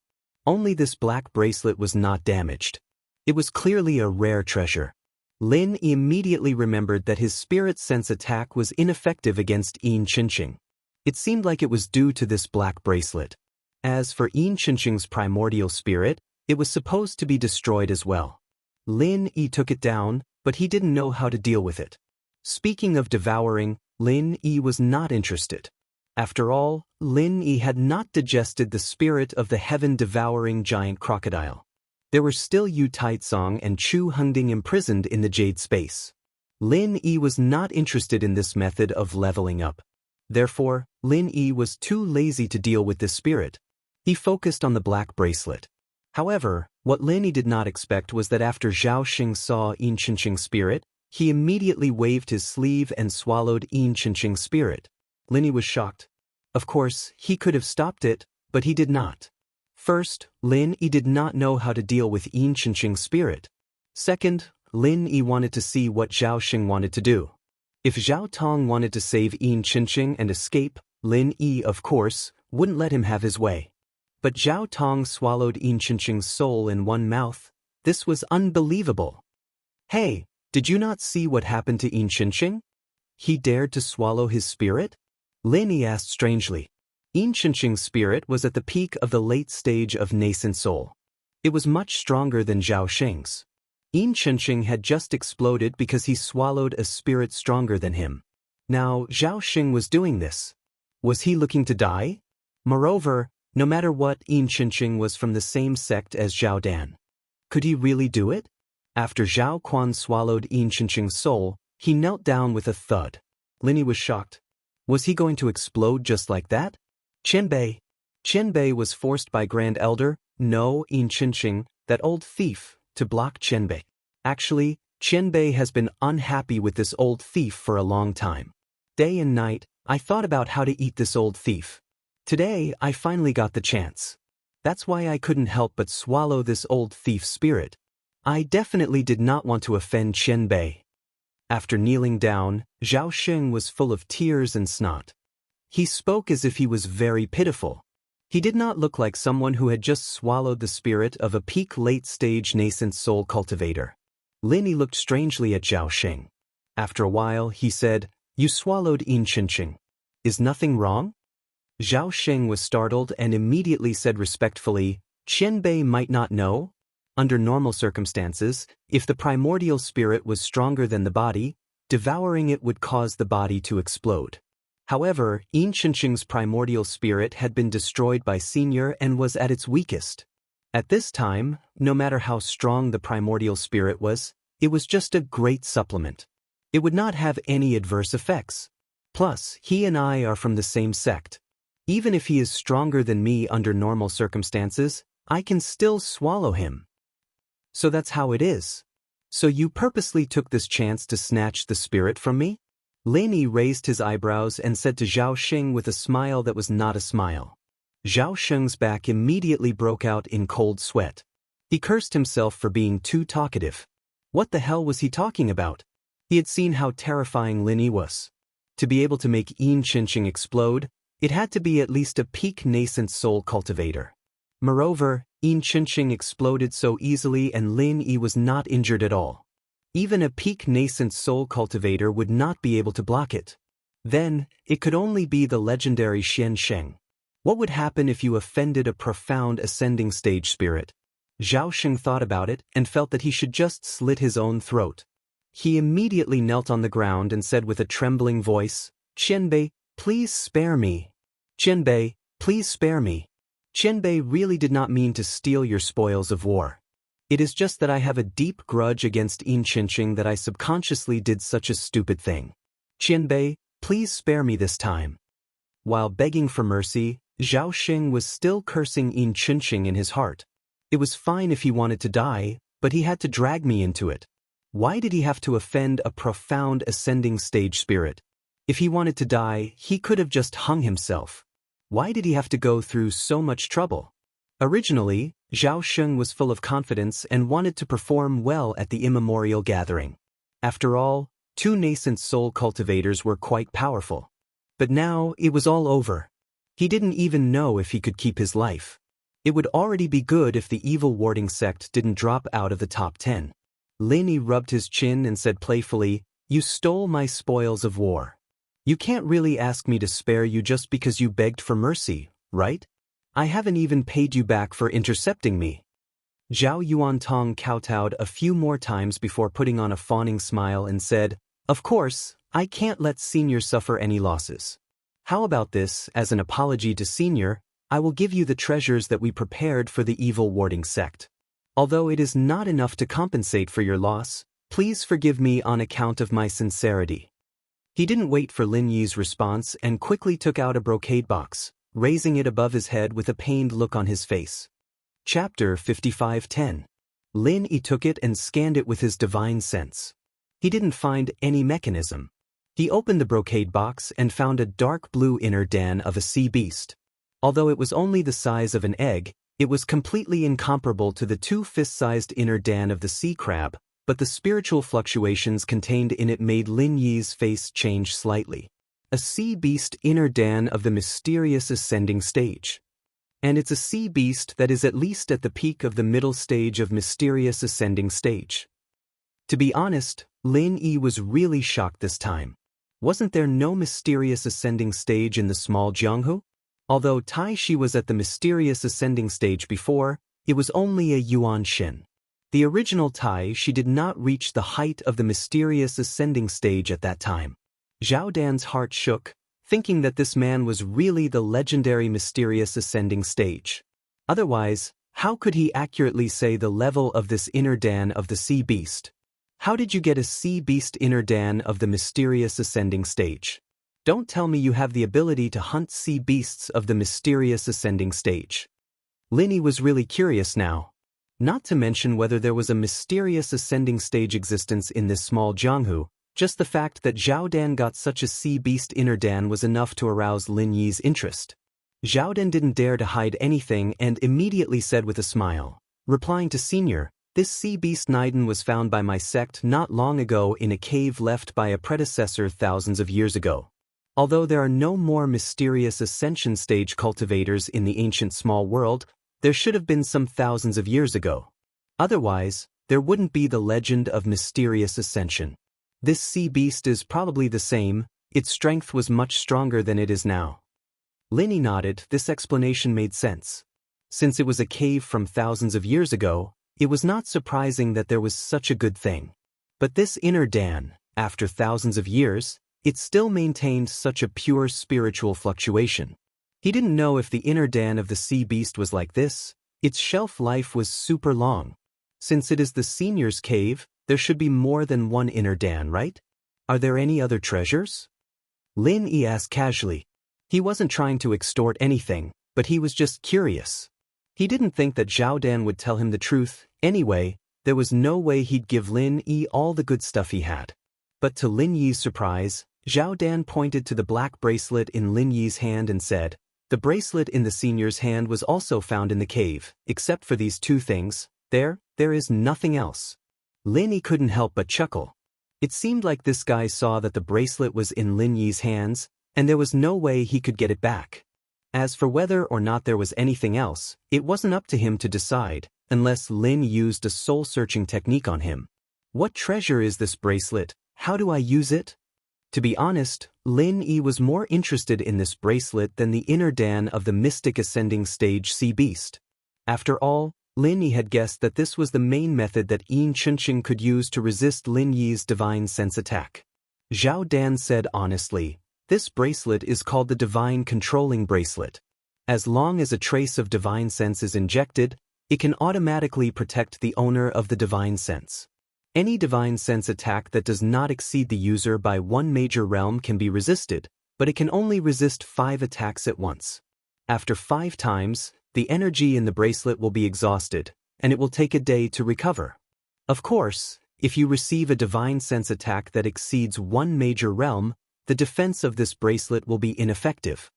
Only this black bracelet was not damaged. It was clearly a rare treasure. Lin immediately remembered that his spirit sense attack was ineffective against Yin Xianxia. It seemed like it was due to this black bracelet. As for Yin Xianxia's primordial spirit, it was supposed to be destroyed as well. Lin Yi took it down, but he didn't know how to deal with it. Speaking of devouring, Lin Yi was not interested. After all, Lin Yi had not digested the spirit of the heaven-devouring giant crocodile. There were still Yu Taizong and Chu Hengding imprisoned in the jade space. Lin Yi was not interested in this method of leveling up. Therefore, Lin Yi was too lazy to deal with this spirit. He focused on the black bracelet. However, what Lin Yi did not expect was that after Zhao Xing saw Yin Xianxia's spirit, he immediately waved his sleeve and swallowed Yin Xianxia's spirit. Lin Yi was shocked. Of course, he could have stopped it, but he did not. First, Lin Yi did not know how to deal with Yin Xianxia's spirit. Second, Lin Yi wanted to see what Zhao Xing wanted to do. If Zhao Tong wanted to save Yin Xianxia and escape, Lin Yi, of course, wouldn't let him have his way. But Zhao Tong swallowed Yin Xianxia's soul in one mouth. This was unbelievable. Hey, did you not see what happened to Yin Xianxia? He dared to swallow his spirit? Lin Yi asked strangely. Yin Xianxia's spirit was at the peak of the late stage of nascent soul. It was much stronger than Zhao Xing's. Yin Xianxia had just exploded because he swallowed a spirit stronger than him. Now, Zhao Xing was doing this. Was he looking to die? Moreover, no matter what, Yin Xianxia was from the same sect as Zhao Dan. Could he really do it? After Zhao Quan swallowed Yin Xianxia's soul, he knelt down with a thud. Lin Yi was shocked. Was he going to explode just like that? Qianbei was forced by Grand Elder, no, Yin Xianxia, that old thief, to block Qianbei. Actually, Qianbei has been unhappy with this old thief for a long time. Day and night, I thought about how to eat this old thief. Today, I finally got the chance. That's why I couldn't help but swallow this old thief's spirit. I definitely did not want to offend Qianbei. After kneeling down, Zhao Xing was full of tears and snot. He spoke as if he was very pitiful. He did not look like someone who had just swallowed the spirit of a peak late-stage nascent soul cultivator. Lin Yi looked strangely at Zhao Xing. After a while, he said, "You swallowed Yin Xianxia. Is nothing wrong?" Zhao Xing was startled and immediately said respectfully, "Qianbei might not know. Under normal circumstances, if the primordial spirit was stronger than the body, devouring it would cause the body to explode. However, Yin Xianxia's primordial spirit had been destroyed by Senior and was at its weakest. At this time, no matter how strong the primordial spirit was, it was just a great supplement. It would not have any adverse effects. Plus, he and I are from the same sect. Even if he is stronger than me under normal circumstances, I can still swallow him. So that's how it is. So you purposely took this chance to snatch the spirit from me?" Lin Yi raised his eyebrows and said to Zhao Xing with a smile that was not a smile. Zhao Xing's back immediately broke out in cold sweat. He cursed himself for being too talkative. What the hell was he talking about? He had seen how terrifying Lin Yi was. To be able to make Yin Xianxia explode, it had to be at least a peak nascent soul cultivator. Moreover, Yin Xianxia exploded so easily and Lin Yi was not injured at all. Even a peak nascent soul cultivator would not be able to block it. Then, it could only be the legendary Xianxia. What would happen if you offended a profound ascending stage spirit? Zhao Xing thought about it and felt that he should just slit his own throat. He immediately knelt on the ground and said with a trembling voice, "Qianbei, please spare me. Qianbei, please spare me. Qianbei really did not mean to steal your spoils of war. It is just that I have a deep grudge against Yin Qinqing that I subconsciously did such a stupid thing. Qianbei, please spare me this time. While begging for mercy, Zhao Xing was still cursing Yin Qinqing in his heart. It was fine if he wanted to die, but he had to drag me into it. Why did he have to offend a profound ascending stage spirit? If he wanted to die, he could have just hung himself. Why did he have to go through so much trouble? Originally, Zhao Xing was full of confidence and wanted to perform well at the immemorial gathering. After all, 2 nascent soul cultivators were quite powerful. But now, it was all over. He didn't even know if he could keep his life. It would already be good if the evil warding sect didn't drop out of the top 10. Lin rubbed his chin and said playfully, "You stole my spoils of war. You can't really ask me to spare you just because you begged for mercy, right? I haven't even paid you back for intercepting me." Zhao Yuantong kowtowed a few more times before putting on a fawning smile and said, "Of course, I can't let Senior suffer any losses. How about this, as an apology to Senior, I will give you the treasures that we prepared for the evil warding sect. Although it is not enough to compensate for your loss, please forgive me on account of my sincerity." He didn't wait for Lin Yi's response and quickly took out a brocade box, raising it above his head with a pained look on his face. Chapter 55:10. Lin Yi took it and scanned it with his divine sense. He didn't find any mechanism. He opened the brocade box and found a dark blue inner den of a sea beast. Although it was only the size of an egg, it was completely incomparable to the 2 fist-sized inner den of the sea crab, but the spiritual fluctuations contained in it made Lin Yi's face change slightly. A sea beast inner den of the mysterious ascending stage. And it's a sea beast that is at least at the peak of the middle stage of mysterious ascending stage. To be honest, Lin Yi was really shocked this time. Wasn't there no mysterious ascending stage in the small Jianghu? Although Tai Shi was at the mysterious ascending stage before, it was only a Yuan Xin. The original Tai Shi did not reach the height of the mysterious ascending stage at that time. Zhao Dan's heart shook, thinking that this man was really the legendary mysterious ascending stage. Otherwise, how could he accurately say the level of this inner den of the sea beast? How did you get a sea beast inner den of the mysterious ascending stage? Don't tell me you have the ability to hunt sea beasts of the mysterious ascending stage. Lin Yi was really curious now. Not to mention whether there was a mysterious ascending stage existence in this small Jianghu, just the fact that Zhao Dan got such a sea beast inner den was enough to arouse Lin Yi's interest. Zhao Dan didn't dare to hide anything and immediately said with a smile, replying to Senior, "This sea beast Niden was found by my sect not long ago in a cave left by a predecessor thousands of years ago. Although there are no more mysterious ascension stage cultivators in the ancient small world, there should have been some thousands of years ago. Otherwise, there wouldn't be the legend of mysterious ascension. This sea beast is probably the same, its strength was much stronger than it is now." Lin Yi nodded. This explanation made sense. Since it was a cave from thousands of years ago, it was not surprising that there was such a good thing. But this inner den, after thousands of years, it still maintained such a pure spiritual fluctuation. He didn't know if the inner den of the sea beast was like this. Its shelf life was super long. Since it is the Senior's cave, there should be more than one inner den, right? Are there any other treasures? Lin Yi asked casually. He wasn't trying to extort anything, but he was just curious. He didn't think that Zhao Dan would tell him the truth. Anyway, there was no way he'd give Lin Yi all the good stuff he had. But to Lin Yi's surprise, Zhao Dan pointed to the black bracelet in Lin Yi's hand and said, "The bracelet in the Senior's hand was also found in the cave, except for these 2 things. There is nothing else." Lin Yi couldn't help but chuckle. It seemed like this guy saw that the bracelet was in Lin Yi's hands, and there was no way he could get it back. As for whether or not there was anything else, it wasn't up to him to decide, unless Lin used a soul-searching technique on him. What treasure is this bracelet? How do I use it? To be honest, Lin Yi was more interested in this bracelet than the inner den of the mystic ascending stage sea beast. After all, Lin Yi had guessed that this was the main method that Yin Qinqing could use to resist Lin Yi's divine sense attack. Zhao Dan said honestly, This bracelet is called the Divine Controlling Bracelet. As long as a trace of divine sense is injected, it can automatically protect the owner of the divine sense. Any divine sense attack that does not exceed the user by one major realm can be resisted, but it can only resist 5 attacks at once. After 5 times, the energy in the bracelet will be exhausted, and it will take a day to recover. Of course, if you receive a divine sense attack that exceeds one major realm, the defense of this bracelet will be ineffective.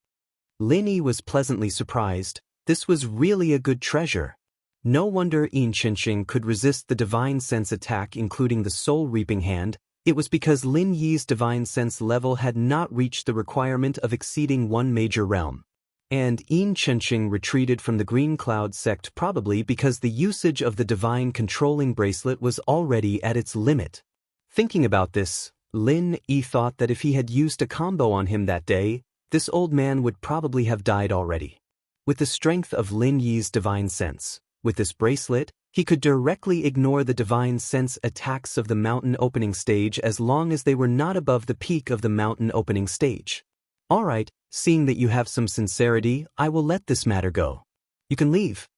Lin Yi was pleasantly surprised. This was really a good treasure. No wonder Xianxia could resist the divine sense attack, including the soul reaping hand. It was because Lin Yi's divine sense level had not reached the requirement of exceeding one major realm. And Xianxia retreated from the Green Cloud sect probably because the usage of the divine controlling bracelet was already at its limit. Thinking about this, Lin Yi thought that if he had used a combo on him that day, this old man would probably have died already. With the strength of Lin Yi's divine sense, with this bracelet, he could directly ignore the divine sense attacks of the mountain opening stage as long as they were not above the peak of the mountain opening stage. Alright, seeing that you have some sincerity, I will let this matter go. You can leave.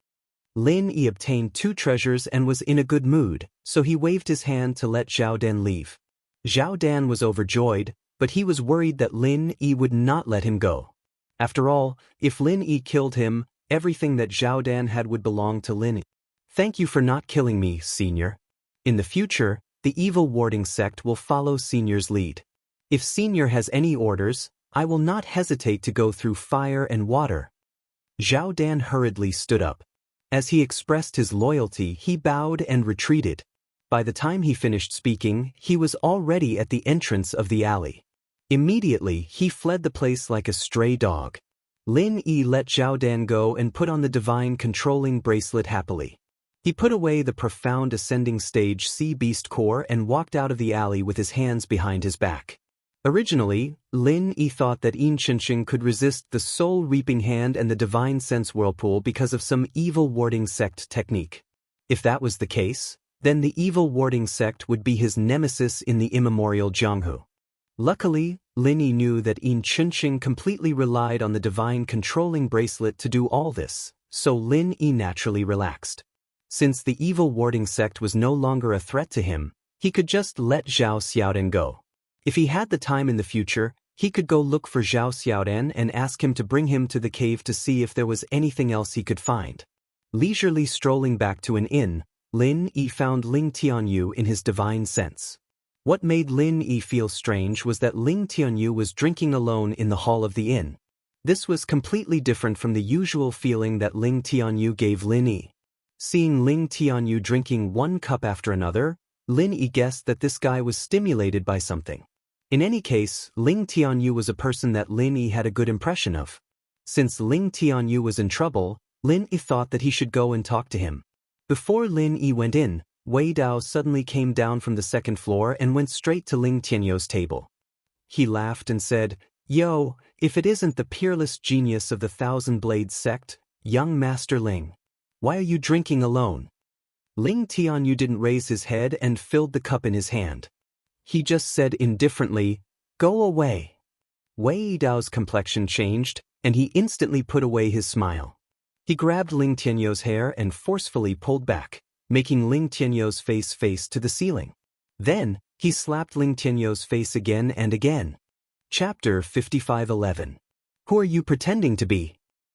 Lin Yi obtained 2 treasures and was in a good mood, so he waved his hand to let Zhao Dan leave. Zhao Dan was overjoyed, but he was worried that Lin Yi would not let him go. After all, if Lin Yi killed him, everything that Zhao Dan had would belong to Lin Yi. Thank you for not killing me, Senior. In the future, the evil warding sect will follow Senior's lead. If Senior has any orders, I will not hesitate to go through fire and water. Zhao Dan hurriedly stood up. As he expressed his loyalty, he bowed and retreated. By the time he finished speaking, he was already at the entrance of the alley. Immediately, he fled the place like a stray dog. Lin Yi let Zhao Dan go and put on the divine controlling bracelet happily. He put away the profound ascending stage sea beast core and walked out of the alley with his hands behind his back. Originally, Lin Yi thought that Xianxia could resist the soul reaping hand and the divine sense whirlpool because of some evil warding sect technique. If that was the case, then the evil warding sect would be his nemesis in the immemorial Jianghu. Luckily, Lin Yi knew that Xianxia completely relied on the divine controlling bracelet to do all this, so Lin Yi naturally relaxed. Since the evil warding sect was no longer a threat to him, he could just let Zhao Xiaodan go. If he had the time in the future, he could go look for Zhao Xiaodan and ask him to bring him to the cave to see if there was anything else he could find. Leisurely strolling back to an inn, Lin Yi found Ling Tianyu in his divine sense. What made Lin Yi feel strange was that Ling Tianyu was drinking alone in the hall of the inn. This was completely different from the usual feeling that Ling Tianyu gave Lin Yi. Seeing Ling Tianyu drinking one cup after another, Lin Yi guessed that this guy was stimulated by something. In any case, Ling Tianyu was a person that Lin Yi had a good impression of. Since Ling Tianyu was in trouble, Lin Yi thought that he should go and talk to him. Before Lin Yi went in, Wei Dao suddenly came down from the 2nd floor and went straight to Ling Tianyu's table. He laughed and said, "Yo, if it isn't the peerless genius of the Thousand Blades sect, young Master Ling. Why are you drinking alone?" Ling Tianyu didn't raise his head and filled the cup in his hand. He just said indifferently, "Go away." Wei Dao's complexion changed, and he instantly put away his smile. He grabbed Ling Tianyu's hair and forcefully pulled back, making Ling Tianyu's face to the ceiling. Then, he slapped Ling Tianyu's face again and again. Chapter 55:11. Who are you pretending to be?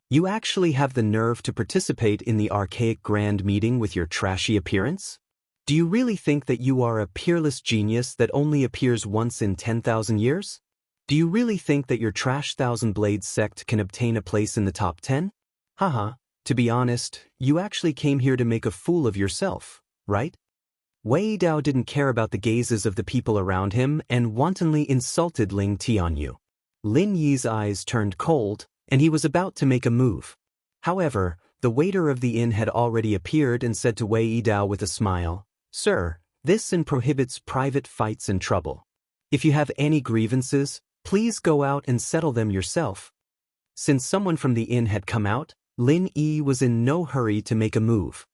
You actually have the nerve to participate in the archaic grand meeting with your trashy appearance? Do you really think that you are a peerless genius that only appears once in 10,000 years? Do you really think that your trash Thousand Blades sect can obtain a place in the top 10? Haha, to be honest, you actually came here to make a fool of yourself, right? Wei Dao didn't care about the gazes of the people around him and wantonly insulted Ling Tianyu. Lin Yi's eyes turned cold, and he was about to make a move. However, the waiter of the inn had already appeared and said to Wei Dao with a smile, "Sir, this inn prohibits private fights and trouble. If you have any grievances, please go out and settle them yourself." Since someone from the inn had come out, Lin Yi was in no hurry to make a move.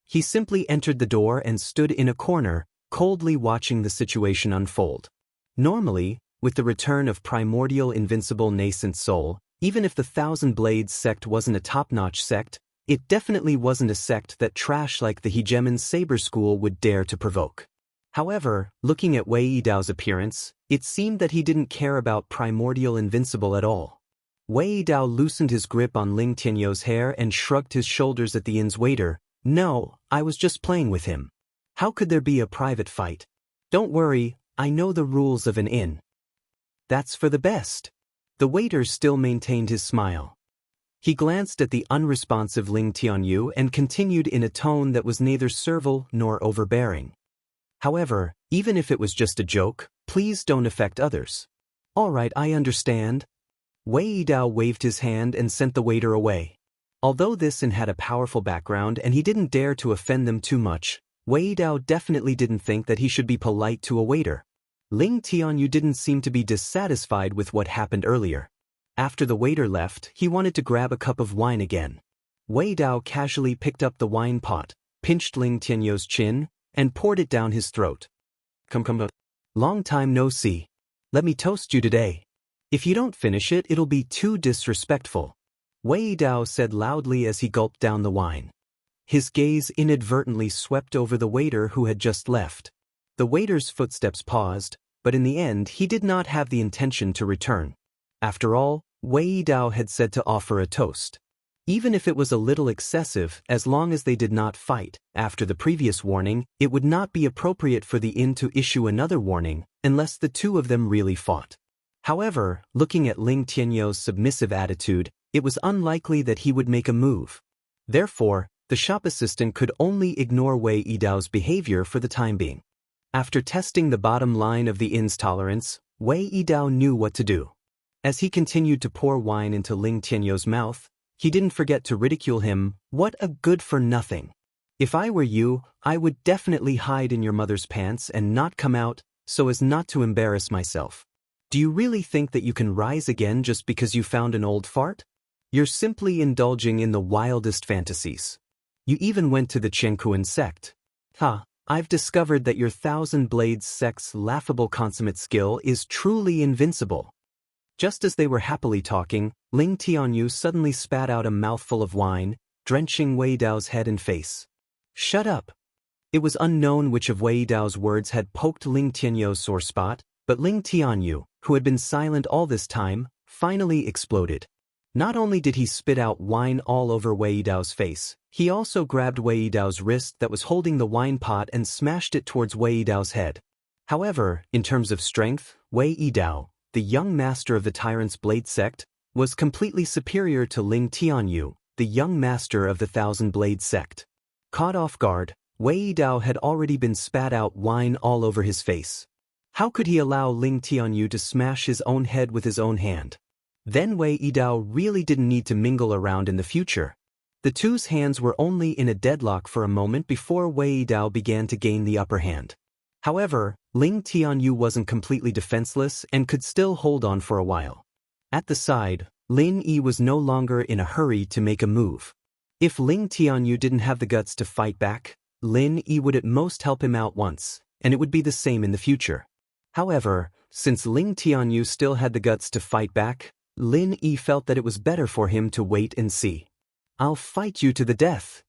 He simply entered the door and stood in a corner, coldly watching the situation unfold. Normally, with the return of primordial invincible nascent soul, even if the Thousand Blades sect wasn't a top-notch sect, it definitely wasn't a sect that trash like the Hegemon Saber School would dare to provoke. However, looking at Wei Yidao's appearance, it seemed that he didn't care about primordial invincible at all. Wei Yidao loosened his grip on Ling Tianyou's hair and shrugged his shoulders at the inn's waiter. "No, I was just playing with him. How could there be a private fight? Don't worry, I know the rules of an inn." "That's for the best." The waiter still maintained his smile. He glanced at the unresponsive Ling Tianyu and continued in a tone that was neither servile nor overbearing. "However, even if it was just a joke, please don't affect others." "All right, I understand." Wei Yidao waved his hand and sent the waiter away. Although this inn had a powerful background and he didn't dare to offend them too much, Wei Yidao definitely didn't think that he should be polite to a waiter. Ling Tianyu didn't seem to be dissatisfied with what happened earlier. After the waiter left, he wanted to grab a cup of wine again. Wei Yidao casually picked up the wine pot, pinched Ling Tianyou's chin, and poured it down his throat. Come. Long time no see. Let me toast you today. If you don't finish it, it'll be too disrespectful," Wei Yidao said loudly as he gulped down the wine. His gaze inadvertently swept over the waiter who had just left. The waiter's footsteps paused, but in the end he did not have the intention to return. After all, Wei Yidao had said to offer a toast. Even if it was a little excessive, as long as they did not fight, after the previous warning, it would not be appropriate for the inn to issue another warning, unless the two of them really fought. However, looking at Ling Tianyou's submissive attitude, it was unlikely that he would make a move. Therefore, the shop assistant could only ignore Wei Yidao's behavior for the time being. After testing the bottom line of the inn's tolerance, Wei Yidao knew what to do. As he continued to pour wine into Ling Tianyou's mouth, he didn't forget to ridicule him. "What a good-for-nothing. If I were you, I would definitely hide in your mother's pants and not come out, so as not to embarrass myself. Do you really think that you can rise again just because you found an old fart? You're simply indulging in the wildest fantasies. You even went to the Chenkuan sect. I've discovered that your Thousand Blades sect's laughable consummate skill is truly invincible." Just as they were happily talking, Ling Tianyu suddenly spat out a mouthful of wine, drenching Wei Yidao's head and face. "Shut up." It was unknown which of Wei Yidao's words had poked Ling Tianyou's sore spot, but Ling Tianyu, who had been silent all this time, finally exploded. Not only did he spit out wine all over Wei Yidao's face, he also grabbed Wei Yidao's wrist that was holding the wine pot and smashed it towards Wei Yidao's head. However, in terms of strength, Wei Yidao, the young master of the Tyrant's Blade sect, was completely superior to Ling Tianyu, the young master of the Thousand Blade sect. Caught off guard, Wei Yidao had already been spat out wine all over his face. How could he allow Ling Tianyu to smash his own head with his own hand? Then Wei Yidao really didn't need to mingle around in the future. The two's hands were only in a deadlock for a moment before Wei Yidao began to gain the upper hand. However, Ling Tianyu wasn't completely defenseless and could still hold on for a while. At the side, Lin Yi was no longer in a hurry to make a move. If Ling Tianyu didn't have the guts to fight back, Lin Yi would at most help him out once, and it would be the same in the future. However, since Ling Tianyu still had the guts to fight back, Lin Yi felt that it was better for him to wait and see. "I'll fight you to the death."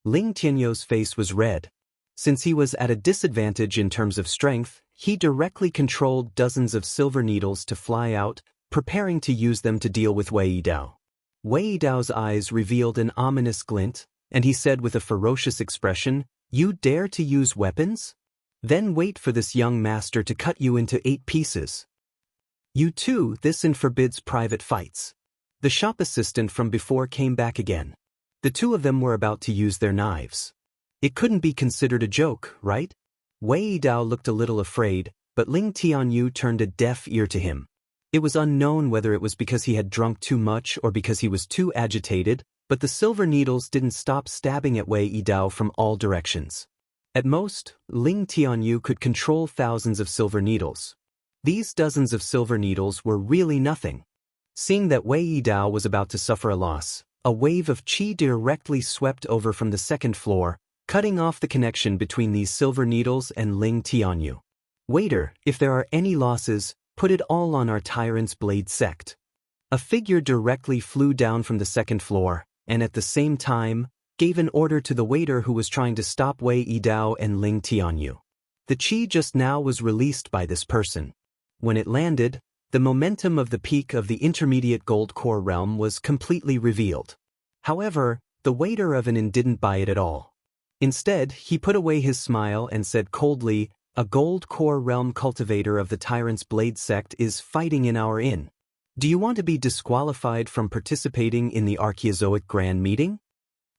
Ling Tianyou's face was red. Since he was at a disadvantage in terms of strength, he directly controlled dozens of silver needles to fly out, preparing to use them to deal with Wei Yidao. Wei Yidao's eyes revealed an ominous glint, and he said with a ferocious expression, "You dare to use weapons? Then wait for this young master to cut you into 8 pieces. You too, this inn forbids private fights." The shop assistant from before came back again. The two of them were about to use their knives. It couldn't be considered a joke, right? Wei Yidao looked a little afraid, but Ling Tianyu turned a deaf ear to him. It was unknown whether it was because he had drunk too much or because he was too agitated, but the silver needles didn't stop stabbing at Wei Yidao from all directions. At most, Ling Tianyu could control thousands of silver needles. These dozens of silver needles were really nothing. Seeing that Wei Yidao was about to suffer a loss, a wave of qi directly swept over from the second floor, cutting off the connection between these silver needles and Ling Tianyu. "Waiter, if there are any losses, Put it all on our tyrant's blade sect. A figure directly flew down from the second floor, and at the same time, gave an order to the waiter who was trying to stop Wei Yidao and Ling Tianyu. The chi just now was released by this person. When it landed, the momentum of the peak of the intermediate gold core realm was completely revealed. However, the waiter of an inn didn't buy it at all. Instead, he put away his smile and said coldly, "A gold core realm cultivator of the tyrant's blade sect is fighting in our inn. Do you want to be disqualified from participating in the Archaeozoic Grand Meeting?"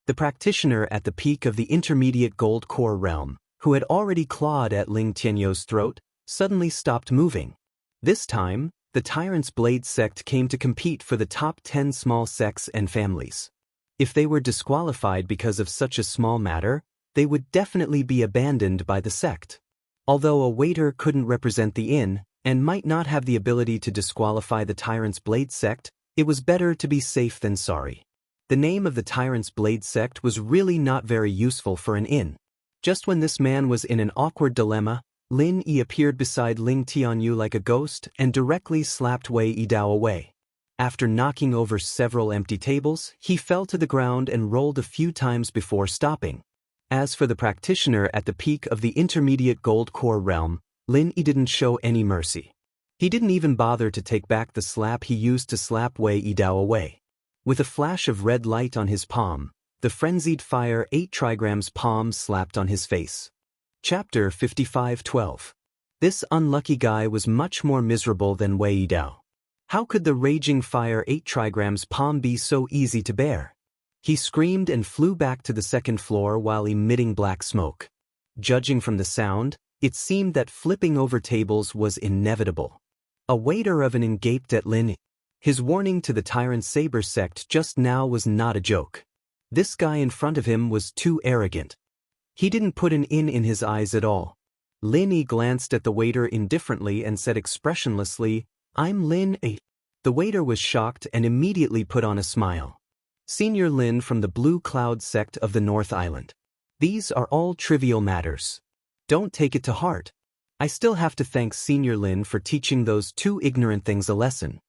The practitioner at the peak of the intermediate gold core realm, who had already clawed at Ling Tianyu's throat, suddenly stopped moving. This time, the tyrant's blade sect came to compete for the top 10 small sects and families. If they were disqualified because of such a small matter, they would definitely be abandoned by the sect. Although a waiter couldn't represent the inn, and might not have the ability to disqualify the tyrant's blade sect, it was better to be safe than sorry. The name of the tyrant's blade sect was really not very useful for an inn. Just when this man was in an awkward dilemma, Lin Yi appeared beside Ling Tianyu like a ghost and directly slapped Wei Yidao away. After knocking over several empty tables, he fell to the ground and rolled a few times before stopping. As for the practitioner at the peak of the intermediate gold core realm, Lin Yi didn't show any mercy. He didn't even bother to take back the slap he used to slap Wei Yidao away. With a flash of red light on his palm, the frenzied fire 8 trigrams palm slapped on his face. Chapter 55:12. This unlucky guy was much more miserable than Wei Yidao. How could the raging fire 8 trigrams palm be so easy to bear? He screamed and flew back to the second floor while emitting black smoke. Judging from the sound, it seemed that flipping over tables was inevitable. A waiter of an inn gaped at Lin. His warning to the tyrant saber sect just now was not a joke. This guy in front of him was too arrogant. He didn't put an inn in his eyes at all. Lin Yi glanced at the waiter indifferently and said expressionlessly, "I'm Lin A." The waiter was shocked and immediately put on a smile. "Senior Lin from the Blue Cloud sect of the North Island. These are all trivial matters. Don't take it to heart. I still have to thank Senior Lin for teaching those two ignorant things a lesson."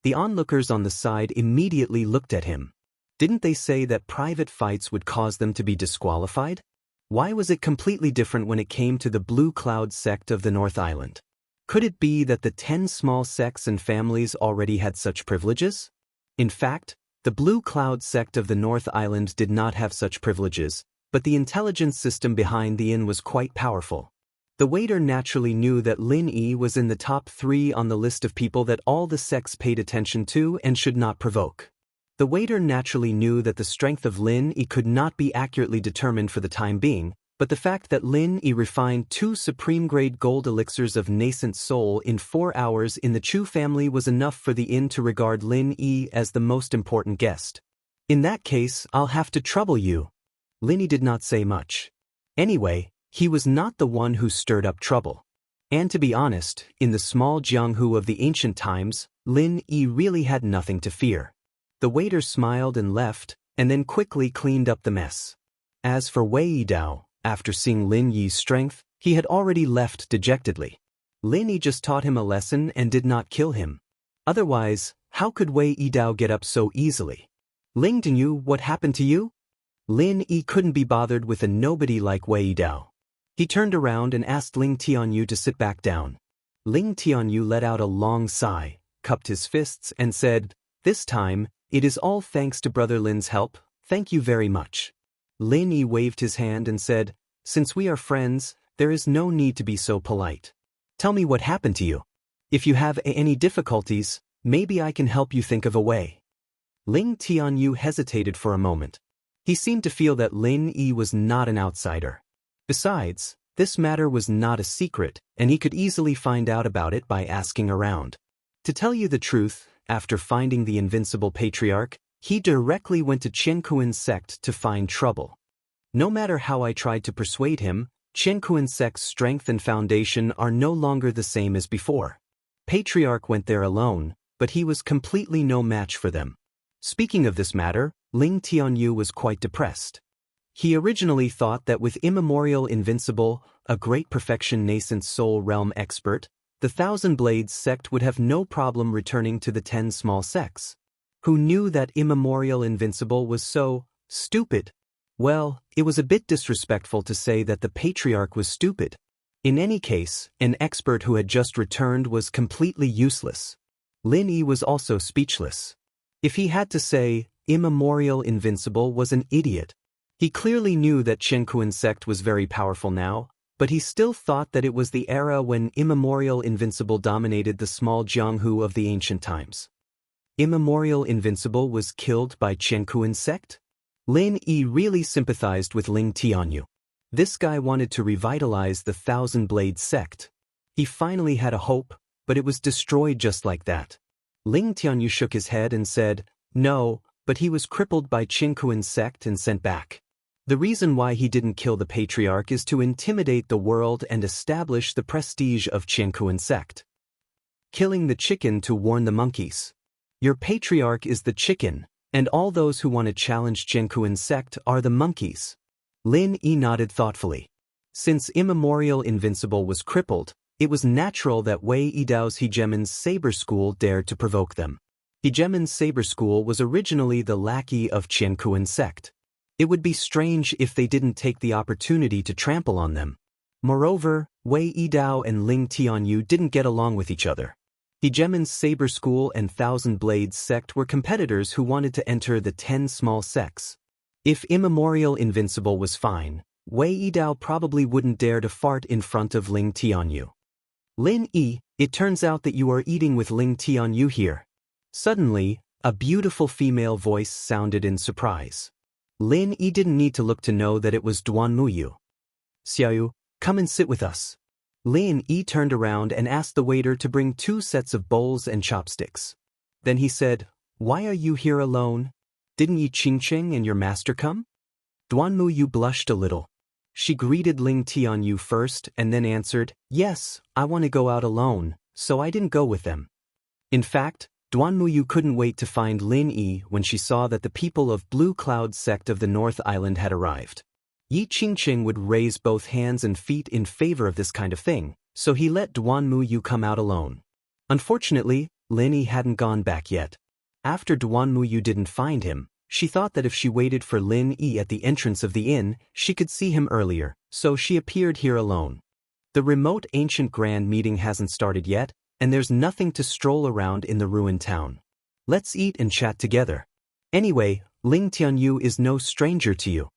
The onlookers on the side immediately looked at him. Didn't they say that private fights would cause them to be disqualified? Why was it completely different when it came to the Blue Cloud sect of the North Island? Could it be that the 10 small sects and families already had such privileges? In fact, the Blue Cloud sect of the North Island did not have such privileges, but the intelligence system behind the inn was quite powerful. The waiter naturally knew that Lin Yi was in the top 3 on the list of people that all the sects paid attention to and should not provoke. The waiter naturally knew that the strength of Lin Yi could not be accurately determined for the time being, but the fact that Lin Yi refined 2 supreme-grade gold elixirs of nascent soul in 4 hours in the Chu family was enough for the inn to regard Lin Yi as the most important guest. "In that case, I'll have to trouble you." Lin Yi did not say much. Anyway, he was not the one who stirred up trouble. And to be honest, in the small Jianghu of the ancient times, Lin Yi really had nothing to fear. The waiter smiled and left, and then quickly cleaned up the mess. As for Wei Yidao, after seeing Lin Yi's strength, he had already left dejectedly. Lin Yi just taught him a lesson and did not kill him. Otherwise, how could Wei Yidao get up so easily? "Ling Tianyu, what happened to you?" Lin Yi couldn't be bothered with a nobody like Wei Yidao. He turned around and asked Ling Tianyu to sit back down. Ling Tianyu let out a long sigh, cupped his fists, and said, "This time, it is all thanks to Brother Lin's help, thank you very much." Lin Yi waved his hand and said, "Since we are friends, there is no need to be so polite. Tell me what happened to you. If you have any difficulties, maybe I can help you think of a way." Ling Tianyu hesitated for a moment. He seemed to feel that Lin Yi was not an outsider. Besides, this matter was not a secret, and he could easily find out about it by asking around. To tell you the truth, after finding the invincible patriarch, he directly went to Chen Kuan's sect to find trouble. No matter how I tried to persuade him, Chen Kuan's sect's strength and foundation are no longer the same as before. Patriarch went there alone, but he was completely no match for them. Speaking of this matter, Ling Tianyu was quite depressed. He originally thought that with immemorial invincible, a great perfection nascent soul realm expert, the Thousand Blades sect would have no problem returning to the 10 small sects. Who knew that immemorial invincible was so stupid? Well, it was a bit disrespectful to say that the patriarch was stupid. In any case, an expert who had just returned was completely useless. Lin Yi was also speechless. If he had to say, immemorial invincible was an idiot. He clearly knew that Qianquan sect was very powerful now, but he still thought that it was the era when immemorial invincible dominated the small Jianghu of the ancient times. Immemorial invincible was killed by Qianquan sect? Lin Yi really sympathized with Ling Tianyu. This guy wanted to revitalize the Thousand Blades sect. He finally had a hope, but it was destroyed just like that. Ling Tianyu shook his head and said, no, but he was crippled by Qianquan sect and sent back. The reason why he didn't kill the patriarch is to intimidate the world and establish the prestige of Qianquan sect. Killing the chicken to warn the monkeys. Your patriarch is the chicken, and all those who want to challenge Qianquan sect are the monkeys. Lin Yi nodded thoughtfully. Since immemorial invincible was crippled, it was natural that Wei Yidao's Hegemon's saber school dared to provoke them. Hegemon's saber school was originally the lackey of Qianquan sect. It would be strange if they didn't take the opportunity to trample on them. Moreover, Wei Yidao and Ling Tianyu didn't get along with each other. Hegemon's saber school and Thousand Blades sect were competitors who wanted to enter the 10 small sects. If immemorial invincible was fine, Wei Yidao probably wouldn't dare to fart in front of Ling Tianyu. Lin Yi, it turns out that you are eating with Ling Tianyu here. Suddenly, a beautiful female voice sounded in surprise. Lin Yi didn't need to look to know that it was Duan Muyu. Xiaoyu, come and sit with us. Lin Yi turned around and asked the waiter to bring 2 sets of bowls and chopsticks. Then he said, why are you here alone? Didn't Yi Qingqing and your master come? Duan Muyu blushed a little. She greeted Ling Tianyu first and then answered, yes, I want to go out alone, so I didn't go with them. In fact, Duan Muyu couldn't wait to find Lin Yi when she saw that the people of Blue Cloud sect of the North Island had arrived. Yi Qingqing would raise both hands and feet in favor of this kind of thing, so he let Duan Muyu come out alone. Unfortunately, Lin Yi hadn't gone back yet. After Duan Muyu didn't find him, she thought that if she waited for Lin Yi at the entrance of the inn, she could see him earlier, so she appeared here alone. The remote ancient grand meeting hasn't started yet, and there's nothing to stroll around in the ruined town. Let's eat and chat together. Anyway, Ling Tianyu is no stranger to you.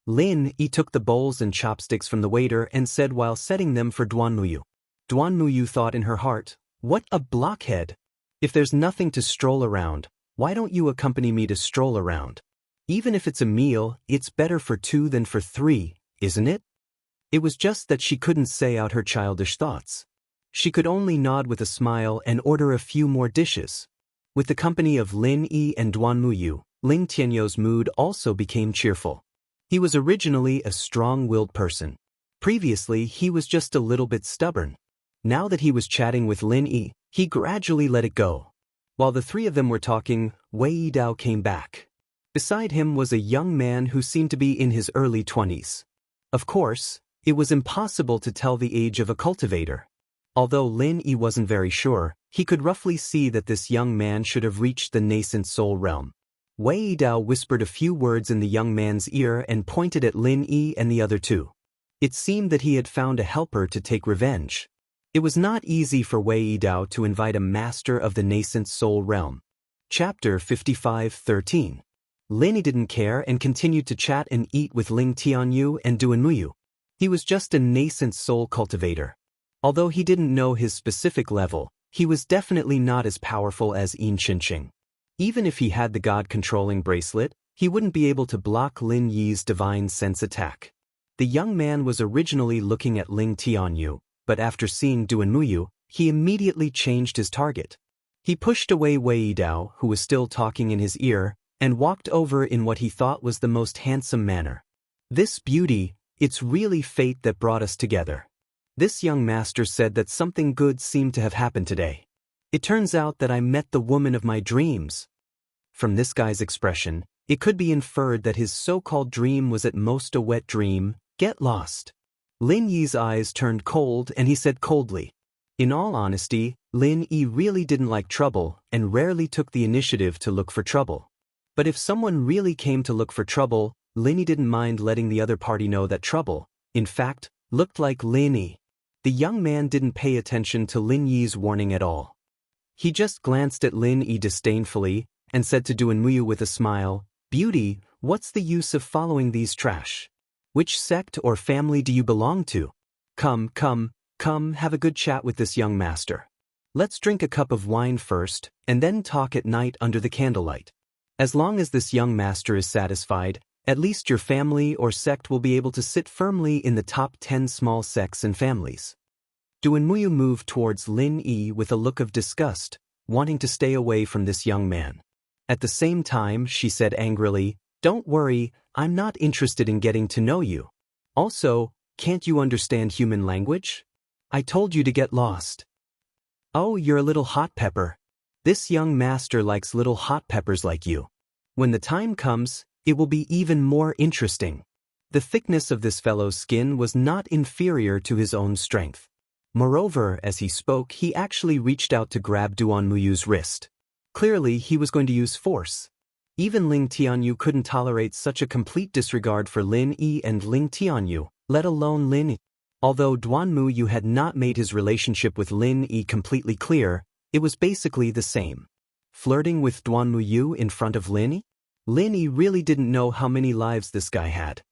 Lin Yi took the bowls and chopsticks from the waiter and said while setting them for Duan Muyu. Duan Muyu thought in her heart, what a blockhead! If there's nothing to stroll around, why don't you accompany me to stroll around? Even if it's a meal, it's better for 2 than for 3, isn't it? It was just that she couldn't say out her childish thoughts. She could only nod with a smile and order a few more dishes. With the company of Lin Yi and Duan Muyu, Ling Tianyu's mood also became cheerful. He was originally a strong-willed person. Previously, he was just a little bit stubborn. Now that he was chatting with Lin Yi, he gradually let it go. While the 3 of them were talking, Wei Yidao came back. Beside him was a young man who seemed to be in his early 20s. Of course, it was impossible to tell the age of a cultivator. Although Lin Yi wasn't very sure, he could roughly see that this young man should have reached the nascent soul realm. Wei Yidao whispered a few words in the young man's ear and pointed at Lin Yi and the other 2. It seemed that he had found a helper to take revenge. It was not easy for Wei Yidao to invite a master of the nascent soul realm. Chapter 55:13. Lin Yi didn't care and continued to chat and eat with Ling Tianyu and Duan Muyu. He was just a nascent soul cultivator. Although he didn't know his specific level, he was definitely not as powerful as Yi Qingqing. Even if he had the God-controlling bracelet, he wouldn't be able to block Lin Yi's divine sense attack. The young man was originally looking at Ling Tianyu, but after seeing Duan Muyu, he immediately changed his target. He pushed away Wei Yidao, who was still talking in his ear, and walked over in what he thought was the most handsome manner. This beauty, it's really fate that brought us together. This young master said that something good seemed to have happened today. It turns out that I met the woman of my dreams. From this guy's expression, it could be inferred that his so-called dream was at most a wet dream. Get lost. Lin Yi's eyes turned cold and he said coldly, In all honesty, Lin Yi really didn't like trouble and rarely took the initiative to look for trouble. But if someone really came to look for trouble, Lin Yi didn't mind letting the other party know that trouble, in fact, looked like Lin Yi. The young man didn't pay attention to Lin Yi's warning at all. He just glanced at Lin Yi disdainfully and said to Duanmuyu with a smile, "Beauty, what's the use of following these trash? Which sect or family do you belong to? Come, have a good chat with this young master. Let's drink a cup of wine first, and then talk at night under the candlelight. As long as this young master is satisfied, at least your family or sect will be able to sit firmly in the top 10 small sects and families." Duanmuyu moved towards Lin Yi with a look of disgust, wanting to stay away from this young man. At the same time, she said angrily, "Don't worry, I'm not interested in getting to know you. Also, can't you understand human language? I told you to get lost." "Oh, you're a little hot pepper. This young master likes little hot peppers like you. When the time comes, it will be even more interesting." The thickness of this fellow's skin was not inferior to his own strength. Moreover, as he spoke, he actually reached out to grab Duanmuyu's wrist. Clearly, he was going to use force. Even Ling Tianyu couldn't tolerate such a complete disregard for Lin Yi and Ling Tianyu, let alone Lin Yi. Although Duanmuyu had not made his relationship with Lin Yi completely clear, it was basically the same. Flirting with Duanmuyu in front of Lin Yi? Lin Yi really didn't know how many lives this guy had.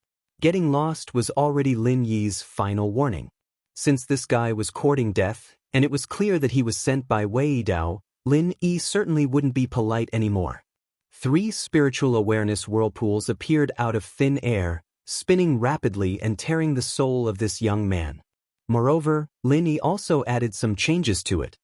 Getting lost was already Lin Yi's final warning. Since this guy was courting death, and it was clear that he was sent by Wei Dao, Lin Yi certainly wouldn't be polite anymore. 3 spiritual awareness whirlpools appeared out of thin air, spinning rapidly and tearing the soul of this young man. Moreover, Lin Yi also added some changes to it.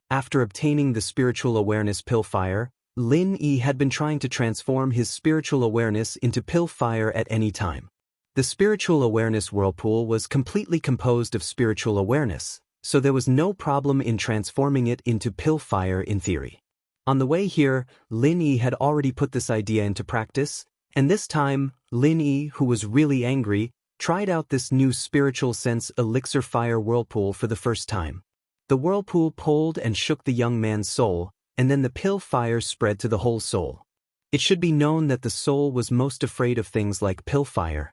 After obtaining the spiritual awareness Pillfire, Lin Yi had been trying to transform his spiritual awareness into Pillfire at any time. The spiritual awareness whirlpool was completely composed of spiritual awareness, so there was no problem in transforming it into Pillfire in theory. On the way here, Lin Yi had already put this idea into practice, and this time, Lin Yi, who was really angry, tried out this new spiritual sense elixir fire whirlpool for the first time. The whirlpool pulled and shook the young man's soul, and then the Pillfire spread to the whole soul. It should be known that the soul was most afraid of things like Pillfire.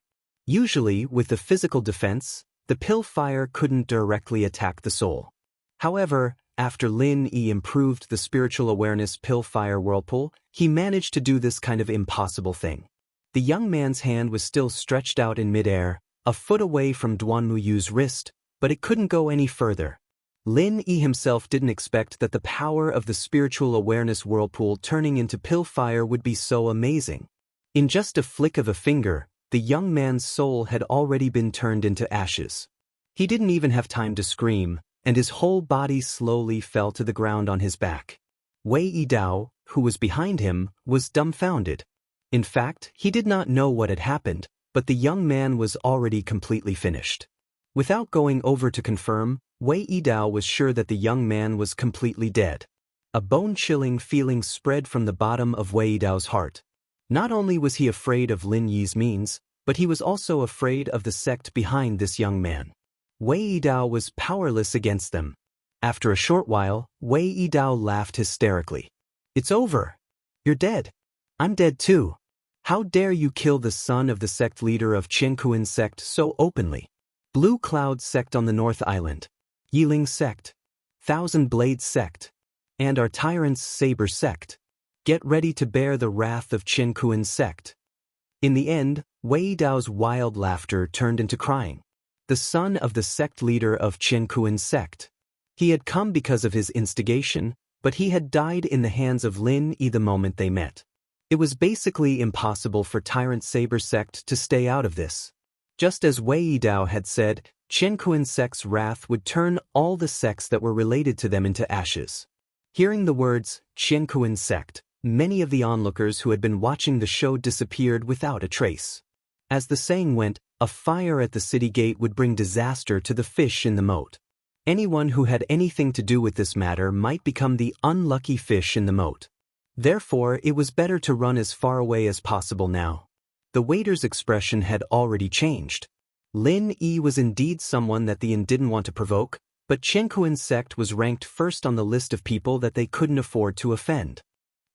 Usually, with the physical defense, the Pillfire couldn't directly attack the soul. However, after Lin Yi improved the spiritual awareness Pillfire whirlpool, he managed to do this kind of impossible thing. The young man's hand was still stretched out in midair, a foot away from Duanmuyu's wrist, but it couldn't go any further. Lin Yi himself didn't expect that the power of the spiritual awareness whirlpool turning into Pillfire would be so amazing. In just a flick of a finger, the young man's soul had already been turned into ashes. He didn't even have time to scream, and his whole body slowly fell to the ground on his back. Wei Dao, who was behind him, was dumbfounded. In fact, he did not know what had happened, but the young man was already completely finished. Without going over to confirm, Wei Dao was sure that the young man was completely dead. A bone-chilling feeling spread from the bottom of Wei Dao's heart. Not only was he afraid of Lin Yi's means, but he was also afraid of the sect behind this young man. Wei Dao was powerless against them. After a short while, Wei Dao laughed hysterically. "It's over. You're dead. I'm dead too. How dare you kill the son of the sect leader of Qiankuan sect so openly? Blue Cloud sect on the North Island, Yiling sect, Thousand Blades sect, and our tyrant's Saber sect. Get ready to bear the wrath of Qiankuan sect." In the end, Wei Dao's wild laughter turned into crying. The son of the sect leader of Qiankuan sect. He had come because of his instigation, but he had died in the hands of Lin Yi the moment they met. It was basically impossible for Tyrant Saber sect to stay out of this. Just as Wei Dao had said, Qiankuan sect's wrath would turn all the sects that were related to them into ashes. Hearing the words, Qiankuan sect, many of the onlookers who had been watching the show disappeared without a trace. As the saying went, a fire at the city gate would bring disaster to the fish in the moat. Anyone who had anything to do with this matter might become the unlucky fish in the moat. Therefore, it was better to run as far away as possible now. The waiter's expression had already changed. Lin Yi was indeed someone that the inn didn't want to provoke, But Qianquan's sect was ranked first on the list of people that they couldn't afford to offend.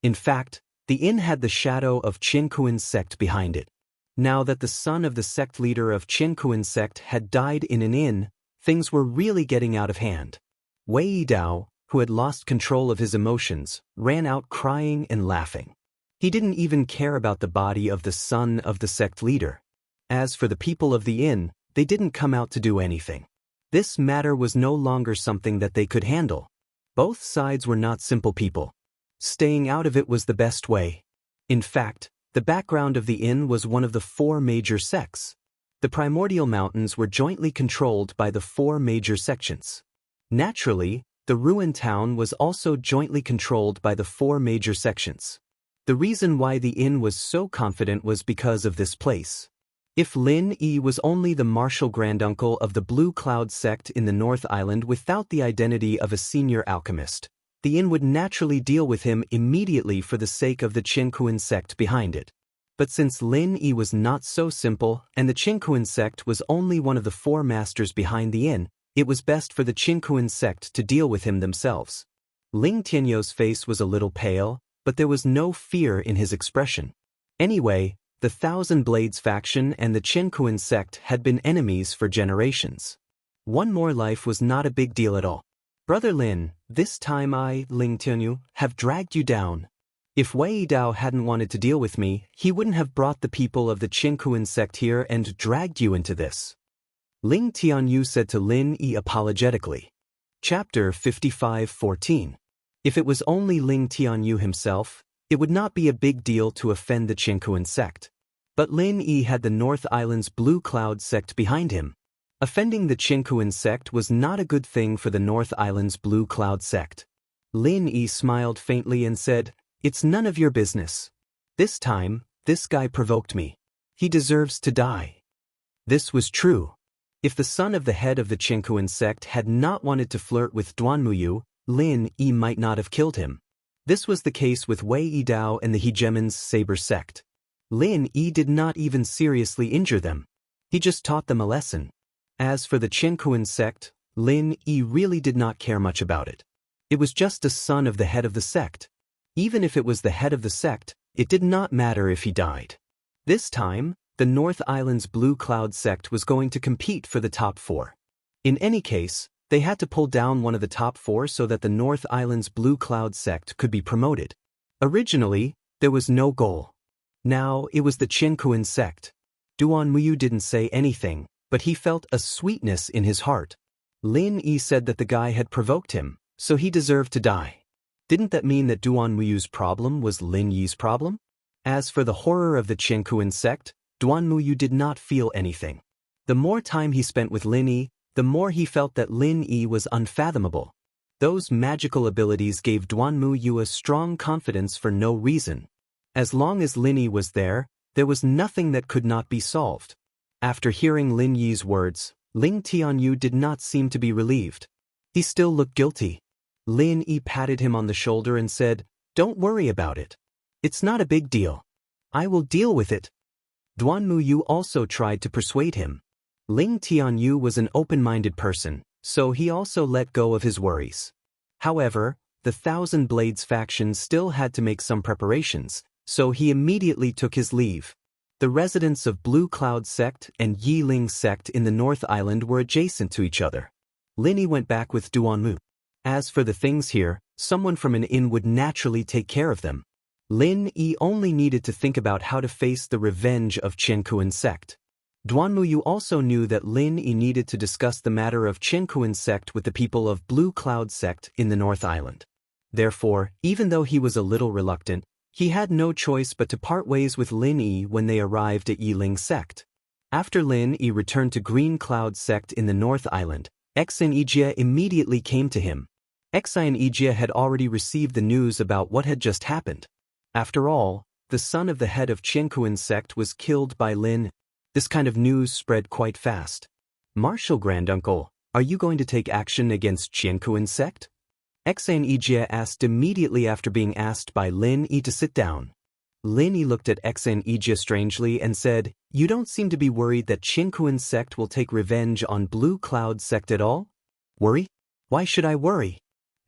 In fact, the inn had the shadow of Qianquan's sect behind it. Now that the son of the sect leader of Qianquan's sect had died in an inn, things were really getting out of hand. Wei Dao, who had lost control of his emotions, ran out crying and laughing. He didn't even care about the body of the son of the sect leader. As for the people of the inn, they didn't come out to do anything. This matter was no longer something that they could handle. Both sides were not simple people. Staying out of it was the best way. In fact, the background of the inn was one of the 4 major sects. The primordial mountains were jointly controlled by the 4 major sections. Naturally, the ruined town was also jointly controlled by the 4 major sections. The reason why the inn was so confident was because of this place. If Lin Yi was only the martial granduncle of the Blue Cloud sect in the North Island without the identity of a senior alchemist, the inn would naturally deal with him immediately for the sake of the Qianquan sect behind it. But since Lin Yi was not so simple and the Qianquan sect was only one of the 4 masters behind the inn, it was best for the Qianquan sect to deal with him themselves. Ling Tianyou's face was a little pale, but there was no fear in his expression. Anyway, the Thousand Blades faction and the Qianquan sect had been enemies for generations. One more life was not a big deal at all. Brother Lin, this time I, Ling Tianyou, have dragged you down. If Wei Dao hadn't wanted to deal with me, he wouldn't have brought the people of the Qianquan sect here and dragged you into this. Ling Tianyou said to Lin Yi apologetically. Chapter 55:14. If it was only Ling Tianyou himself, it would not be a big deal to offend the Qianquan sect. But Lin Yi had the North Island's Blue Cloud sect behind him. Offending the Qianquan sect was not a good thing for the North Island's Blue Cloud sect. Lin Yi smiled faintly and said, "It's none of your business. This time, this guy provoked me. He deserves to die." This was true. If the son of the head of the Qianquan sect had not wanted to flirt with Duanmuyu, Lin Yi might not have killed him. This was the case with Wei Dao and the Hegemon's Saber sect. Lin Yi did not even seriously injure them. He just taught them a lesson. As for the Qianquan sect, Lin Yi really did not care much about it. It was just a son of the head of the sect. Even if it was the head of the sect, it did not matter if he died. This time, the North Island's Blue Cloud sect was going to compete for the top 4. In any case, they had to pull down one of the top 4 so that the North Island's Blue Cloud sect could be promoted. Originally, there was no goal. Now, it was the Qianquan sect. Duanmuyu didn't say anything, but he felt a sweetness in his heart. Lin Yi said that the guy had provoked him, so he deserved to die. Didn't that mean that Duanmuyu's problem was Lin Yi's problem? As for the horror of the Qianquan sect, Duanmuyu did not feel anything. The more time he spent with Lin Yi, the more he felt that Lin Yi was unfathomable. Those magical abilities gave Duanmuyu a strong confidence for no reason. As long as Lin Yi was there was nothing that could not be solved. After hearing Lin Yi's words, Ling Tianyou did not seem to be relieved. He still looked guilty. Lin Yi patted him on the shoulder and said, "Don't worry about it. It's not a big deal. I will deal with it." Duanmuyu also tried to persuade him. Ling Tianyou was an open-minded person, so he also let go of his worries. However, the Thousand Blades faction still had to make some preparations, so he immediately took his leave. The residents of Blue Cloud sect and Yiling sect in the North Island were adjacent to each other. Lin Yi went back with Duanmu. As for the things here, someone from an inn would naturally take care of them. Lin Yi only needed to think about how to face the revenge of Qianquan sect. Duanmuyu also knew that Lin Yi needed to discuss the matter of Qianquan sect with the people of Blue Cloud sect in the North Island. Therefore, even though he was a little reluctant, he had no choice but to part ways with Lin Yi when they arrived at Yiling sect. After Lin Yi returned to Green Cloud sect in the North Island, Xianxia immediately came to him. Xianxia had already received the news about what had just happened. After all, the son of the head of Qianquan sect was killed by Lin. This kind of news spread quite fast. "Martial granduncle, are you going to take action against Qianquan sect?" Xianxia asked immediately after being asked by Lin Yi to sit down. Lin Yi looked at Xianxia strangely and said, "You don't seem to be worried that Qianquan sect will take revenge on Blue Cloud sect at all?" "Worry? Why should I worry?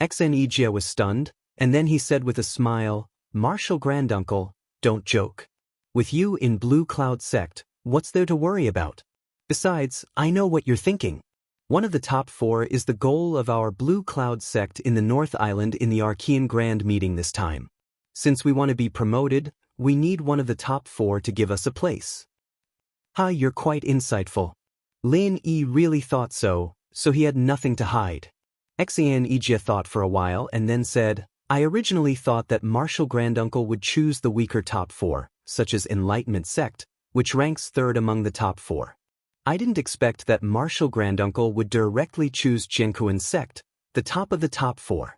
Xianxia was stunned, and then he said with a smile, Martial granduncle, don't joke. With you in Blue Cloud Sect, what's there to worry about? Besides, I know what you're thinking. One of the top 4 is the goal of our Blue Cloud Sect in the North Island in the Archean Grand Meeting this time. Since we want to be promoted, we need one of the top 4 to give us a place. You're quite insightful. Lin Yi really thought so he had nothing to hide. Xianxia thought for a while and then said, I originally thought that Martial Granduncle would choose the weaker top 4, such as Enlightenment Sect, which ranks 3rd among the top 4. I didn't expect that Martial Granduncle would directly choose Jianquan Sect, the top of the top 4.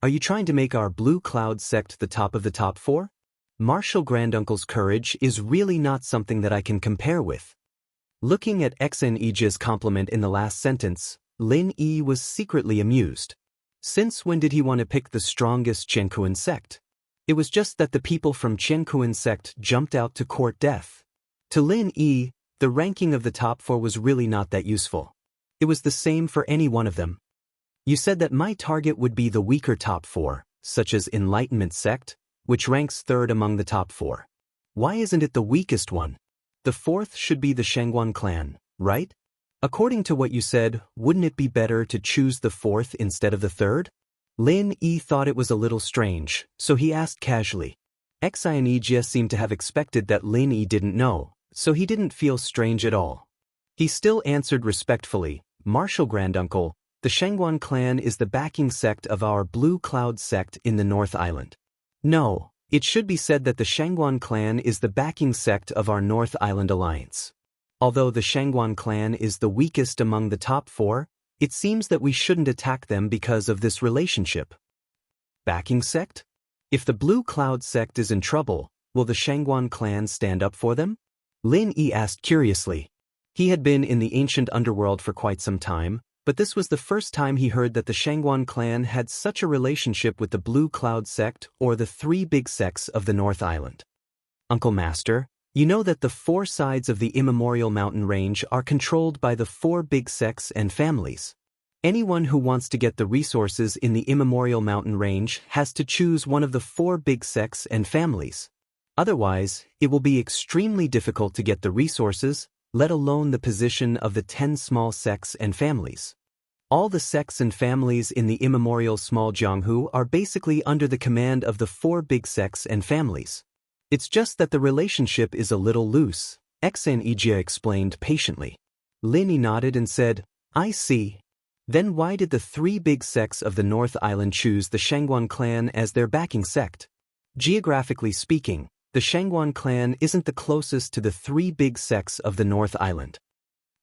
Are you trying to make our Blue Cloud Sect the top of the top 4? Martial Granduncle's courage is really not something that I can compare with. Looking at Xianxia's compliment in the last sentence, Lin Yi was secretly amused. Since when did he want to pick the strongest Jianquan Sect? It was just that the people from Jianquan Sect jumped out to court death. To Lin Yi, the ranking of the top 4 was really not that useful. It was the same for any one of them. You said that my target would be the weaker top 4, such as Enlightenment Sect, which ranks 3rd among the top 4. Why isn't it the weakest one? The 4th should be the Shangguan clan, right? According to what you said, wouldn't it be better to choose the 4th instead of the 3rd? Lin Yi thought it was a little strange, so he asked casually. Xianxia seemed to have expected that Lin Yi didn't know, so he didn't feel strange at all. He still answered respectfully, Martial Granduncle, the Shangguan clan is the backing sect of our Blue Cloud Sect in the North Island. No, it should be said that the Shangguan clan is the backing sect of our North Island Alliance. Although the Shangguan clan is the weakest among the top 4, it seems that we shouldn't attack them because of this relationship. Backing sect? If the Blue Cloud Sect is in trouble, will the Shangguan clan stand up for them? Lin Yi asked curiously. He had been in the ancient underworld for quite some time, but this was the first time he heard that the Shangguan clan had such a relationship with the Blue Cloud Sect or the 3 big sects of the North Island. Uncle Master, you know that the 4 sides of the immemorial mountain range are controlled by the 4 big sects and families. Anyone who wants to get the resources in the immemorial mountain range has to choose one of the 4 big sects and families. Otherwise, it will be extremely difficult to get the resources, let alone the position of the 10 small sects and families. All the sects and families in the immemorial small Jianghu are basically under the command of the 4 big sects and families. It's just that the relationship is a little loose, Xianxia explained patiently. Lin Yi nodded and said, I see. Then why did the 3 big sects of the North Island choose the Shangguan clan as their backing sect? Geographically speaking, the Shangguan clan isn't the closest to the 3 big sects of the North Island.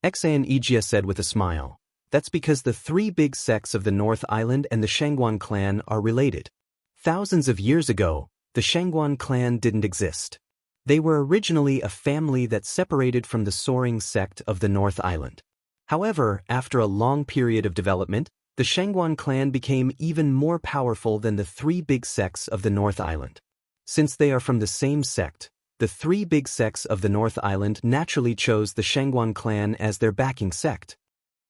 Xianxia said with a smile. That's because the 3 big sects of the North Island and the Shangguan clan are related. Thousands of years ago, the Shangguan clan didn't exist. They were originally a family that separated from the soaring sect of the North Island. However, after a long period of development, the Shangguan clan became even more powerful than the 3 big sects of the North Island. Since they are from the same sect, the 3 big sects of the North Island naturally chose the Shangguan clan as their backing sect.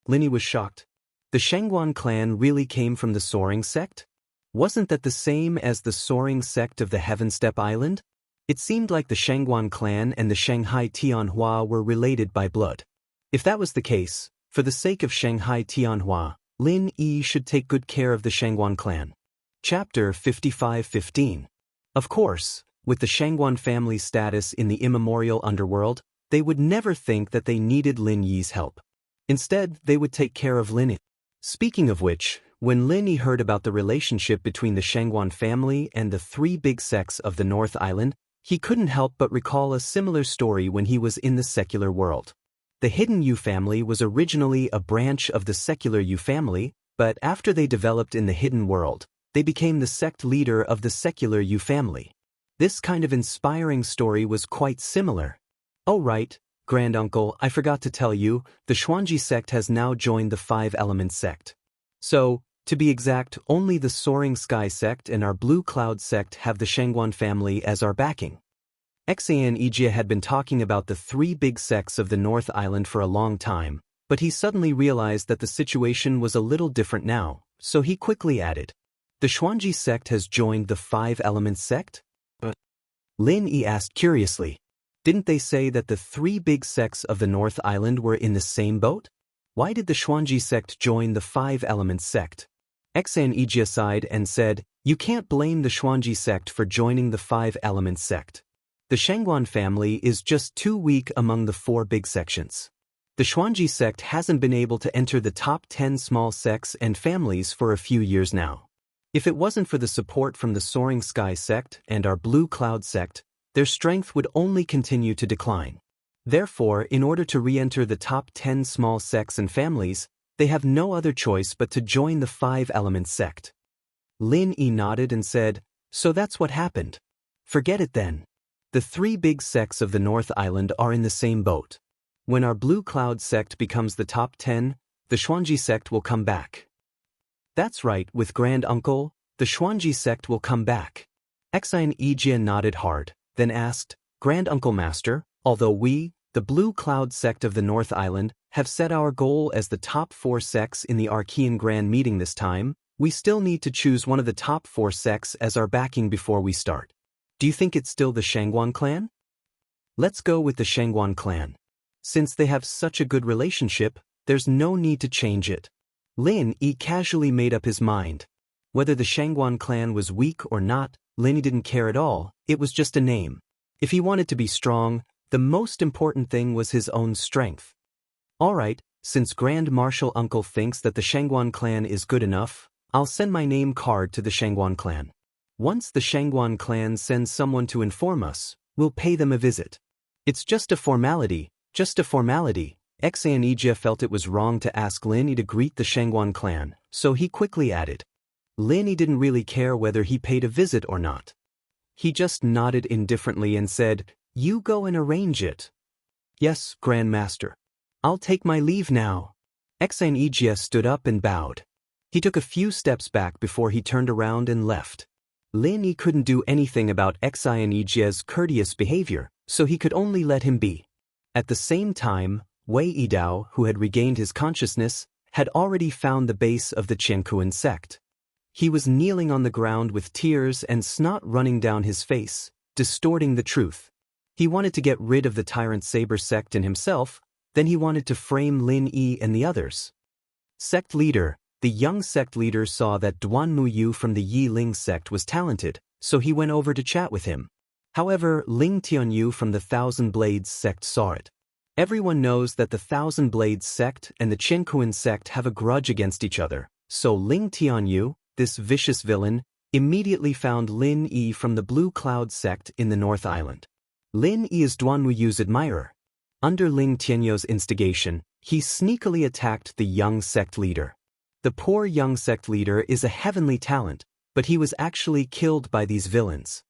Lin Yi was shocked. The Shangguan clan really came from the soaring sect? Wasn't that the same as the soaring sect of the Heaven Step Island? It seemed like the Shangguan clan and the Shanghai Tianhua were related by blood. If that was the case, for the sake of Shanghai Tianhua, Lin Yi should take good care of the Shangguan clan. Chapter 55:15. Of course, with the Shangguan family's status in the immemorial underworld, they would never think that they needed Lin Yi's help. Instead, they would take care of Lin Yi. Speaking of which, when Lin Yi heard about the relationship between the Shangguan family and the 3 big sects of the North Island, he couldn't help but recall a similar story when he was in the secular world. The Hidden Yu family was originally a branch of the secular Yu family, but after they developed in the hidden world, they became the sect leader of the secular Yu family. This kind of inspiring story was quite similar. Oh right, Granduncle, I forgot to tell you, the Xuanji sect has now joined the 5 Elements sect. So, to be exact, only the Soaring Sky sect and our Blue Cloud sect have the Shangguan family as our backing. Xianxia had been talking about the 3 big sects of the North Island for a long time, but he suddenly realized that the situation was a little different now, so he quickly added, "The Xuanji sect has joined the Five Elements sect?" Lin Yi asked curiously. "Didn't they say that the three big sects of the North Island were in the same boat? Why did the Xuanji sect join the Five Elements sect?" Xianxia sighed and said, "You can't blame the Xuanji sect for joining the Five Elements sect. The Shangguan family is just too weak among the four big sections. The Xuanji sect hasn't been able to enter the top 10 small sects and families for a few years now. If it wasn't for the support from the Soaring Sky sect and our Blue Cloud sect, their strength would only continue to decline. Therefore, in order to re-enter the top 10 small sects and families, they have no other choice but to join the Five Elements sect." Lin Yi nodded and said, "So that's what happened. Forget it then. The three big sects of the North Island are in the same boat. When our Blue Cloud sect becomes the top 10, the Xuanji sect will come back." "That's right, with Grand Uncle, the Xuanji sect will come back." Xianxia nodded hard, then asked, "Grand Uncle Master, although we, the Blue Cloud sect of the North Island, have set our goal as the top 4 sects in the Archean Grand Meeting this time, we still need to choose one of the top 4 sects as our backing before we start. Do you think it's still the Shangguan clan?" "Let's go with the Shangguan clan. Since they have such a good relationship, there's no need to change it." Lin Yi casually made up his mind. Whether the Shangguan clan was weak or not, Lin Yi didn't care at all, it was just a name. If he wanted to be strong, the most important thing was his own strength. "Alright, since Grand Marshal Uncle thinks that the Shangguan clan is good enough, I'll send my name card to the Shangguan clan. Once the Shangguan clan sends someone to inform us, we'll pay them a visit. It's just a formality, just a formality." Xianxia felt it was wrong to ask Lin Yi to greet the Shangguan clan, so he quickly added. Lin Yi didn't really care whether he paid a visit or not. He just nodded indifferently and said, "You go and arrange it." "Yes, Grand Master. I'll take my leave now." Xianxia stood up and bowed. He took a few steps back before he turned around and left. Lin Yi couldn't do anything about Xianxia's courteous behavior, so he could only let him be. At the same time, Wei Yidao, who had regained his consciousness, had already found the base of the Qiankuan sect. He was kneeling on the ground with tears and snot running down his face, distorting the truth. He wanted to get rid of the Tyrant Saber sect and himself, then he wanted to frame Lin Yi and the others. Sect leader. The young sect leader saw that Duan Muyu from the Yi Ling sect was talented, so he went over to chat with him. However, Ling Tianyu from the Thousand Blades sect saw it. Everyone knows that the Thousand Blades sect and the Qiankuan sect have a grudge against each other, so Ling Tianyu, this vicious villain, immediately found Lin Yi from the Blue Cloud sect in the North Island. Lin Yi is Duan Muyu's admirer. Under Ling Tianyu's instigation, he sneakily attacked the young sect leader. The poor young sect leader is a heavenly talent, but he was actually killed by these villains.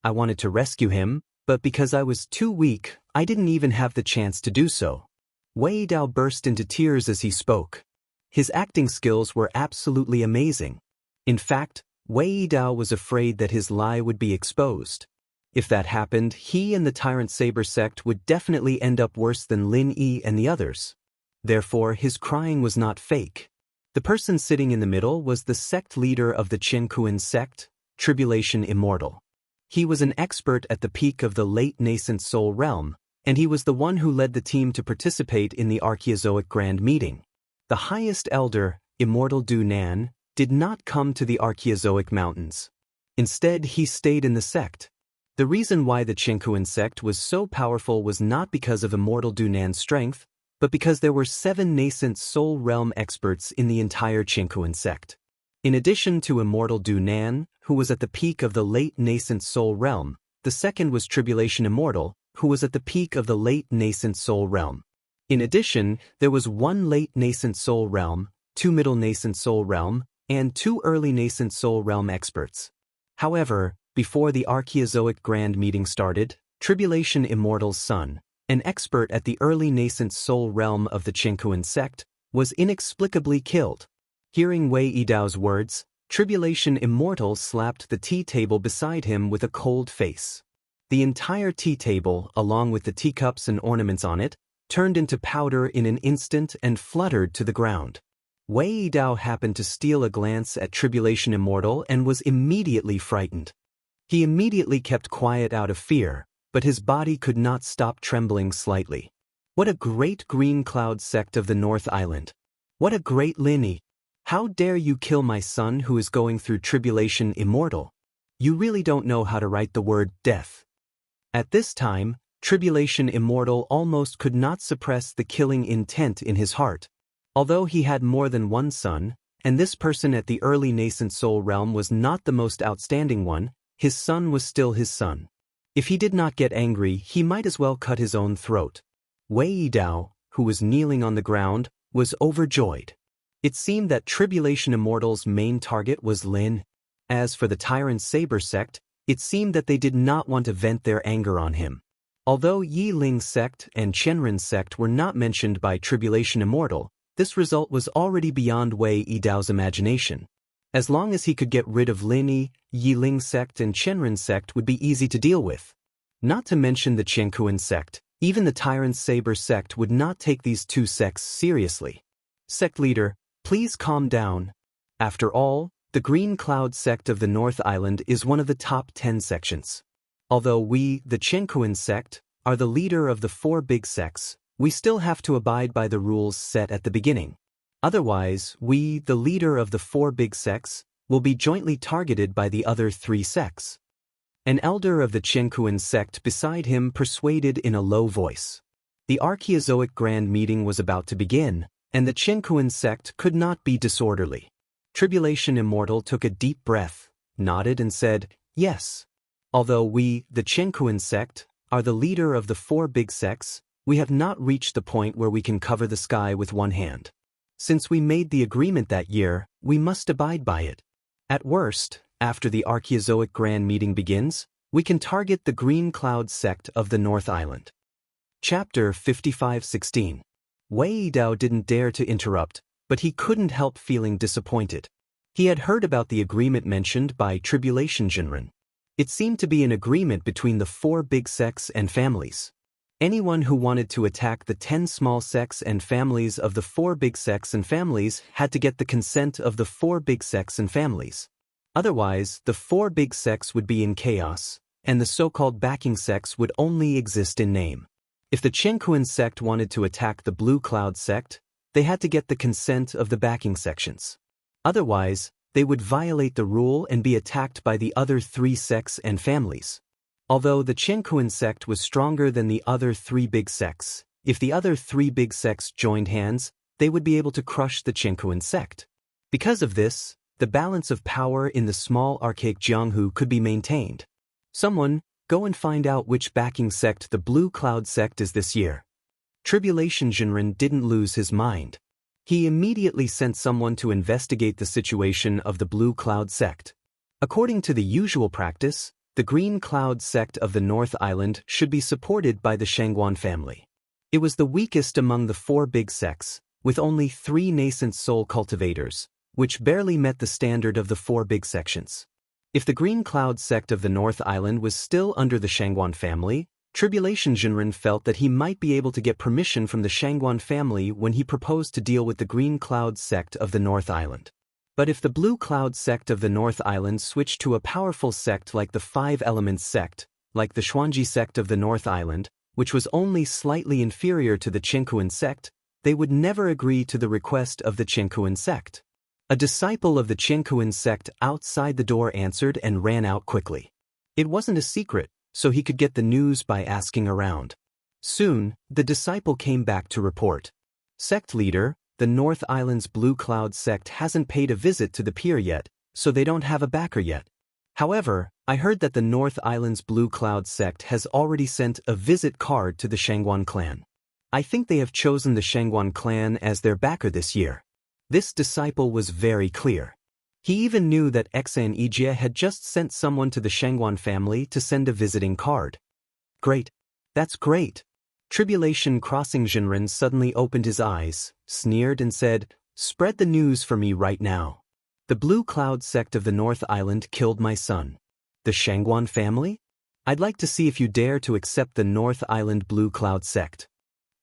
I wanted to rescue him, but because I was too weak, I didn't even have the chance to do so. Wei Dao burst into tears as he spoke. His acting skills were absolutely amazing. In fact, Wei Dao was afraid that his lie would be exposed. If that happened, he and the Tyrant Saber sect would definitely end up worse than Lin Yi and the others. Therefore, his crying was not fake. The person sitting in the middle was the sect leader of the Qiankuan sect, Tribulation Immortal. He was an expert at the peak of the late nascent soul realm, and he was the one who led the team to participate in the Archeozoic Grand Meeting. The highest elder, Immortal Du Nan, did not come to the Archeozoic Mountains. Instead, he stayed in the sect. The reason why the Qiankuan sect was so powerful was not because of Immortal Du Nan's strength, but because there were 7 nascent soul realm experts in the entire Qiankuan sect. In addition to Immortal Du Nan, who was at the peak of the late nascent soul realm, the second was Tribulation Immortal, who was at the peak of the late nascent soul realm. In addition, there was 1 late nascent soul realm, 2 middle nascent soul realm, and 2 early nascent soul realm experts. However, before the Archeozoic Grand Meeting started, Tribulation Immortal's son, an expert at the early nascent soul realm of the Qiankuan sect, was inexplicably killed. Hearing Wei Yidao's words, Tribulation Immortal slapped the tea table beside him with a cold face. The entire tea table, along with the teacups and ornaments on it, turned into powder in an instant and fluttered to the ground. Wei Dao happened to steal a glance at Tribulation Immortal and was immediately frightened. He immediately kept quiet out of fear, but his body could not stop trembling slightly. What a great green cloud sect of the North Island! What a great Lin! How dare you kill my son who is going through Tribulation Immortal? You really don't know how to write the word death. At this time, Tribulation Immortal almost could not suppress the killing intent in his heart. Although he had more than one son, and this person at the early nascent soul realm was not the most outstanding one, his son was still his son. If he did not get angry, he might as well cut his own throat. Wei Dao, who was kneeling on the ground, was overjoyed. It seemed that Tribulation Immortal's main target was Lin. As for the Tyrant Saber sect, it seemed that they did not want to vent their anger on him. Although Yi Ling's sect and Chenren's sect were not mentioned by Tribulation Immortal, this result was already beyond Wei Dao's imagination. As long as he could get rid of Lin, Yi Ling's sect and Chenren's sect would be easy to deal with. Not to mention the Qianquan sect, even the Tyrant Saber sect would not take these two sects seriously. Sect leader, please calm down. After all, the Green Cloud sect of the North Island is one of the top 10 sections. Although we, the Qianquan sect, are the leader of the 4 big sects, we still have to abide by the rules set at the beginning. Otherwise, we, the leader of the 4 big sects, will be jointly targeted by the other 3 sects. An elder of the Qianquan sect beside him persuaded in a low voice. The Archaeozoic Grand Meeting was about to begin, and the Qianquan sect could not be disorderly. Tribulation Immortal took a deep breath, nodded and said, yes. Although we, the Qianquan sect, are the leader of the 4 big sects, we have not reached the point where we can cover the sky with one hand. Since we made the agreement that year, we must abide by it. At worst, after the Archaeozoic Grand Meeting begins, we can target the Green Cloud sect of the North Island. Chapter 55:16. Wei Dao didn't dare to interrupt, but he couldn't help feeling disappointed. He had heard about the agreement mentioned by Tribulation Jinren. It seemed to be an agreement between the 4 big sects and families. Anyone who wanted to attack the 10 small sects and families of the 4 big sects and families had to get the consent of the 4 big sects and families. Otherwise, the 4 big sects would be in chaos, and the so-called backing sects would only exist in name. If the Qianquan sect wanted to attack the Blue Cloud sect, they had to get the consent of the backing sections. Otherwise, they would violate the rule and be attacked by the other 3 sects and families. Although the Qianquan sect was stronger than the other 3 big sects, if the other 3 big sects joined hands, they would be able to crush the Qianquan sect. Because of this, the balance of power in the small archaic Jianghu could be maintained. Someone, go and find out which backing sect the Blue Cloud sect is this year. Tribulation Jinren didn't lose his mind. He immediately sent someone to investigate the situation of the Blue Cloud sect. According to the usual practice, the Green Cloud sect of the North Island should be supported by the Shangguan family. It was the weakest among the 4 big sects, with only 3 nascent soul cultivators, which barely met the standard of the 4 big sections. If the Green Cloud sect of the North Island was still under the Shangguan family, Tribulation Jinren felt that he might be able to get permission from the Shangguan family when he proposed to deal with the Green Cloud sect of the North Island. But if the Blue Cloud sect of the North Island switched to a powerful sect like the 5 Elements sect, like the Xuanji sect of the North Island, which was only slightly inferior to the Qianquan sect, they would never agree to the request of the Qianquan sect. A disciple of the Qianquan sect outside the door answered and ran out quickly. It wasn't a secret, so he could get the news by asking around. Soon, the disciple came back to report. Sect leader, the North Island's Blue Cloud sect hasn't paid a visit to the pier yet, so they don't have a backer yet. However, I heard that the North Island's Blue Cloud sect has already sent a visit card to the Shangguan clan. I think they have chosen the Shangguan clan as their backer this year. This disciple was very clear. He even knew that Xan Ijia had just sent someone to the Shangguan family to send a visiting card. Great. That's great. Tribulation Crossing Jinren suddenly opened his eyes, sneered and said, "Spread the news for me right now. The Blue Cloud sect of the North Island killed my son. The Shangguan family? I'd like to see if you dare to accept the North Island Blue Cloud sect.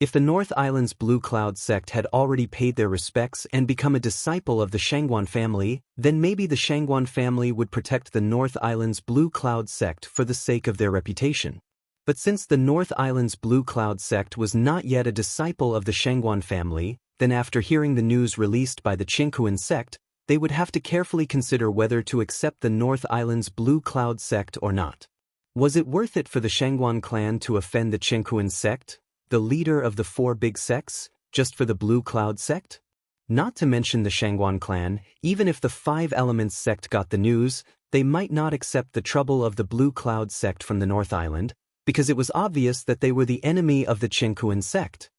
If the North Island's Blue Cloud sect had already paid their respects and become a disciple of the Shangguan family, then maybe the Shangguan family would protect the North Island's Blue Cloud sect for the sake of their reputation. But since the North Island's Blue Cloud sect was not yet a disciple of the Shangguan family, then after hearing the news released by the Qingkuan sect, they would have to carefully consider whether to accept the North Island's Blue Cloud sect or not. Was it worth it for the Shangguan clan to offend the Qingkuan sect, the leader of the 4 big sects, just for the Blue Cloud sect? Not to mention the Shangguan clan, even if the 5 Elements sect got the news, they might not accept the trouble of the Blue Cloud sect from the North Island, because it was obvious that they were the enemy of the Qingkuan sect.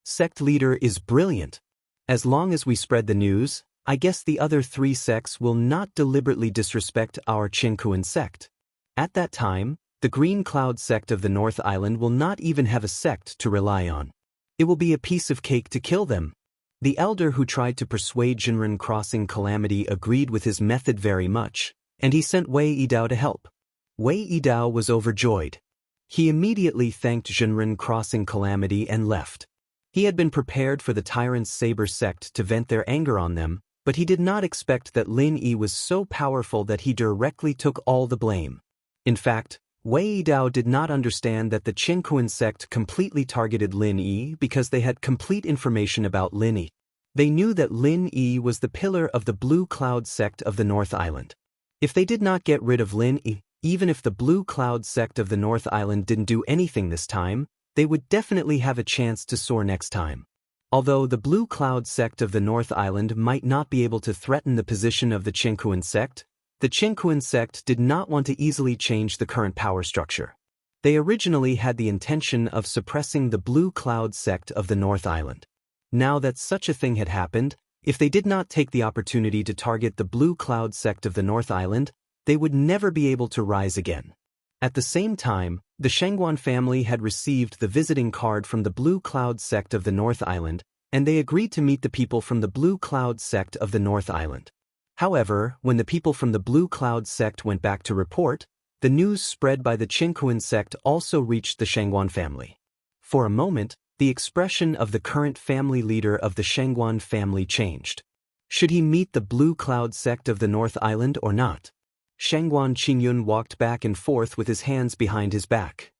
Sect leader is brilliant. As long as we spread the news, I guess the other 3 sects will not deliberately disrespect our Qingkuan sect. At that time, the Green Cloud sect of the North Island will not even have a sect to rely on. It will be a piece of cake to kill them. The elder who tried to persuade Jinren crossing Calamity agreed with his method very much, and he sent Wei Yidao to help. Wei Yidao was overjoyed. He immediately thanked Jinren crossing Calamity and left. He had been prepared for the Tyrant's Saber sect to vent their anger on them, but he did not expect that Lin Yi was so powerful that he directly took all the blame. In fact, Wei Yidao did not understand that the Qingkuan sect completely targeted Lin Yi because they had complete information about Lin Yi. They knew that Lin Yi was the pillar of the Blue Cloud sect of the North Island. If they did not get rid of Lin Yi, even if the Blue Cloud sect of the North Island didn't do anything this time, they would definitely have a chance to soar next time. Although the Blue Cloud sect of the North Island might not be able to threaten the position of the Qingkuan sect, the Qingkuan sect did not want to easily change the current power structure. They originally had the intention of suppressing the Blue Cloud sect of the North Island. Now that such a thing had happened, if they did not take the opportunity to target the Blue Cloud sect of the North Island, they would never be able to rise again. At the same time, the Shangguan family had received the visiting card from the Blue Cloud sect of the North Island, and they agreed to meet the people from the Blue Cloud sect of the North Island. However, when the people from the Blue Cloud sect went back to report, the news spread by the Qingkuan sect also reached the Shangguan family. For a moment, the expression of the current family leader of the Shangguan family changed. Should he meet the Blue Cloud sect of the North Island or not? Shangguan Qingyun walked back and forth with his hands behind his back.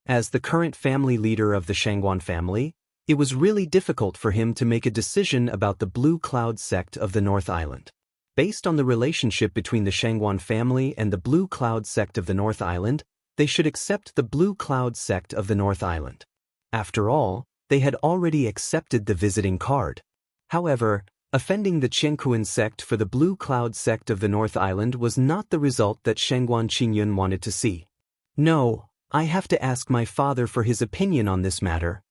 As the current family leader of the Shangguan family, it was really difficult for him to make a decision about the Blue Cloud sect of the North Island. Based on the relationship between the Shangguan family and the Blue Cloud sect of the North Island, they should accept the Blue Cloud sect of the North Island. After all, they had already accepted the visiting card. However, offending the Qingkuan sect for the Blue Cloud sect of the North Island was not the result that Shangguan Qingyun wanted to see. No, I have to ask my father for his opinion on this matter,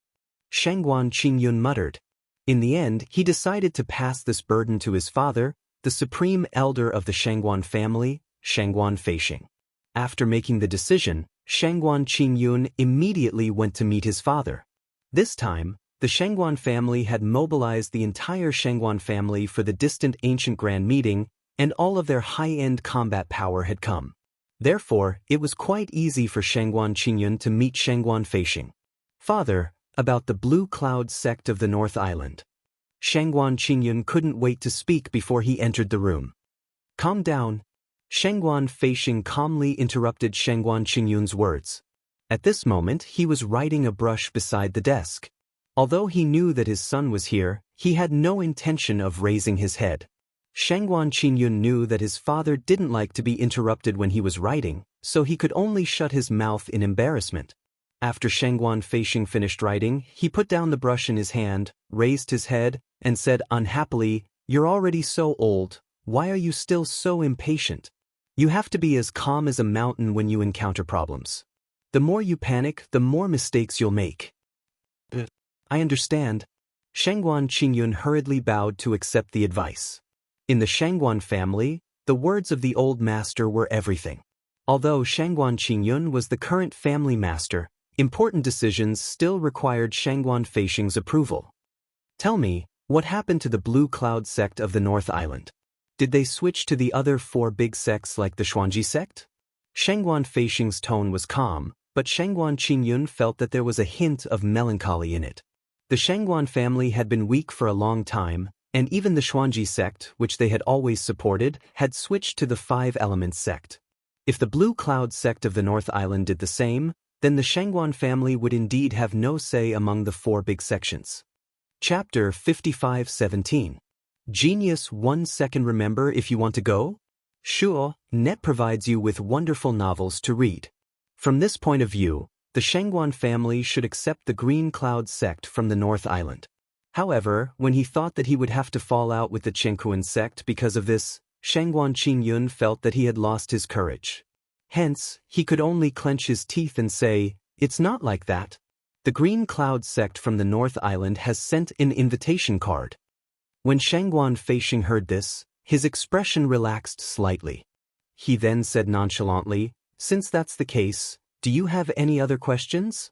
Shangguan Qingyun muttered. In the end, he decided to pass this burden to his father, the supreme elder of the Shangguan family, Shangguan Feishing. After making the decision, Shangguan Qingyun immediately went to meet his father. This time, the Shangguan family had mobilized the entire Shangguan family for the distant ancient grand meeting, and all of their high-end combat power had come. Therefore, it was quite easy for Shangguan Qingyun to meet Shangguan Feishing. Father, about the Blue Cloud sect of the North Island. Shangguan Qingyun couldn't wait to speak before he entered the room. Calm down. Shangguan Feishing calmly interrupted Shangguan Qingyun's words. At this moment, he was riding a brush beside the desk. Although he knew that his son was here, he had no intention of raising his head. Shangguan Qingyun knew that his father didn't like to be interrupted when he was writing, so he could only shut his mouth in embarrassment. After Shangguan Feishing finished writing, he put down the brush in his hand, raised his head, and said unhappily, "You're already so old, why are you still so impatient? You have to be as calm as a mountain when you encounter problems. The more you panic, the more mistakes you'll make." I understand. Shangguan Qingyun hurriedly bowed to accept the advice. In the Shangguan family, the words of the old master were everything. Although Shangguan Qingyun was the current family master, important decisions still required Shangguan Feishing's approval. Tell me, what happened to the Blue Cloud sect of the North Island? Did they switch to the other 4 big sects like the Xuanji sect? Shangguan Feishing's tone was calm, but Shangguan Qingyun felt that there was a hint of melancholy in it. The Shangguan family had been weak for a long time, and even the Xuanji sect, which they had always supported, had switched to the Five Elements sect. If the Blue Cloud sect of the North Island did the same, then the Shangguan family would indeed have no say among the four big sections. Chapter 55:17. Genius 1 second. Remember if you want to go? Sure, Net provides you with wonderful novels to read. From this point of view, the Shangguan family should accept the Green Cloud sect from the North Island. However, when he thought that he would have to fall out with the Qingkuan sect because of this, Shangguan Qingyun felt that he had lost his courage. Hence, he could only clench his teeth and say, "It's not like that. The Green Cloud sect from the North Island has sent an invitation card." When Shangguan Feisheng heard this, his expression relaxed slightly. He then said nonchalantly, "Since that's the case, do you have any other questions?"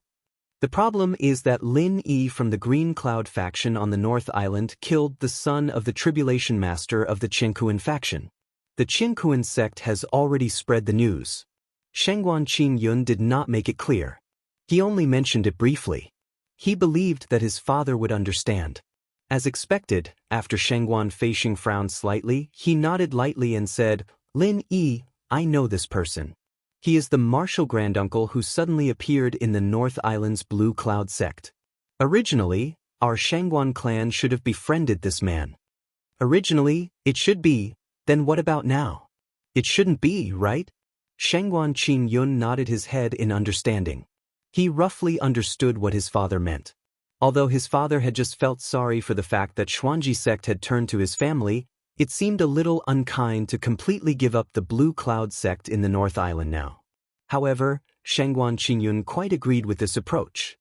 The problem is that Lin Yi from the Green Cloud faction on the North Island killed the son of the Tribulation Master of the Qingkuan faction. The Qingkuan sect has already spread the news. Shangguan Qingyun did not make it clear. He only mentioned it briefly. He believed that his father would understand. As expected, after Shangguan Feisheng frowned slightly, he nodded lightly and said, "Lin Yi, I know this person. He is the martial granduncle who suddenly appeared in the North Island's Blue Cloud sect. Originally, our Shangguan clan should have befriended this man." Originally, it should be, then what about now? It shouldn't be, right? Shangguan Qingyun nodded his head in understanding. He roughly understood what his father meant. Although his father had just felt sorry for the fact that Xuanji sect had turned to his family, it seemed a little unkind to completely give up the Blue Cloud sect in the North Island now. However, Shangguan Qingyun quite agreed with this approach.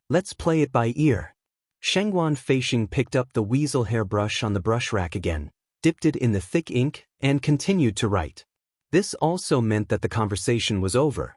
Let's play it by ear. Shangguan Feisheng picked up the weasel hairbrush on the brush rack again, dipped it in the thick ink, and continued to write. This also meant that the conversation was over.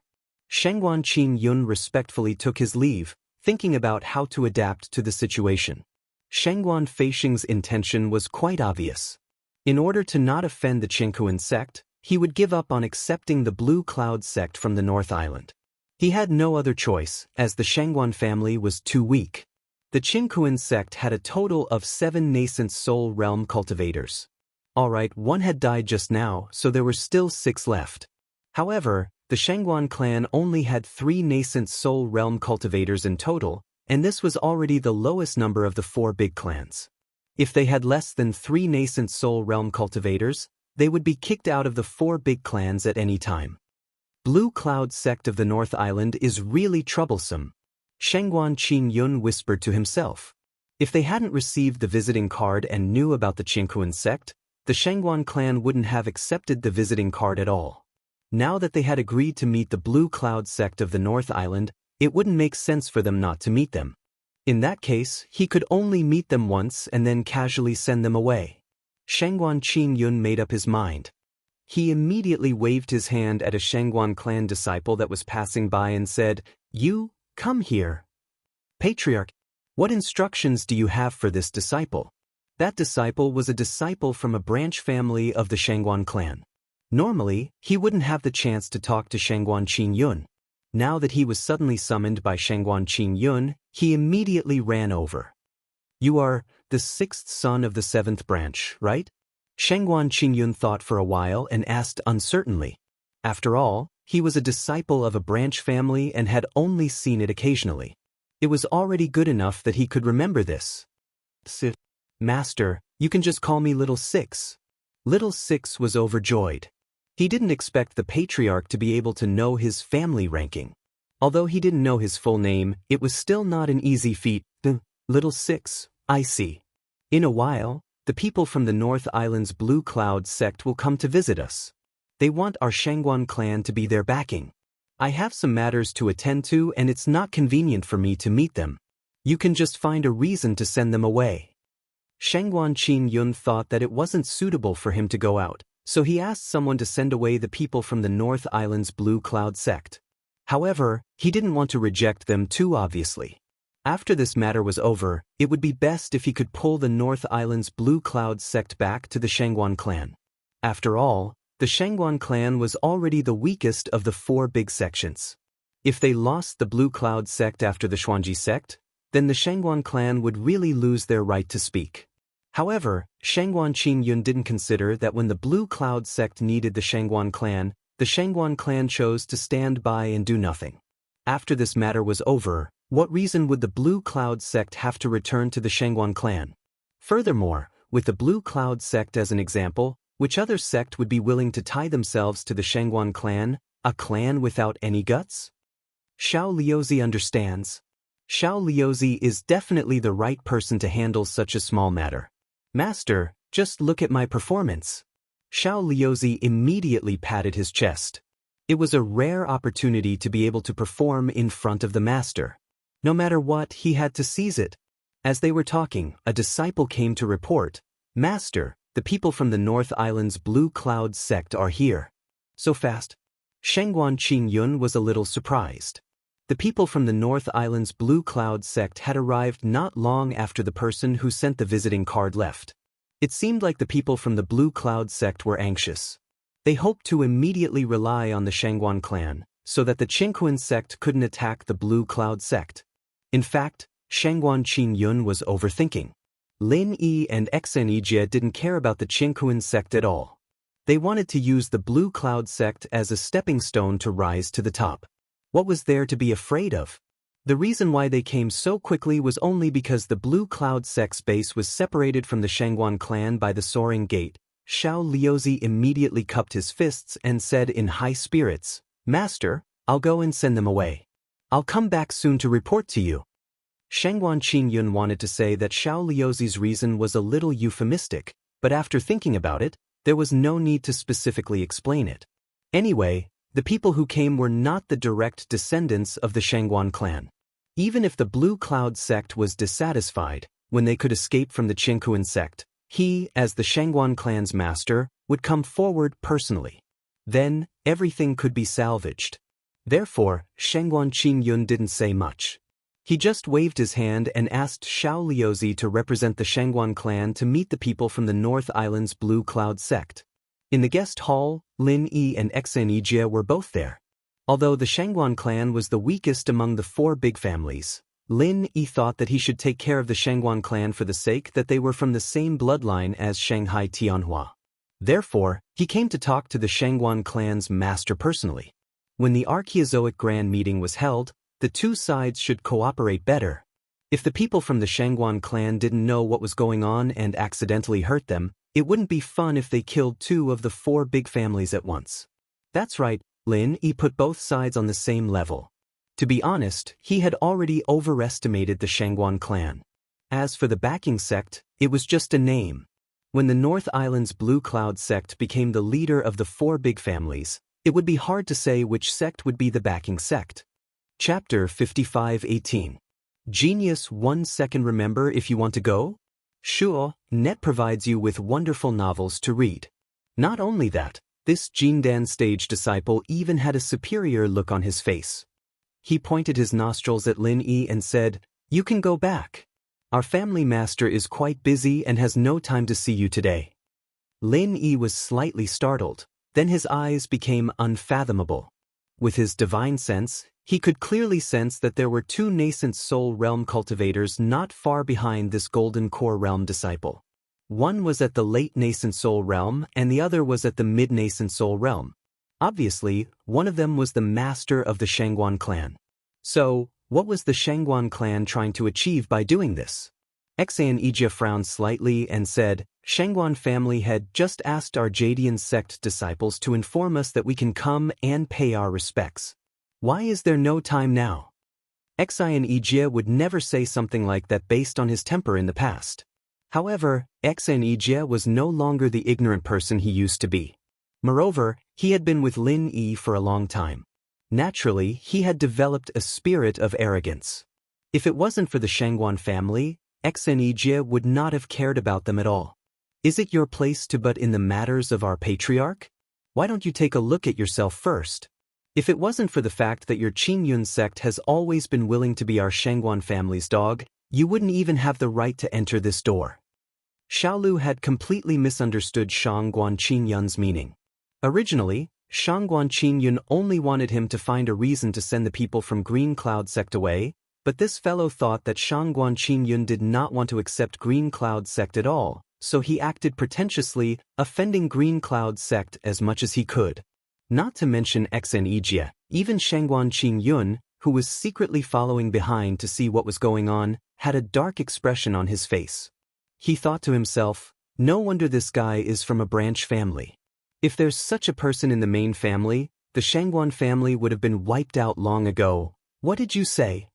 Shangguan Qingyun respectfully took his leave, thinking about how to adapt to the situation. Shangguan Feisheng's intention was quite obvious. In order to not offend the Qingkuan sect, he would give up on accepting the Blue Cloud sect from the North Island. He had no other choice, as the Shangguan family was too weak. The Qingkuan sect had a total of 7 nascent soul realm cultivators. Alright, one had died just now, so there were still 6 left. However, the Shangguan clan only had 3 nascent soul realm cultivators in total, and this was already the lowest number of the 4 big clans. If they had less than 3 nascent soul realm cultivators, they would be kicked out of the 4 big clans at any time. Blue Cloud sect of the North Island is really troublesome. Shangguan Qingyun whispered to himself. If they hadn't received the visiting card and knew about the Qingkuan sect, the Shangguan clan wouldn't have accepted the visiting card at all. Now that they had agreed to meet the Blue Cloud sect of the North Island, it wouldn't make sense for them not to meet them. In that case, he could only meet them once and then casually send them away. Shangguan Qingyun made up his mind. He immediately waved his hand at a Shangguan clan disciple that was passing by and said, "You, come here." "Patriarch, what instructions do you have for this disciple?" That disciple was a disciple from a branch family of the Shangguan clan. Normally, he wouldn't have the chance to talk to Shangguan Qingyun. Now that he was suddenly summoned by Shangguan Qingyun, he immediately ran over. "You are the 6th son of the 7th branch, right?" Shangguan Qingyun thought for a while and asked uncertainly. After all, he was a disciple of a branch family and had only seen it occasionally. It was already good enough that he could remember this. "Master, you can just call me Little Six." Little Six was overjoyed. He didn't expect the patriarch to be able to know his family ranking. Although he didn't know his full name, it was still not an easy feat. "Little Six, I see. In a while, the people from the North Island's Blue Cloud sect will come to visit us. They want our Shangguan clan to be their backing. I have some matters to attend to and it's not convenient for me to meet them. You can just find a reason to send them away." Shangguan Qingyun thought that it wasn't suitable for him to go out, so he asked someone to send away the people from the North Island's Blue Cloud sect. However, he didn't want to reject them too obviously. After this matter was over, it would be best if he could pull the North Island's Blue Cloud sect back to the Shangguan clan. After all, the Shangguan clan was already the weakest of the 4 big sections. If they lost the Blue Cloud sect after the Xuanji sect, then the Shangguan clan would really lose their right to speak. However, Shangguan Qingyun didn't consider that when the Blue Cloud sect needed the Shangguan clan chose to stand by and do nothing. After this matter was over, what reason would the Blue Cloud sect have to return to the Shangguan clan? Furthermore, with the Blue Cloud sect as an example, which other sect would be willing to tie themselves to the Shangguan clan, a clan without any guts? Xiao Liuzi understands. Xiao Liuzi is definitely the right person to handle such a small matter. Master, just look at my performance. Xiao Liuzi immediately patted his chest. It was a rare opportunity to be able to perform in front of the master. No matter what, he had to seize it. As they were talking, a disciple came to report, "Master, the people from the North Island's Blue Cloud sect are here." So fast? Shangguan Qingyun was a little surprised. The people from the North Island's Blue Cloud sect had arrived not long after the person who sent the visiting card left. It seemed like the people from the Blue Cloud sect were anxious. They hoped to immediately rely on the Shangguan clan, so that the Qinquan sect couldn't attack the Blue Cloud sect. In fact, Shangguan Qingyun was overthinking. Lin Yi and Xianxia didn't care about the Qinquan sect at all. They wanted to use the Blue Cloud sect as a stepping stone to rise to the top. What was there to be afraid of? The reason why they came so quickly was only because the Blue Cloud sect's base was separated from the Shangguan clan by the Soaring Gate. Xiao Liuzi immediately cupped his fists and said in high spirits, "Master, I'll go and send them away. I'll come back soon to report to you." Shangguan Qingyun wanted to say that Xiao Liuzi's reason was a little euphemistic, but after thinking about it, there was no need to specifically explain it. Anyway, the people who came were not the direct descendants of the Shangguan clan. Even if the Blue Cloud sect was dissatisfied when they could escape from the Qinquan sect, he, as the Shangguan clan's master, would come forward personally. Then, everything could be salvaged. Therefore, Shangguan Qingyun didn't say much. He just waved his hand and asked Xiao Liuzi to represent the Shangguan clan to meet the people from the North Island's Blue Cloud sect. In the guest hall, Lin Yi and Xianxia were both there. Although the Shangguan clan was the weakest among the four big families, Lin Yi thought that he should take care of the Shangguan clan for the sake that they were from the same bloodline as Shanghai Tianhua. Therefore, he came to talk to the Shangguan clan's master personally. When the Archaeozoic Grand Meeting was held, the two sides should cooperate better. If the people from the Shangguan clan didn't know what was going on and accidentally hurt them, it wouldn't be fun if they killed two of the four big families at once. That's right, Lin Yi put both sides on the same level. To be honest, he had already overestimated the Shangguan clan. As for the backing sect, it was just a name. When the North Island's Blue Cloud sect became the leader of the four big families, it would be hard to say which sect would be the backing sect. Chapter 55:18. Genius 1 second. Remember if you want to go? Sure, Net provides you with wonderful novels to read. Not only that, this Jindan stage disciple even had a superior look on his face. He pointed his nostrils at Lin Yi and said, "You can go back. Our family master is quite busy and has no time to see you today." Lin Yi was slightly startled, then his eyes became unfathomable. With his divine sense, he could clearly sense that there were two nascent soul realm cultivators not far behind this golden core realm disciple. One was at the late nascent soul realm and the other was at the mid-nascent soul realm. Obviously, one of them was the master of the Shangguan clan. So, what was the Shangguan clan trying to achieve by doing this? Xianxia frowned slightly and said, "Shangguan family had just asked our Jadian sect disciples to inform us that we can come and pay our respects. Why is there no time now?" Xianxia would never say something like that based on his temper in the past. However, Xianxia was no longer the ignorant person he used to be. Moreover, he had been with Lin Yi for a long time. Naturally, he had developed a spirit of arrogance. If it wasn't for the Shangguan family, Xianxia would not have cared about them at all. Is it your place to butt in the matters of our patriarch? Why don't you take a look at yourself first? If it wasn't for the fact that your Qingyun sect has always been willing to be our Shangguan family's dog, you wouldn't even have the right to enter this door. Xiaolu had completely misunderstood Shangguan Qingyun's meaning. Originally, Shangguan Qingyun only wanted him to find a reason to send the people from Green Cloud sect away, But this fellow thought that Shangguan Qingyun did not want to accept Green Cloud sect at all, so he acted pretentiously, offending Green Cloud sect as much as he could. Not to mention Xianxia, even Shangguan Qingyun, who was secretly following behind to see what was going on, had a dark expression on his face. He thought to himself, no wonder this guy is from a branch family. If there's such a person in the main family, the Shangguan family would have been wiped out long ago. What did you say?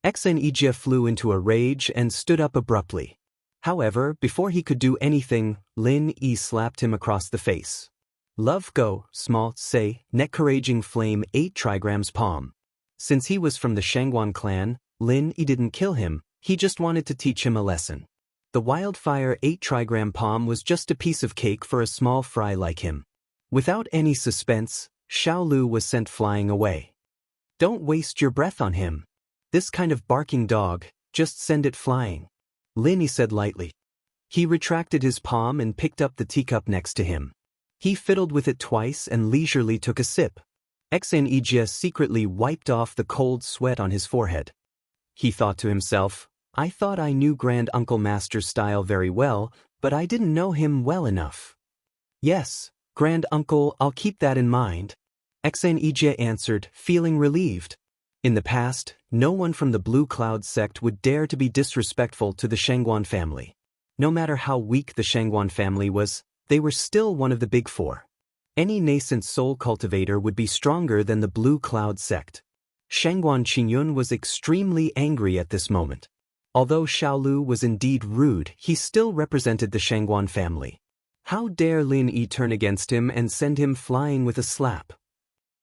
Xianxia flew into a rage and stood up abruptly. However, before he could do anything, Lin Yi slapped him across the face. Love go, small, say, neck-couraging flame 8 trigrams palm. Since he was from the Shangguan clan, Lin Yi didn't kill him, he just wanted to teach him a lesson. The wildfire 8 trigram palm was just a piece of cake for a small fry like him. Without any suspense, Xiao Lu was sent flying away. Don't waste your breath on him. This kind of barking dog, just send it flying. Lin Yi said lightly. He retracted his palm and picked up the teacup next to him. He fiddled with it twice and leisurely took a sip. Xianxia secretly wiped off the cold sweat on his forehead. He thought to himself, I thought I knew Grand Uncle Master's style very well, but I didn't know him well enough. Yes, Grand Uncle, I'll keep that in mind. Xianxia answered, feeling relieved. In the past, no one from the Blue Cloud sect would dare to be disrespectful to the Shangguan family. No matter how weak the Shangguan family was, they were still one of the big four. Any nascent soul cultivator would be stronger than the Blue Cloud sect. Shangguan Qingyun was extremely angry at this moment. Although Xiao Lu was indeed rude, he still represented the Shangguan family. How dare Lin Yi turn against him and send him flying with a slap?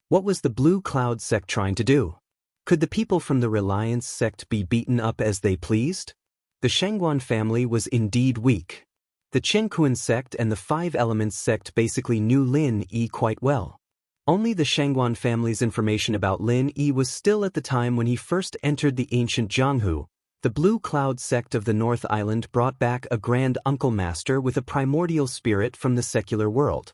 What was the Blue Cloud sect trying to do? Could the people from the Reliance sect be beaten up as they pleased? The Shangguan family was indeed weak. The Qinkuan sect and the Five Elements sect basically knew Lin Yi quite well. Only the Shangguan family's information about Lin Yi was still at the time when he first entered the ancient Jianghu. The Blue Cloud sect of the North Island brought back a Grand Uncle Master with a primordial spirit from the secular world.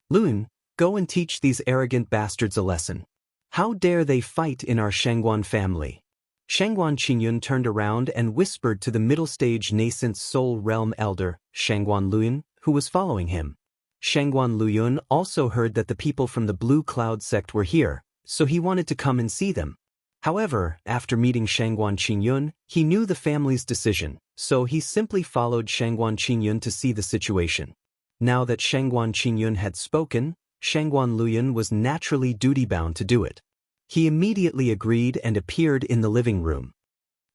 Lun, go and teach these arrogant bastards a lesson. How dare they fight in our Shangguan family? Shangguan Qingyun turned around and whispered to the middle-stage nascent soul realm elder, Shangguan Luyun, who was following him. Shangguan Luyun also heard that the people from the Blue Cloud sect were here, so he wanted to come and see them. However, after meeting Shangguan Qingyun, he knew the family's decision, so he simply followed Shangguan Qingyun to see the situation. Now that Shangguan Qingyun had spoken, Shangguan Luyun was naturally duty-bound to do it. He immediately agreed and appeared in the living room.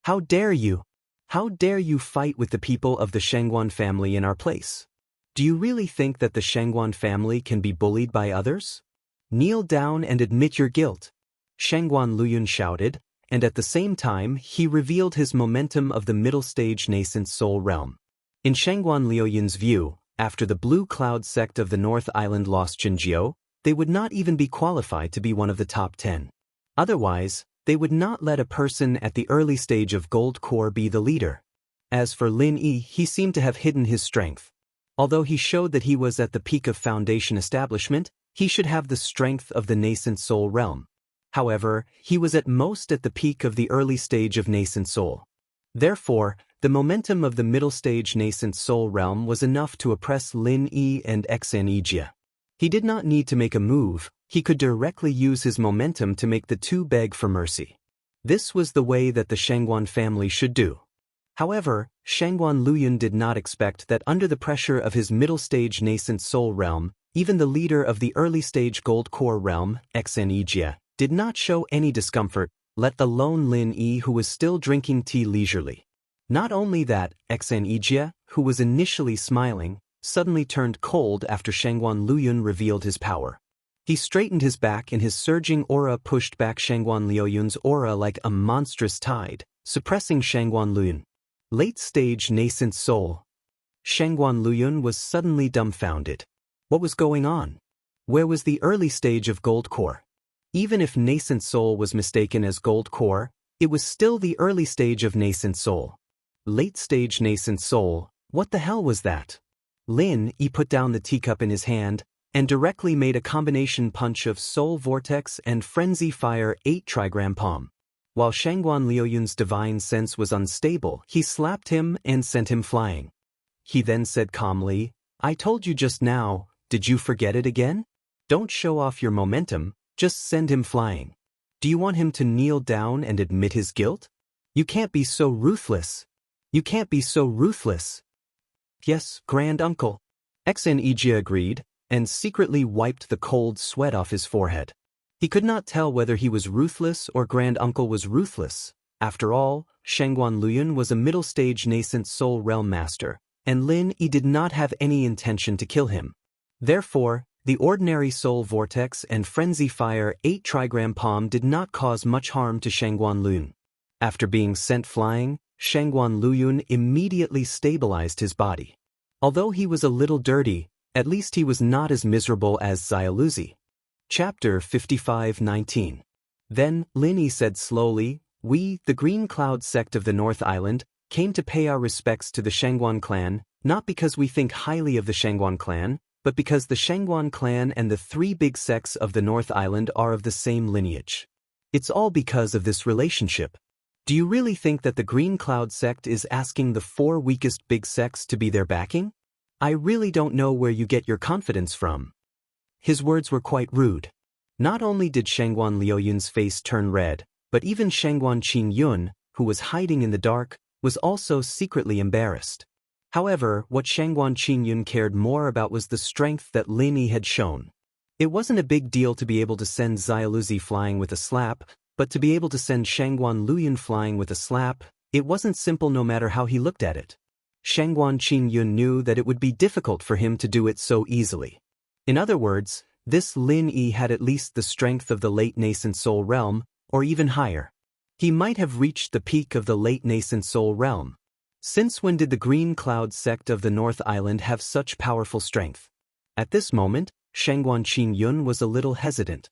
How dare you? How dare you fight with the people of the Shangguan family in our place? Do you really think that the Shangguan family can be bullied by others? Kneel down and admit your guilt. Shangguan Luyun shouted, and at the same time he revealed his momentum of the middle-stage nascent soul realm. In Shangguan Liuyun's view, after the Blue Cloud sect of the North Island lost Jinjiu, they would not even be qualified to be one of the top 10. Otherwise, they would not let a person at the early stage of Gold Core be the leader. As for Lin Yi, he seemed to have hidden his strength. Although he showed that he was at the peak of Foundation establishment, he should have the strength of the nascent soul realm. However, he was at most at the peak of the early stage of nascent soul. Therefore, the momentum of the middle stage nascent soul realm was enough to oppress Lin Yi and Xianxia. He did not need to make a move, he could directly use his momentum to make the two beg for mercy. This was the way that the Shangguan family should do. However, Shangguan Luyun did not expect that under the pressure of his middle stage nascent soul realm, even the leader of the early stage gold core realm, Xianxia, did not show any discomfort, let alone Lin Yi, who was still drinking tea leisurely. Not only that, Xianxia, who was initially smiling, suddenly turned cold after Shangguan Luyun revealed his power. He straightened his back and his surging aura pushed back Shangguan Liuyun's aura like a monstrous tide, suppressing Shangguan Luyun. Late-stage nascent soul. Shangguan Luyun was suddenly dumbfounded. What was going on? Where was the early stage of gold core? Even if nascent soul was mistaken as gold core, it was still the early stage of nascent soul. Late-stage nascent soul, what the hell was that? Lin Yi put down the teacup in his hand and directly made a combination punch of Soul Vortex and Frenzy Fire 8 trigram palm. While Shangguan Liuyun's divine sense was unstable, he slapped him and sent him flying. He then said calmly, "I told you just now, did you forget it again? Don't show off your momentum, just send him flying. Do you want him to kneel down and admit his guilt? You can't be so ruthless. You can't be so ruthless." "Yes, Grand Uncle." Xianxia agreed, and secretly wiped the cold sweat off his forehead. He could not tell whether he was ruthless or Grand Uncle was ruthless. After all, Shangguan Liyun was a middle-stage nascent soul realm master, and Lin Yi did not have any intention to kill him. Therefore, the ordinary soul vortex and frenzy fire 8 trigram palm did not cause much harm to Shangguan Liyun. After being sent flying, Shangguan Liyun immediately stabilized his body. Although he was a little dirty, at least he was not as miserable as Xiaoluzi. Chapter 55:19. Then, Lin Yi said slowly, "We, the Green Cloud sect of the North Island, came to pay our respects to the Shangguan clan, not because we think highly of the Shangguan clan, but because the Shangguan clan and the 3 big sects of the North Island are of the same lineage. It's all because of this relationship. Do you really think that the Green Cloud sect is asking the 4 weakest big sects to be their backing? I really don't know where you get your confidence from." His words were quite rude. Not only did Shangguan Liuyun's face turn red, but even Shangguan Qingyun, who was hiding in the dark, was also secretly embarrassed. However, what Shangguan Qingyun cared more about was the strength that Lin Yi had shown. It wasn't a big deal to be able to send Xiaoluzi flying with a slap, but to be able to send Shangguan Liyun flying with a slap, it wasn't simple no matter how he looked at it. Shangguan Qingyun knew that it would be difficult for him to do it so easily. In other words, this Lin Yi had at least the strength of the late nascent soul realm, or even higher. He might have reached the peak of the late nascent soul realm. Since when did the Green Cloud sect of the North Island have such powerful strength? At this moment, Shangguan Qingyun was a little hesitant.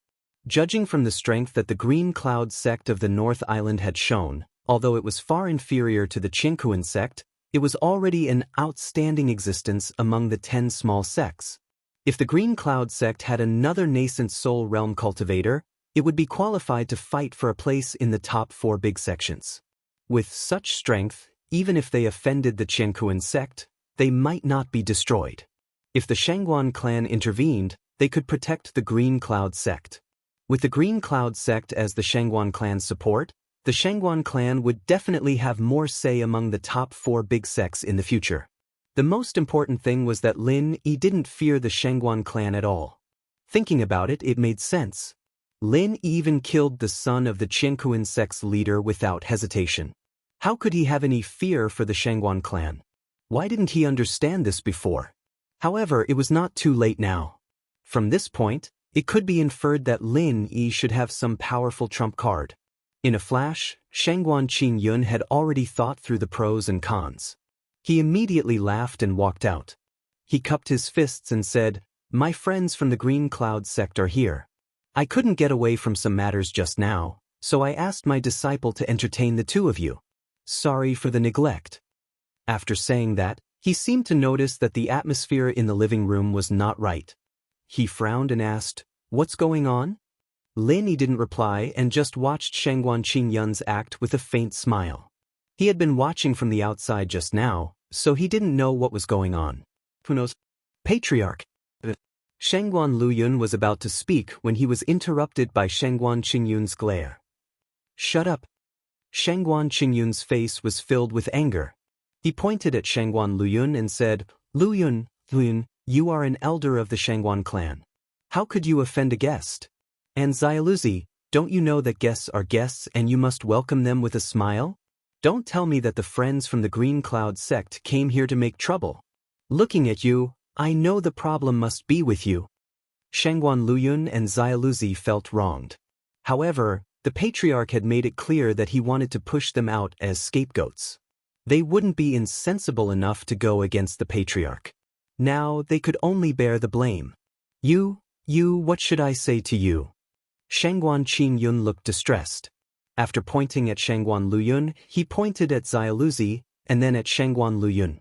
Judging from the strength that the Green Cloud sect of the North Island had shown, although it was far inferior to the Qingkuan sect, it was already an outstanding existence among the 10 small sects. If the Green Cloud sect had another nascent soul realm cultivator, it would be qualified to fight for a place in the top 4 big sections. With such strength, even if they offended the Qingkuan sect, they might not be destroyed. If the Shangguan clan intervened, they could protect the Green Cloud sect. With the Green Cloud sect as the Shangguan clan's support, the Shangguan clan would definitely have more say among the top 4 big sects in the future. The most important thing was that Lin Yi didn't fear the Shangguan clan at all. Thinking about it, it made sense. Lin Yi even killed the son of the Qingkuan sect's leader without hesitation. How could he have any fear for the Shangguan clan? Why didn't he understand this before? However, it was not too late now. From this point, it could be inferred that Lin Yi should have some powerful trump card. In a flash, Shangguan Qingyun had already thought through the pros and cons. He immediately laughed and walked out. He cupped his fists and said, "My friends from the Green Cloud sect are here. I couldn't get away from some matters just now, so I asked my disciple to entertain the 2 of you. Sorry for the neglect." After saying that, he seemed to notice that the atmosphere in the living room was not right. He frowned and asked, "What's going on?" Lin Yi didn't reply and just watched Shangguan Qingyun's act with a faint smile. He had been watching from the outside just now, so he didn't know what was going on. Who knows? Patriarch. Shangguan Liyun was about to speak when he was interrupted by Shangguan Qingyun's glare. "Shut up." Shangguan Qingyun's face was filled with anger. He pointed at Shangguan Liyun and said, Liyun, you are an elder of the Shangguan clan. How could you offend a guest? And Xiaoluzi, don't you know that guests are guests and you must welcome them with a smile? Don't tell me that the friends from the Green Cloud sect came here to make trouble. Looking at you, I know the problem must be with you. Shangguan Liyun and Xiaoluzi felt wronged. However, the patriarch had made it clear that he wanted to push them out as scapegoats. They wouldn't be insensible enough to go against the patriarch. Now they could only bear the blame. You, what should I say to you? Shangguan Qingyun looked distressed. After pointing at Shangguan Liyun, he pointed at Xiaoluzi, and then at Shangguan Liyun.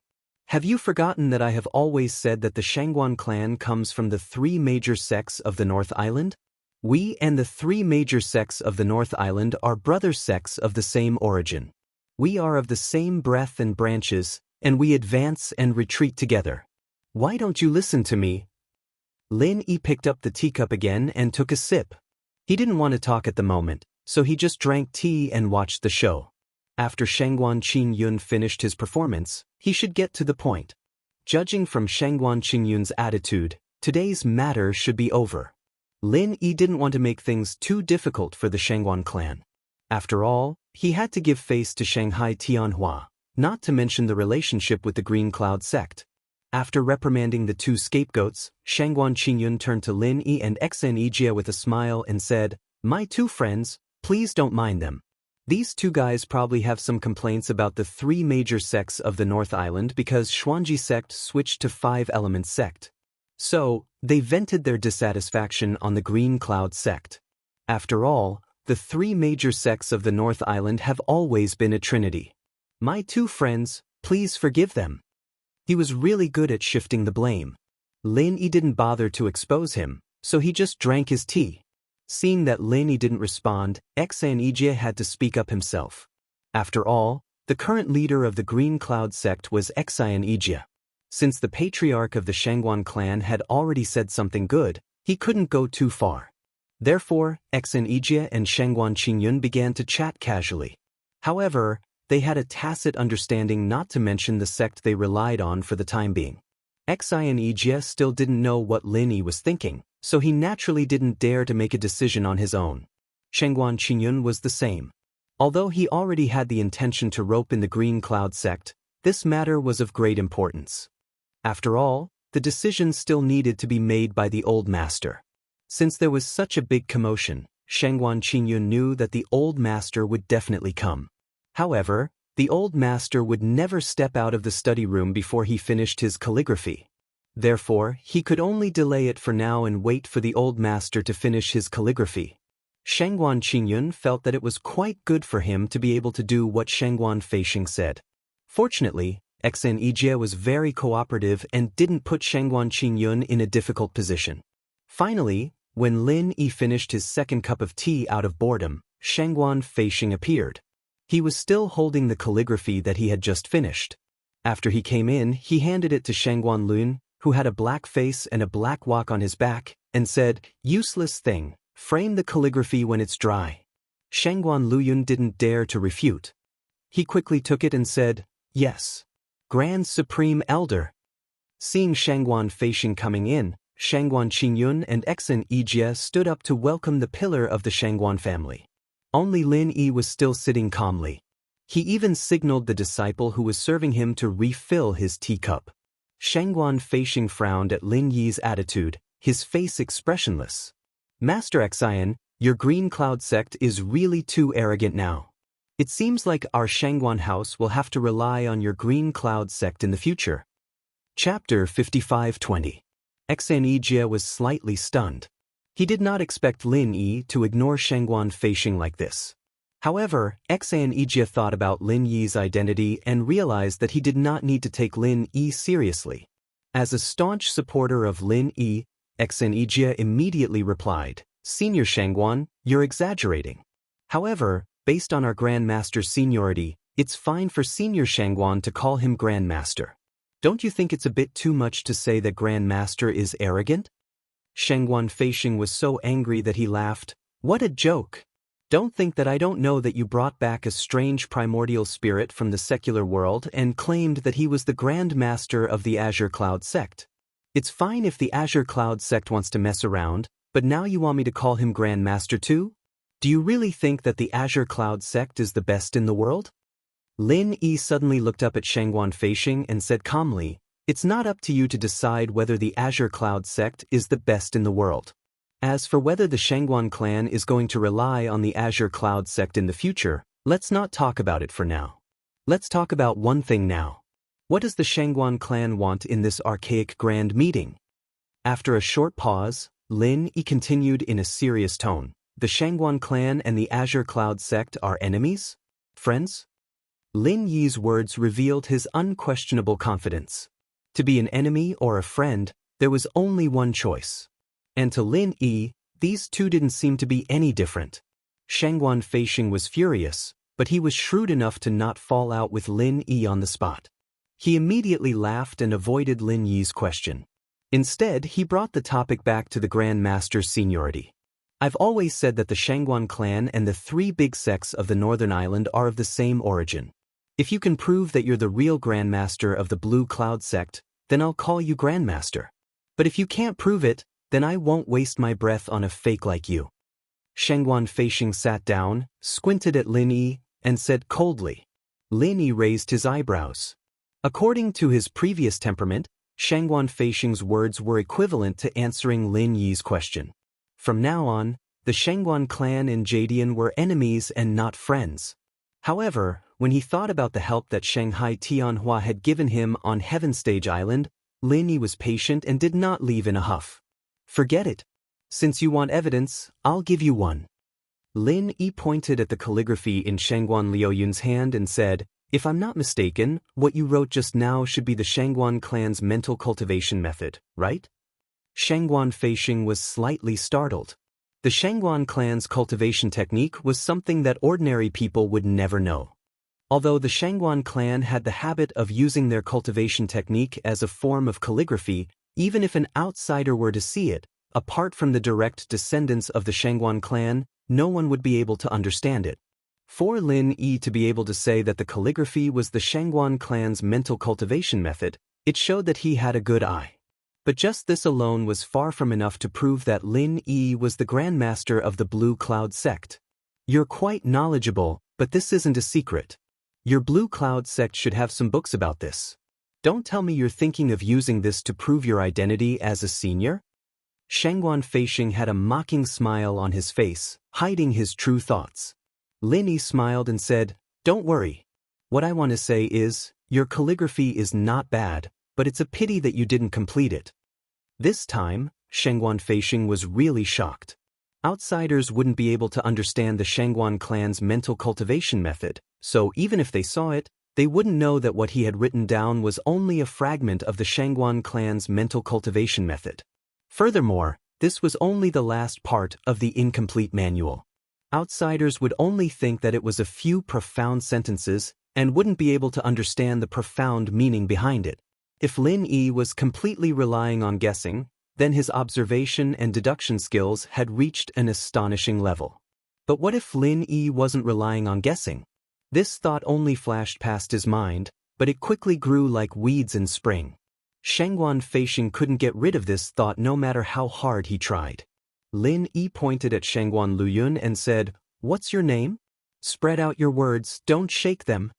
Have you forgotten that I have always said that the Shangguan clan comes from the 3 major sects of the North Island? We and the three major sects of the North Island are brother sects of the same origin. We are of the same breath and branches, and we advance and retreat together. Why don't you listen to me? Lin Yi picked up the teacup again and took a sip. He didn't want to talk at the moment, so he just drank tea and watched the show. After Shangguan Qingyun finished his performance, he should get to the point. Judging from Shangguan Qingyun's attitude, today's matter should be over. Lin Yi didn't want to make things too difficult for the Shangguan clan. After all, he had to give face to Shanghai Tianhua, not to mention the relationship with the Green Cloud sect. After reprimanding the two scapegoats, Shangguan Qingyun turned to Lin Yi and Xianxia with a smile and said, "My two friends, please don't mind them. These two guys probably have some complaints about the three major sects of the North Island because Xuanji sect switched to five-element sect. So, they vented their dissatisfaction on the Green Cloud sect. After all, the three major sects of the North Island have always been a trinity. My two friends, please forgive them." He was really good at shifting the blame. Lin Yi didn't bother to expose him, so he just drank his tea. Seeing that Lin Yi didn't respond, Xianxia had to speak up himself. After all, the current leader of the Green Cloud sect was Xianxia. Since the patriarch of the Shangguan clan had already said something good, he couldn't go too far. Therefore, Xianxia and Shangguan Qingyun began to chat casually. However, they had a tacit understanding not to mention the sect they relied on for the time being. Xianxia still didn't know what Lin Yi was thinking, so he naturally didn't dare to make a decision on his own. Shangguan Qingyun was the same. Although he already had the intention to rope in the Green Cloud sect, this matter was of great importance. After all, the decision still needed to be made by the old master. Since there was such a big commotion, Shangguan Qingyun knew that the old master would definitely come. However, the old master would never step out of the study room before he finished his calligraphy. Therefore, he could only delay it for now and wait for the old master to finish his calligraphy. Shangguan Qingyun felt that it was quite good for him to be able to do what Shangguan Feisheng said. Fortunately, Xianxia was very cooperative and didn't put Shangguan Qingyun in a difficult position. Finally, when Lin Yi finished his second cup of tea out of boredom, Shangguan Feisheng appeared. He was still holding the calligraphy that he had just finished. After he came in, he handed it to Shangguan Lin, who had a black face and a black walk on his back, and said, "Useless thing, frame the calligraphy when it's dry." Shangguan Luyun didn't dare to refute. He quickly took it and said, "Yes. Grand Supreme Elder." Seeing Shangguan Feisheng coming in, Shangguan Qingyun and Xianxia stood up to welcome the pillar of the Shangguan family. Only Lin Yi was still sitting calmly. He even signaled the disciple who was serving him to refill his teacup. Shangguan Feisheng frowned at Lin Yi's attitude, his face expressionless. "Master Xian, your Green Cloud sect is really too arrogant now. It seems like our Shangguan house will have to rely on your Green Cloud sect in the future." Chapter 55:20. Xianxia was slightly stunned. He did not expect Lin Yi to ignore Shangguan Feisheng like this. However, Xianxia thought about Lin Yi's identity and realized that he did not need to take Lin Yi seriously. As a staunch supporter of Lin Yi, Xianxia immediately replied, "Senior Shangguan, you're exaggerating. However, based on our Grandmaster's seniority, it's fine for Senior Shangguan to call him Grandmaster. Don't you think it's a bit too much to say that Grandmaster is arrogant?" Shangguan Feisheng was so angry that he laughed. "What a joke! Don't think that I don't know that you brought back a strange primordial spirit from the secular world and claimed that he was the Grand Master of the Azure Cloud sect. It's fine if the Azure Cloud sect wants to mess around, but now you want me to call him Grand Master too? Do you really think that the Azure Cloud sect is the best in the world?" Lin Yi suddenly looked up at Shangguan Feisheng and said calmly, "It's not up to you to decide whether the Azure Cloud sect is the best in the world. As for whether the Shangguan clan is going to rely on the Azure Cloud sect in the future, let's not talk about it for now. Let's talk about one thing now. What does the Shangguan clan want in this archaic grand meeting?" After a short pause, Lin Yi continued in a serious tone, "The Shangguan clan and the Azure Cloud sect are enemies? Friends?" Lin Yi's words revealed his unquestionable confidence. To be an enemy or a friend, there was only one choice. And to Lin Yi, these two didn't seem to be any different. Shangguan Feixing was furious, but he was shrewd enough to not fall out with Lin Yi on the spot. He immediately laughed and avoided Lin Yi's question. Instead, he brought the topic back to the Grand Master's seniority. I've always said that the Shangguan clan and the three big sects of the Northern Island are of the same origin. If you can prove that you're the real Grand Master of the Blue Cloud sect, then I'll call you Grand Master. But if you can't prove it, then I won't waste my breath on a fake like you. Shangguan Feixing sat down, squinted at Lin Yi, and said coldly. Lin Yi raised his eyebrows. According to his previous temperament, Shangguan Feixing's words were equivalent to answering Lin Yi's question. From now on, the Shangguan clan and Jadian were enemies and not friends. However, when he thought about the help that Shanghai Tianhua had given him on Heaven Stage Island, Lin Yi was patient and did not leave in a huff. Forget it. Since you want evidence, I'll give you one. Lin Yi pointed at the calligraphy in Shangguan Liuyun's hand and said, if I'm not mistaken, what you wrote just now should be the Shangguan clan's mental cultivation method, right? Shangguan Feixing was slightly startled. The Shangguan clan's cultivation technique was something that ordinary people would never know. Although the Shangguan clan had the habit of using their cultivation technique as a form of calligraphy, even if an outsider were to see it, apart from the direct descendants of the Shangguan clan, no one would be able to understand it. For Lin Yi to be able to say that the calligraphy was the Shangguan clan's mental cultivation method, it showed that he had a good eye. But just this alone was far from enough to prove that Lin Yi was the Grand Master of the Blue Cloud sect. You're quite knowledgeable, but this isn't a secret. Your Blue Cloud sect should have some books about this. Don't tell me you're thinking of using this to prove your identity as a senior? Shangguan Feixing had a mocking smile on his face, hiding his true thoughts. Lin Yi smiled and said, don't worry. What I want to say is, your calligraphy is not bad, but it's a pity that you didn't complete it. This time, Shangguan Feixing was really shocked. Outsiders wouldn't be able to understand the Shangguan clan's mental cultivation method, so even if they saw it, they wouldn't know that what he had written down was only a fragment of the Shangguan clan's mental cultivation method. Furthermore, this was only the last part of the incomplete manual. Outsiders would only think that it was a few profound sentences and wouldn't be able to understand the profound meaning behind it. If Lin Yi was completely relying on guessing, then his observation and deduction skills had reached an astonishing level. But what if Lin Yi wasn't relying on guessing? This thought only flashed past his mind, but it quickly grew like weeds in spring. Shangguan Feixing couldn't get rid of this thought no matter how hard he tried. Lin Yi pointed at Shangguan Liuyun and said, what's your name? Spread out your words, don't shake them.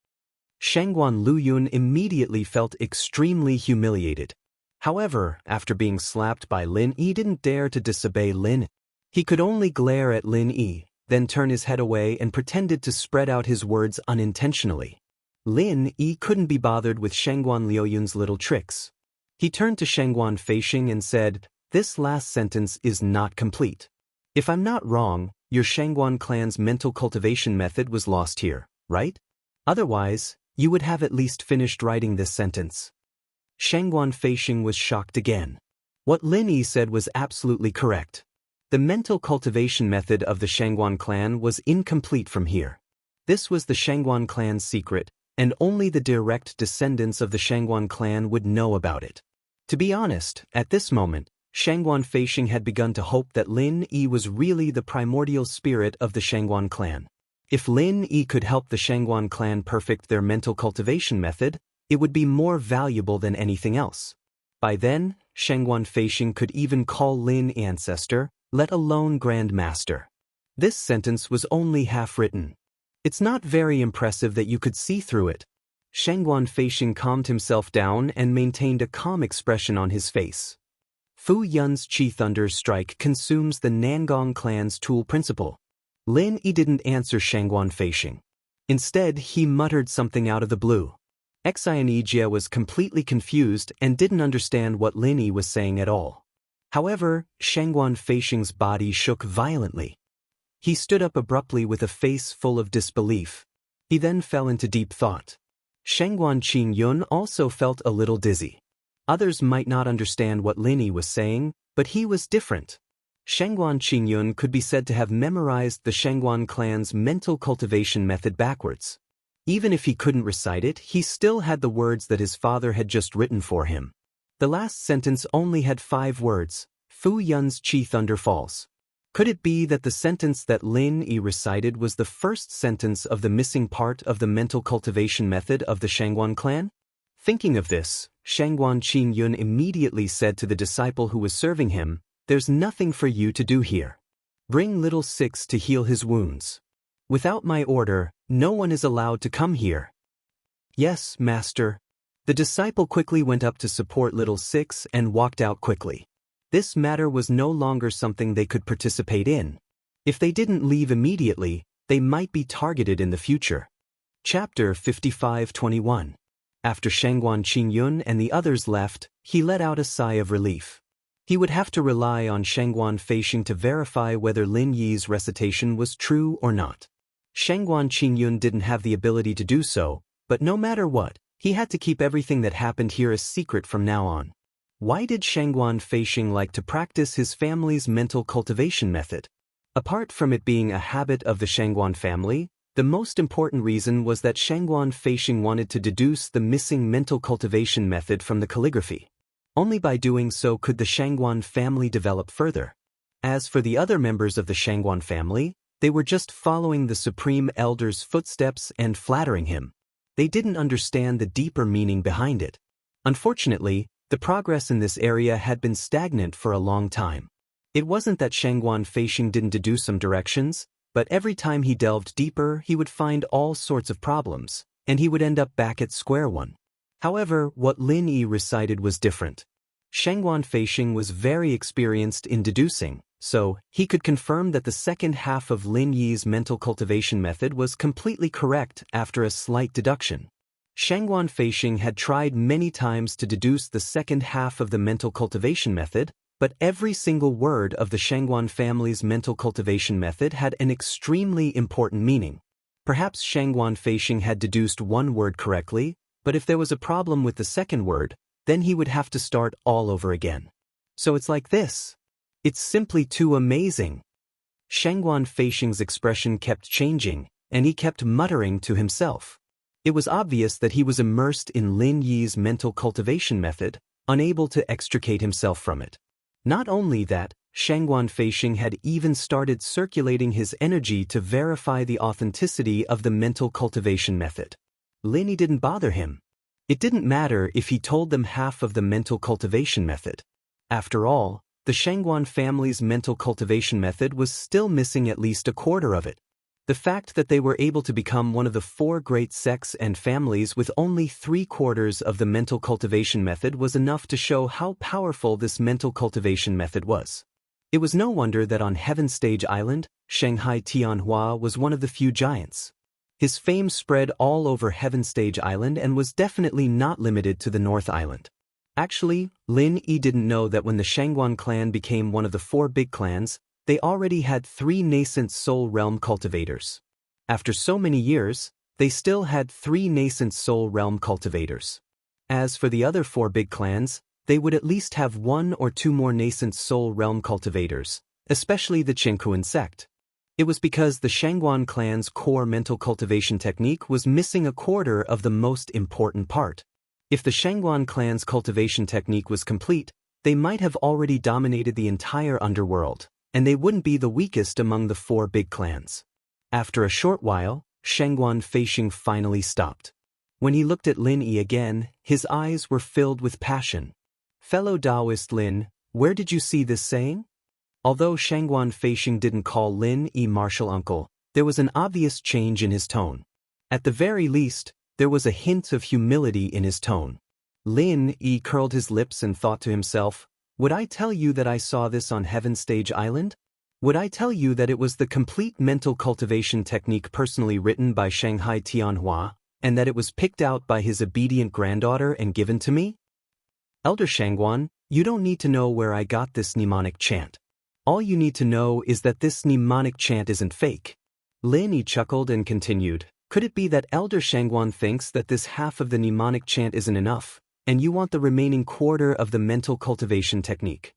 Shangguan Liuyun immediately felt extremely humiliated. However, after being slapped by Lin Yi, didn't dare to disobey Lin. He could only glare at Lin Yi, then turn his head away and pretended to spread out his words unintentionally. Lin Yi couldn't be bothered with Shangguan Liuyun's little tricks. He turned to Shangguan Feixing and said, this last sentence is not complete. If I'm not wrong, your Shangguan clan's mental cultivation method was lost here, right? Otherwise, you would have at least finished writing this sentence. Shangguan Feixing was shocked again. What Lin Yi said was absolutely correct. The mental cultivation method of the Shangguan clan was incomplete from here. This was the Shangguan clan's secret, and only the direct descendants of the Shangguan clan would know about it. To be honest, at this moment, Shangguan Feixing had begun to hope that Lin Yi was really the primordial spirit of the Shangguan clan. If Lin Yi could help the Shangguan clan perfect their mental cultivation method, it would be more valuable than anything else. By then, Shangguan Feixing could even call Lin ancestor, let alone Grand Master. This sentence was only half written. It's not very impressive that you could see through it. Shangguan Feixing calmed himself down and maintained a calm expression on his face. Fu Yun's Qi Thunder Strike consumes the Nangong clan's tool principle. Lin Yi didn't answer Shangguan Feixing. Instead, he muttered something out of the blue. Xianxia was completely confused and didn't understand what Lin Yi was saying at all. However, Shangguan Feixing's body shook violently. He stood up abruptly with a face full of disbelief. He then fell into deep thought. Shangguan Qingyun also felt a little dizzy. Others might not understand what Lin Yi was saying, but he was different. Shangguan Qingyun could be said to have memorized the Shangguan clan's mental cultivation method backwards. Even if he couldn't recite it, he still had the words that his father had just written for him. The last sentence only had 5 words: Fu Yun's Chi Thunder Falls. Could it be that the sentence that Lin Yi recited was the first sentence of the missing part of the mental cultivation method of the Shangguan clan? Thinking of this, Shangguan Qingyun immediately said to the disciple who was serving him, "There's nothing for you to do here. Bring little Six to heal his wounds. Without my order, no one is allowed to come here." "Yes, master." The disciple quickly went up to support little Six and walked out quickly. This matter was no longer something they could participate in. If they didn't leave immediately, they might be targeted in the future. Chapter 55:21. After Shangguan Qingyun and the others left, he let out a sigh of relief. He would have to rely on Shangguan Feishing to verify whether Lin Yi's recitation was true or not. Shangguan Qingyun didn't have the ability to do so, but no matter what, he had to keep everything that happened here a secret from now on. Why did Shangguan Feishing like to practice his family's mental cultivation method? Apart from it being a habit of the Shangguan family, the most important reason was that Shangguan Feishing wanted to deduce the missing mental cultivation method from the calligraphy. Only by doing so could the Shangguan family develop further. As for the other members of the Shangguan family, they were just following the Supreme Elder's footsteps and flattering him. They didn't understand the deeper meaning behind it. Unfortunately, the progress in this area had been stagnant for a long time. It wasn't that Shangguan Feishing didn't deduce some directions, but every time he delved deeper he would find all sorts of problems, and he would end up back at square one. However, what Lin Yi recited was different. Shangguan Feishing was very experienced in deducing, so he could confirm that the second half of Lin Yi's mental cultivation method was completely correct after a slight deduction. Shangguan Feishing had tried many times to deduce the second half of the mental cultivation method, but every single word of the Shangguan family's mental cultivation method had an extremely important meaning. Perhaps Shangguan Feishing had deduced one word correctly, but if there was a problem with the second word, then he would have to start all over again. So it's like this. It's simply too amazing. Shangguan Feishing's expression kept changing, and he kept muttering to himself. It was obvious that he was immersed in Lin Yi's mental cultivation method, unable to extricate himself from it. Not only that, Shangguan Feishing had even started circulating his energy to verify the authenticity of the mental cultivation method. Lin Yi didn't bother him. It didn't matter if he told them half of the mental cultivation method. After all, the Shangguan family's mental cultivation method was still missing at least a quarter of it. The fact that they were able to become one of the 4 great sects and families with only 3/4 of the mental cultivation method was enough to show how powerful this mental cultivation method was. It was no wonder that on Heaven Stage Island, Shanghai Tianhua was one of the few giants. His fame spread all over Heaven Stage Island and was definitely not limited to the North Island. Actually, Lin Yi didn't know that when the Shangguan clan became one of the 4 big clans, they already had 3 nascent soul realm cultivators. After so many years, they still had 3 nascent soul realm cultivators. As for the other 4 big clans, they would at least have 1 or 2 more nascent soul realm cultivators, especially the Qingkuan sect. It was because the Shangguan clan's core mental cultivation technique was missing a quarter of the most important part. If the Shangguan clan's cultivation technique was complete, they might have already dominated the entire underworld, and they wouldn't be the weakest among the 4 big clans. After a short while, Shangguan Feishing finally stopped. When he looked at Lin Yi again, his eyes were filled with passion. "Fellow Daoist Lin, where did you see this saying?" Although Shangguan Feishing didn't call Lin Yi martial uncle, there was an obvious change in his tone. At the very least, there was a hint of humility in his tone. Lin Yi curled his lips and thought to himself, "Would I tell you that I saw this on Heaven Stage Island? Would I tell you that it was the complete mental cultivation technique personally written by Shanghai Tianhua, and that it was picked out by his obedient granddaughter and given to me? Elder Shangguan, you don't need to know where I got this mnemonic chant. All you need to know is that this mnemonic chant isn't fake." Lin Yi chuckled and continued, "Could it be that Elder Shangguan thinks that this half of the mnemonic chant isn't enough, and you want the remaining quarter of the mental cultivation technique?"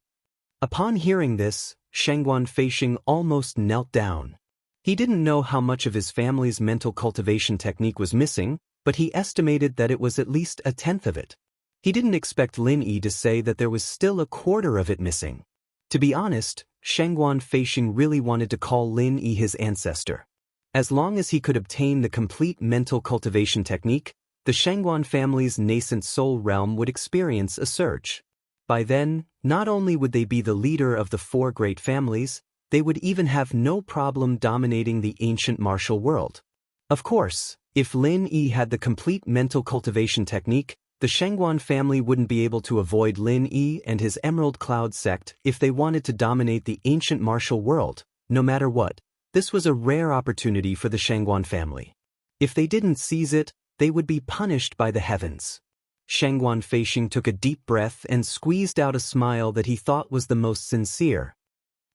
Upon hearing this, Shangguan Feisheng almost knelt down. He didn't know how much of his family's mental cultivation technique was missing, but he estimated that it was at least a tenth of it. He didn't expect Lin Yi to say that there was still a quarter of it missing. To be honest, Shangguan Feisheng really wanted to call Lin Yi his ancestor. As long as he could obtain the complete mental cultivation technique, the Shangguan family's nascent soul realm would experience a surge. By then, not only would they be the leader of the four great families, they would even have no problem dominating the ancient martial world. Of course, if Lin Yi had the complete mental cultivation technique, the Shangguan family wouldn't be able to avoid Lin Yi and his Emerald Cloud sect if they wanted to dominate the ancient martial world, no matter what. This was a rare opportunity for the Shangguan family. If they didn't seize it, they would be punished by the heavens. Shangguan Feisheng took a deep breath and squeezed out a smile that he thought was the most sincere.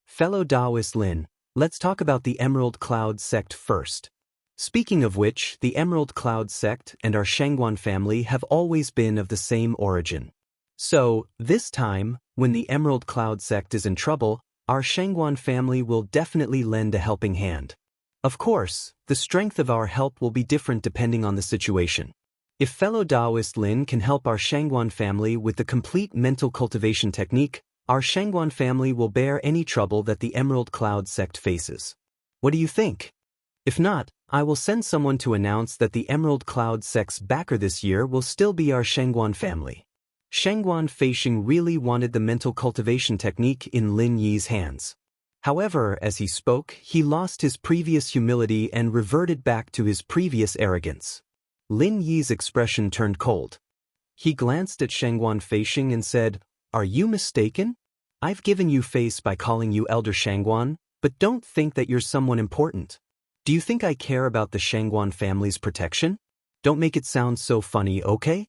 Fellow Daoist Lin, let's talk about the Emerald Cloud sect first. Speaking of which, the Emerald Cloud sect and our Shangguan family have always been of the same origin. So, this time, when the Emerald Cloud sect is in trouble, our Shangguan family will definitely lend a helping hand. Of course, the strength of our help will be different depending on the situation. If fellow Daoist Lin can help our Shangguan family with the complete mental cultivation technique, our Shangguan family will bear any trouble that the Emerald Cloud sect faces. What do you think? If not, I will send someone to announce that the Emerald Cloud sect's backer this year will still be our Shangguan family. Shangguan Feisheng really wanted the mental cultivation technique in Lin Yi's hands. However, as he spoke, he lost his previous humility and reverted back to his previous arrogance. Lin Yi's expression turned cold. He glanced at Shangguan Feisheng and said, "Are you mistaken? I've given you face by calling you Elder Shangguan, but don't think that you're someone important. Do you think I care about the Shangguan family's protection? Don't make it sound so funny, okay?"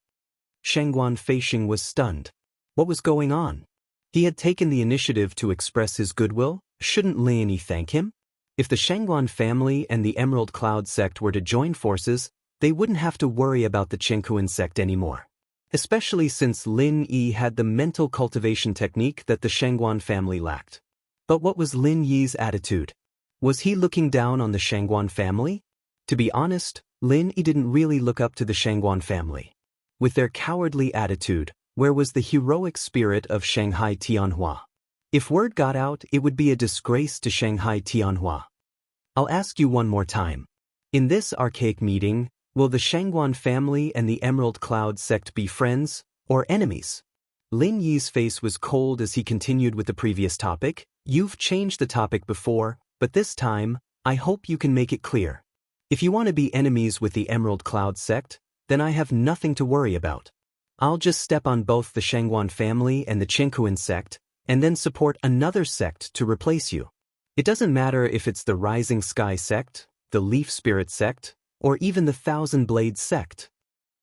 Shangguan Feisheng was stunned. What was going on? He had taken the initiative to express his goodwill. Shouldn't Lin Yi thank him? If the Shangguan family and the Emerald Cloud sect were to join forces, they wouldn't have to worry about the Chengkuan sect anymore. Especially since Lin Yi had the mental cultivation technique that the Shangguan family lacked. But what was Lin Yi's attitude? Was he looking down on the Shangguan family? To be honest, Lin Yi didn't really look up to the Shangguan family. With their cowardly attitude, where was the heroic spirit of Shanghai Tianhua? If word got out, it would be a disgrace to Shanghai Tianhua. I'll ask you one more time. In this archaic meeting, will the Shangguan family and the Emerald Cloud sect be friends or enemies? Lin Yi's face was cold as he continued with the previous topic. You've changed the topic before, but this time, I hope you can make it clear. If you want to be enemies with the Emerald Cloud sect, then I have nothing to worry about. I'll just step on both the Shangguan family and the Chengkuan sect, and then support another sect to replace you. It doesn't matter if it's the Rising Sky sect, the Leaf Spirit sect, or even the Thousand Blades sect.